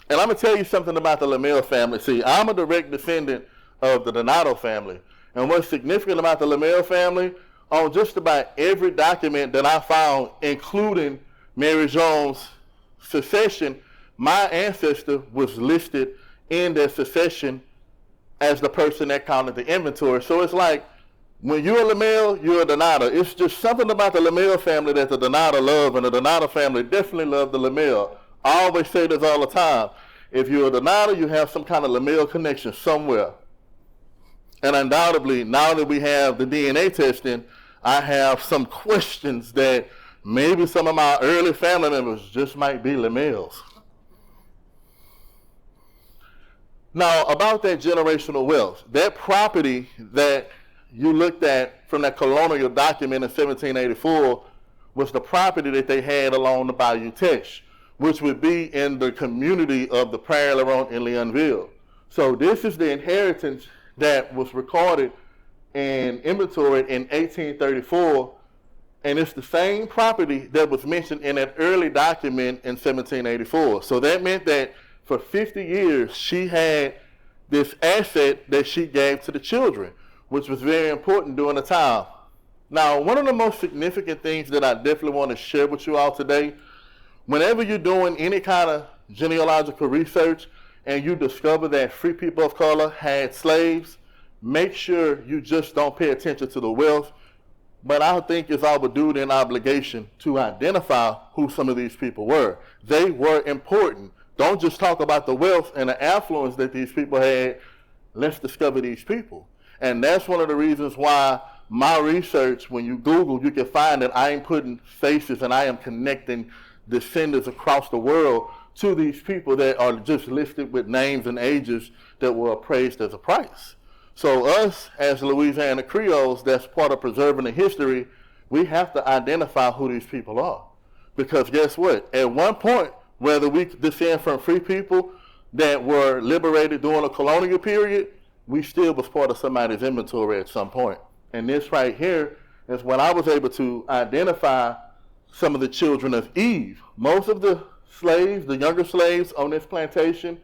And I'm going to tell you something about the Lemelle family. See, I'm a direct descendant of the Donato family. And what's significant about the Lemelle family, on just about every document that I found, including Mary Jean's succession, my ancestor was listed in that succession as the person that counted the inventory. So it's like, when you're a Lemelle, you're a Donato. It's just something about the Lemelle family that the Donato love, and the Donato family definitely love the Lemelle. I always say this all the time. If you're a Donato, you have some kind of Lemelle connection somewhere. And undoubtedly, now that we have the DNA testing, I have some questions that maybe some of my early family members just might be Lemelles. Now, about that generational wealth, that property that you looked at from that colonial document in 1784 was the property that they had along the Bayou Teche, which would be in the community of the Prairie Laurent in Leonville. So this is the inheritance that was recorded and inventoried in 1834, and it's the same property that was mentioned in that early document in 1784. So that meant that for 50 years, she had this asset that she gave to the children, which was very important during the time. Now, one of the most significant things that I definitely want to share with you all today, whenever you're doing any kind of genealogical research and you discover that free people of color had slaves, make sure you just don't pay attention to the wealth, but I think it's our duty and obligation to identify who some of these people were. They were important. Don't just talk about the wealth and the affluence that these people had. Let's discover these people. And that's one of the reasons why my research, when you Google, you can find that I am putting faces and I am connecting descendants across the world to these people that are just listed with names and ages that were appraised as a price. So us, as Louisiana Creoles, that's part of preserving the history, we have to identify who these people are. Because guess what? At one point, whether we descend from free people that were liberated during the colonial period, we still was part of somebody's inventory at some point. And this right here is when I was able to identify some of the children of Eve. Most of the slaves, the younger slaves on this plantation,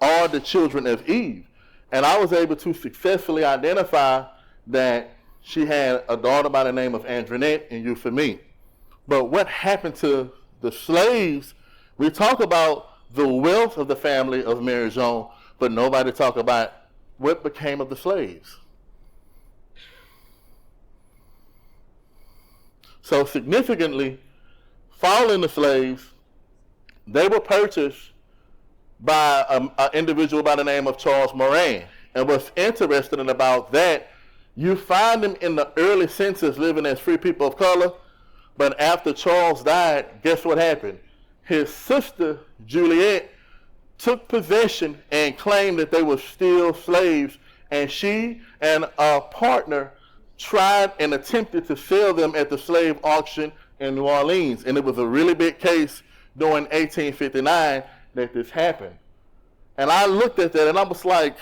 are the children of Eve. And I was able to successfully identify that she had a daughter by the name of Andronette and Euphemie. But what happened to the slaves? We talk about the wealth of the family of Mary Jean, but nobody talk about what became of the slaves. So significantly, following the slaves, they were purchased by an individual by the name of Charles Moran. And what's interesting about that, you find them in the early census living as free people of color, but after Charles died, guess what happened? His sister, Juliet, took possession and claimed that they were still slaves, and she and a partner tried and attempted to sell them at the slave auction in New Orleans. And it was a really big case during 1859 that this happened. And I looked at that and I was like,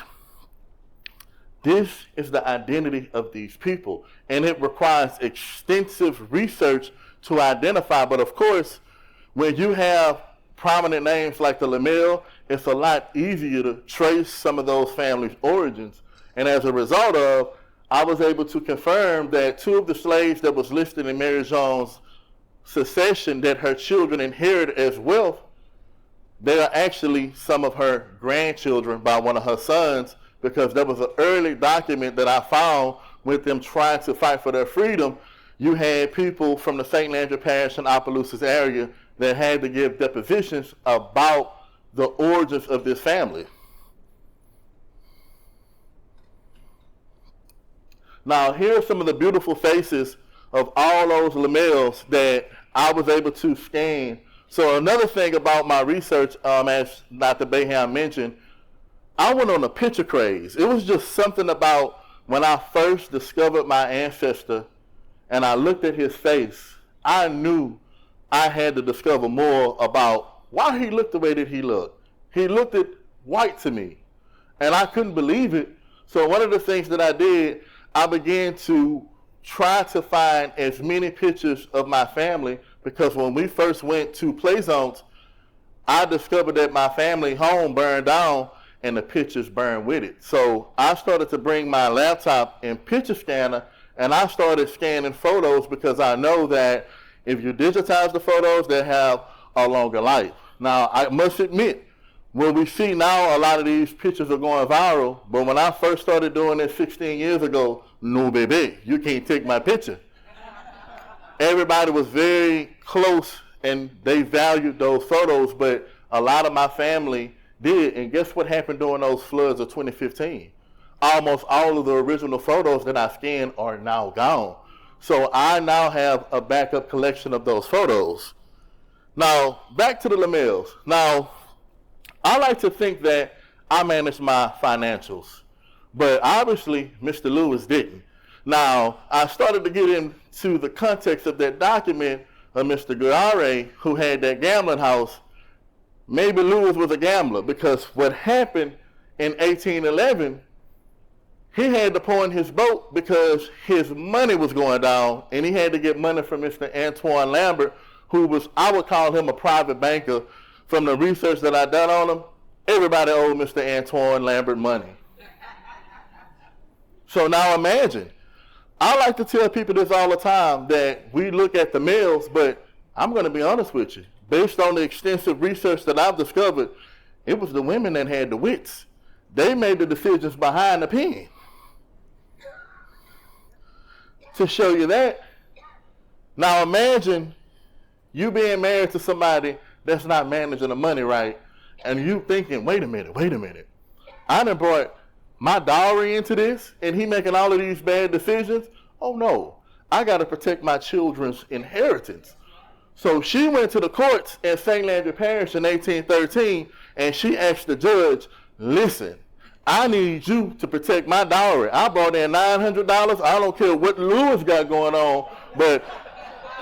this is the identity of these people. And it requires extensive research to identify. But of course, when you have prominent names like the Lemelle, it's a lot easier to trace some of those families' origins. And as a result of, I was able to confirm that 2 of the slaves that was listed in Mary Jones' succession that her children inherited as wealth, they are actually some of her grandchildren by one of her sons, because there was an early document that I found with them trying to fight for their freedom. You had people from the St. Landry Parish and Opelousas area that had to give depositions about the origins of this family. Now, here are some of the beautiful faces of all those Lemelles that I was able to scan. So another thing about my research, as Dr. Baham mentioned, I went on a picture craze. It was just something about when I first discovered my ancestor and I looked at his face, I knew I had to discover more about why he looked the way that he looked. He looked white to me, and I couldn't believe it. So one of the things that I did, I began to try to find as many pictures of my family, because when we first went to Play Zones, I discovered that my family home burned down and the pictures burned with it. So I started to bring my laptop and picture scanner, and I started scanning photos, because I know that if you digitize the photos, they have a longer life. Now, I must admit, when we see now a lot of these pictures are going viral, but when I first started doing this 16 years ago, no baby, you can't take my picture. Everybody was very close and they valued those photos, but a lot of my family did. And guess what happened during those floods of 2015? Almost all of the original photos that I scanned are now gone. So I now have a backup collection of those photos. Now, back to the Lemelles. Now, I like to think that I managed my financials, but obviously Mr. Lewis didn't. Now, I started to get into the context of that document of Mr. Jari, who had that gambling house. Maybe Lewis was a gambler, because what happened in 1811, he had to pawn his boat because his money was going down, and he had to get money from Mr. Antoine Lambert, who was, I would call him a private banker. From the research that I done on him, everybody owed Mr. Antoine Lambert money. So now imagine, I like to tell people this all the time, that we look at the males, but I'm going to be honest with you. Based on the extensive research that I've discovered, it was the women that had the wits. They made the decisions behind the pen. To show you that, now imagine you being married to somebody that's not managing the money right, and you thinking, wait a minute. I done brought my dowry into this, and he making all of these bad decisions. Oh no, I got to protect my children's inheritance. So she went to the courts in St. Landry Parish in 1813, and she asked the judge, listen, I need you to protect my dowry. I brought in $900. I don't care what Lewis got going on, but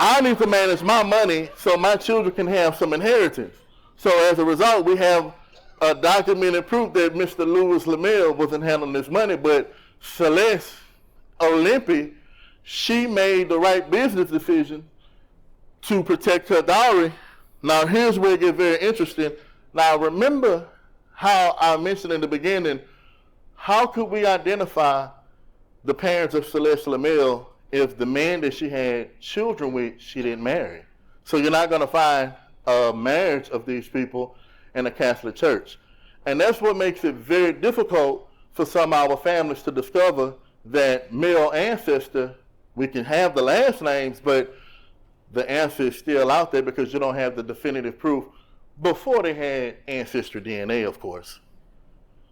I need to manage my money so my children can have some inheritance. So as a result, we have a documented proof that Mr. Louis Lemelle wasn't handling this money, but Celeste Olympe, she made the right business decision to protect her dowry. Now here's where it gets very interesting. Now remember how I mentioned in the beginning, how could we identify the parents of Celeste Lemelle if the man that she had children with, she didn't marry? So you're not going to find a marriage of these people in the Catholic Church. And that's what makes it very difficult for some of our families to discover that male ancestor, we can have the last names, but the answer is still out there because you don't have the definitive proof before they had ancestry DNA, of course.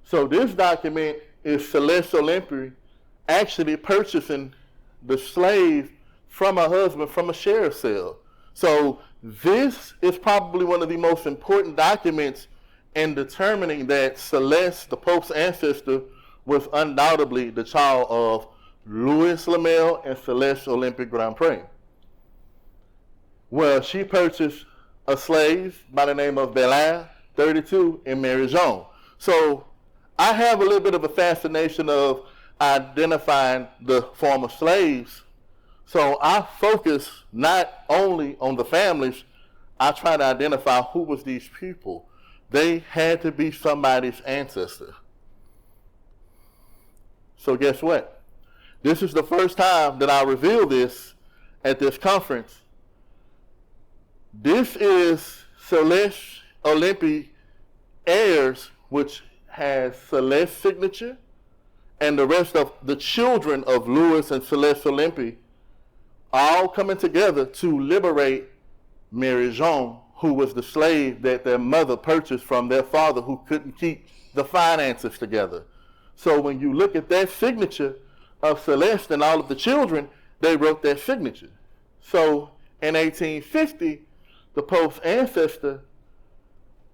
So this document is Celeste Olympe actually purchasing the slave from her husband from a sheriff's cell. So this is probably one of the most important documents in determining that Celeste, the Pope's ancestor, was undoubtedly the child of Louis Lemelle and Celeste Olympe Grand Prix. Well, she purchased a slave by the name of Belair, 32, in Mary Jones. So I have a little bit of a fascination of identifying the former slaves. So I focus not only on the families, I try to identify who was these people. They had to be somebody's ancestor. So guess what? this is the first time that I reveal this at this conference. This is Celeste Olympi heirs, which has Celeste's signature, and the rest of the children of Louis and Celeste Olympi all coming together to liberate Mary Jean, who was the slave that their mother purchased from their father, who couldn't keep the finances together. So when you look at that signature of Celeste and all of the children, they wrote that signature. So in 1850, the Pope's ancestor,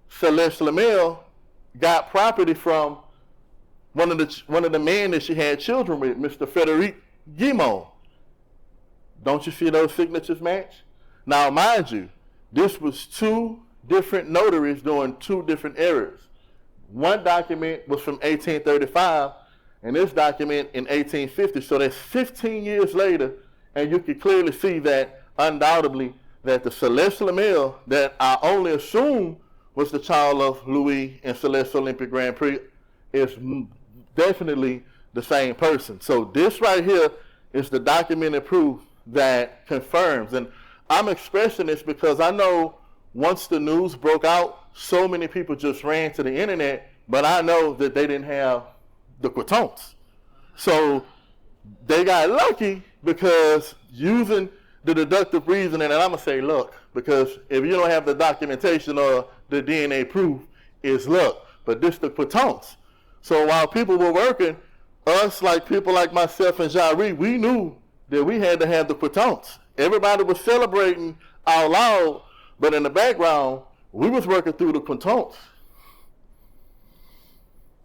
Celeste Lemelle, got property from one of the men that she had children with, Mr. Frederic Guimond. Don't you see those signatures match? Now, mind you, this was two different notaries during two different eras. One document was from 1835, and this document in 1850. So that's 15 years later, and you can clearly see that undoubtedly that the Celeste Lemelle that I only assume was the child of Louis and Celeste Olympic Grand Prix is definitely the same person. So this right here is the documented proof that confirms. And I'm expressing this because I know once the news broke out, so many people just ran to the internet, but I know that they didn't have the quitance. So they got lucky because using the deductive reasoning, and I'm going to say luck, because if you don't have the documentation or the DNA proof, it's luck. But this the quitance. So while people were working, us, like people like myself and Jari, we knew that we had to have the quitance. Everybody was celebrating out loud, but in the background, we was working through the quitance.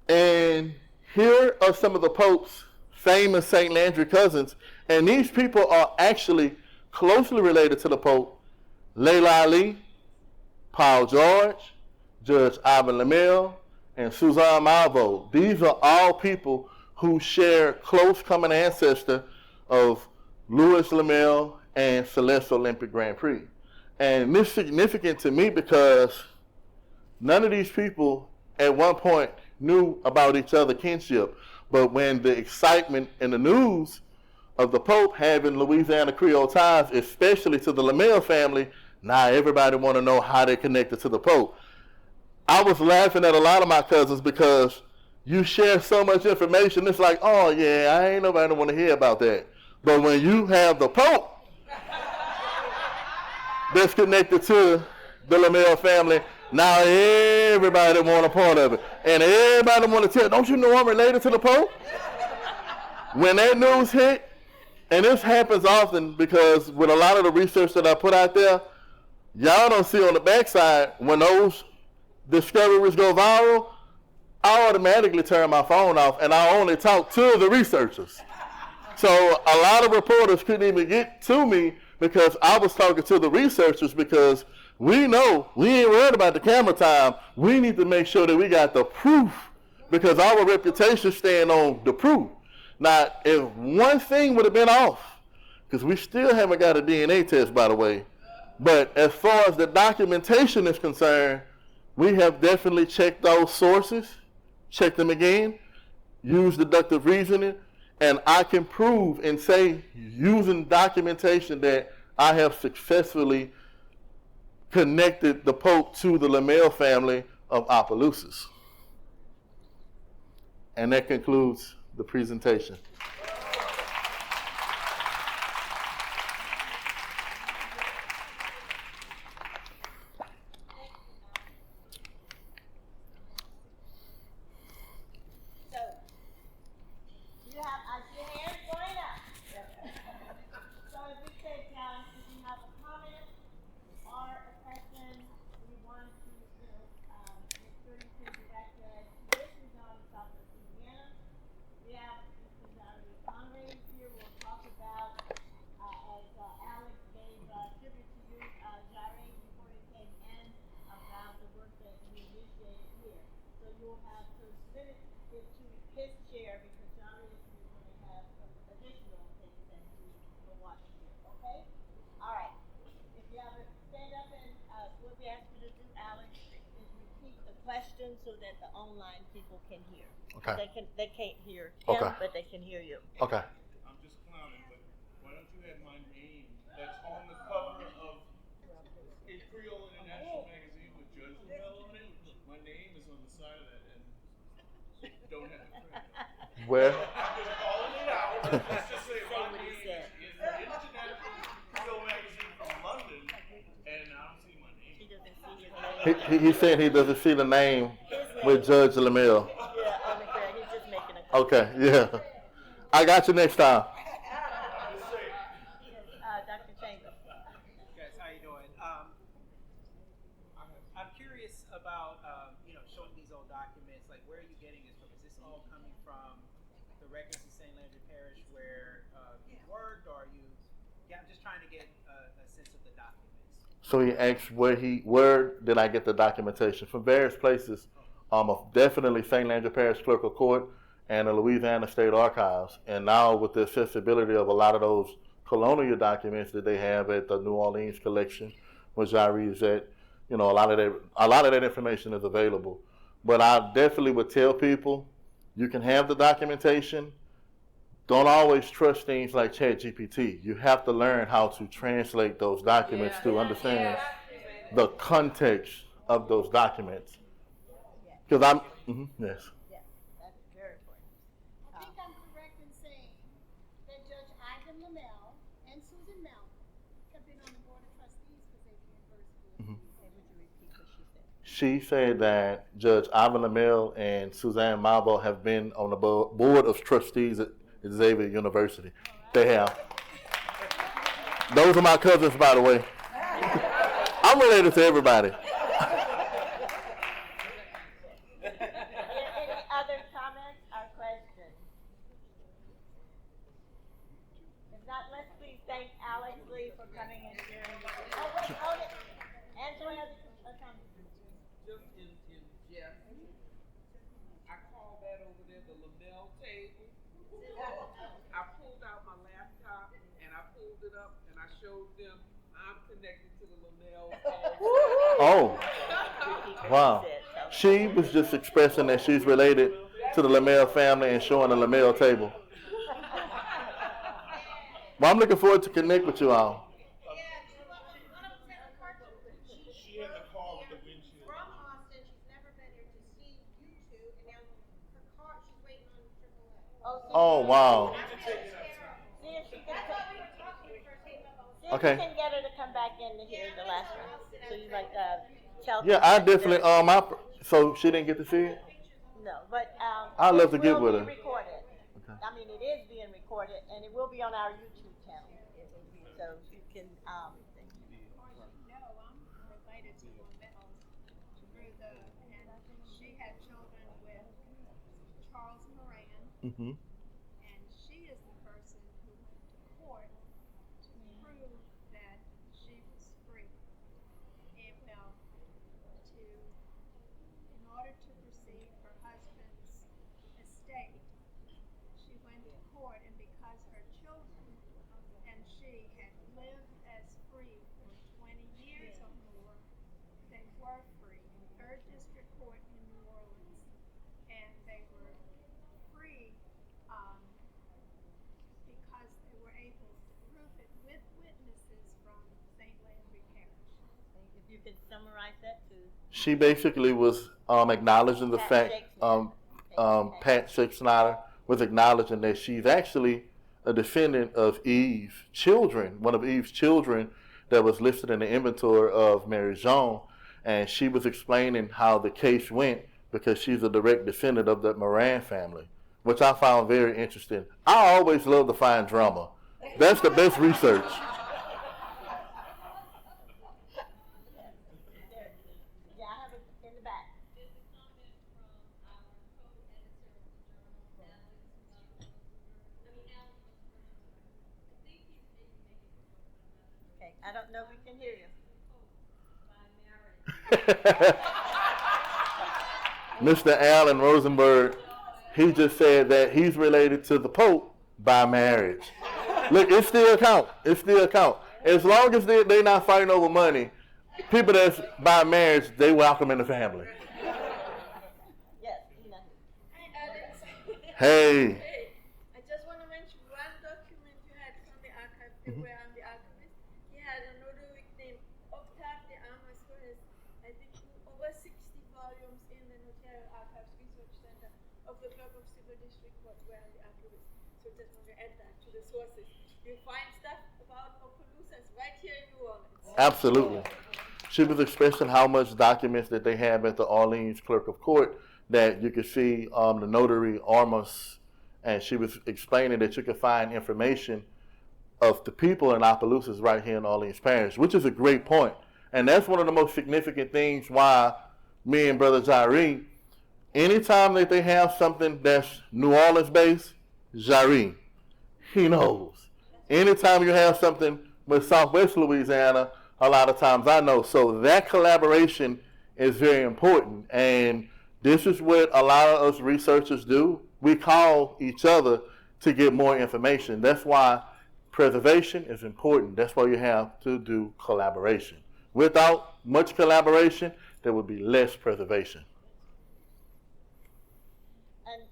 And here are some of the Pope's famous St. Landry cousins, and these people are actually closely related to the Pope: Layla Ali, Paul George, Judge Ivan Lemelle, and Suzanne Malvo. These are all people who share close common ancestor of Louis Lemelle and Celeste Olympic Grand Prix. And this is significant to me because none of these people at one point knew about each other's kinship. But when the excitement in the news of the Pope having Louisiana Creole ties, especially to the Lemelle family, now everybody want to know how they connected to the Pope. I was laughing at a lot of my cousins because you share so much information, it's like, oh yeah, I ain't nobody want to hear about that. But when you have the Pope that's connected to the Lemelle family, now everybody want a part of it. And everybody want to tell, don't you know I'm related to the Pope? When that news hit, and this happens often because with a lot of the research that I put out there, y'all don't see on the backside, when those discoveries go viral, I automatically turn my phone off and I only talk to the researchers. So a lot of reporters couldn't even get to me because I was talking to the researchers, because we know we ain't worried about the camera time. We need to make sure that we got the proof, because our reputation stand on the proof. Now, if one thing would have been off, because we still haven't got a DNA test, by the way, but as far as the documentation is concerned, we have definitely checked those sources, checked them again, used deductive reasoning, and I can prove and say, using documentation, that I have successfully connected the Pope to the Lemelle family of Opelousas. And that concludes the presentation. So that the online people can hear. Okay. They can't hear him, Okay. but they can hear you. Okay. that's on the cover of in Creole International Magazine with Judge Lemelle on it. My name is on the side of that, and don't have to print it. Where? I'm just calling it out. Let's just say my name is in International Creole Magazine from London, and I don't see my name. He doesn't see his name. He said he doesn't see the name with Judge Lemelle. Yeah, on the ground. He's just making a Okay, yeah. I got you next time. Dr. Chambers. Guys, how you doing? I'm curious about showing these old documents. Like, where are you getting this from? Is this all coming from the records of St. Landry Parish where you worked, or are you? Yeah, I'm just trying to get a sense of the documents. So he asked where did I get the documentation? From various places. Definitely St. Landry Parish Clerk of Court and the Louisiana State Archives. And now with the accessibility of a lot of those colonial documents that they have at the New Orleans collection, where Jari is at, a lot of that information is available. But I definitely would tell people, you can have the documentation. Don't always trust things like ChatGPT. You have to learn how to translate those documents to understand the context of those documents. Because yes. Yes, that's very important. I think I'm correct in saying that Judge Ivan Lemelle and Susan Mel have been on the Board of Trustees for Xavier University. Mhm. Would you repeat what she said? She said that Judge Ivan Lemelle and Suzanne Malvo have been on the Board of Trustees at Xavier University. They have. Those are my cousins, by the way. I'm related to everybody. Any other comments or questions? If not, let's please thank Alex Lee for coming and sharing. Oh, wait, hold it. Angela has a comment. Just in jest, I call that over there the Lemelle table. I pulled out my laptop and I pulled it up and I showed them I'm connected to the Lemelle. Oh, wow. She was just expressing that she's related to the Lemelle family and showing the Lemelle table. Well, I'm looking forward to connect with you all. She had the car with the windshield. From Austin, she's never been here to see you two, and now her car, she's waiting on AAA. Oh, wow. See if she can Okay. See if you can get her to come back in to hear the last one. So you like tell Yeah, I definitely, so she didn't get to see it? No, but I'd love to it get will with be her. recorded. Okay. I mean, it is being recorded, and it will be on our YouTube channel. So you can. I'm related to Lemelle through and she had children with Charles Moran, Mm-hmm. and she is the person who went to court to prove that she was free. And in order to receive her husband's estate, she went to court, and because her children and she had lived as free for 20 years or more, they were free in third district court in New Orleans, and they were free because they were able to prove it with witnesses from St. Landry Parish. If you could summarize that too. She basically was acknowledging the fact, Pat Shakespeare was acknowledging that she's actually a descendant of Eve's children, one of Eve's children that was listed in the inventory of Mary Jean, and she was explaining how the case went because she's a direct descendant of the Moran family, which I found very interesting. I always love to find drama. That's the best research. Yeah, I have it in the back. Okay, I don't know if we can hear you. Mr. Alan Rosenberg, he just said that he's related to the Pope by marriage. Look, it still count. It still count. As long as they're not fighting over money, people that's by marriage, they welcome in the family. Yes, Hey. I just want to mention one document you had from the archive, they were on the archivist. where the archivist. So just want to add that to the sources. You find stuff about Opelousas right here in New Orleans. Absolutely. She was expressing how much documents that they have at the Orleans Clerk of Court that you could see the notary Armas, and she was explaining that you could find information of the people in Opelousas right here in Orleans Parish, which is a great point. And that's one of the most significant things why me and Brother Jari, anytime that they have something that's New Orleans based, Jari, he knows. Anytime you have something with Southwest Louisiana, a lot of times I know. So that collaboration is very important. And this is what a lot of us researchers do. We call each other to get more information. That's why preservation is important. That's why you have to do collaboration. Without much collaboration, there would be less preservation. And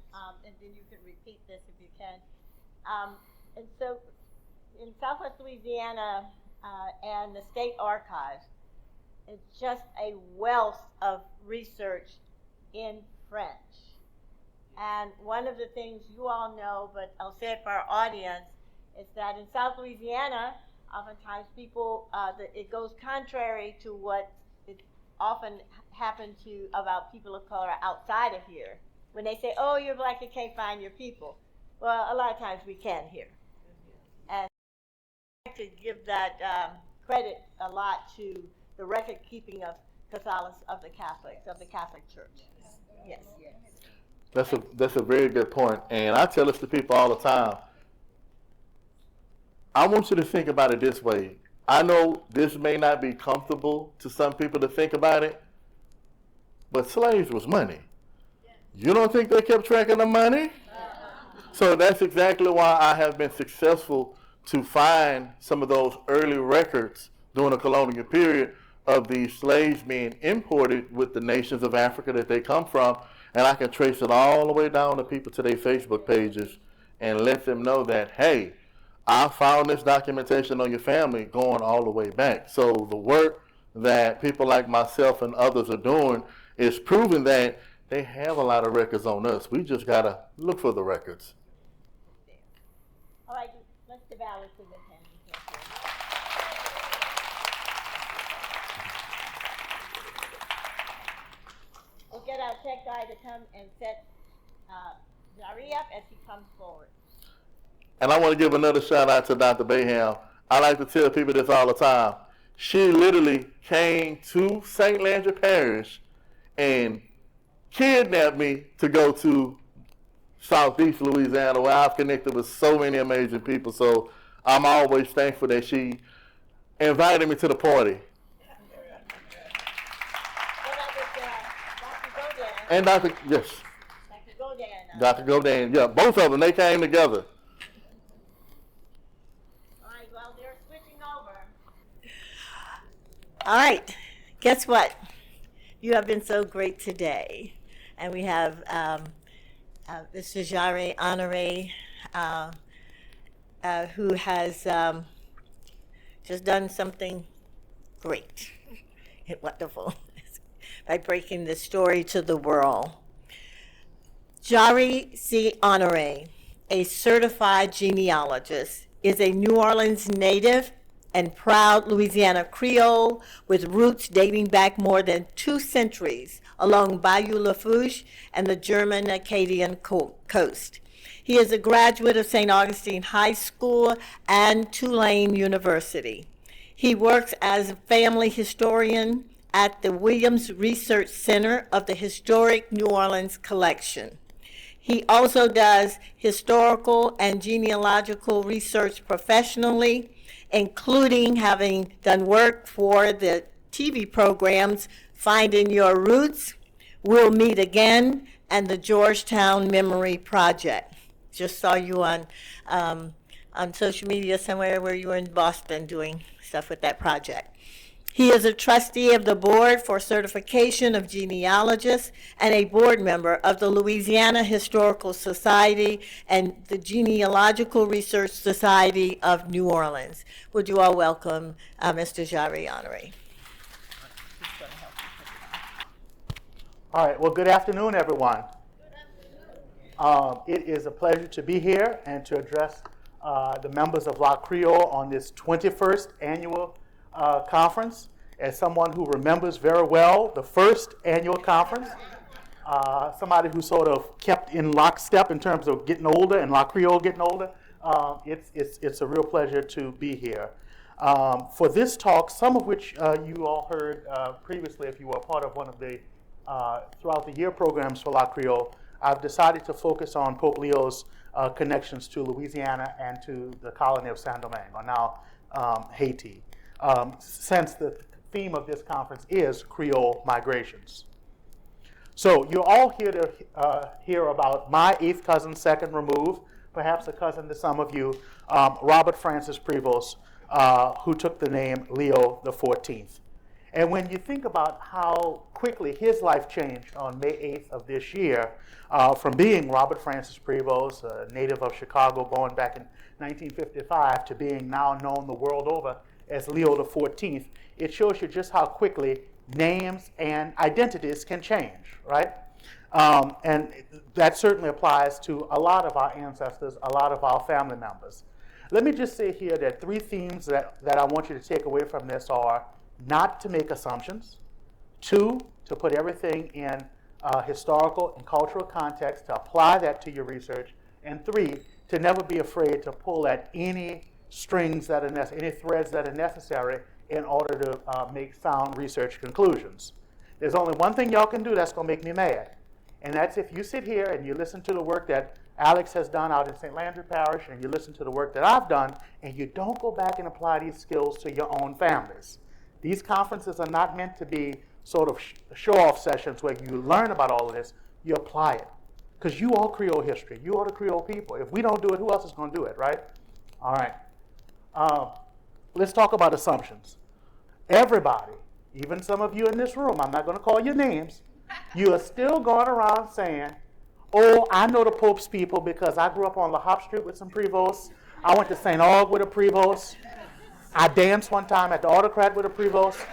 then you can repeat this if you can. And so in Southwest Louisiana and the State Archives, it's just a wealth of research in French. And one of the things you all know, but I'll say it for our audience, is that in South Louisiana, oftentimes people, it goes contrary to what it often happened to about people of color outside of here. When they say, oh, you're black, you can't find your people. Well, a lot of times we can here. And I like to give that credit a lot to the record keeping of Catholics, of the Catholic Church. Yes. That's a very good point. And I tell this to people all the time. I want you to think about it this way. I know this may not be comfortable to some people to think about it, but slaves was money. You don't think they kept track of the money? So that's exactly why I have been successful to find some of those early records during the colonial period of these slaves being imported with the nations of Africa that they come from, and I can trace it all the way down to people to their Facebook pages and let them know that, hey, I found this documentation on your family going all the way back. So the work that people like myself and others are doing is proving that they have a lot of records on us. We just got to look for the records. All right, let's devour to the pen. We'll get our tech guy to come and set Jari up as he comes forward. And I want to give another shout out to Dr. Bayham. I like to tell people this all the time. She literally came to St. Landry Parish and kidnapped me to go to Southeast Louisiana, where I've connected with so many amazing people. So I'm always thankful that she invited me to the party. And Dr. Gaudin, yeah, both of them, they came together. All right, guess what? You have been so great today. And we have Mr. Jari Honore, who has just done something great and wonderful by breaking the story to the world. Jari C. Honore, a certified genealogist, is a New Orleans native and proud Louisiana Creole with roots dating back more than 2 centuries along Bayou Lafourche and the German-Acadian coast. He is a graduate of St. Augustine High School and Tulane University. He works as a family historian at the Williams Research Center of the Historic New Orleans Collection. He also does historical and genealogical research professionally, including having done work for the TV programs Finding Your Roots, We'll Meet Again, and the Georgetown Memory Project. Just saw you on social media somewhere where you were in Boston doing stuff with that project. He is a trustee of the Board for Certification of Genealogists and a board member of the Louisiana Historical Society and the Genealogical Research Society of New Orleans. Would you all welcome Mr. Jari Honore? All right, well, good afternoon, everyone. It is a pleasure to be here and to address the members of La Creole on this 21st annual conference. As someone who remembers very well the first annual conference, somebody who sort of kept in lockstep in terms of getting older and La Creole getting older, it's a real pleasure to be here. For this talk, some of which you all heard previously if you were a part of one of the throughout the year programs for La Creole, I've decided to focus on Pope Leo's connections to Louisiana and to the colony of Saint-Domingue, or now Haiti, since the theme of this conference is Creole migrations. So you're all here to hear about my eighth cousin, second remove, perhaps a cousin to some of you, Robert Francis Prevost, who took the name Leo the 14th. And when you think about how quickly his life changed on May 8th of this year, from being Robert Francis Prevost, a native of Chicago, born back in 1955, to being now known the world over as Leo the 14th, it shows you just how quickly names and identities can change, right? And that certainly applies to a lot of our ancestors, a lot of our family members. Let me just say here that three themes that I want you to take away from this are not to make assumptions, two, to put everything in historical and cultural context, to apply that to your research, and three, to never be afraid to pull at any strings that are any threads that are necessary in order to make sound research conclusions. There's only one thing y'all can do that's going to make me mad, and that's if you sit here and you listen to the work that Alex has done out in St. Landry Parish, and you listen to the work that I've done, and you don't go back and apply these skills to your own families. These conferences are not meant to be sort of show-off sessions where you learn about all of this, you apply it. Because you are Creole history, you are the Creole people. If we don't do it, who else is going to do it, right? All right. Let's talk about assumptions. Everybody, even some of you in this room, I'm not going to call your names, you are still going around saying, oh, I know the Pope's people because I grew up on La Hop Street with some Prevosts. I went to St. Aug with a Prevost. I danced one time at the Autocrat with a Prevost.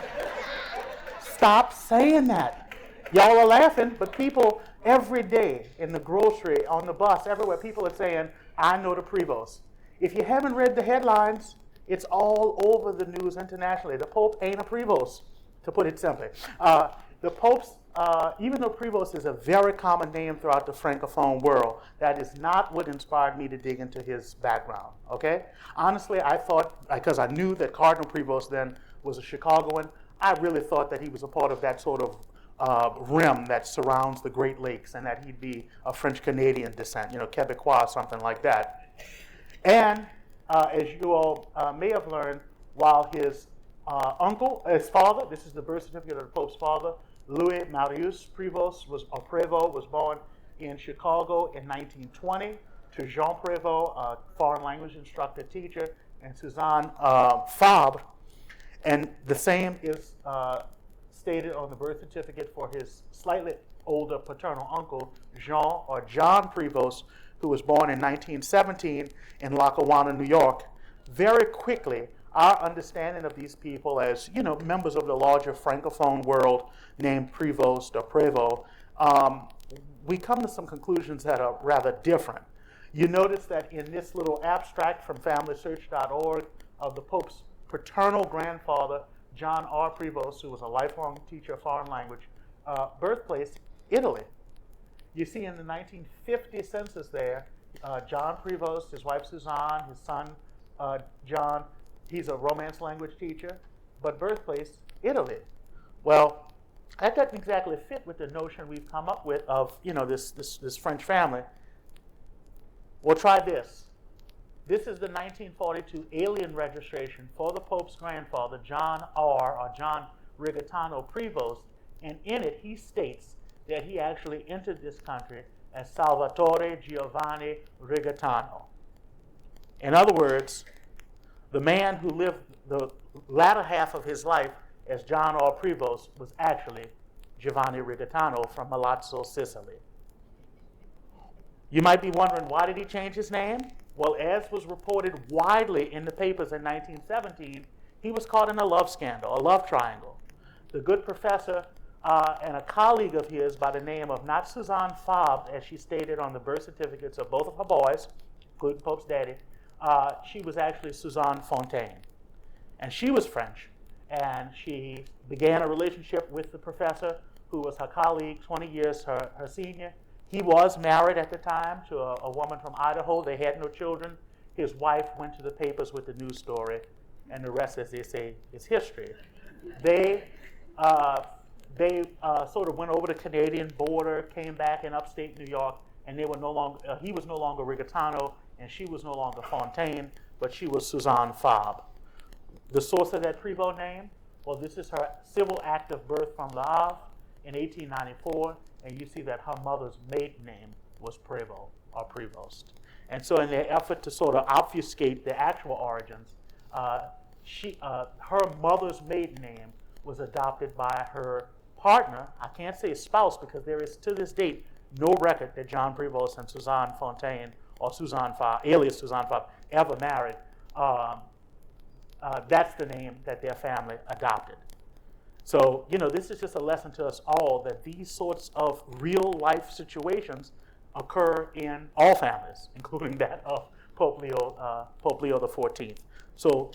Stop saying that. Y'all are laughing, but people every day in the grocery, on the bus, everywhere, people are saying, I know the Prevost. If you haven't read the headlines, it's all over the news internationally. The Pope ain't a Prevost, to put it simply. The Pope's, even though Prevost is a very common name throughout the Francophone world, that is not what inspired me to dig into his background, okay? Honestly, I thought, because I knew that Cardinal Prevost then was a Chicagoan, I really thought that he was a part of that sort of rim that surrounds the Great Lakes and that he'd be of French-Canadian descent, you know, Quebecois, something like that. And as you all may have learned, while his father, this is the birth certificate of the Pope's father, Louis Marius Prevost Prévost was born in Chicago in 1920 to Jean Prévost, a foreign language instructor teacher, and Suzanne Fabre. And the same is stated on the birth certificate for his slightly older paternal uncle, John Prevost, who was born in 1917 in Lackawanna, New York. Very quickly, our understanding of these people as, you know, members of the larger Francophone world named Prevost or Prévost, we come to some conclusions that are rather different. You notice that in this little abstract from FamilySearch.org of the Pope's paternal grandfather, John R. Prevost, who was a lifelong teacher of foreign language, birthplace, Italy. You see in the 1950 census there, John Prevost, his wife Suzanne, his son John, he's a Romance language teacher, but birthplace, Italy. Well, that doesn't exactly fit with the notion we've come up with of, you know, this French family. We'll try this. This is the 1942 alien registration for the Pope's grandfather, John Rigatano Prevost, and in it he states that he actually entered this country as Salvatore Giovanni Rigatano. In other words, the man who lived the latter half of his life as John R. Prevost was actually Giovanni Rigatano from Milazzo, Sicily. You might be wondering, why did he change his name? Well, as was reported widely in the papers in 1917, he was caught in a love scandal, a love triangle. The good professor and a colleague of his by the name of not Suzanne Fabre, as she stated on the birth certificates of both of her boys, including Pope's daddy. She was actually Suzanne Fontaine. And she was French. And she began a relationship with the professor who was her colleague, 20 years her senior. He was married at the time to a woman from Idaho. They had no children. His wife went to the papers with the news story, and the rest, as they say, is history. They sort of went over the Canadian border, came back in upstate New York, and they were no longer, he was no longer Rigatano, and she was no longer Fontaine, but she was Suzanne Fabre. The source of that Prévost name? Well, this is her civil act of birth from Le Havre in 1894, and you see that her mother's maiden name was Prévost or Prévost. And so in their effort to sort of obfuscate the actual origins, her mother's maiden name was adopted by her partner. I can't say spouse because there is to this date no record that John Prévost and Suzanne Fontaine or Suzanne Fabre, alias Suzanne Fabre, ever married. That's the name that their family adopted. So, this is just a lesson to us all that these sorts of real life situations occur in all families, including that of Pope Leo XIV. So,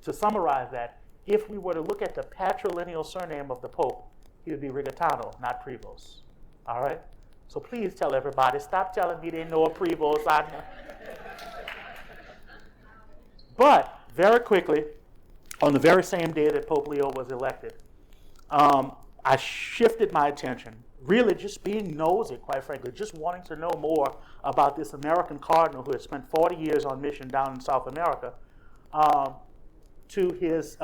to summarize that, if we were to look at the patrilineal surname of the Pope, he would be Rigatano, not Prévost. All right? So please tell everybody, stop telling me they know a Prévost. But very quickly, on the very same day that Pope Leo was elected, I shifted my attention, really just being nosy, quite frankly, just wanting to know more about this American cardinal who had spent 40 years on mission down in South America, to his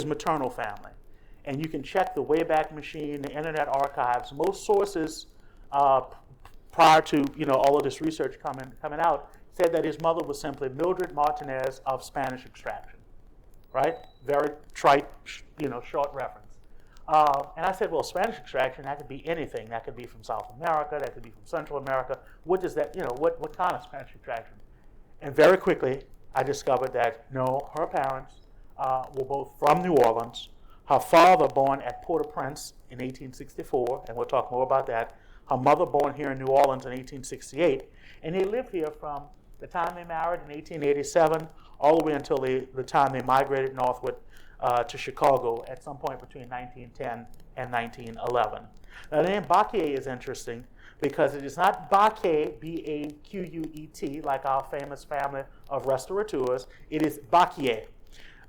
maternal family. And you can check the Wayback Machine, the Internet Archives. Most sources prior to all of this research coming out said that his mother was simply Mildred Martinez of Spanish extraction, right? Very trite, short reference. And I said, well, Spanish extraction, that could be anything. That could be from South America, that could be from Central America. What does that, what kind of Spanish extraction? And very quickly, I discovered that no, her parents were both from New Orleans. Her father born at Port-au-Prince in 1864, and we'll talk more about that. Her mother born here in New Orleans in 1868. And they lived here from the time they married in 1887 all the way until the time they migrated northward to Chicago at some point between 1910 and 1911. Now, the name Baquet is interesting because it is not Baquet, B-A-Q-U-E-T, like our famous family of restaurateurs. It is Baquier.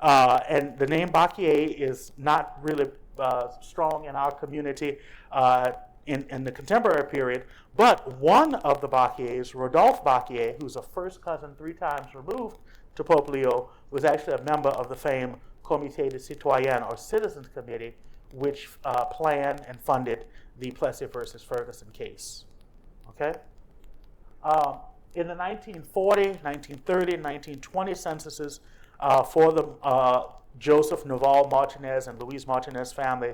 And the name Baquier is not really strong in our community in the contemporary period, but one of the Baquiers, Rodolphe Baquier, who's a first cousin 3 times removed to Pope Leo, was actually a member of the famed Comité de Citoyens, or Citizens Committee, which planned and funded the Plessy versus Ferguson case. Okay? In the 1940, 1930, 1920 censuses for the Joseph Naval Martinez and Louise Martinez family,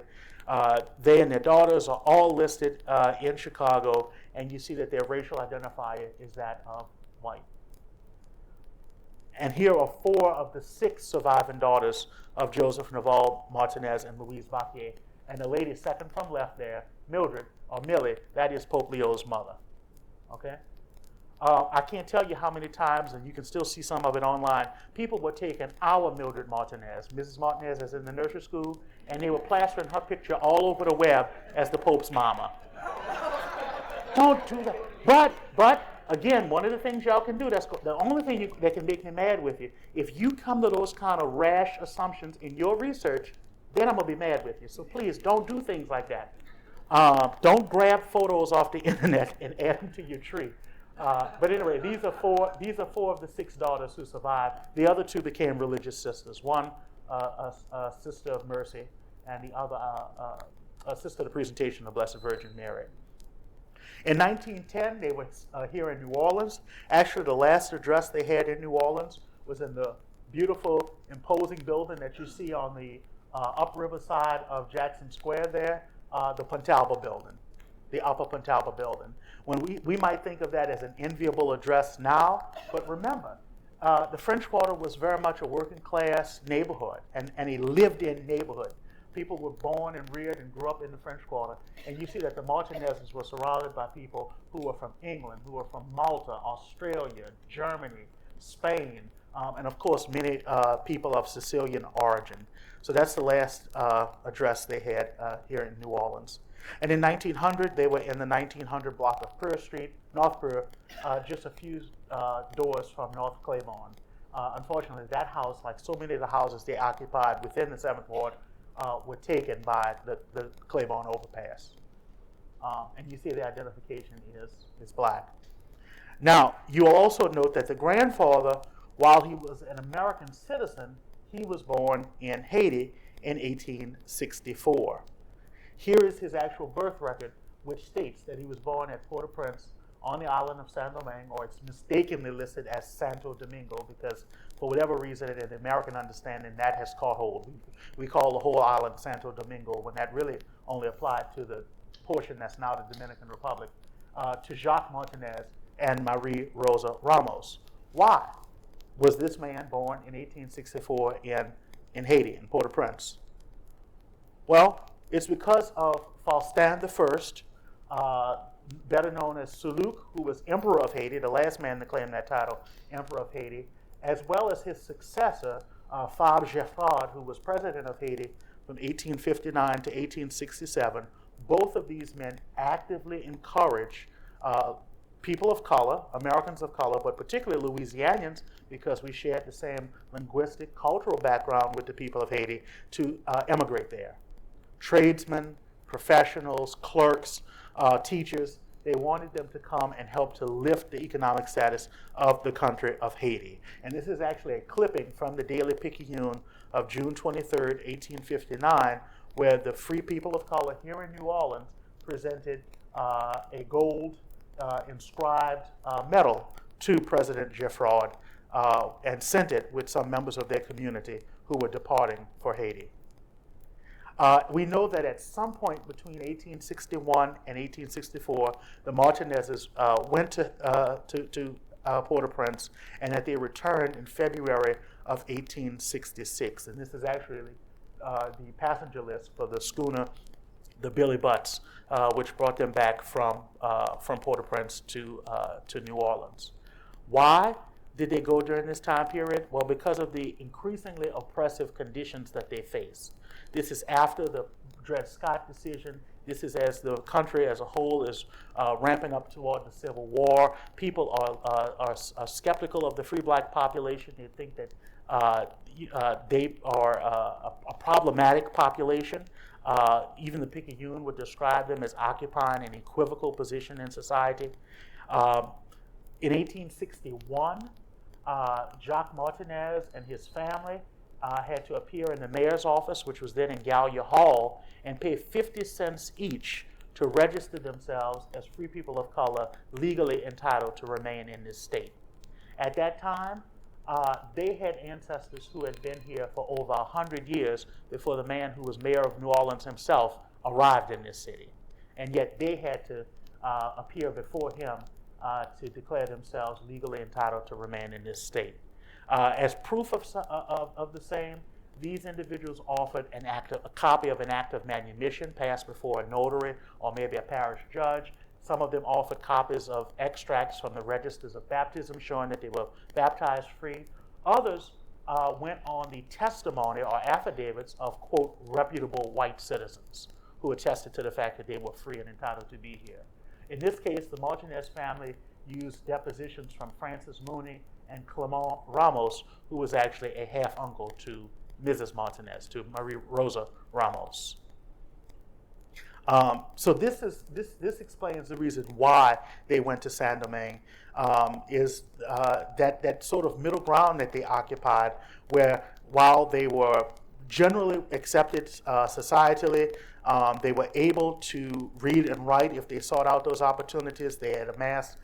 they and their daughters are all listed in Chicago, and you see that their racial identifier is that of white. And here are 4 of the 6 surviving daughters of Joseph Naval Martinez and Louise Baquier. And the lady second from left there, Mildred, or Millie, that is Pope Leo's mother. Okay? I can't tell you how many times, and you can still see some of it online, people were taking our Mildred Martinez, Mrs. Martinez is in the nursery school, and they were plastering her picture all over the web as the Pope's mama. Don't do that. But again, one of the things y'all can do, that's the only thing that can make me mad with you, if you come to those kind of rash assumptions in your research, then I'm going to be mad with you. So please, don't do things like that. Don't grab photos off the internet and add them to your tree. But anyway, these are four of the 6 daughters who survived. The other 2 became religious sisters. One, a sister of mercy, and the other, a sister of the Presentation of the Blessed Virgin Mary. In 1910, they were here in New Orleans. Actually, the last address they had in New Orleans was in the beautiful, imposing building that you see on the upriver side of Jackson Square there, the Pontalba building, the Upper Pontalba building. When we might think of that as an enviable address now, but remember, the French Quarter was very much a working class neighborhood and a lived-in neighborhood. People were born and reared and grew up in the French Quarter. And you see that the Martinezes were surrounded by people who were from England, who were from Malta, Australia, Germany, Spain, and of course many people of Sicilian origin. So that's the last address they had here in New Orleans. And in 1900, they were in the 1900 block of Purr Street, North Purr, just a few doors from North Claiborne. Unfortunately, that house, like so many of the houses they occupied within the 7th Ward, were taken by the Claiborne overpass. And you see the identification is black. Now, you will also note that the grandfather, while he was an American citizen, he was born in Haiti in 1864. Here is his actual birth record, which states that he was born at Port-au-Prince on the island of Saint-Domingue, or it's mistakenly listed as Santo Domingo because for whatever reason in the American understanding that has caught hold. We call the whole island Santo Domingo when that really only applied to the portion that's now the Dominican Republic, to Jacques Martinez and Marie Rosa Ramos. Why was this man born in 1864 in Haiti, in Port-au-Prince? Well, it's because of Faustin I, better known as Suluk, who was Emperor of Haiti, the last man to claim that title, Emperor of Haiti, as well as his successor, Fabre Geffrard, who was president of Haiti from 1859 to 1867. Both of these men actively encouraged people of color, Americans of color, but particularly Louisianians, because we shared the same linguistic, cultural background with the people of Haiti, to emigrate there. Tradesmen, professionals, clerks, teachers, they wanted them to come and help to lift the economic status of the country of Haiti. And this is actually a clipping from the Daily Picayune of June 23rd, 1859, where the free people of color here in New Orleans presented a gold inscribed medal to President Geffrard and sent it with some members of their community who were departing for Haiti. We know that at some point between 1861 and 1864, the Martinezes went to Port-au-Prince, and that they returned in February of 1866. And this is actually the passenger list for the schooner, the Billy Butts, which brought them back from Port-au-Prince to New Orleans. Why did they go during this time period? Well, because of the increasingly oppressive conditions that they face. This is after the Dred Scott decision. This is as the country as a whole is ramping up toward the Civil War. People are skeptical of the free black population. They think that they are a problematic population. Even the Picayune would describe them as occupying an equivocal position in society. In 1861, Jacques Martinez and his family had to appear in the mayor's office, which was then in Gallia Hall, and pay 50 cents each to register themselves as free people of color legally entitled to remain in this state. At that time, they had ancestors who had been here for over 100 years before the man who was mayor of New Orleans himself arrived in this city. And yet they had to appear before him to declare themselves legally entitled to remain in this state. As proof of the same, these individuals offered a copy of an act of manumission passed before a notary or maybe a parish judge. Some of them offered copies of extracts from the registers of baptism showing that they were baptized free. Others went on the testimony or affidavits of, quote, reputable white citizens who attested to the fact that they were free and entitled to be here. In this case, the Martinez family used depositions from Francis Mooney and Clement Ramos, who was actually a half-uncle to Mrs. Martinez, to Marie Rosa Ramos. So this explains the reason why they went to Saint-Domingue, is that sort of middle ground that they occupied, where while they were generally accepted societally, they were able to read and write if they sought out those opportunities. They had amassed,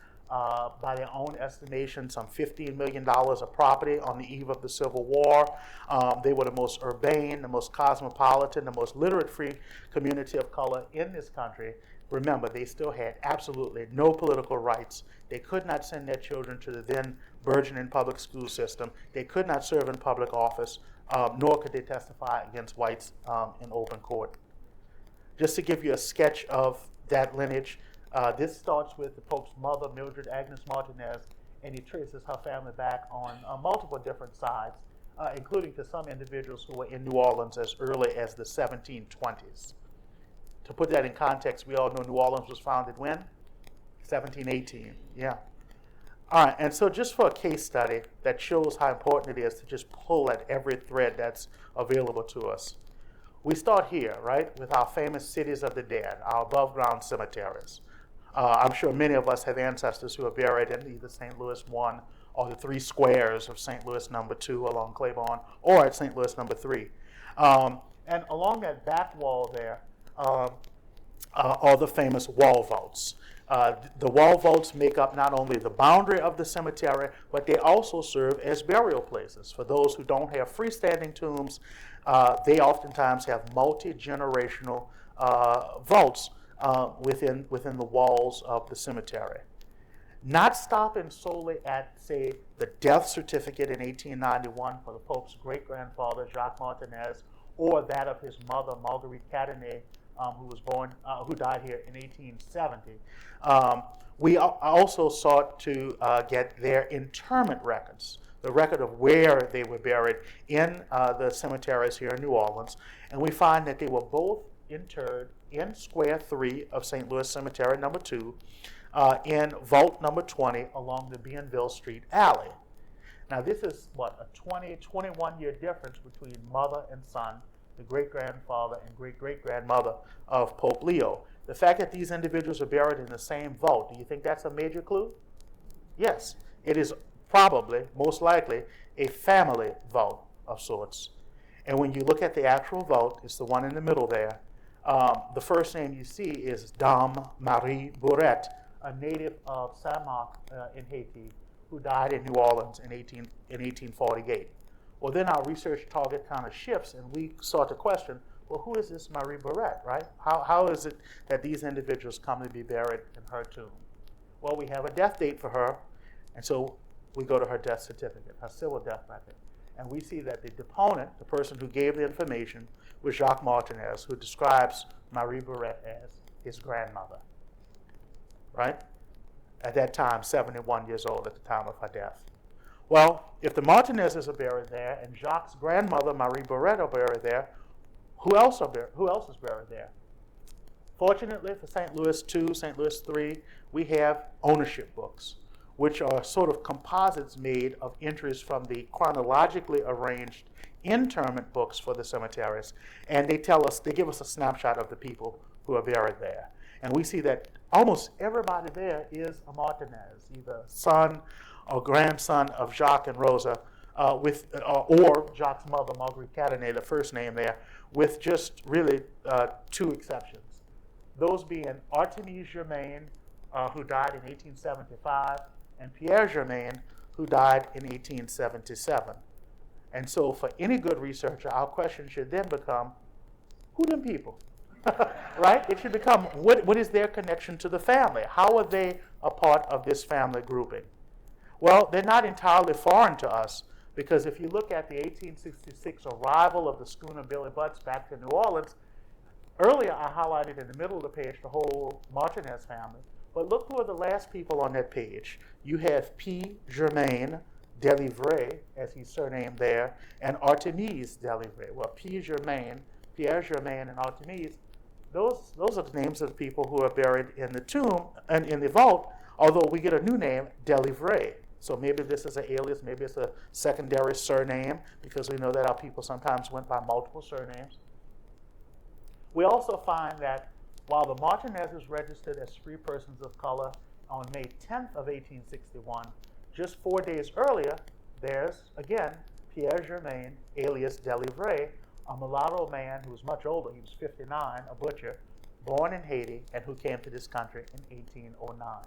by their own estimation, some $15 million of property on the eve of the Civil War. They were the most urbane, the most cosmopolitan, the most literate free community of color in this country. Remember, they still had absolutely no political rights. They could not send their children to the then burgeoning public school system. They could not serve in public office. nor could they testify against whites in open court. Just to give you a sketch of that lineage, this starts with the Pope's mother, Mildred Agnes Martinez, and he traces her family back on multiple different sides, including to some individuals who were in New Orleans as early as the 1720s. To put that in context, we all know New Orleans was founded when? 1718, yeah. All right, and so just for a case study that shows how important it is to just pull at every thread that's available to us. We start here, right, with our famous cities of the dead, our above-ground cemeteries. I'm sure many of us have ancestors who are buried in either St. Louis 1 or the 3 squares of St. Louis number 2 along Claiborne, or at St. Louis number 3. And along that back wall there are the famous wall vaults. The wall vaults make up not only the boundary of the cemetery, but they also serve as burial places. For those who don't have freestanding tombs, they oftentimes have multi-generational vaults within the walls of the cemetery. Not stopping solely at, say, the death certificate in 1891 for the Pope's great-grandfather, Jacques Martinez, or that of his mother, Marguerite Cadenet, who died here in 1870. We also sought to get their interment records, the record of where they were buried in the cemeteries here in New Orleans, and we find that they were both interred in Square 3 of St. Louis Cemetery number 2, in Vault number 20 along the Bienville Street alley. Now this is, a 21-year difference between mother and son, the great-grandfather and great-great-grandmother of Pope Leo. The fact that these individuals are buried in the same vault, do you think that's a major clue? Yes, it is probably, most likely, a family vault of sorts. And when you look at the actual vault, it's the one in the middle there. The first name you see is Dame Marie Bourret, a native of Saint-Marc in Haiti, who died in New Orleans in 1848. Well, then our research target kind of shifts, and we sought to question, well, who is this Marie Bourret, right? How is it that these individuals come to be buried in her tomb? Well, we have a death date for her, and so we go to her death certificate, her civil death record, and we see that the deponent, the person who gave the information, was Jacques Martinez, who describes Marie Bourret as his grandmother, right? At that time, 71 years old at the time of her death. Well, if the Martinezes are buried there and Jacques' grandmother, Marie Bourret, are buried there, who else is buried there? Fortunately for St. Louis 2, St. Louis 3, we have ownership books, which are sort of composites made of entries from the chronologically arranged interment books for the cemeteries. And they give us a snapshot of the people who are buried there. And we see that almost everybody there is a Martinez, either son or grandson of Jacques and Rosa, or Jacques' mother, Marguerite Cadenet, the first name there, with just really 2 exceptions. Those being Artemise Germain, who died in 1875, and Pierre Germain, who died in 1877. And so for any good researcher, our question should then become, who them people? Right? It should become, what is their connection to the family? How are they a part of this family grouping? Well, they're not entirely foreign to us, because if you look at the 1866 arrival of the schooner Billy Butts back to New Orleans, earlier I highlighted in the middle of the page the whole Martinez family, but look who are the last people on that page. You have P. Germain Delivre, as he's surnamed there, and Artemise Delivre. Well, P. Germain, Pierre Germain, and Artemise, those are the names of the people who are buried in the tomb and in the vault, although we get a new name, Delivre. So maybe this is an alias, maybe it's a secondary surname, because we know that our people sometimes went by multiple surnames. We also find that while the Martinezes registered as free persons of color on May 10th of 1861, just 4 days earlier, there's, again, Pierre Germain, alias Delivre, a mulatto man who was much older. He was 59, a butcher, born in Haiti, and who came to this country in 1809.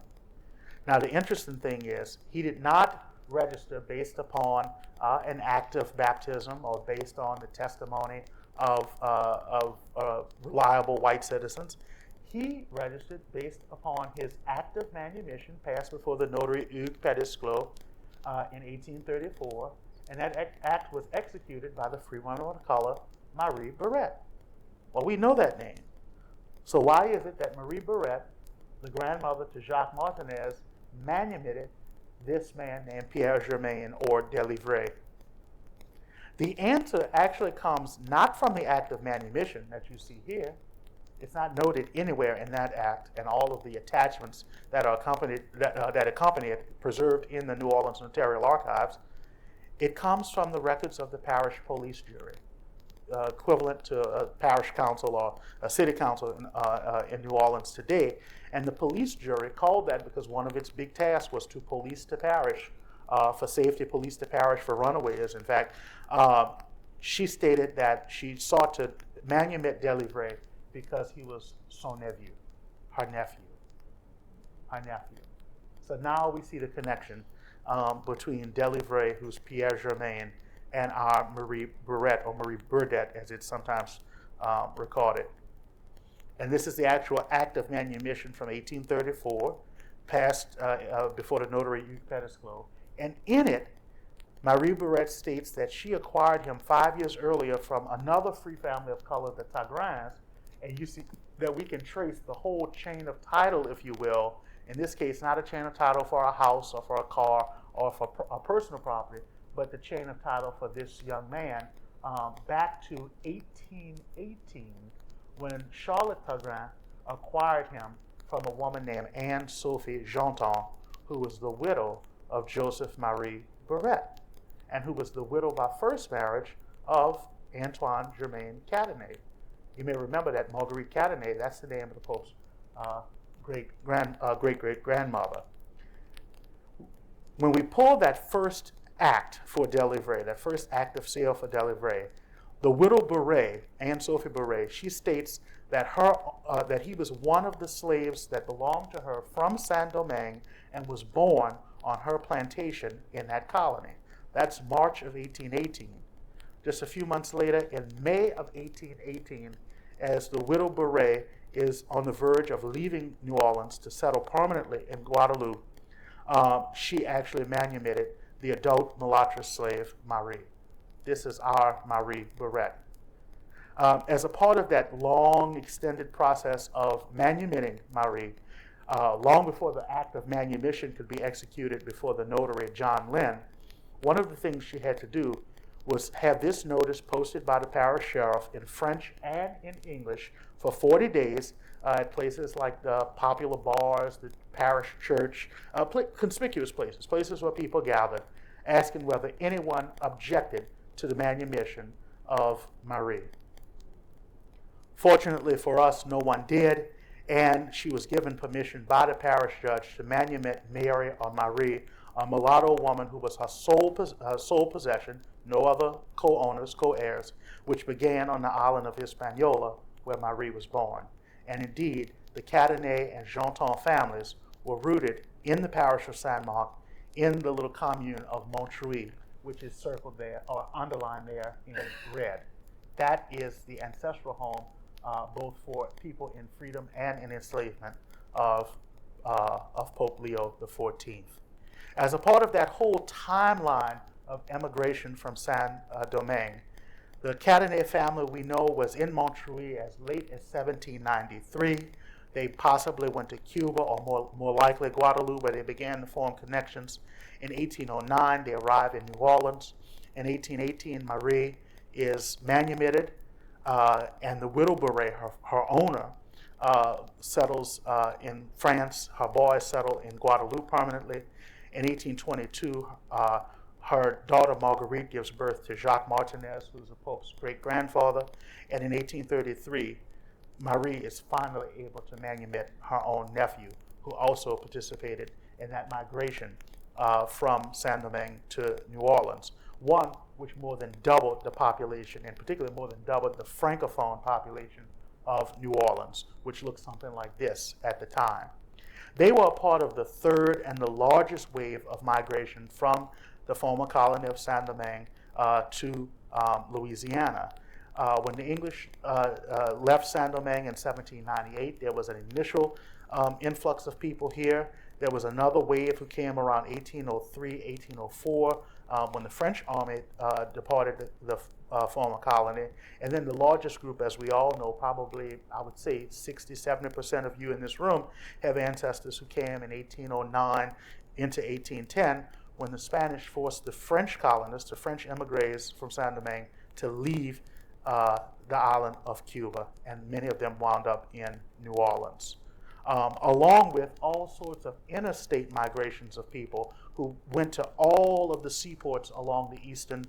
Now, the interesting thing is, he did not register based upon an act of baptism or based on the testimony of reliable white citizens. He registered based upon his act of manumission passed before the notary Hugues Petitesclos in 1834, and that act was executed by the free woman of color, Marie Barrette. Well, we know that name. So why is it that Marie Barrette, the grandmother to Jacques Martinez, manumitted this man named Pierre Germain or Delivre? The answer actually comes not from the act of manumission that you see here. It's not noted anywhere in that act and all of the attachments that are that accompany it, preserved in the New Orleans Notarial Archives. It comes from the records of the parish police jury, equivalent to a parish council or a city council in New Orleans today. And the police jury called that because one of its big tasks was to police the parish for safety, police the parish for runaways. In fact, she stated that she sought to manumit Delivre because he was son nephew, her nephew. So now we see the connection between Delivre, who's Pierre Germain, and our Marie Barrette, or Marie Burdette, as it's sometimes recorded. And this is the actual act of manumission from 1834, passed before the notary Hugues Petitesclos. And in it, Marie Barrette states that she acquired him 5 years earlier from another free family of color, the Tagrins, and you see that we can trace the whole chain of title, if you will. In this case, not a chain of title for a house or for a car or for a personal property, but the chain of title for this young man back to 1818 when Charlotte Tagrin acquired him from a woman named Anne-Sophie Janton, who was the widow of Joseph Marie Barrette, and who was the widow by first marriage of Antoine Germain Cadenet. You may remember that Marguerite Cadenet, that's the name of the Pope's great-great-grandmother. When we pull that first act for Delivre, that first act of sale for Delivre, the widow Barrette, Anne-Sophie Barrette, she states that that he was one of the slaves that belonged to her from Saint-Domingue and was born on her plantation in that colony. That's March of 1818. Just a few months later, in May of 1818, as the widow Barrette is on the verge of leaving New Orleans to settle permanently in Guadeloupe, she actually manumitted the adult mulatto slave Marie. This is our Marie Barrette. As a part of that long, extended process of manumitting Marie, long before the act of manumission could be executed before the notary John Lynn, one of the things she had to do was have this notice posted by the parish sheriff in French and in English for 40 days at places like the popular bars, the parish church, conspicuous places where people gathered, asking whether anyone objected to the manumission of Marie. Fortunately for us, no one did, and she was given permission by the parish judge to manumit Mary or Marie, a mulatto woman who was her sole possession, no other co-owners, co-heirs, which began on the island of Hispaniola, where Marie was born. And indeed, the Cadenet and Janton families were rooted in the parish of Saint-Marc, in the little commune of Montrouille, which is circled there, or underlined there in red. That is the ancestral home, both for people in freedom and in enslavement of Pope Leo XIV. As a part of that whole timeline of emigration from Saint-Domingue, the Cadenet family we know was in Montrouille as late as 1793. They possibly went to Cuba or more likely Guadeloupe, where they began to form connections. In 1809, they arrived in New Orleans. In 1818, Marie is manumitted, and the widow Barrette, her owner, settles in France. Her boys settle in Guadeloupe permanently. In 1822, her daughter Marguerite gives birth to Jacques Martinez, who's the Pope's great-grandfather. And in 1833, Marie is finally able to manumit her own nephew, who also participated in that migration from Saint-Domingue to New Orleans, one which more than doubled the population, and particularly more than doubled the Francophone population of New Orleans, which looked something like this at the time. They were a part of the third and the largest wave of migration from the former colony of Saint-Domingue to Louisiana. When the English left Saint-Domingue in 1798, there was an initial influx of people here. There was another wave who came around 1803, 1804, when the French army departed the former colony. And then the largest group, as we all know, probably, I would say 60, 70% of you in this room have ancestors who came in 1809 into 1810, when the Spanish forced the French colonists, the French emigres from Saint-Domingue, to leave the island of Cuba, and many of them wound up in New Orleans. Along with all sorts of interstate migrations of people who went to all of the seaports along the eastern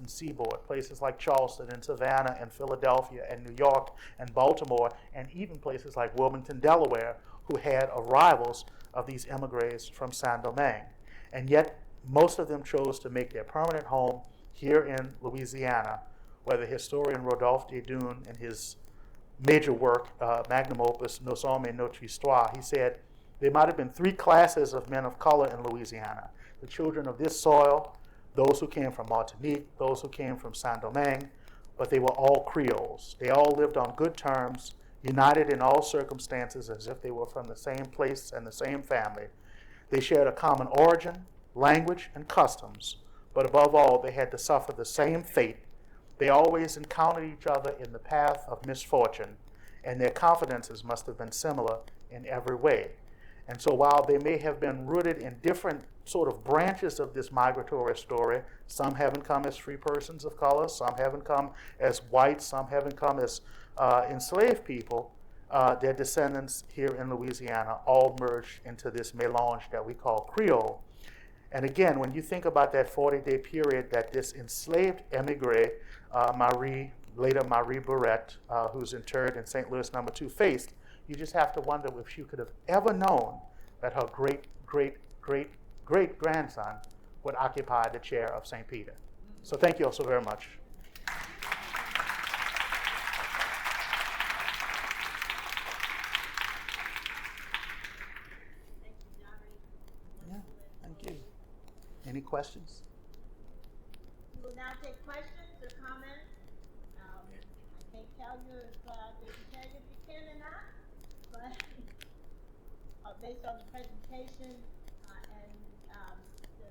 seaboard, places like Charleston and Savannah and Philadelphia and New York and Baltimore, and even places like Wilmington, Delaware, who had arrivals of these emigres from Saint-Domingue. And yet, most of them chose to make their permanent home here in Louisiana, where the historian Rodolphe Desdunes, in his major work, magnum opus, Nos Hommes et Notre Histoire, he said, there might have been three classes of men of color in Louisiana: the children of this soil, those who came from Martinique, those who came from Saint-Domingue, but they were all Creoles. They all lived on good terms, united in all circumstances as if they were from the same place and the same family. They shared a common origin, language, and customs, but above all, they had to suffer the same fate. They always encountered each other in the path of misfortune, and their confidences must have been similar in every way. And so while they may have been rooted in different sort of branches of this migratory story, some haven't come as free persons of color, some haven't come as whites, some haven't come as enslaved people, their descendants here in Louisiana all merged into this mélange that we call Creole. And again, when you think about that 40-day period that this enslaved emigre, later Marie Burette, who's interred in St. Louis No. 2, faced, you just have to wonder if she could have ever known that her great-great-great-great-grandson would occupy the chair of St. Peter. So thank you all so very much. Any questions? We will now take questions or comments. I can't tell you if they can tell you if you can or not, but based on the presentation and the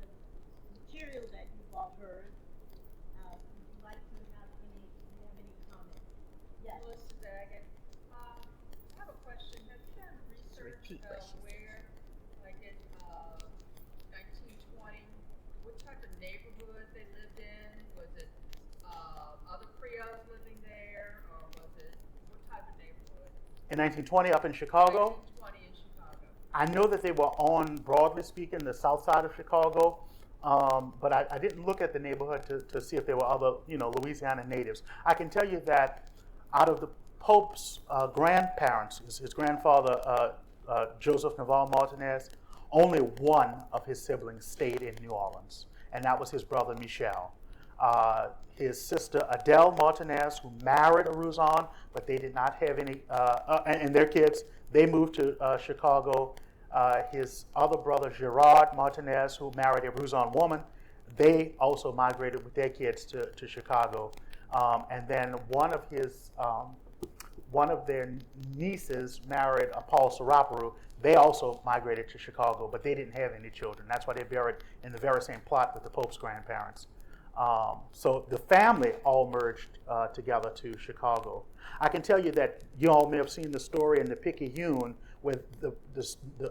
material that you've all heard, would you like to have any comments? Yes. Melissa Daggett. I have a question. Have you done research where, like in 1920, what type of neighborhood they lived in? Was it other Creoles living there, or was it what type of neighborhood? In 1920 up in Chicago? 1920 in Chicago. I know that they were on, broadly speaking, the south side of Chicago, but I didn't look at the neighborhood to see if there were other, Louisiana natives. I can tell you that out of the Pope's grandparents, his grandfather, Joseph Naval Martinez, only one of his siblings stayed in New Orleans, and that was his brother Michel. His sister Adele Martinez, who married a Rouzon, but they did not have any, and their kids, they moved to Chicago. His other brother Gerard Martinez, who married a Rouzon woman, they also migrated with their kids to Chicago. And then one of their nieces married a Paul Saraparu. They also migrated to Chicago, but they didn't have any children. That's why they're buried in the very same plot with the Pope's grandparents. So the family all merged together to Chicago. I can tell you that you all may have seen the story in the Picayune with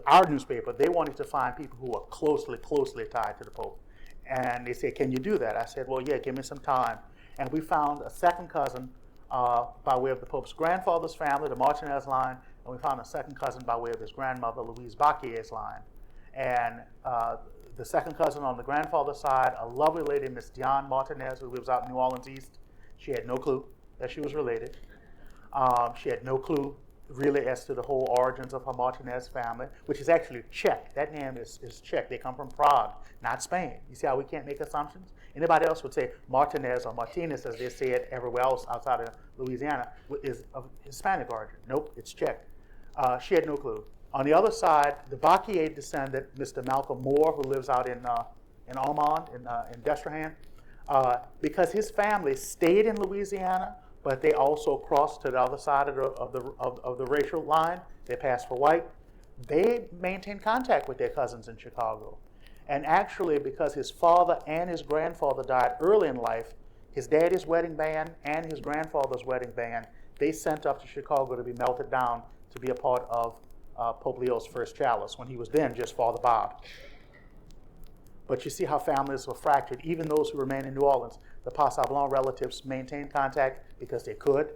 our newspaper. They wanted to find people who were closely tied to the Pope. And they said, can you do that? I said, well, yeah, give me some time. And we found a second cousin by way of the Pope's grandfather's family, the Martinez line, and we found a second cousin by way of his grandmother, Louise Bacquier's line. And the second cousin on the grandfather's side, a lovely lady, Miss Diane Martinez, who lives out in New Orleans East. She had no clue that she was related. She had no clue really as to the whole origins of her Martinez family, which is actually Czech. That name is Czech. They come from Prague, not Spain. You see how we can't make assumptions? Anybody else would say Martinez or Martinez, as they say it everywhere else outside of Louisiana, is of Hispanic origin. Nope, it's Czech. She had no clue. On the other side, the Bacquier descendant, Mr. Malcolm Moore, who lives out in Ormond, in Destrehan, because his family stayed in Louisiana, but they also crossed to the other side of the racial line. They passed for white. they maintained contact with their cousins in Chicago. And actually, because his father and his grandfather died early in life, his daddy's wedding band and his grandfather's wedding band, they sent up to Chicago to be melted down to be a part of Pope Leo's first chalice, when he was then just Father Bob. But you see how families were fractured. Even those who remain in New Orleans, the Passablanc relatives maintained contact because they could.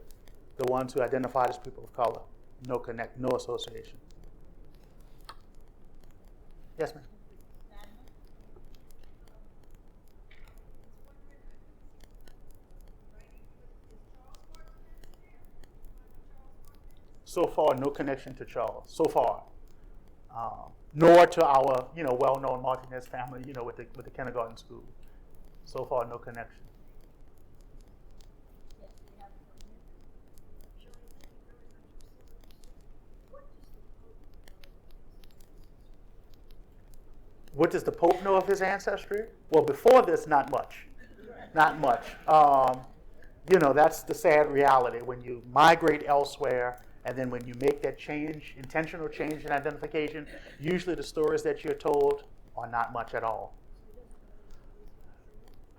The ones who identified as people of color, no connect, no association. Yes, ma'am. So far, no connection to Charles. So far, nor to our, well-known Martinez family, with the kindergarten school. So far, no connection. What does the Pope know of his ancestry? Well, before this, not much. Not much. That's the sad reality. When you migrate elsewhere, and then when you make that change, intentional change in identification, usually the stories that you're told are not much at all.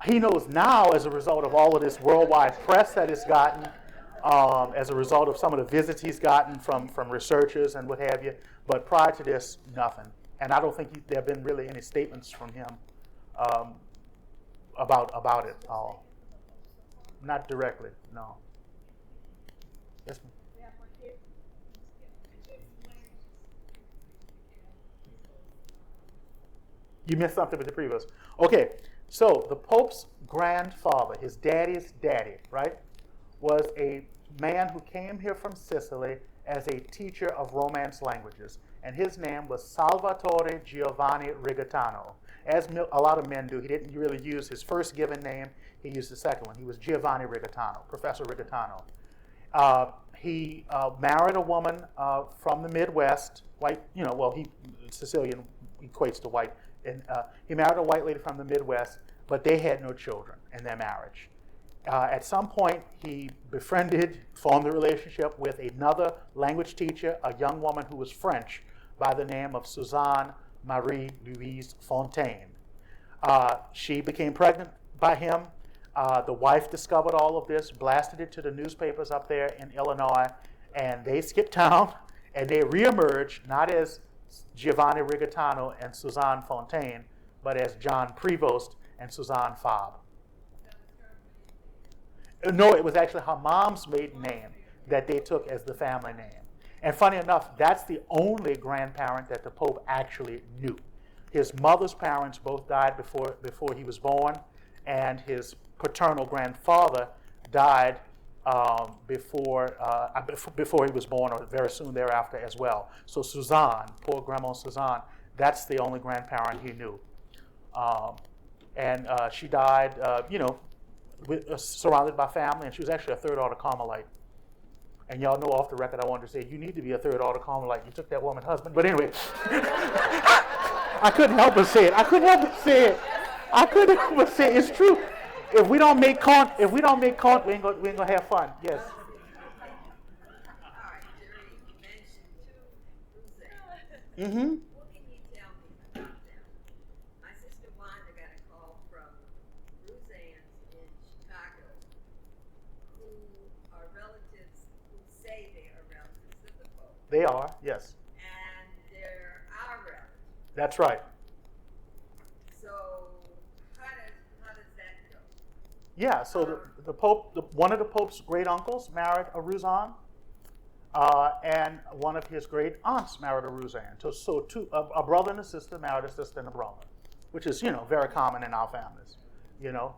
He knows now, as a result of all of this worldwide press that he's gotten, as a result of some of the visits he's gotten from researchers and what have you. But prior to this, nothing. And I don't think there have been really any statements from him about it. Not directly, no. Yes, ma'am. You missed something with the previous. Okay, so the Pope's grandfather, his daddy's daddy, right, was a man who came here from Sicily as a teacher of Romance languages. And his name was Salvatore Giovanni Rigatano. As a lot of men do, he didn't really use his first given name. He used the second one. He was Giovanni Rigatano, Professor Rigatano. He married a woman from the Midwest, white, Sicilian equates to white. And he married a white lady from the Midwest, but they had no children in their marriage. At some point, he formed a relationship with another language teacher, a young woman who was French by the name of Suzanne Marie Louise Fontaine. She became pregnant by him. The wife discovered all of this, blasted it to the newspapers up there in Illinois, and they skipped town, and they reemerged, not as Giovanni Rigatano and Suzanne Fontaine, but as John Prevost and Suzanne Fabre. No, it was actually her mom's maiden name that they took as the family name. And funny enough, that's the only grandparent that the Pope actually knew. His mother's parents both died before he was born, and his paternal grandfather died before he was born, or very soon thereafter as well. So Suzanne, poor Grandma Suzanne, that's the only grandparent he knew. And she died, surrounded by family, and she was actually a third-order Carmelite. And y'all know off the record, I wanted to say, you need to be a third-order Carmelite. You took that woman's husband. But anyway, I couldn't help but say it. It's true. If we don't make count, we ain't gonna have fun. Yes. Mm-hmm. What can you tell me about them? My sister Wanda got a call from Roule's in Chicago, who are relatives who say they are relatives of the Pope. They are, yes. And they're our relatives. That's right. So how does that go? Yeah, so the Pope, one of the Pope's great uncles married a Rouzan, and one of his great aunts married a Rouzan. So a brother and a sister married a sister and a brother, which is, very common in our families.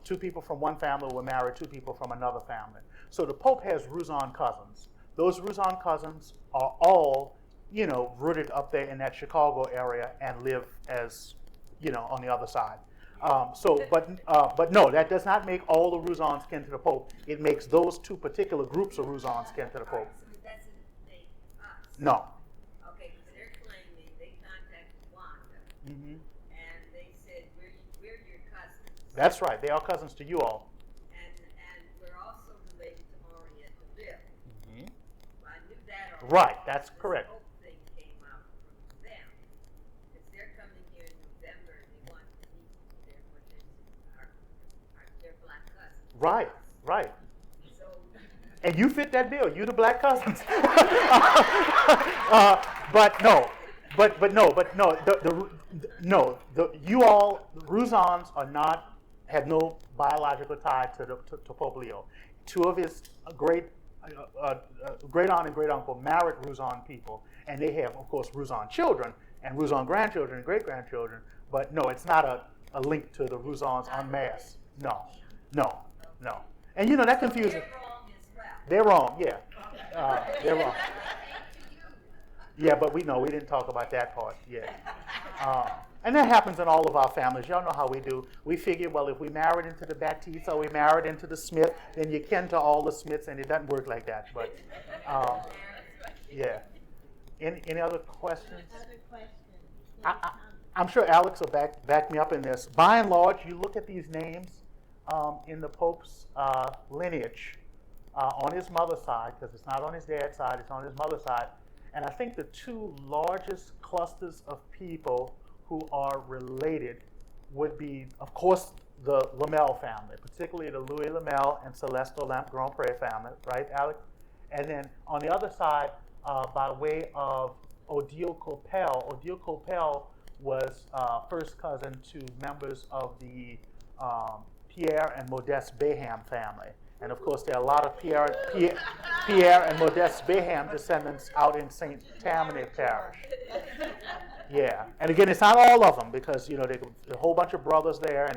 Two people from one family will marry two people from another family. So the Pope has Rouzan cousins. Those Rouzan cousins are all, rooted up there in that Chicago area and live as, on the other side. But no, that does not make all the Rouzans kin to the Pope. It makes those two particular groups of Rouzans kin to the Pope. So it doesn't make us. No. Okay, because they're claiming they contacted Wanda, and they said we're your cousins. That's right. They are cousins to you all. And we're also related to Henriette DeVille. I knew that already. Right. That's correct. This whole thing came out from Right, right. And you fit that bill. You the black cousins. You all, Ruzans are not, have no biological tie to Pope Leo. Two of his great aunt and great uncle married Ruzan people, and they have, of course, Ruzan children and Ruzan grandchildren and great grandchildren. But no, it's not a link to the Ruzans en masse. No. And that confuses. They're wrong, yeah. They're wrong. Yeah, but we didn't talk about that part yet. And that happens in all of our families. Y'all know how we do. We figure, well, if we married into the Baptiste or we married into the Smith, then you kin to all the Smiths, and it doesn't work like that. But, yeah. Any other questions? I'm sure Alex will back me up in this. By and large, you look at these names in the Pope's lineage on his mother's side, because it's not on his dad's side, it's on his mother's side. And I think the two largest clusters of people who are related would be, of course, the Lemelle family, particularly the Louis Lemelle and Celeste Olympe Grandpré family, right, Alex? And then on the other side, by way of Odile Coppel was first cousin to members of the Pierre and Modeste Beham family. And of course, there are a lot of Pierre and Modeste Beham descendants out in St. Tammany Parish. Yeah, and again, it's not all of them because there's a whole bunch of brothers there,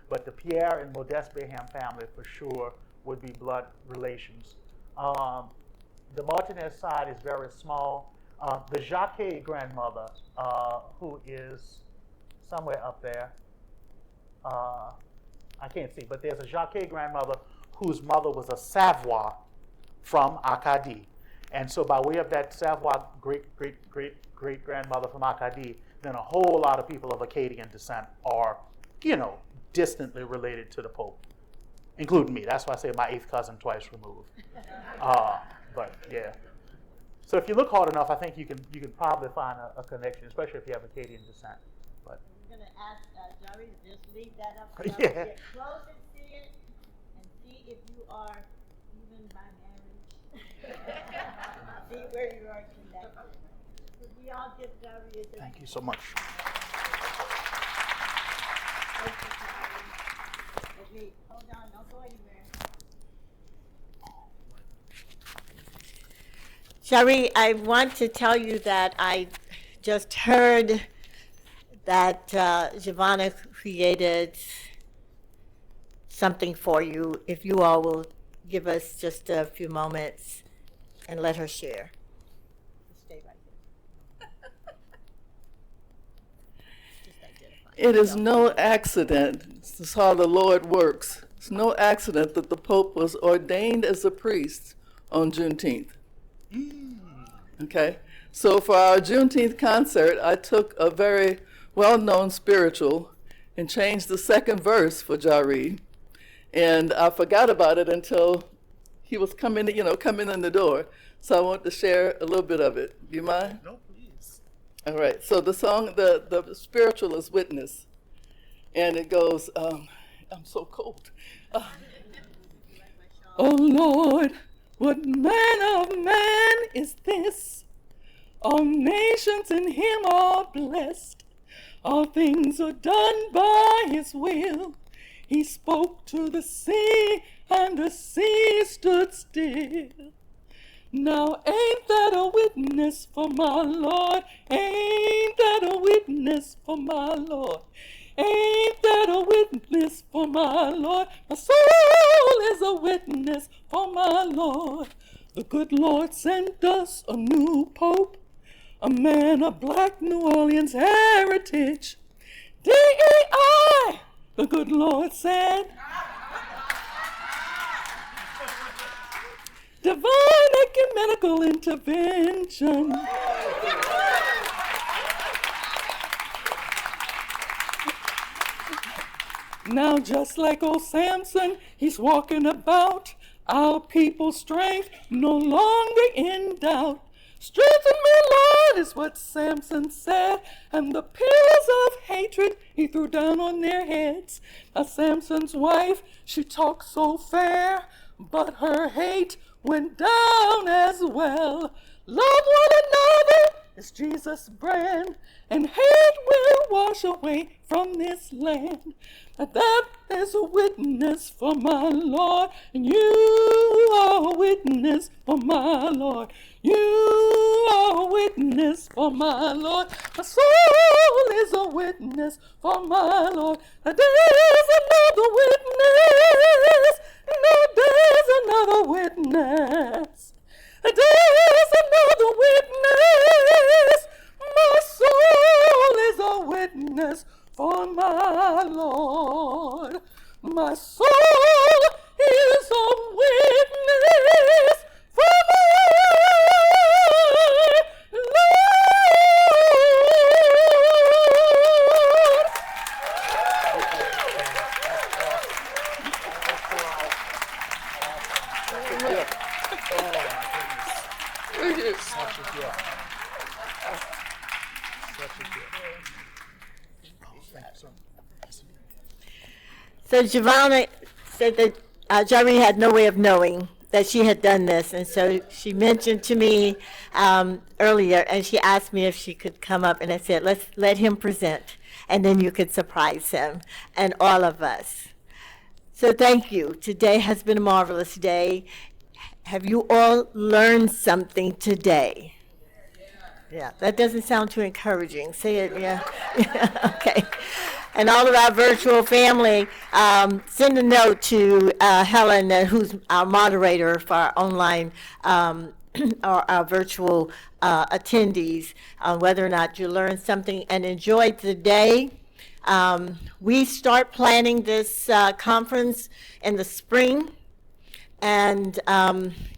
but the Pierre and Modeste Beham family for sure would be blood relations. The Martinez side is very small. The Jacquet grandmother, who is somewhere up there, I can't see, but there's a Jacquet grandmother whose mother was a Savoy from Acadie. And so by way of that Savoy great-grandmother from Acadie, then a whole lot of people of Acadian descent are, distantly related to the Pope, including me. That's why I say my eighth cousin twice removed. But yeah. So if you look hard enough, I think you can probably find a connection, especially if you have Acadian descent. But I'm going to ask Jari to just leave that up. Yeah. Get close and see it, and see if you are even by marriage. See where you are connected. Could we all give Jari a thank you so much. Thank you, Jari. Let me, hold on, don't go anywhere. Jari, I want to tell you that I just heard that Giovanna created something for you. If you all will give us just a few moments and let her share. Stay right there. It is no accident. This is how the Lord works. It's no accident that the Pope was ordained as a priest on Juneteenth. Okay, so for our Juneteenth concert, I took a very well-known spiritual and changed the second verse for Jari, and I forgot about it until he was coming in the door. So I want to share a little bit of it. Do you mind? No, please. All right. So the song, the spiritual is Witness, and it goes, I'm so cold. Oh Lord, what manner of man is this? All nations in him are blessed. All things are done by his will. He spoke to the sea, and the sea stood still. Now ain't that a witness for my Lord? Ain't that a witness for my Lord? Ain't that a witness for my Lord? My soul is a witness for my Lord. The good Lord sent us a new pope, a man of black New Orleans heritage. D.E.I., the good Lord said. Divine ecumenical intervention. Now just like old Samson, he's walking about, our people's strength no longer in doubt. Strengthen me, Lord, is what Samson said, and the pillars of hatred he threw down on their heads. Now Samson's wife, she talked so fair, but her hate went down as well. Love one another is Jesus' brand, and hate will wash away from this land. That is a witness for my Lord, and you are a witness for my Lord. You are a witness for my Lord. My soul is a witness for my Lord. There is another witness. No, there's another witness. There's another witness. My soul is a witness for my Lord. My soul is a witness for my Lord. Such a gift. So Giovanna said that Jari had no way of knowing that she had done this, and so she mentioned to me earlier, and she asked me if she could come up, and I said, let's let him present, and then you could surprise him and all of us. So thank you. Today has been a marvelous day. Have you all learned something today? Yeah, that doesn't sound too encouraging. Say it, yeah. Okay. And all of our virtual family, send a note to Helen, who's our moderator for our online or our virtual attendees, on whether or not you learned something and enjoyed the day. We start planning this conference in the spring, and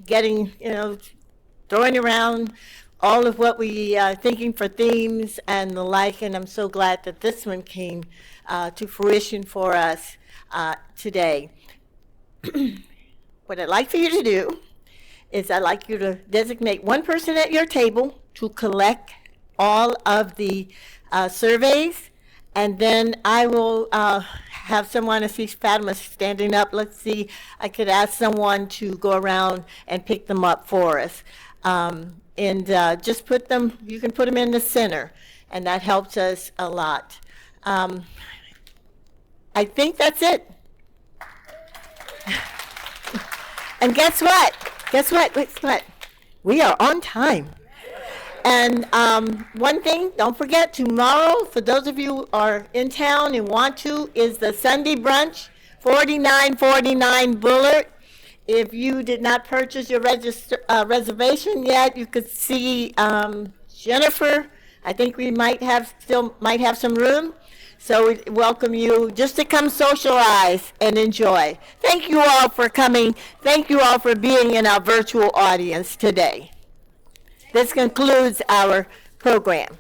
getting, throwing around all of what we are thinking for themes and the like, and I'm so glad that this one came to fruition for us today. What I'd like for you to do is I'd like you to designate one person at your table to collect all of the surveys, and then I will have someone, I see Fatima standing up. Let's see, I could ask someone to go around and pick them up for us. And just put them, you can put them in the center, and that helps us a lot. I think that's it. And guess what? Guess what? We are on time. And one thing, don't forget, tomorrow, for those of you who are in town and want to, is the Sunday brunch, 4949 Bullard. If you did not purchase your reservation yet, you could see Jennifer. I think we might have some room. So we welcome you just to come socialize and enjoy. Thank you all for coming. Thank you all for being in our virtual audience today. This concludes our program.